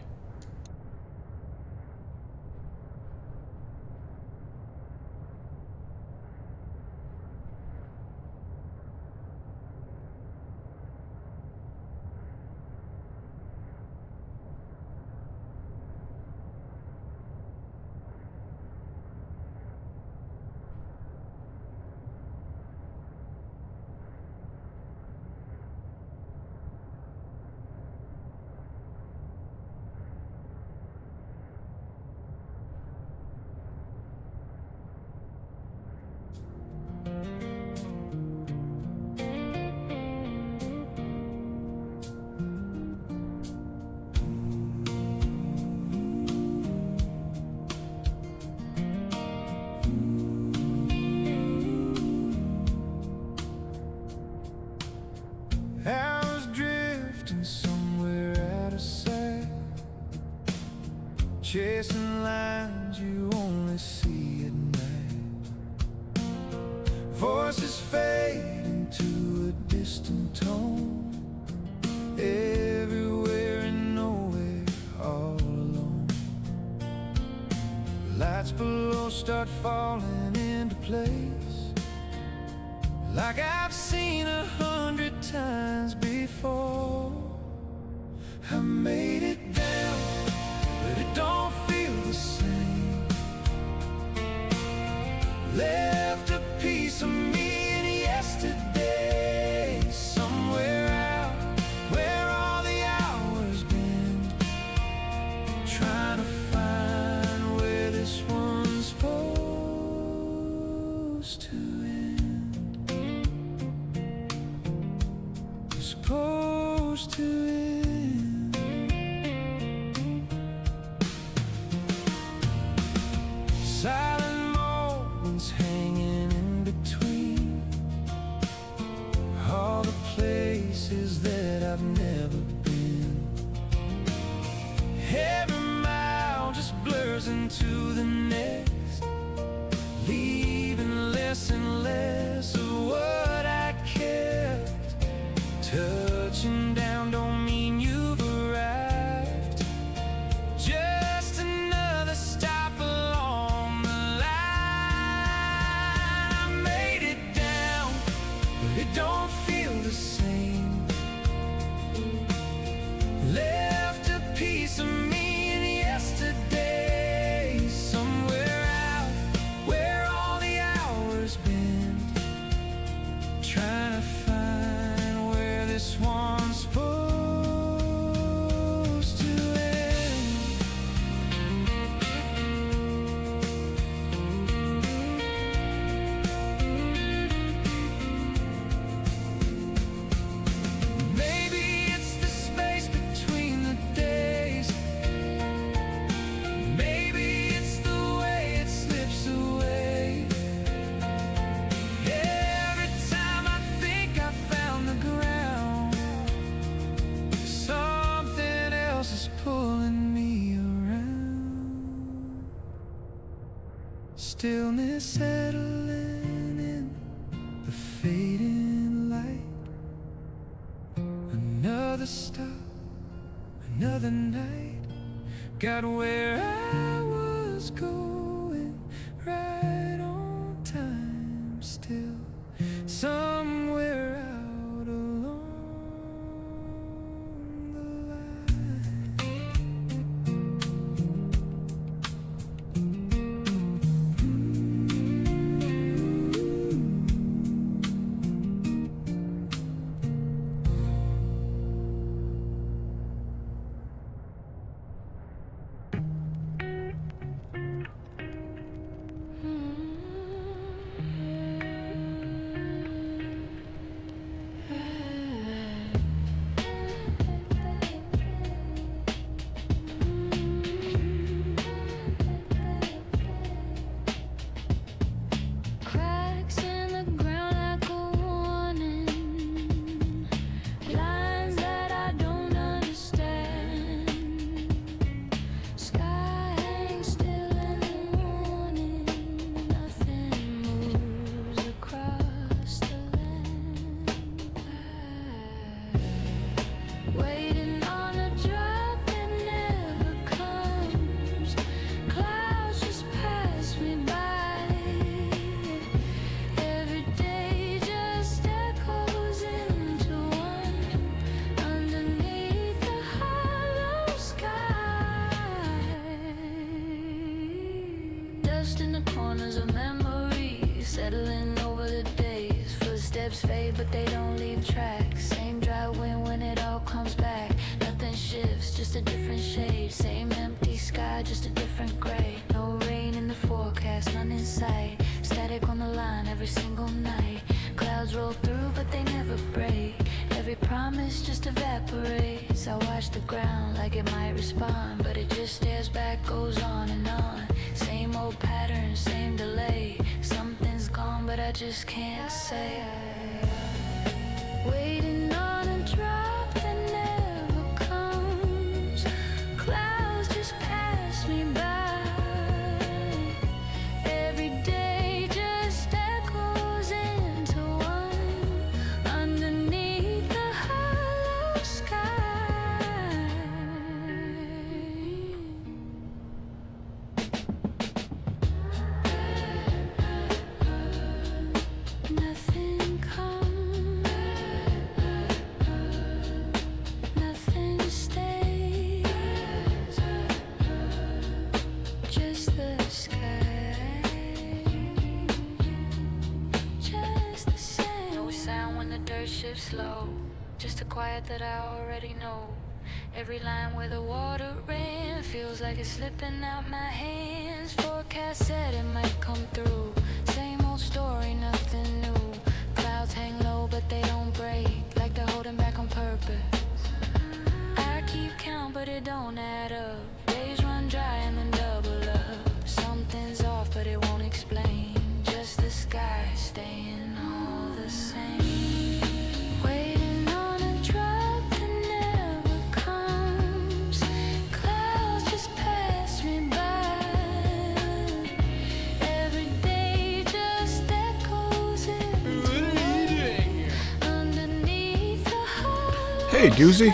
Chasing lines you only see at night. Voices fade into a distant tone. Everywhere and nowhere, all alone. Lights below start falling into place, like I've seen 100 times before. I made it down, but it don't feel the same. supposed to end. Silent moments hanging in between all the places that I've never been. Every mile just blurs into the next, leaving less and less of what I kept. Touching down don't mean you've arrived, just another stop along the line. I made it down, but it don't feel the same. Left a piece of me in yesterday, somewhere out where all the hours been, trying to find where this one's supposed to end. Maybe it's the space between the days, maybe it's the way it slips away. Every time I think I found the ground, something else is pulling me around. Stillness settling in, the fading light. Another stop, another night. Got where I was going, right on time. Still somewhere out along the line. Cracks in the ground like a warning, lines that I don't understand. Sky hangs still in the morning, nothing moves across the land. Waiting on a drop that never comes, clouds just pass me by. Every day just echoes into one, underneath the hollow sky. Dust in the corners of memory, settling over the days. Footsteps fade but they don't leave tracks. Same dry wind when it all comes back. Nothing shifts, just a different shade. Same empty sky, just a different gray. No rain in the forecast, none in sight. Static on the line every single night. Clouds roll through but they never break. Every promise just evaporates. I watch the ground like it might respond, but it just stares back, goes on and on. Same old pattern, same delay. Something's gone but I just can't say. Waiting on a drop that never comes, clouds just pass me by. Every day just echoes into one, underneath the hollow sky. Nothing comes, nothing stays, just the sky, just the same. No sound when the dirt shifts slow, just a quiet that I already know. Every line where the water ran feels like it's slipping out my hands. Forecast said it might come through. Same old story, nothing new. Clouds hang low but they don't break, like they're holding back on Hey, Doozy.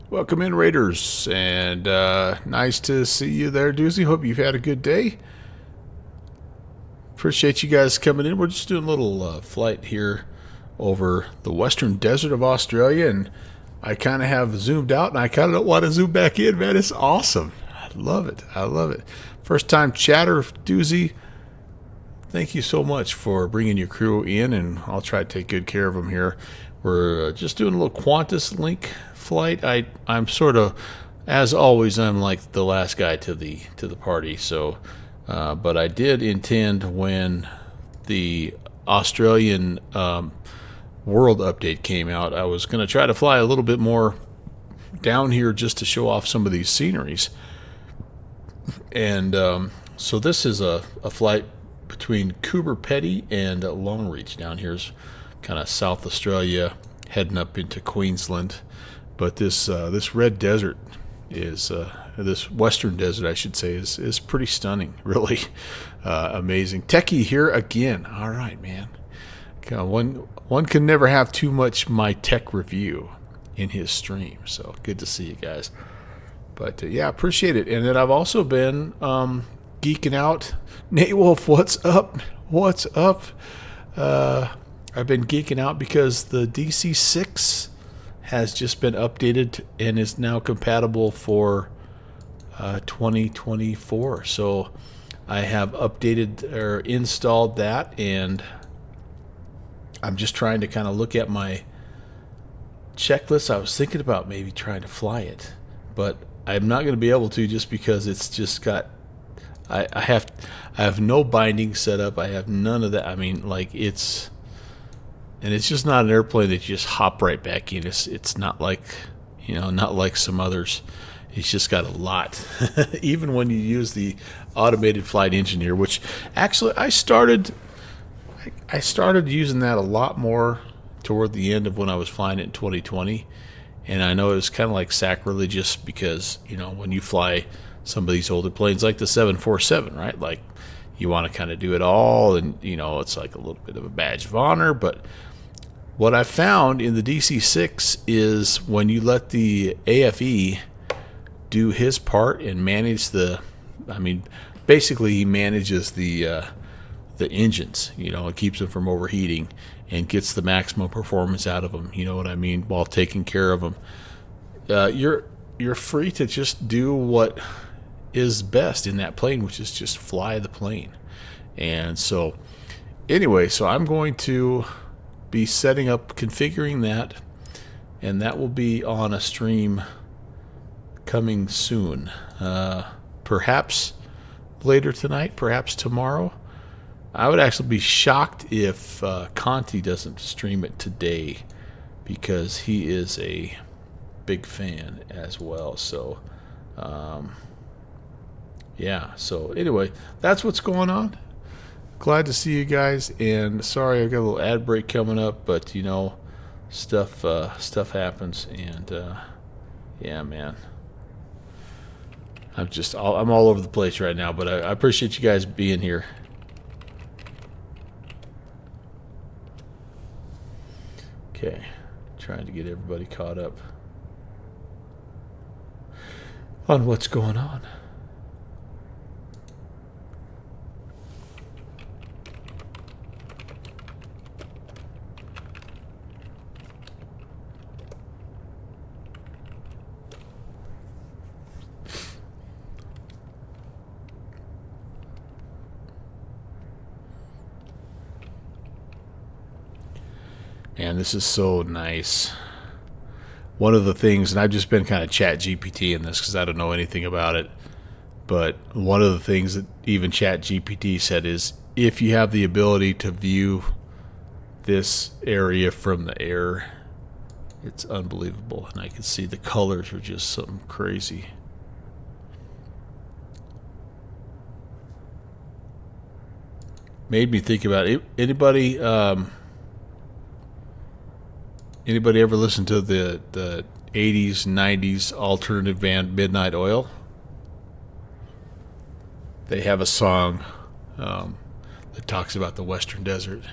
Welcome in, Raiders, and nice to see you there, Doozy. Hope you've had a good day. Appreciate you guys coming in. We're just doing a little flight here over the western desert of Australia, and I kind of have zoomed out, and I kind of don't want to zoom back in, man. It's awesome. I love it. I love it. First time chatter, Doozy. Thank you so much for bringing your crew in, and I'll try to take good care of them here. We're just doing a little Qantas link flight. I'm sort of, as always, I'm like the last guy to the party. So, but I did intend when the Australian world update came out, I was going to try to fly a little bit more down here just to show off some of these sceneries. And so this is a flight between Coober Pedy and Longreach. Down here's kind of South Australia, heading up into Queensland. But this red desert is this western desert, I should say, is pretty stunning. Really amazing. Techie here again. All right, man. One can never have too much my tech review in his stream. So good to see you guys. But yeah, appreciate it. And then I've also been geeking out. Nate Wolf, what's up? What's up? I've been geeking out because the DC6 has just been updated and is now compatible for 2024. So I have updated or installed that, and I'm just trying to kind of look at my checklist. I was thinking about maybe trying to fly it, but I'm not going to be able to just because it's just got I have no binding set up. I have none of that. I mean, like it's just not an airplane that you just hop right back in. It's not like, not like some others. It's just got a lot. Even when you use the automated flight engineer, which actually I started using that a lot more toward the end of when I was flying it in 2020. And I know it was kind of like sacrilegious because, when you fly some of these older planes like the 747, right? Like you want to kind of do it all, and, it's like a little bit of a badge of honor. But what I found in the DC6 is when you let the AFE do his part and manage basically he manages the engines, it keeps them from overheating and gets the maximum performance out of them, you know what I mean, while taking care of them. You're free to just do what is best in that plane, which is just fly the plane. And so anyway, so I'm going to be setting up, configuring that, and that will be on a stream coming soon. Perhaps later tonight, perhaps tomorrow. I would actually be shocked if Conti doesn't stream it today, because he is a big fan as well. So yeah, so anyway, that's what's going on. Glad to see you guys, and sorry I got a little ad break coming up, but stuff happens, and yeah, man, I'm all over the place right now, but I appreciate you guys being here. Okay, trying to get everybody caught up on what's going on. Man, this is so nice. One of the things, and I've just been kind of chat GPT in this because I don't know anything about it, but one of the things that even chat GPT said is if you have the ability to view this area from the air, it's unbelievable. And I can see the colors are just something crazy. Made me think about it. Anybody ever listen to the 80s, 90s alternative band Midnight Oil? They have a song that talks about the Western Desert.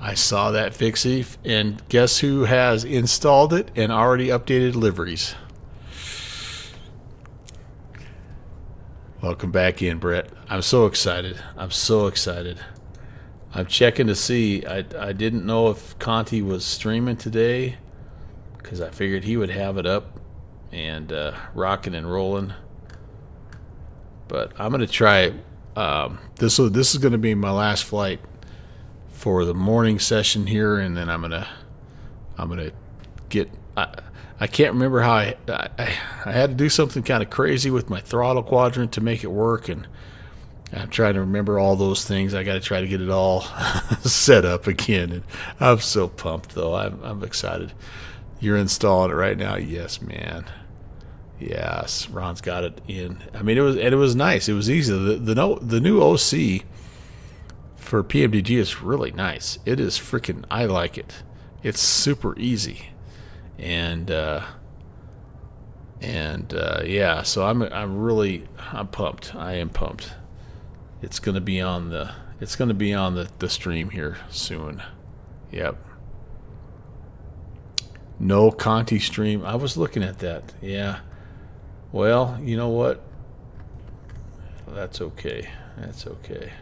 I saw that fixie, and guess who has installed it and already updated liveries? Welcome back in, Brett. I'm so excited. I'm so excited. I'm checking to see. I didn't know if Conti was streaming today because I figured he would have it up and rocking and rolling. But I'm going to try. This is going to be my last flight for the morning session here, and then I'm gonna get. I can't remember how I had to do something kind of crazy with my throttle quadrant to make it work, and I'm trying to remember all those things. I got to try to get it all set up again, and I'm so pumped though. I'm excited. You're installing it right now, yes, man. Yes, Ron's got it in. I mean, it was nice. It was easy. The new OC for PMDG is really nice. It is freaking. I like it. It's super easy, and yeah. So I'm pumped. I am pumped. It's gonna be on the stream here soon. Yep. No Conti stream. I was looking at that. Yeah. Well, you know what? That's okay. That's okay.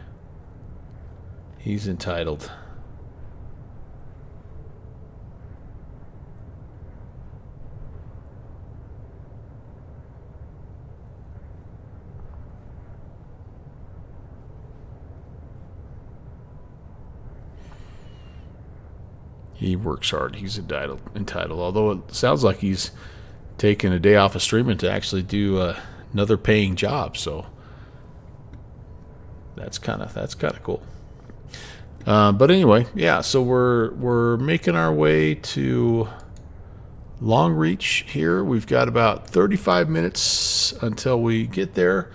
He's entitled. He works hard. He's entitled. Although it sounds like he's taking a day off of streaming to actually do another paying job. So that's kind of cool. But anyway, yeah. So we're making our way to Long Reach here. We've got about 35 minutes until we get there,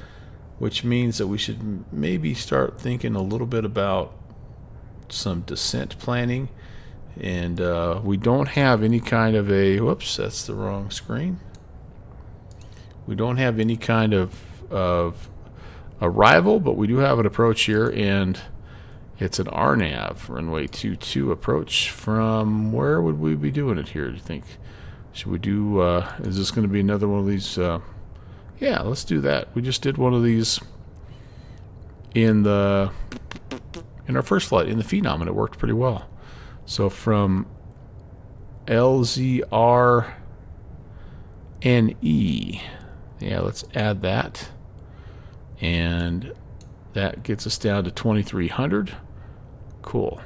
which means that we should maybe start thinking a little bit about some descent planning. And we don't have any kind of a, whoops, that's the wrong screen. We don't have any kind of arrival, but we do have an approach here, and it's an RNAV, runway 22 approach. From where would we be doing it here, do you think? Should we do, is this going to be another one of these? Yeah, let's do that. We just did one of these in our first flight, in the Phenom, and it worked pretty well. So from LZRNE, yeah, let's add that. And that gets us down to 2300. Cool.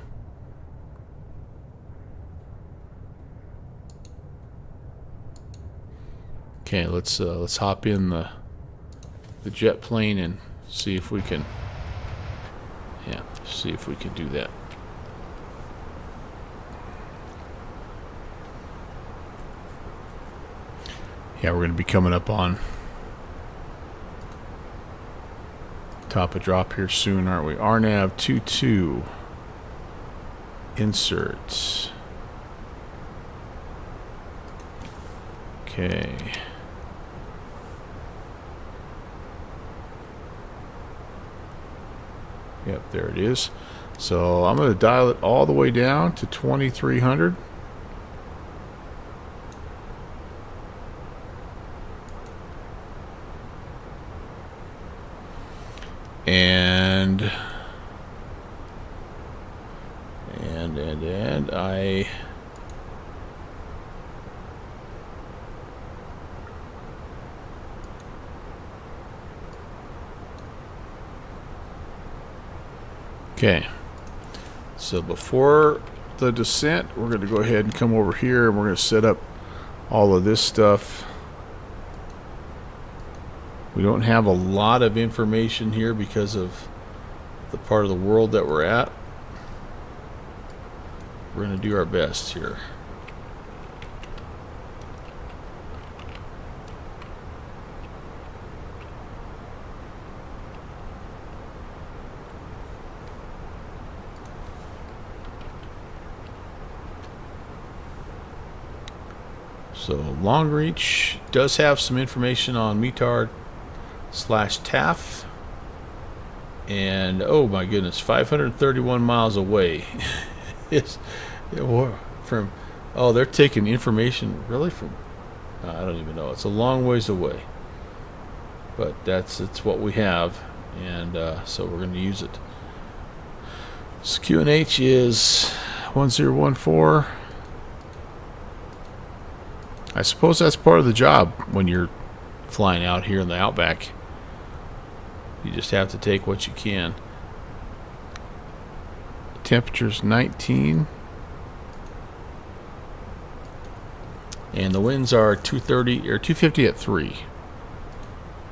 Okay, let's hop in the jet plane and see if we can, yeah, see if we can do that. Yeah, we're going to be coming up on top of drop here soon, aren't we? RNAV 22. Insert. Okay. Yep, there it is. So I'm going to dial it all the way down to 2300. And I okay. So before the descent, we're going to go ahead and come over here, and we're going to set up all of this stuff. We don't have a lot of information here because of the part of the world that we're at. We're going to do our best here. So long reach does have some information on METAR/TAF, and oh my goodness, 531 miles away. From, oh, they're taking information really from, I don't even know. It's a long ways away, but it's what we have, and so we're going to use it. So QNH is 1014. I suppose that's part of the job when you're flying out here in the outback. You just have to take what you can. Temperature's 19. And the winds are 230 or 250 at 3.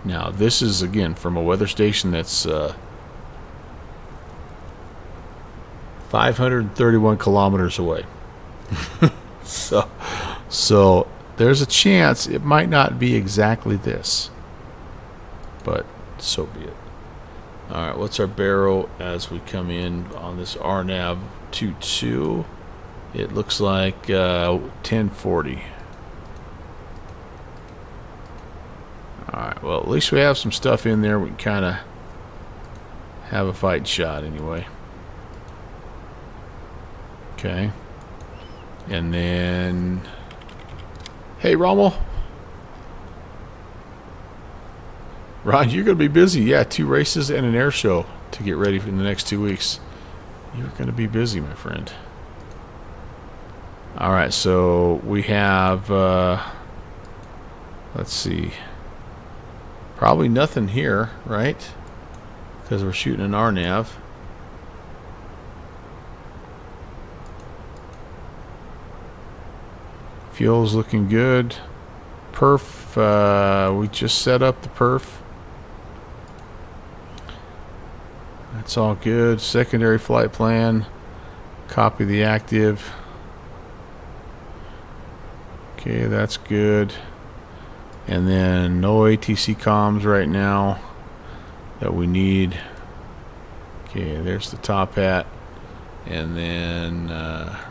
Now, this is again from a weather station that's 531 kilometers away. So there's a chance it might not be exactly this, but so be it. All right, what's our barrow as we come in on this RNAV 22? It looks like 1040. All right, well, at least we have some stuff in there. We can kind of have a fight shot anyway. Okay. And then, hey, Rommel. Ron, you're going to be busy. Yeah, 2 races and an air show to get ready for the next 2 weeks. You're going to be busy, my friend. All right, so we have, let's see, probably nothing here, right? Because we're shooting an RNAV. Fuel's looking good. Perf, we just set up the perf. That's all good. Secondary flight plan. Copy the active. Okay, that's good. And then no ATC comms right now that we need. Okay, there's the top hat. And then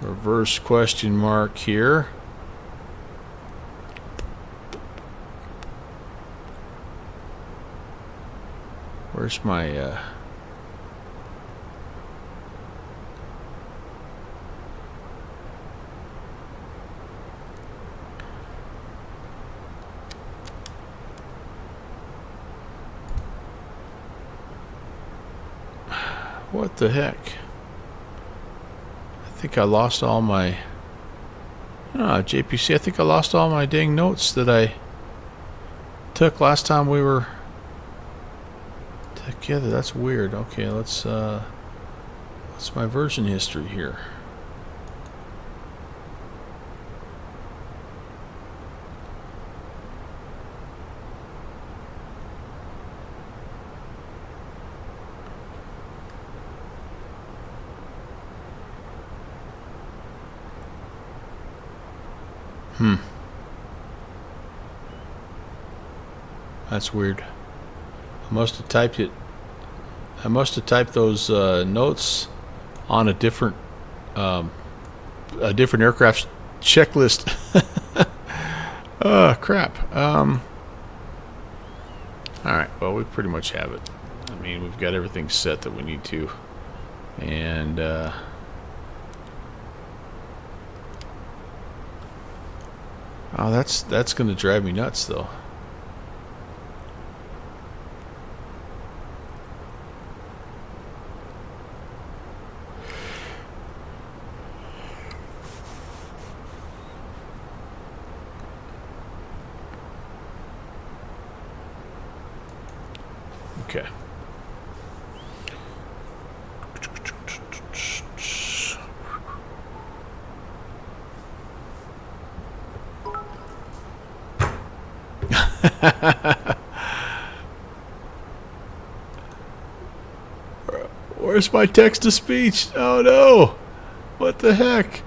reverse question mark here. Where's my what the heck? I think I lost all my JPC. I think I lost all my dang notes that I took last time we were together. That's weird. Okay, let's what's my version history here? That's weird. I must have typed it. I must have typed those notes on a different aircraft checklist. Oh crap. All right. Well, we pretty much have it. I mean, we've got everything set that we need to, and oh, that's going to drive me nuts, though. Okay. Where's my text-to-speech? Oh, no. What the heck?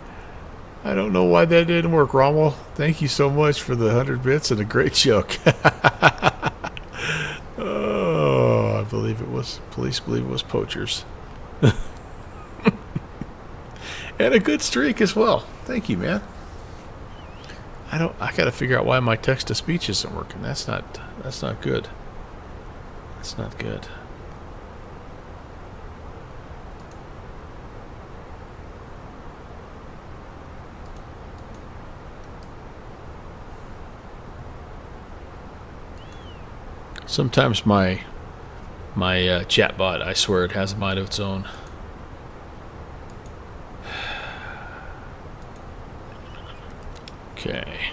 I don't know why that didn't work, Rommel. Thank you so much for the 100 bits and a great joke. Oh, I believe it was, police believe it was poachers. And a good streak as well. Thank you, man. I gotta figure out why my text-to-speech isn't working. That's not good. That's not good. Sometimes my chat bot, I swear it has a mind of its own. Okay.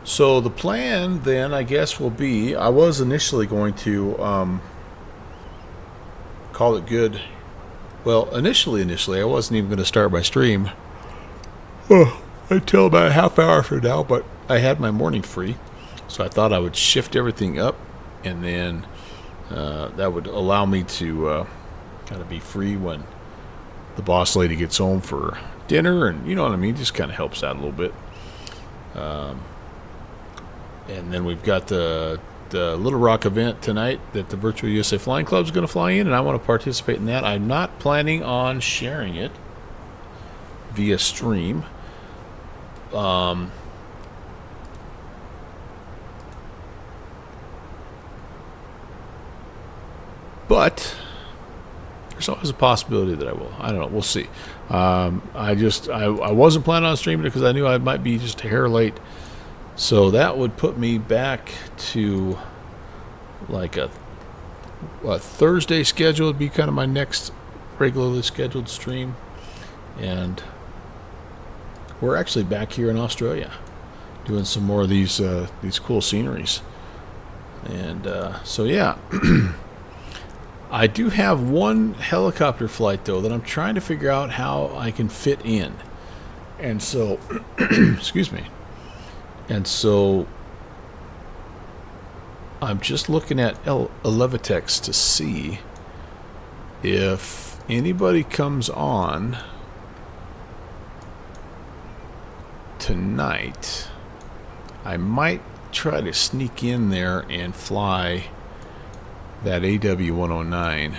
So the plan then, I guess, will be, I was initially going to call it good. Well, initially, I wasn't even going to start my stream until about a half hour from now, but I had my morning free, so I thought I would shift everything up, and then that would allow me to kind of be free when the boss lady gets home for dinner, and you know what I mean, just kind of helps out a little bit. And then we've got the Little Rock event tonight that the Virtual USA Flying Club is going to fly in, and I want to participate in that. I'm not planning on sharing it via stream. But there's always a possibility that I will. I don't know. We'll see. I wasn't planning on streaming it because I knew I might be just a hair late. So that would put me back to like a Thursday schedule would be kind of my next regularly scheduled stream. And we're actually back here in Australia doing some more of these cool sceneries. And so yeah, I do have one helicopter flight though that I'm trying to figure out how I can fit in. And so excuse me. And so I'm just looking at Elevitex to see if anybody comes on tonight. I might try to sneak in there and fly that AW109.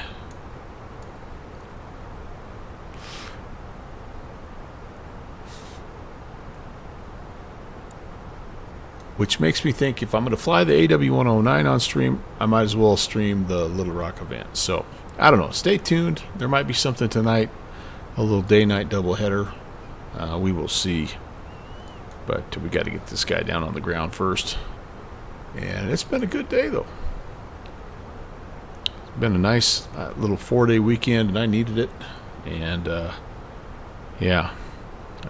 Which makes me think if I'm going to fly the AW109 on stream, I might as well stream the Little Rock event. So, I don't know. Stay tuned. There might be something tonight. A little day-night doubleheader. We will see. But we got to get this guy down on the ground first. And it's been a good day, though. It's been a nice little 4-day weekend, and I needed it. And, yeah.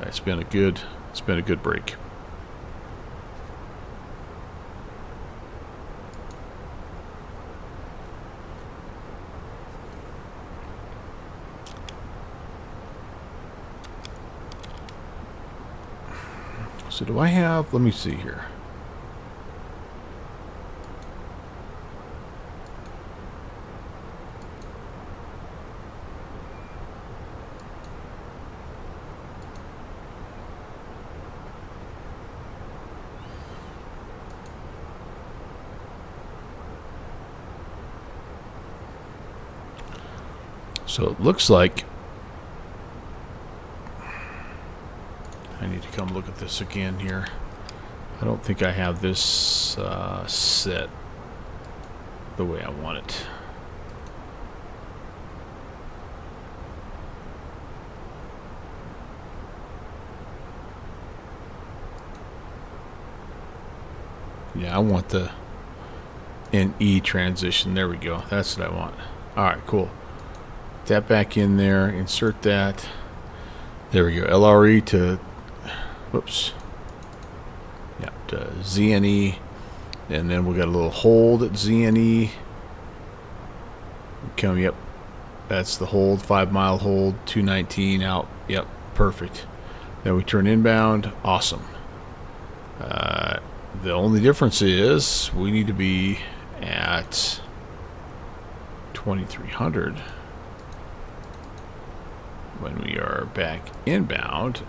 It's been a good break. So do I have, let me see here. So it looks like I need to come look at this again here. I don't think I have this set the way I want it. Yeah, I want the NE transition. There we go. That's what I want. Alright, cool. Put that back in there. Insert that. There we go. LRE to... Whoops. Yeah, to ZNE. And then we got a little hold at ZNE. Come, yep. That's the hold, 5 mile hold, 219 out. Yep, perfect. Then we turn inbound. Awesome. The only difference is we need to be at 2300 when we are back inbound.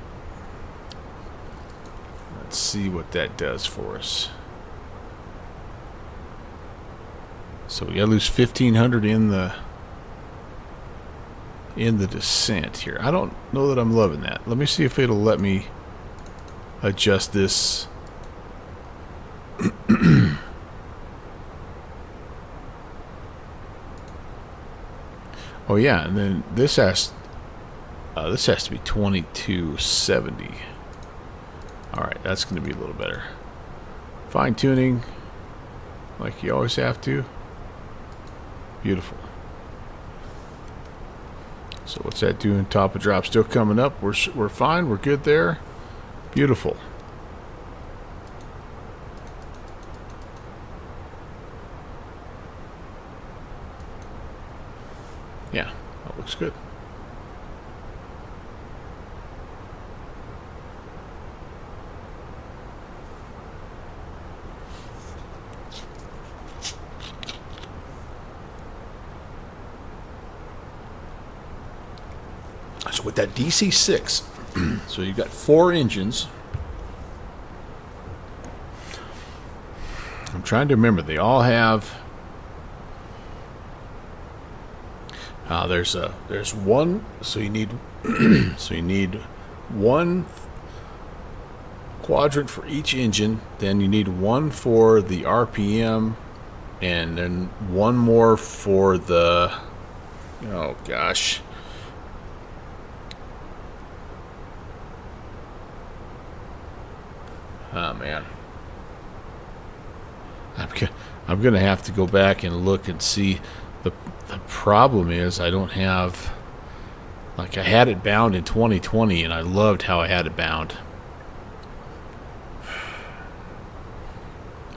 Let's see what that does for us. So we gotta lose 1500 in the descent here. I don't know that I'm loving that. Let me see if it'll let me adjust this. Oh yeah, and then this has to be 2270. All right, that's going to be a little better. Fine tuning, like you always have to. Beautiful. So what's that doing? Top of drop still coming up. We're fine. We're good there. Beautiful. Yeah, that looks good. So with that DC-6, so you've got 4 engines. I'm trying to remember. They all have. There's one. So you need. So you need one quadrant for each engine. Then you need one for the RPM, and then one more for the. Oh gosh. Oh man, I'm gonna have to go back and look and see. The problem is I don't have, like, I had it bound in 2020 and I loved how I had it bound.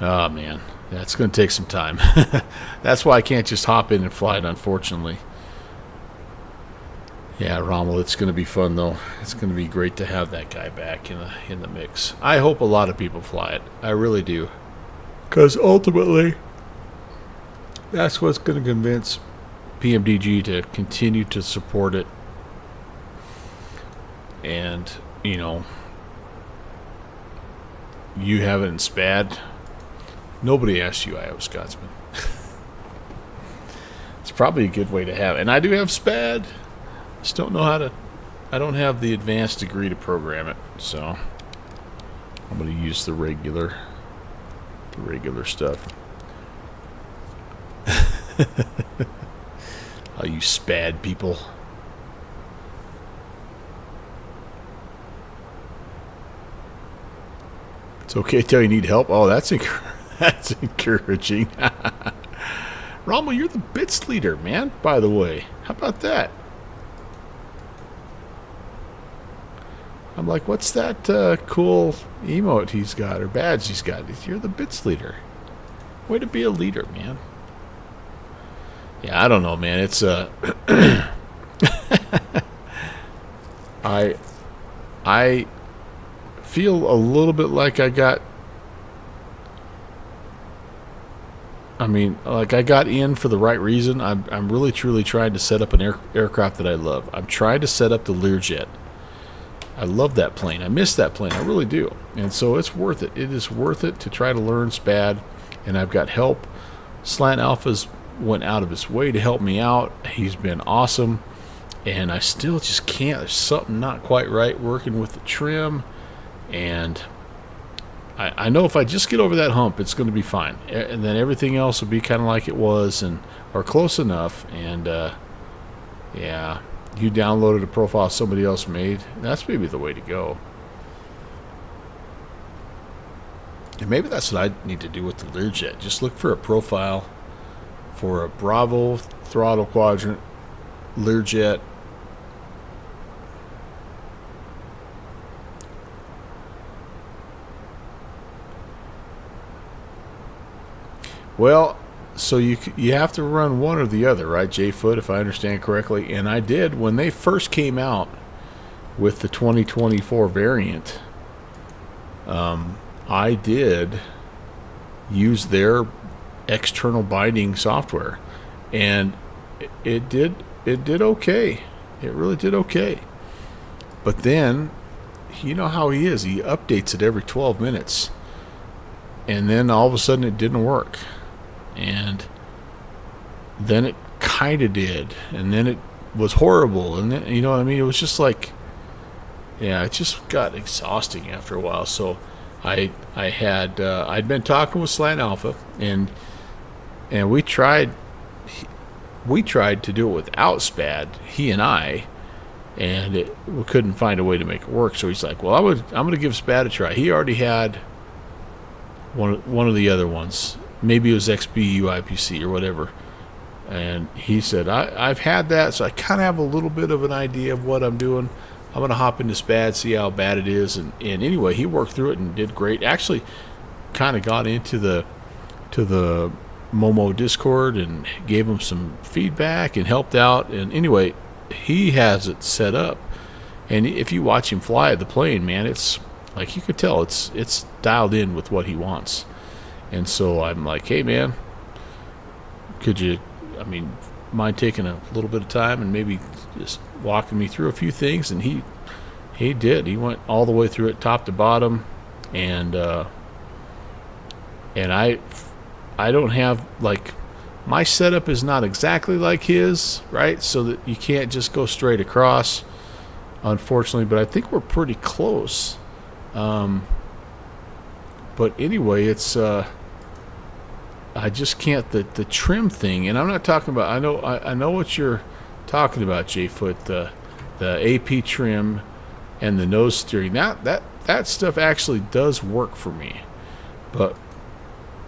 Oh man, that's gonna take some time. That's why I can't just hop in and fly it, unfortunately. Yeah, Rommel, it's going to be fun, though. It's going to be great to have that guy back in the mix. I hope a lot of people fly it. I really do. Because ultimately, that's what's going to convince PMDG to continue to support it. And, you know, you have it in SPAD. Nobody asked you, Iowa Scotsman. It's probably a good way to have it. And I do have SPAD. Just don't know how to. I don't have the advanced degree to program it, so I'm going to use the regular stuff. All you SPAD people. It's okay to tell you need help. Oh, that's that's encouraging. Rommel, you're the bits leader, man. By the way, how about that? I'm like, what's that cool emote he's got, or badge he's got? You're the bits leader. Way to be a leader, man. Yeah, I don't know, man. It's I feel a little bit like I got. I mean, like I got in for the right reason. I'm really truly trying to set up an aircraft that I love. I'm trying to set up the Learjet. I love that plane. I miss that plane. I really do. And so it's worth it. It is worth it to try to learn SPAD. And I've got help. Slant Alphas went out of his way to help me out. He's been awesome. And I still just can't. There's something not quite right working with the trim. And I know if I just get over that hump, it's going to be fine. And then everything else will be kind of like it was, or close enough. And, yeah. You downloaded a profile somebody else made. That's maybe the way to go. And maybe that's what I need to do with the Learjet. Just look for a profile for a Bravo throttle quadrant Learjet. Well, so you have to run one or the other, right, J-Foot, if I understand correctly. And I did when they first came out with the 2024 variant. I did use their external binding software, and it did okay. It really did okay. But then, you know how he is. He updates it every 12 minutes. And then all of a sudden it didn't work. And then it kind of did. And then it was horrible. And then, you know what I mean? It was just like, yeah, it just got exhausting after a while. So I'd been talking with Slant Alpha, and we tried to do it without SPAD, he and I, and we couldn't find a way to make it work. So he's like, well, I'm going to give SPAD a try. He already had one of the other ones. Maybe it was XBU IPC or whatever. And he said, I've had that, so I kind of have a little bit of an idea of what I'm doing. I'm going to hop into SPAD, see how bad it is. And anyway, he worked through it and did great. Actually, kind of got into the Momo Discord and gave him some feedback and helped out. And anyway, he has it set up. And if you watch him fly the plane, man, it's like you could tell it's dialed in with what he wants. And so I'm like, hey, man, could you, mind taking a little bit of time and maybe just walking me through a few things? And he did. He went all the way through it, top to bottom, and I don't have, like, my setup is not exactly like his, right? So that you can't just go straight across, unfortunately. But I think we're pretty close. But anyway, it's I just can't the trim thing, and I'm not talking about. I know what you're talking about, J-Foot. The AP trim and the nose steering. That stuff actually does work for me. But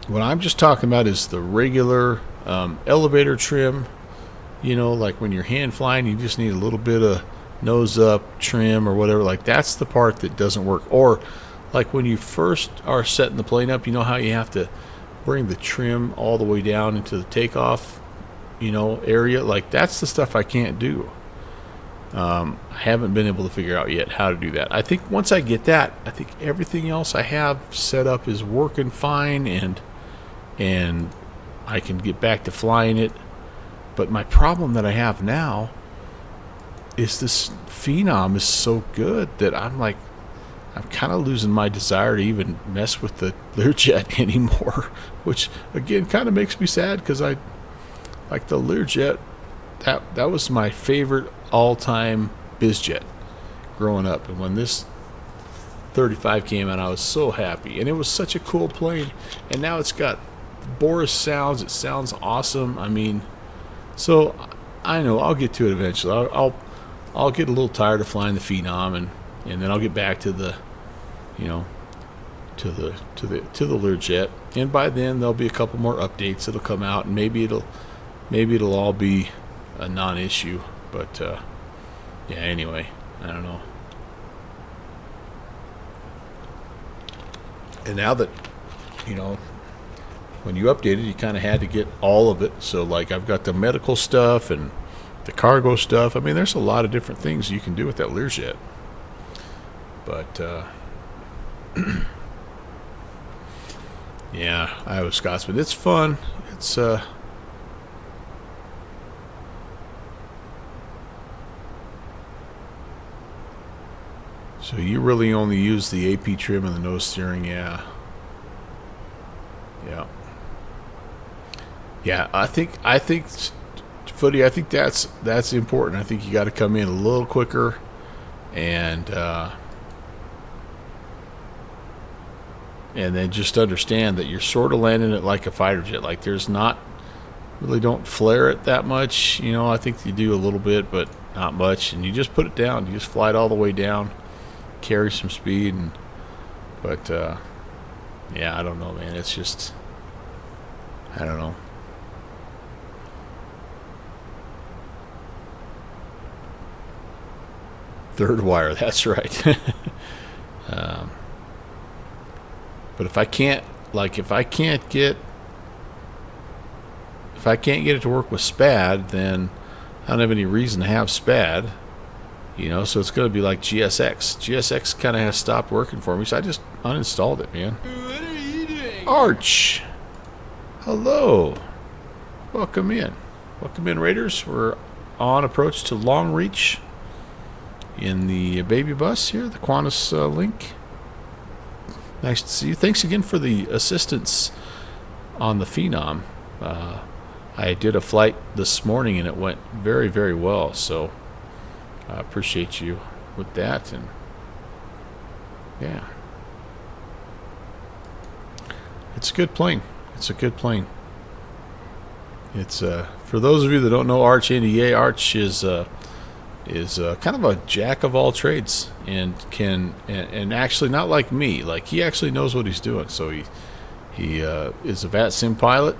what I'm just talking about is the regular elevator trim. You know, like when you're hand flying, you just need a little bit of nose up trim or whatever. Like that's the part that doesn't work. Or like when you first are setting the plane up, you know how you have to bring the trim all the way down into the takeoff, area. Like that's the stuff I can't do. I haven't been able to figure out yet how to do that. I think once I get that, I think everything else I have set up is working fine, and I can get back to flying it. But my problem that I have now is this Phenom is so good that I'm kind of losing my desire to even mess with the Learjet anymore, which again kind of makes me sad because I like the Learjet. That was my favorite all-time bizjet growing up, and when this 35 came out, I was so happy, and it was such a cool plane. And now it's got Boris sounds. It sounds awesome. So I know I'll get to it eventually. I'll get a little tired of flying the Phenom, and then I'll get back to the to the Learjet, and by then there'll be a couple more updates that'll come out, and maybe it'll all be a non-issue. But yeah, anyway, I don't know. And now that when you updated, you kind of had to get all of it. So like I've got the medical stuff and the cargo stuff. There's a lot of different things you can do with that Learjet. But yeah, Iowa Scotsman. It's fun. It's so you really only use the AP trim and the nose steering, yeah. I think Footy, I think that's important. I think you got to come in a little quicker, and then just understand that you're sort of landing it like a fighter jet. Like there's not really, don't flare it that much. I think you do a little bit, but not much. And you just put it down. You just fly it all the way down, carry some speed, but yeah, I don't know, man. It's just, I don't know. Third wire, that's right. But if I can't get if I can't get it to work with SPAD, then I don't have any reason to have SPAD. You know, so it's going to be like GSX. GSX kind of has stopped working for me, so I just uninstalled it, man. What are you doing? Arch! Hello! Welcome in. Welcome in, Raiders. We're on approach to Long Reach in the baby bus here, the Qantas link. Nice to see you. Thanks again for the assistance on the Phenom. I did a flight this morning and it went very, very well, so I appreciate you with that. And yeah, it's a good plane. It's a good plane. It's for those of you that don't know Arch NDA, Arch is kind of a jack of all trades and can and actually not like me. Like, he actually knows what he's doing. So he is a VAT sim pilot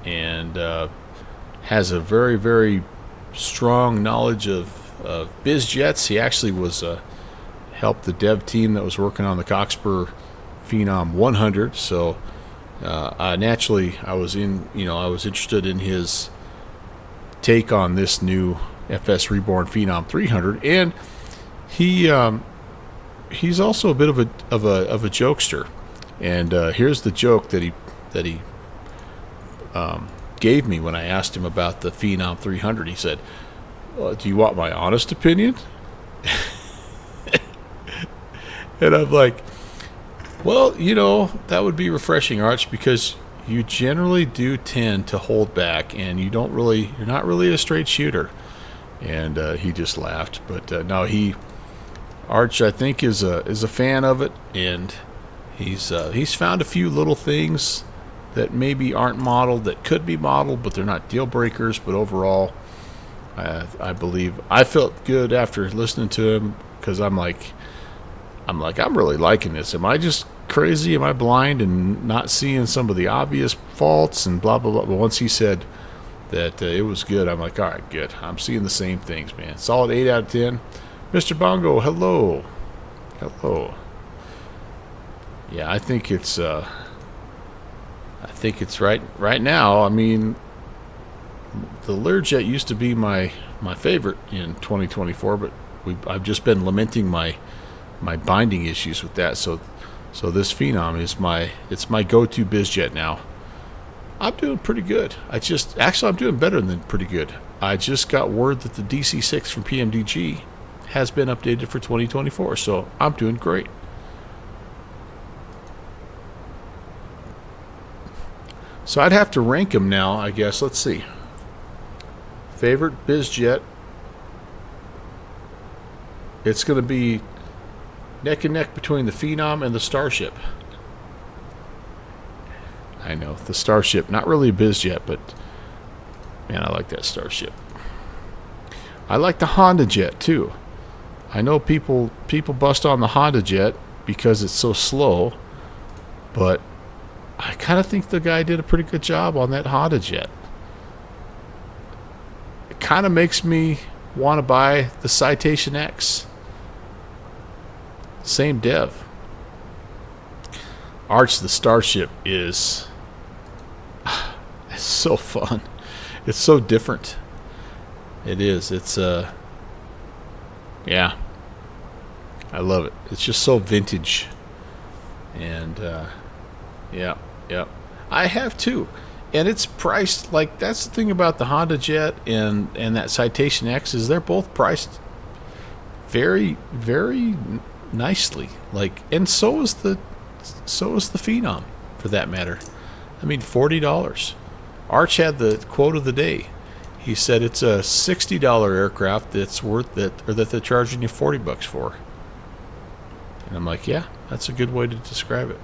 and has a very, very strong knowledge of biz jets. He actually was helped the dev team that was working on the Cockspur Phenom 100. So naturally, I was interested in his take on this new FS Reborn Phenom 300, and he's also a bit of a jokester. And here's the joke that he gave me when I asked him about the Phenom 300. He said, "Do you want my honest opinion?" And I'm like, well, that would be refreshing, Arch, because you generally do tend to hold back, and you're not really a straight shooter. And he just laughed. But no, Arch, I think, is a fan of it, and he's found a few little things that maybe aren't modeled, that could be modeled, but they're not deal breakers. But overall, I believe I felt good after listening to him, because I'm really liking this. Am I just crazy? Am I blind and not seeing some of the obvious faults and blah blah blah? But once he said that it was good, I'm like, all right, good. I'm seeing the same things, man. Solid 8 out of 10. Mr. Bongo, hello. Yeah, I think it's right now. I mean, the Learjet used to be my favorite in 2024, but I've just been lamenting my binding issues with that. So this Phenom is my go-to bizjet now. I'm doing pretty good. I'm doing better than pretty good. I just got word that the DC6 from PMDG has been updated for 2024, so I'm doing great. So I'd have to rank them now, I guess. Let's see. Favorite bizjet. It's going to be neck and neck between the Phenom and the Starship. I know, the Starship. Not really a bizjet, but man, I like that Starship. I like the Honda Jet too. I know people bust on the Honda Jet because it's so slow, but I kind of think the guy did a pretty good job on that Honda Jet. It kind of makes me want to buy the Citation X. Same dev. Arch, the Starship is it's so fun. It's so different. It is. It's yeah. I love it. It's just so vintage. And yeah. I have too. And it's priced like, that's the thing about the Honda Jet and that Citation X, is they're both priced very, very nicely. Like, and so is the Phenom, for that matter. I mean, $40. Arch had the quote of the day. He said it's a $60 aircraft that's worth that, or that they're charging you $40 for. And I'm like, yeah, that's a good way to describe it.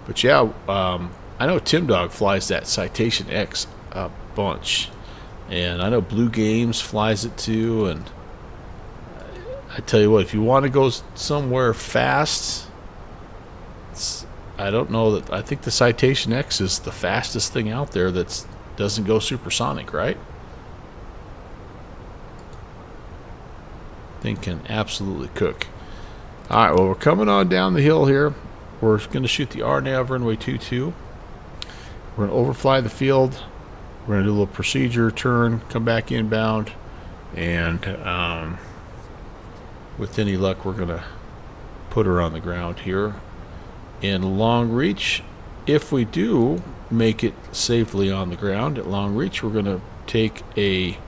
But yeah, I know Tim Dog flies that Citation X a bunch, and I know Blue Games flies it too. And I tell you what, if you want to go somewhere fast, I don't know that. I think the Citation X is the fastest thing out there that doesn't go supersonic, right? Thing can absolutely cook. All right, well, we're coming on down the hill here. We're going to shoot the RNAV runway 22. We're going to overfly the field. We're going to do a little procedure turn, come back inbound, and with any luck, we're going to put her on the ground here in Long Reach. If we do make it safely on the ground at Long Reach, we're going to take a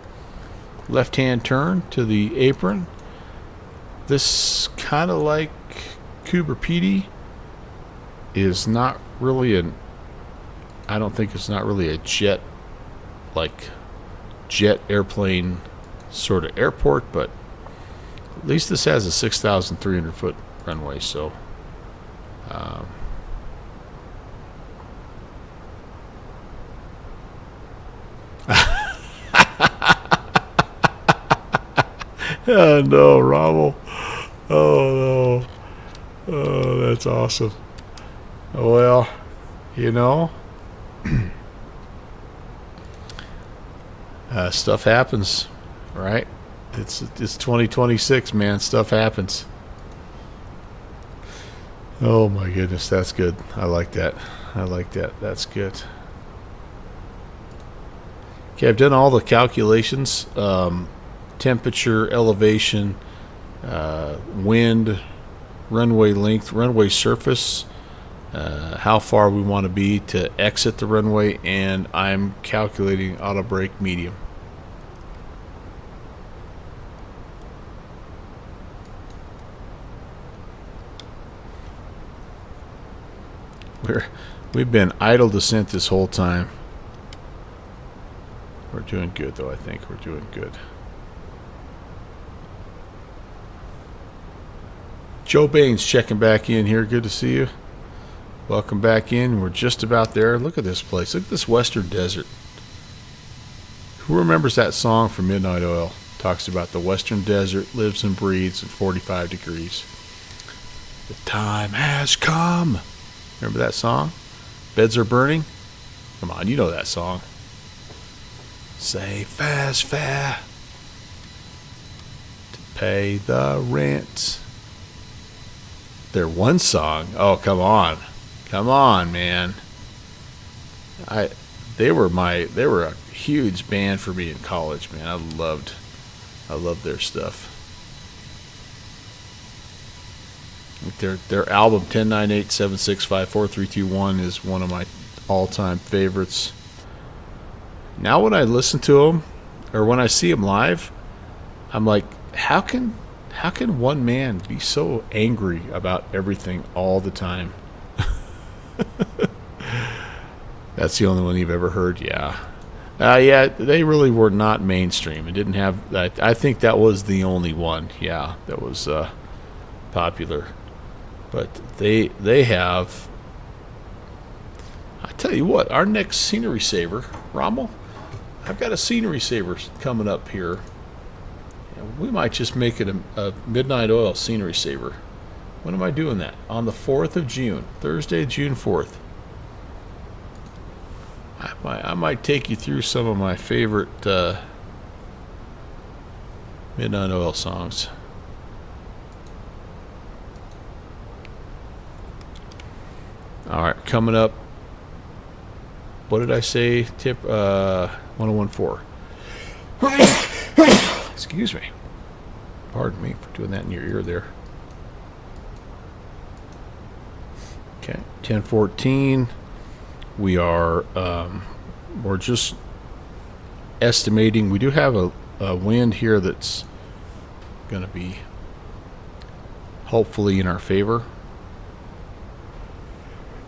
left-hand turn to the apron. This, kind of like Cooper Pedy, is not really I don't think it's not really a jet airplane sort of airport, but at least this has a 6,300 foot runway, so oh no, Rommel. Oh no. Oh, that's awesome. Well, you know, stuff happens, right? It's 2026, man. Stuff happens. Oh my goodness, that's good. I like that. I like that. That's good. Okay, I've done all the calculations. Temperature, elevation, wind, runway length, runway surface, how far we want to be to exit the runway, and I'm calculating auto brake medium. We've been idle descent this whole time. We're doing good, though. I think we're doing good. Joe Baines checking back in here. Good to see you. Welcome back in. We're just about there. Look at this place. Look at this western desert. Who remembers that song from Midnight Oil? Talks about the western desert, lives and breathes at 45 degrees. The time has come. Remember that song? Beds are burning? Come on, you know that song. Say fast fare to pay the rent. Their one song. Oh, come on. Come on, man. They were a huge band for me in college, man. I loved their stuff. Their album 10-9-8-7-6-5-4-3-2-1 is one of my all-time favorites. Now when I listen to them, or when I see them live, I'm like, how can one man be so angry about everything all the time? That's the only one you've ever heard? Yeah. Yeah, they really were not mainstream. It didn't have... I think that was the only one, yeah, that was popular. But they have... I tell you what, our next scenery saver, Rommel, I've got a scenery saver coming up here. We might just make it a Midnight Oil scenery saver. When am I doing that? On the 4th of June. Thursday, June 4th. I might take you through some of my favorite Midnight Oil songs. Alright, coming up. What did I say? Tip 1014. Excuse me. Pardon me for doing that in your ear there. Okay, 1014. We are we're just estimating. We do have a wind here that's going to be hopefully in our favor.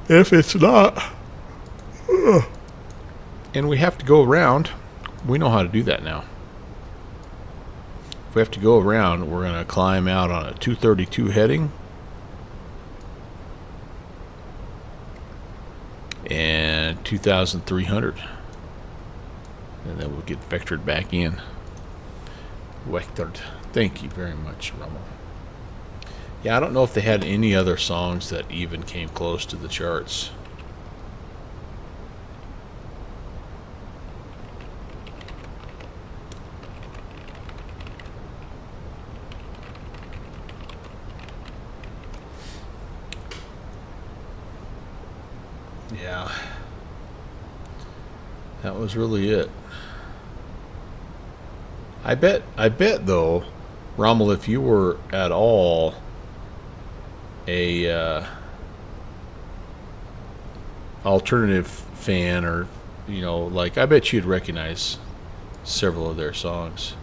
If it's not, and we have to go around, we know how to do that now. If we have to go around, we're going to climb out on a 232 heading. And 2,300. And then we'll get vectored back in. Vectored. Thank you very much, Rommel. Yeah, I don't know if they had any other songs that even came close to the charts. Yeah. That was really it. I bet though, Rommel, if you were at all a alternative fan, or like, I bet you'd recognize several of their songs.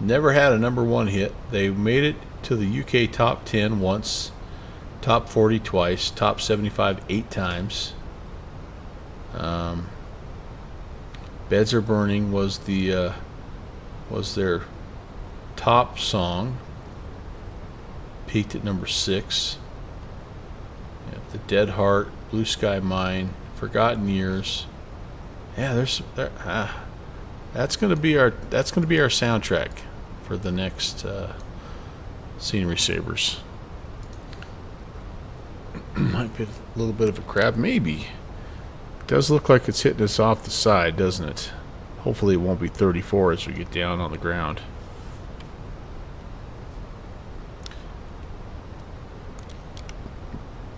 Never had a #1 hit. They made it to the UK top 10 once, top 40 twice, top 75 8 times. Beds Are Burning was their top song. Peaked at #6. The Dead Heart, Blue Sky Mine, Forgotten Years. Yeah, that's gonna be our soundtrack for the next Scenery Savers. Might be a little bit of a crab, maybe. Does look like it's hitting us off the side, doesn't it? Hopefully it won't be 34 as we get down on the ground.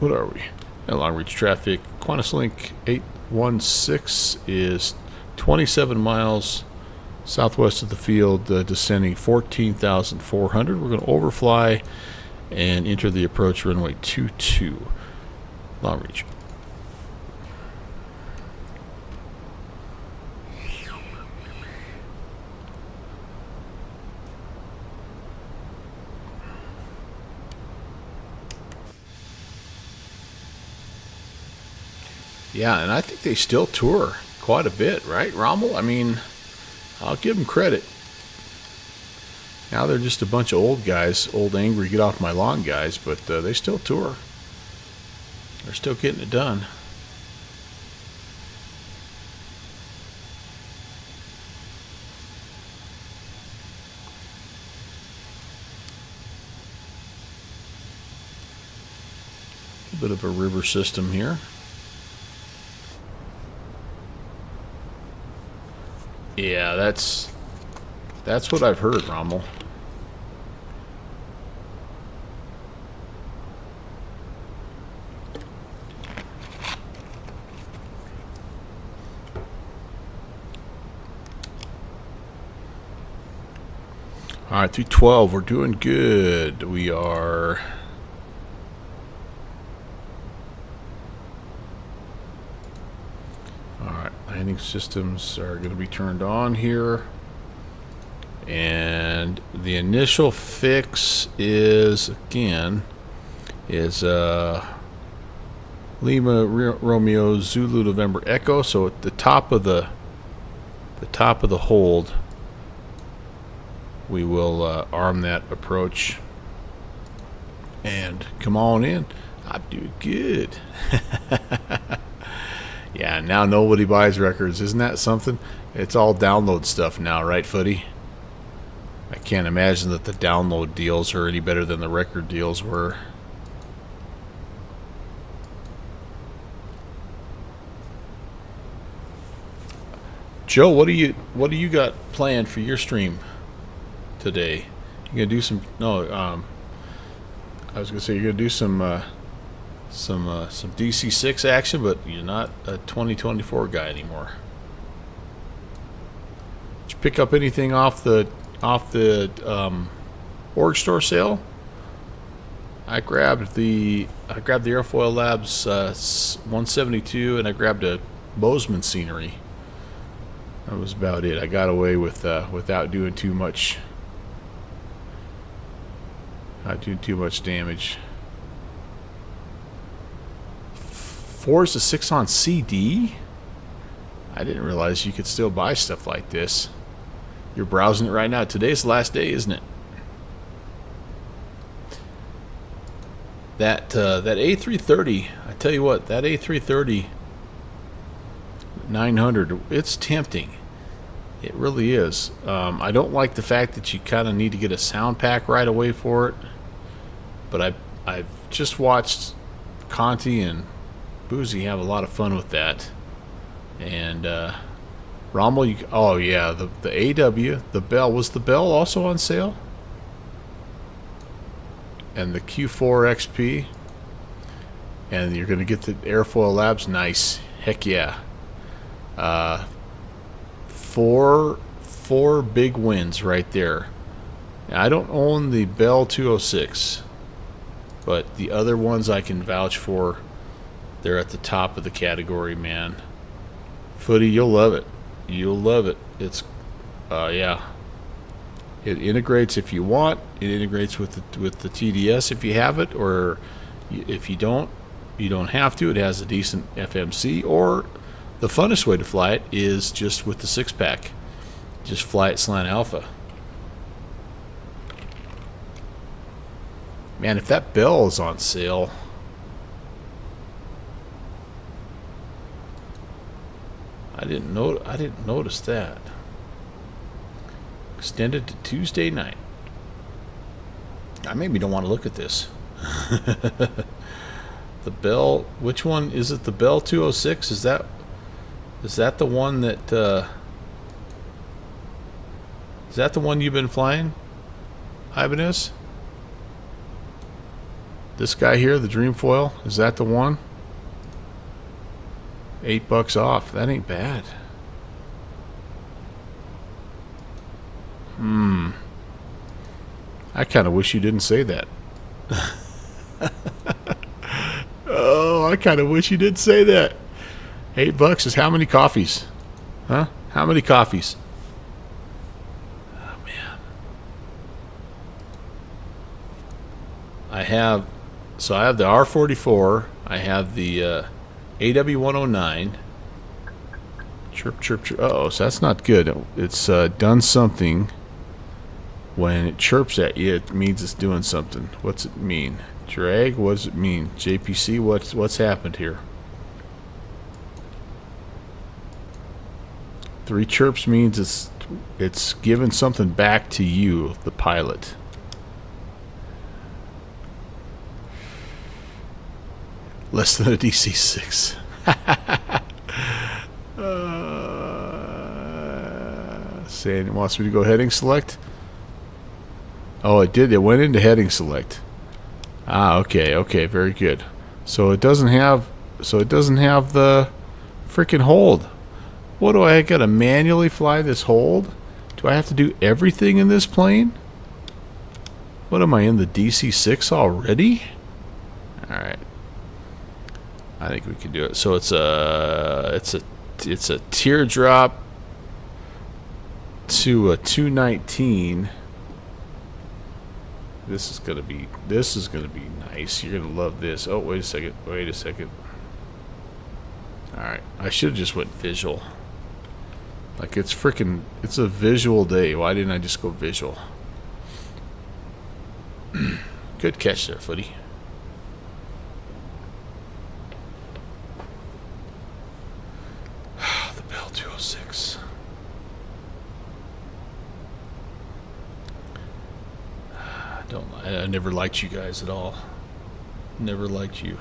What are we? Long reach traffic. Qantas Link 816 is 27 miles southwest of the field, descending 14,400. We're going to overfly and enter the approach runway 22. Long reach. Yeah, and I think they still tour quite a bit, right, Rommel? I mean, I'll give them credit. Now they're just a bunch of old guys, old angry get off my lawn guys, but they still tour. They're still getting it done. A bit of a river system here. Yeah, that's what I've heard, Rommel. All right, 312, we're doing good. We are... landing systems are going to be turned on here, and the initial fix is Lima Romeo Zulu November Echo. So at the top of the hold, we will arm that approach and come on in. I'm doing good. Yeah, now nobody buys records. Isn't that something? It's all download stuff now, right, Footy? I can't imagine that the download deals are any better than the record deals were. Joe, what do you got planned for your stream today? You gonna do some? No, I was gonna say you're gonna do some DC6 action, but you're not a 2024 guy anymore. Did you pick up anything off the org store sale? I grabbed the Airfoil Labs 172, and I grabbed a Bozeman scenery. That was about it. I got away with without doing too much. Not doing too much damage. 4's a 6 on CD? I didn't realize you could still buy stuff like this. You're browsing it right now. Today's the last day, isn't it? That A330, I tell you what, that A330 900, it's tempting. It really is. I don't like the fact that you kind of need to get a sound pack right away for it. But I've just watched Conti and Boozy have a lot of fun with that. And Rommel, oh yeah, the AW, the Bell, was the Bell also on sale? And the Q4 XP, and you're going to get the Airfoil Labs. Nice, heck yeah. Four big wins right there. Now, I don't own the Bell 206, but the other ones I can vouch for. They're at the top of the category, man. Footy, you'll love it. You'll love it. It's, yeah. It integrates if you want. It integrates with the TDS if you have it, or if you don't have to. It has a decent FMC, or the funnest way to fly it is just with the 6-pack. Just fly it slant alpha. Man, if that Bell is on sale, I didn't notice that. Extended to Tuesday night. I maybe don't want to look at this. The Bell, which one is it? The Bell 206? Is that the one that is that the one you've been flying, Ibanez? This guy here, the Dreamfoil, is that the one? $8 off. That ain't bad. I kind of wish you didn't say that. Oh, I kind of wish you did say that. $8 is how many coffees? Huh? How many coffees? Oh, man. I have the R44. I have the AW109. Chirp, chirp, chirp. Uh-oh, so that's not good. It's done something. When it chirps at you, it means it's doing something. What's it mean? Drag? What does it mean? JPC, what's happened here? 3 chirps means it's giving something back to you, the pilot. Less than a DC-6. Saying it wants me to go heading select. Oh, it did. It went into heading select. Ah, okay, okay, very good. So it doesn't have the freaking hold. What do I gotta manually fly this hold? Do I have to do everything in this plane? What am I in the DC-6 already? All right. I think we can do it. So it's a teardrop to a 219. This is gonna be nice. You're gonna love this. Oh, wait a second. Wait a second. All right. I should have just went visual. Like it's a visual day. Why didn't I just go visual? Good catch there, Footy. The Bell 206. I never liked you guys at all. Never liked you.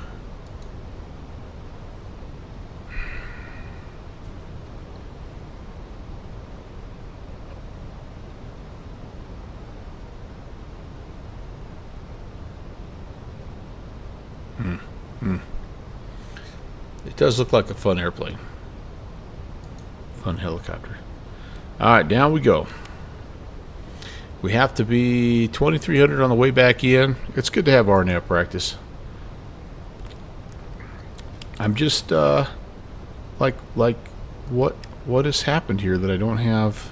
It does look like a fun airplane. Fun helicopter. Alright, down we go. We have to be 2,300 on the way back in. It's good to have RNAV practice. I'm just like what has happened here that I don't have?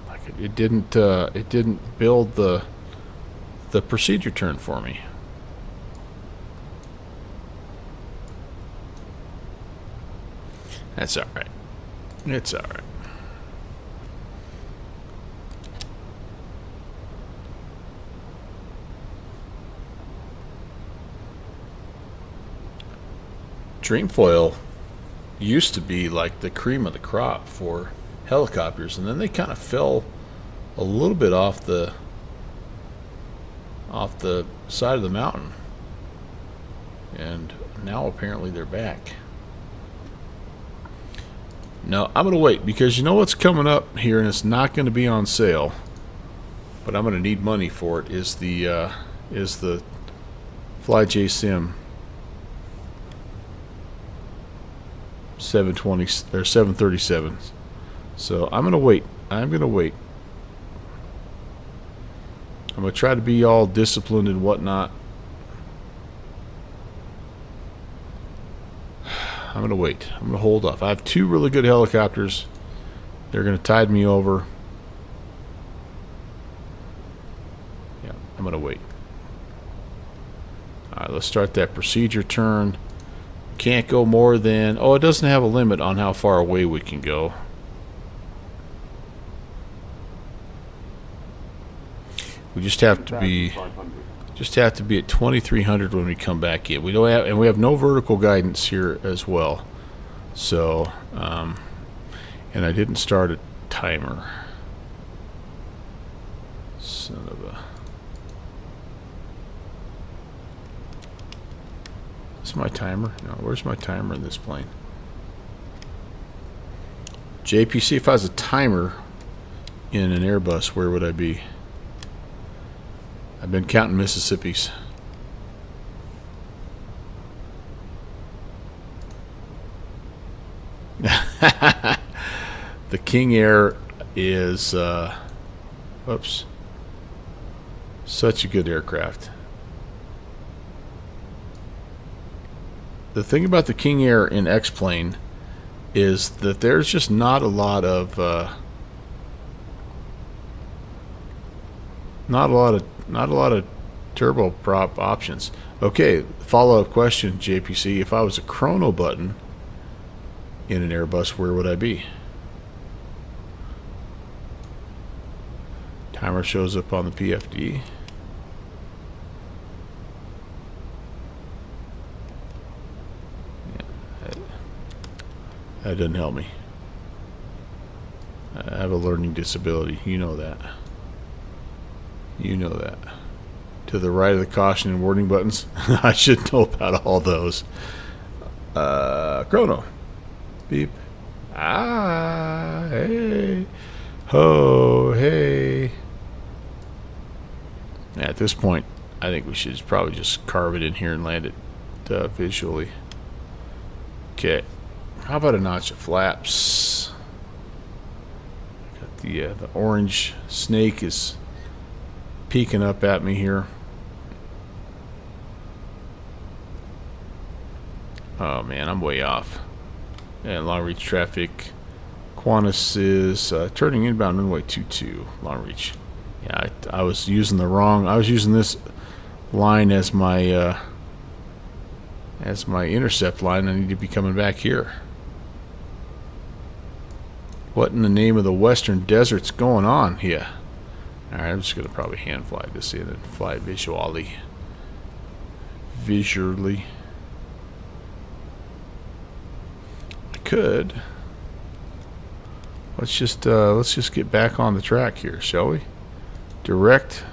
Like it didn't build the procedure turn for me. That's all right. It's all right. Dreamfoil used to be like the cream of the crop for helicopters, and then they kind of fell a little bit off the side of the mountain, and now apparently they're back. No, I'm gonna wait because you know what's coming up here, and it's not going to be on sale, but I'm going to need money for it. Is the FlyJSim 720 or 737. So I'm gonna wait. I'm gonna wait. I'm gonna try to be all disciplined and whatnot. I'm gonna wait. I'm gonna hold off. I have two really good helicopters. They're gonna tide me over. Yeah, I'm gonna wait. All right, let's start that procedure turn. Can't go more than, oh, it doesn't have a limit on how far away we can go. We just have to be at 2300 when we come back in. We don't have, and we have no vertical guidance here as well. So, and I didn't start a timer. Son of a. Is my timer? No, where's my timer in this plane? JPC, if I was a timer in an Airbus, where would I be? I've been counting Mississippis. The King Air is, oops, such a good aircraft. The thing about the King Air in X-Plane is that there's just not a lot of, not a lot of turboprop options. Okay, follow-up question, JPC. If I was a chrono button in an Airbus, where would I be? Timer shows up on the PFD. Yeah, that doesn't help me. I have a learning disability. You know that. You know that. To the right of the caution and warning buttons. I should know about all those. Chrono. Beep. Ah, hey. Ho, hey. At this point, I think we should probably just carve it in here and land it visually. Okay. How about a notch of flaps? Got the orange snake is peeking up at me here. Oh man, I'm way off. And long reach traffic. Qantas is turning inbound runway 22. Long reach. Yeah, I was using the wrong. I was using this line as my intercept line. I need to be coming back here. What in the name of the Western Desert's going on here? Alright, I'm just going to probably hand fly this in and fly visually. I could. Let's just get back on the track here, shall we? Direct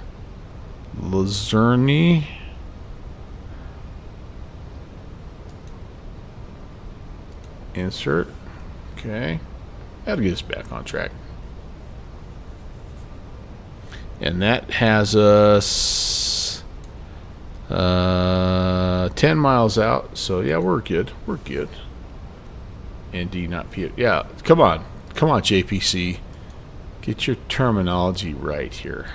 Luzerne. Insert. Okay. That'll get us back on track. And that has us 10 miles out. So yeah, we're good. We're good. ND, not P. Yeah, come on. Come on, JPC. Get your terminology right here.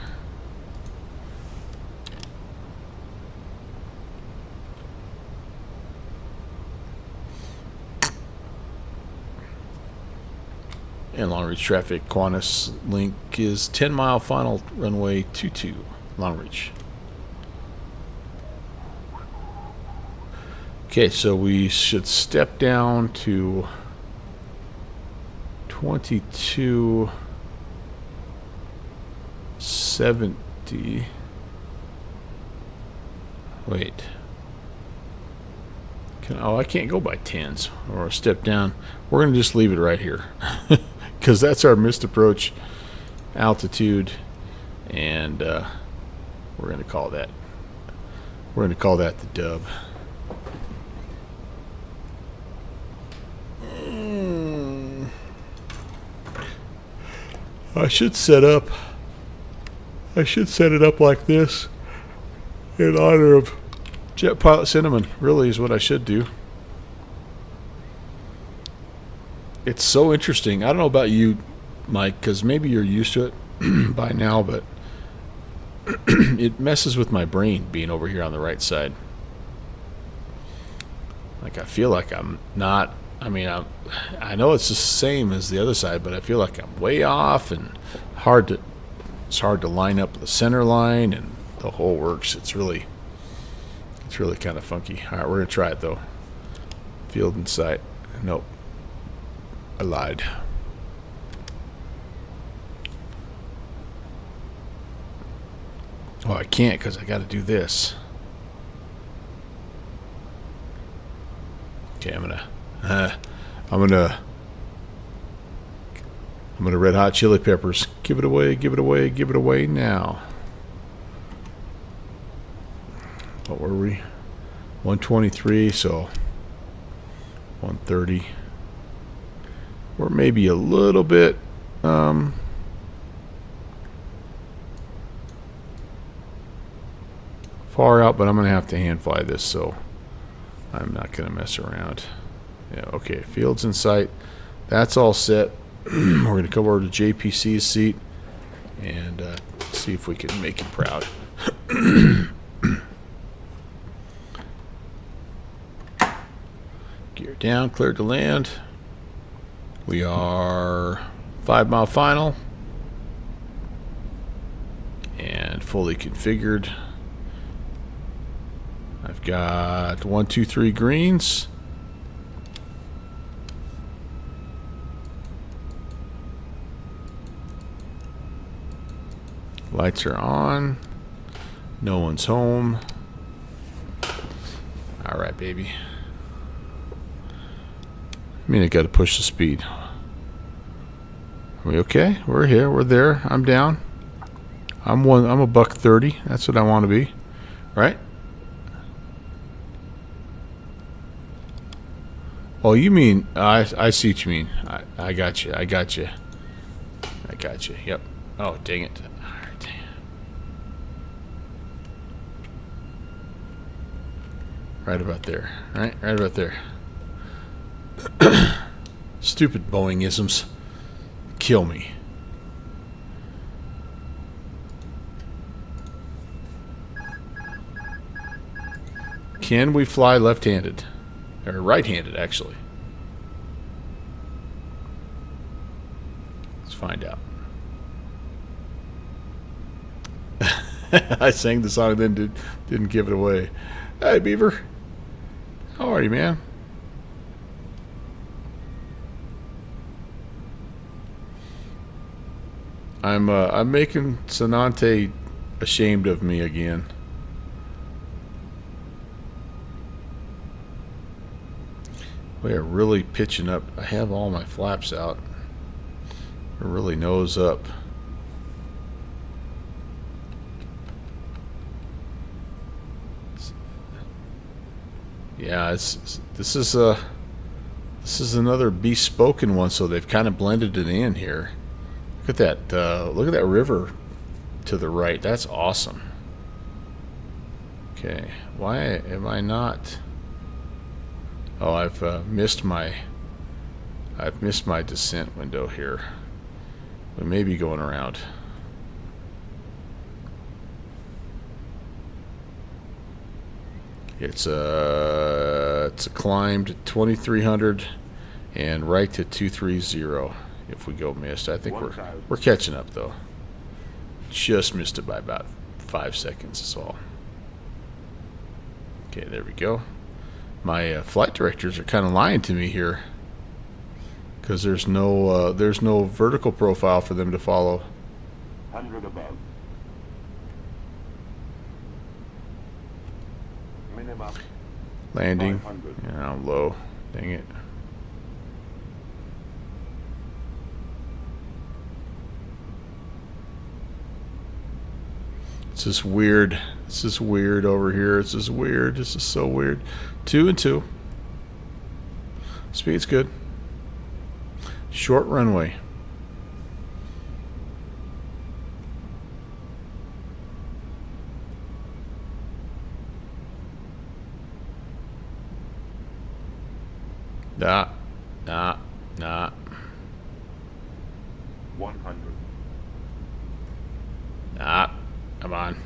And long reach traffic, Qantas link is 10 mile final runway 22, long reach. Okay, so we should step down to 2270. Wait. I can't go by 10s or step down. We're going to just leave it right here. Because that's our missed approach altitude, and we're going to call that. We're going to call that the dub. I should set it up like this in honor of Jet Pilot Cinnamon. Really is what I should do. it's so interesting. I don't know about you, Mike, because maybe you're used to it by now, but it messes with my brain being over here on the right side. Like, I feel like I'm not, I mean, I know it's the same as the other side, but I feel like I'm way off and it's hard to line up the center line and the whole works. It's really kind of funky. All right, we're going to try it, though. Field in sight. Nope. I lied. Oh, I can't because I got to do this. Okay, I'm gonna red hot chili peppers. Give it away, give it away, give it away now. What were we? 123, so 130. Or maybe a little bit far out, but I'm gonna have to hand fly this, so I'm not gonna mess around. Yeah, okay, field's in sight. That's all set. We're gonna come over to JPC's seat and see if we can make him proud. Gear down, cleared to land. We are 5 mile final and fully configured. I've got 1, 2, 3 greens. Lights are on. No one's home. All right, baby. I mean, I got to push the speed. Are we okay? We're here. We're there. I'm down. I'm a $130. That's what I want to be, right? Oh, you mean I see what you mean. I got you. I got you. I got you. Yep. Oh, dang it. All right. Right about there. Right about there. Stupid Boeing-isms. Kill me. Can we fly left-handed? Or right-handed, actually. Let's find out. I sang the song, then didn't give it away. Hey, Beaver. How are you, man? I'm making Sonante ashamed of me again. We are really pitching up. I have all my flaps out. We're really nose up. Yeah, this is another bespoken one, so they've kind of blended it in here. Look at that! Look at that river to the right. That's awesome. Okay, why am I not? Oh, I've missed my descent window here. We may be going around. It's a climb to 2300 and right to 230 if we go missed. I think we're catching up though. Just missed it by about 5 seconds is all. Okay, there we go. My flight directors are kind of lying to me here because there's no vertical profile for them to follow. 100 above. Minimum. Landing. 500. Yeah, I'm low. Dang it. It's just weird. It's just weird over here. It's just weird. This is so weird. 2 and 2. Speed's good. Short runway. Nah. 100. Nah. Come on.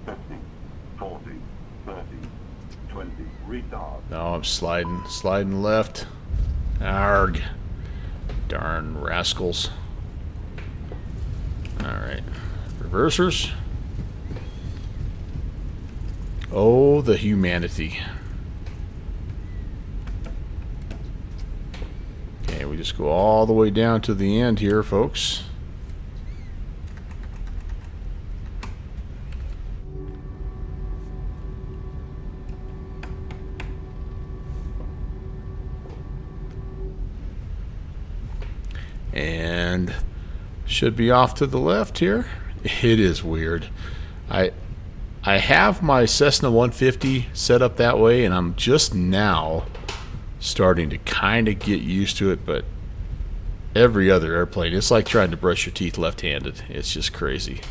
50, 40, 30, 20. Retard. No, I'm sliding. Sliding left. Arg. Darn rascals. Alright. Reversers. Oh, the humanity. Okay, we just go all the way down to the end here, folks. And should be off to the left here. It is weird. I have my Cessna 150 set up that way, and I'm just now starting to kind of get used to it, but every other airplane, it's like trying to brush your teeth left-handed. It's just crazy.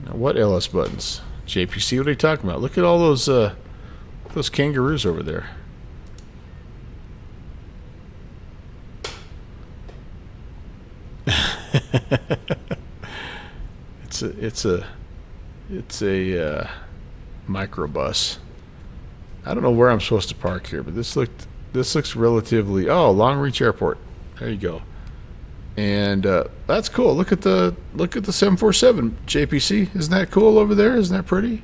Now, what LS buttons? JPC, what are you talking about? Look at all those kangaroos over there. It's a microbus. I don't know where I'm supposed to park here, but this looks relatively. Oh, Long Reach Airport. There you go. And that's cool. Look at the 747 JPC. Isn't that cool over there? Isn't that pretty?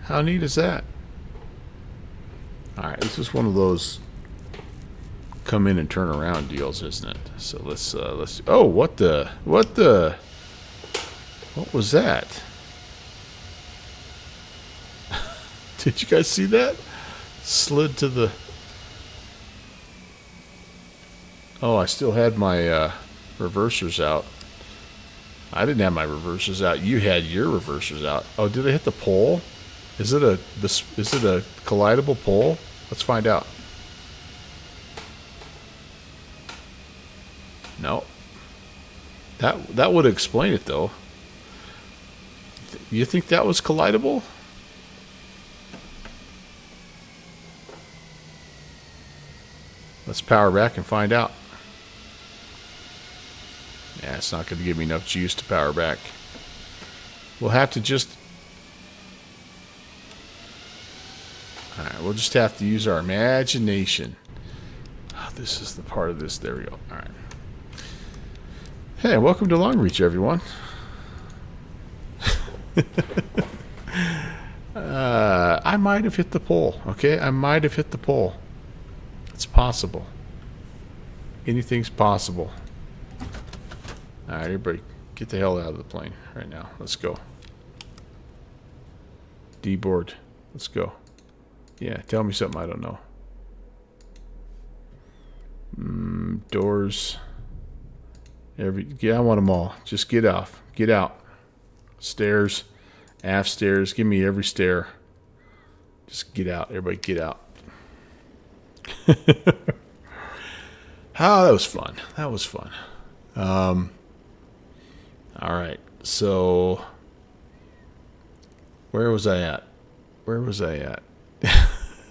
How neat is that? All right, this is one of those come in and turn around deals, isn't it? So let's. Oh, what was that? Did you guys see that? Slid to the. Oh, I still had my reversers out. I didn't have my reversers out. You had your reversers out. Oh, did they hit the pole? Is it a collidable pole? Let's find out. No. That would explain it, though. You think that was collidable? Let's power back and find out. Yeah, it's not going to give me enough juice to power back. We'll have to just... Alright, we'll just have to use our imagination. Oh, this is the part of this. There we go. Alright. Hey, welcome to Long Reach, everyone. I might have hit the pole, okay? I might have hit the pole. It's possible. Anything's possible. Alright, everybody, get the hell out of the plane right now. Let's go. D-board. Let's go. Yeah, tell me something I don't know. Doors. Yeah, I want them all. Just get off. Get out. Stairs. Aft stairs. Give me every stair. Just get out. Everybody get out. Oh, that was fun. That was fun. All right. So, where was I at?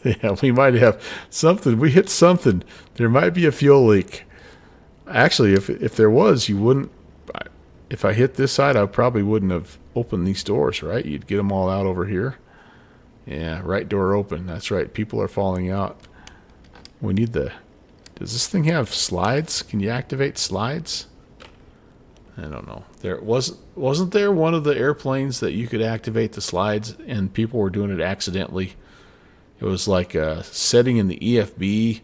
Yeah, we might have something. We hit something. There might be a fuel leak. Actually, if there was, you wouldn't. If I hit this side, I probably wouldn't have opened these doors, right? You'd get them all out over here. Yeah, right door open. That's right. People are falling out. We need the... Does this thing have slides? Can you activate slides? I don't know. There wasn't there one of the airplanes that you could activate the slides and people were doing it accidentally? It was like a setting in the EFB,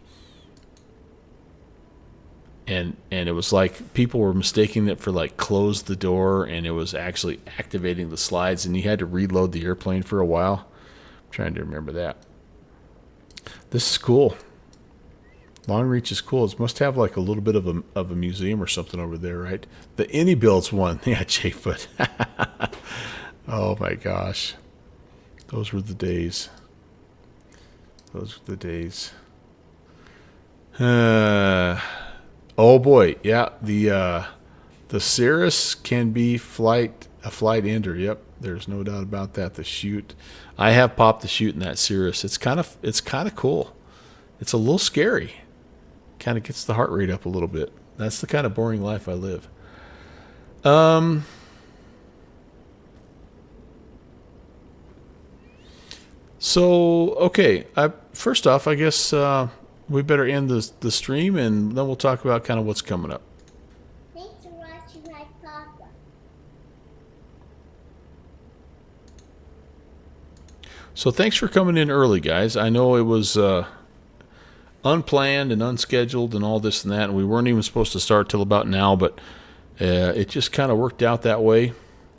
and it was like people were mistaking it for like close the door, and it was actually activating the slides, and you had to reload the airplane for a while. I'm trying to remember that. This is cool. Long Reach is cool. It must have like a little bit of a museum or something over there, right? The Any Builds one. Yeah, Jayfoot. Oh my gosh. Those were the days. Those were the days. Oh boy. Yeah, the Cirrus can be flight A flight ender, yep. There's no doubt about that. The chute, I have popped the chute in that Cirrus. It's kind of cool. It's a little scary. Kind of gets the heart rate up a little bit. That's the kind of boring life I live. So okay. First off, I guess we better end the stream, and then we'll talk about kind of what's coming up. Thanks for watching my papa. So thanks for coming in early, guys. I know it was unplanned and unscheduled and all this and that, and we weren't even supposed to start till about now, but it just kind of worked out that way.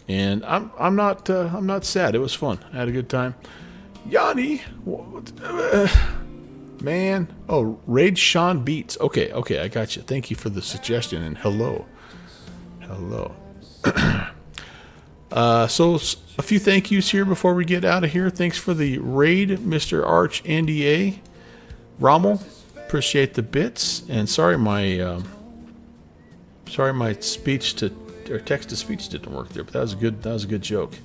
And I'm not sad. It was fun. I had a good time. Yanni, man. Oh, Raid Sean Beats. Okay, I got you. Thank you for the suggestion, and hello. So a few thank yous here before we get out of here. Thanks for the raid, Mr. Arch NDA. Rommel, appreciate the bits. And sorry my speech to or text to speech didn't work there, but that was a good joke.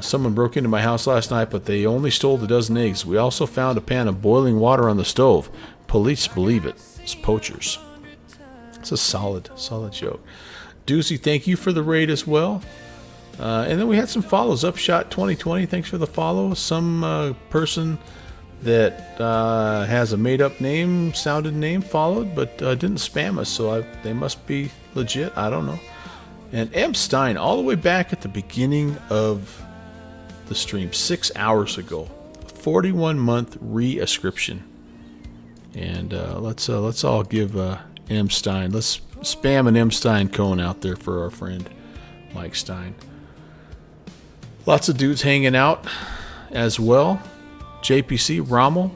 Someone broke into my house last night, but they only stole a dozen eggs. We also found a pan of boiling water on the stove. Police believe it. It's poachers. It's a solid joke. Doozy, thank you for the raid as well. And then we had some follows. Upshot 2020, thanks for the follow. Some person that has a made-up sounded name followed, but didn't spam us, so they must be legit. I don't know. And M. Stein, all the way back at the beginning of the stream, 6 hours ago, 41-month re-ascription. And let's all give M. Stein. Let's spam an M. Stein cone out there for our friend Mike Stein. Lots of dudes hanging out as well. JPC, Rommel,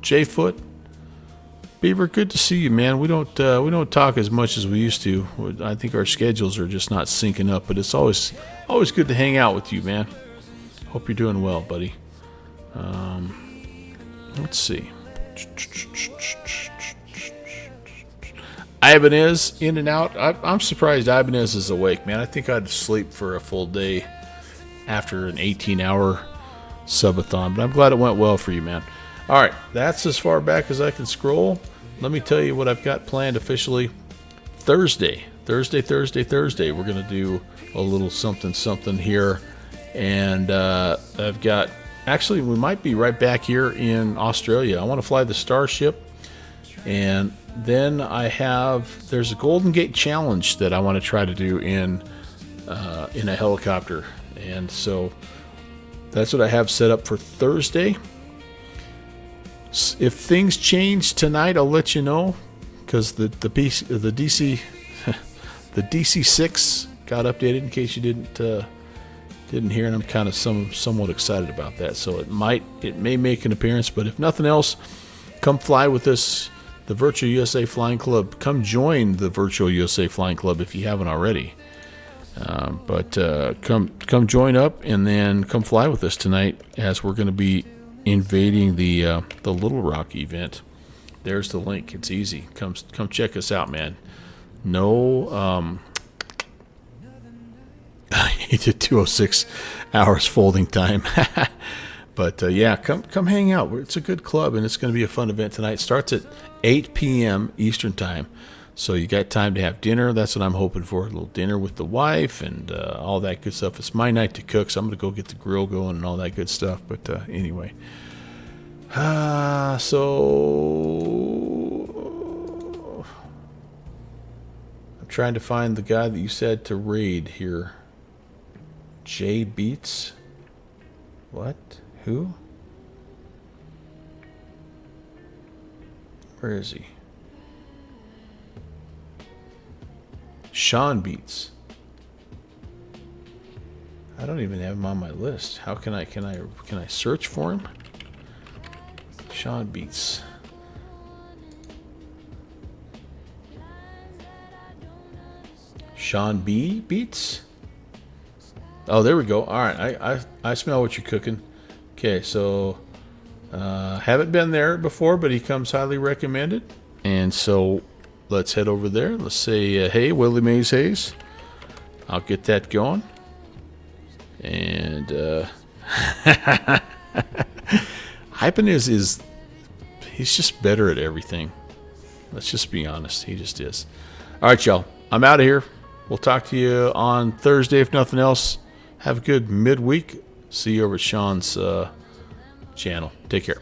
J-Foot, Beaver. Good to see you, man. We don't talk as much as we used to. I think our schedules are just not syncing up. But it's always good to hang out with you, man. Hope you're doing well, buddy. Let's see. Ibanez in and out. I'm surprised Ibanez is awake, man. I think I'd sleep for a full day after an 18-hour subathon, but I'm glad it went well for you, man. All right, that's as far back as I can scroll. Let me tell you what I've got planned officially. Thursday. We're going to do a little something here. And I've got, actually, we might be right back here in Australia. I want to fly the Starship. And then there's a Golden Gate Challenge that I want to try to do in a helicopter. And so that's what I have set up for Thursday. If things change tonight, I'll let you know, because the DC the DC6 got updated. In case you didn't hear, and I'm kind of somewhat excited about that. So it may make an appearance, but if nothing else, come fly with us, the Virtual USA Flying Club. Come join the Virtual USA Flying Club if you haven't already. But come join up, and then come fly with us tonight, as we're going to be invading the Little Rock event. There's the link. It's easy. Come check us out, man. No, he did 206 hours folding time. But yeah, come hang out. It's a good club, and it's going to be a fun event tonight. Starts at 8 p.m. Eastern time. So you got time to have dinner. That's what I'm hoping for. A little dinner with the wife and all that good stuff. It's my night to cook, so I'm going to go get the grill going and all that good stuff. But anyway. So I'm trying to find the guy that you said to raid here. J Beats? What? Who? Where is he? Sean Beats. I don't even have him on my list. How can I search for him? Sean Beats. Sean B Beats? Oh, there we go. All right, I smell what you're cooking. Okay, so haven't been there before, but he comes highly recommended. And so let's head over there. Let's say, hey, Willie Mays Hayes. I'll get that going. And Hypen is he's just better at everything. Let's just be honest. He just is. All right, y'all. I'm out of here. We'll talk to you on Thursday, if nothing else. Have a good midweek. See you over at Sean's channel. Take care.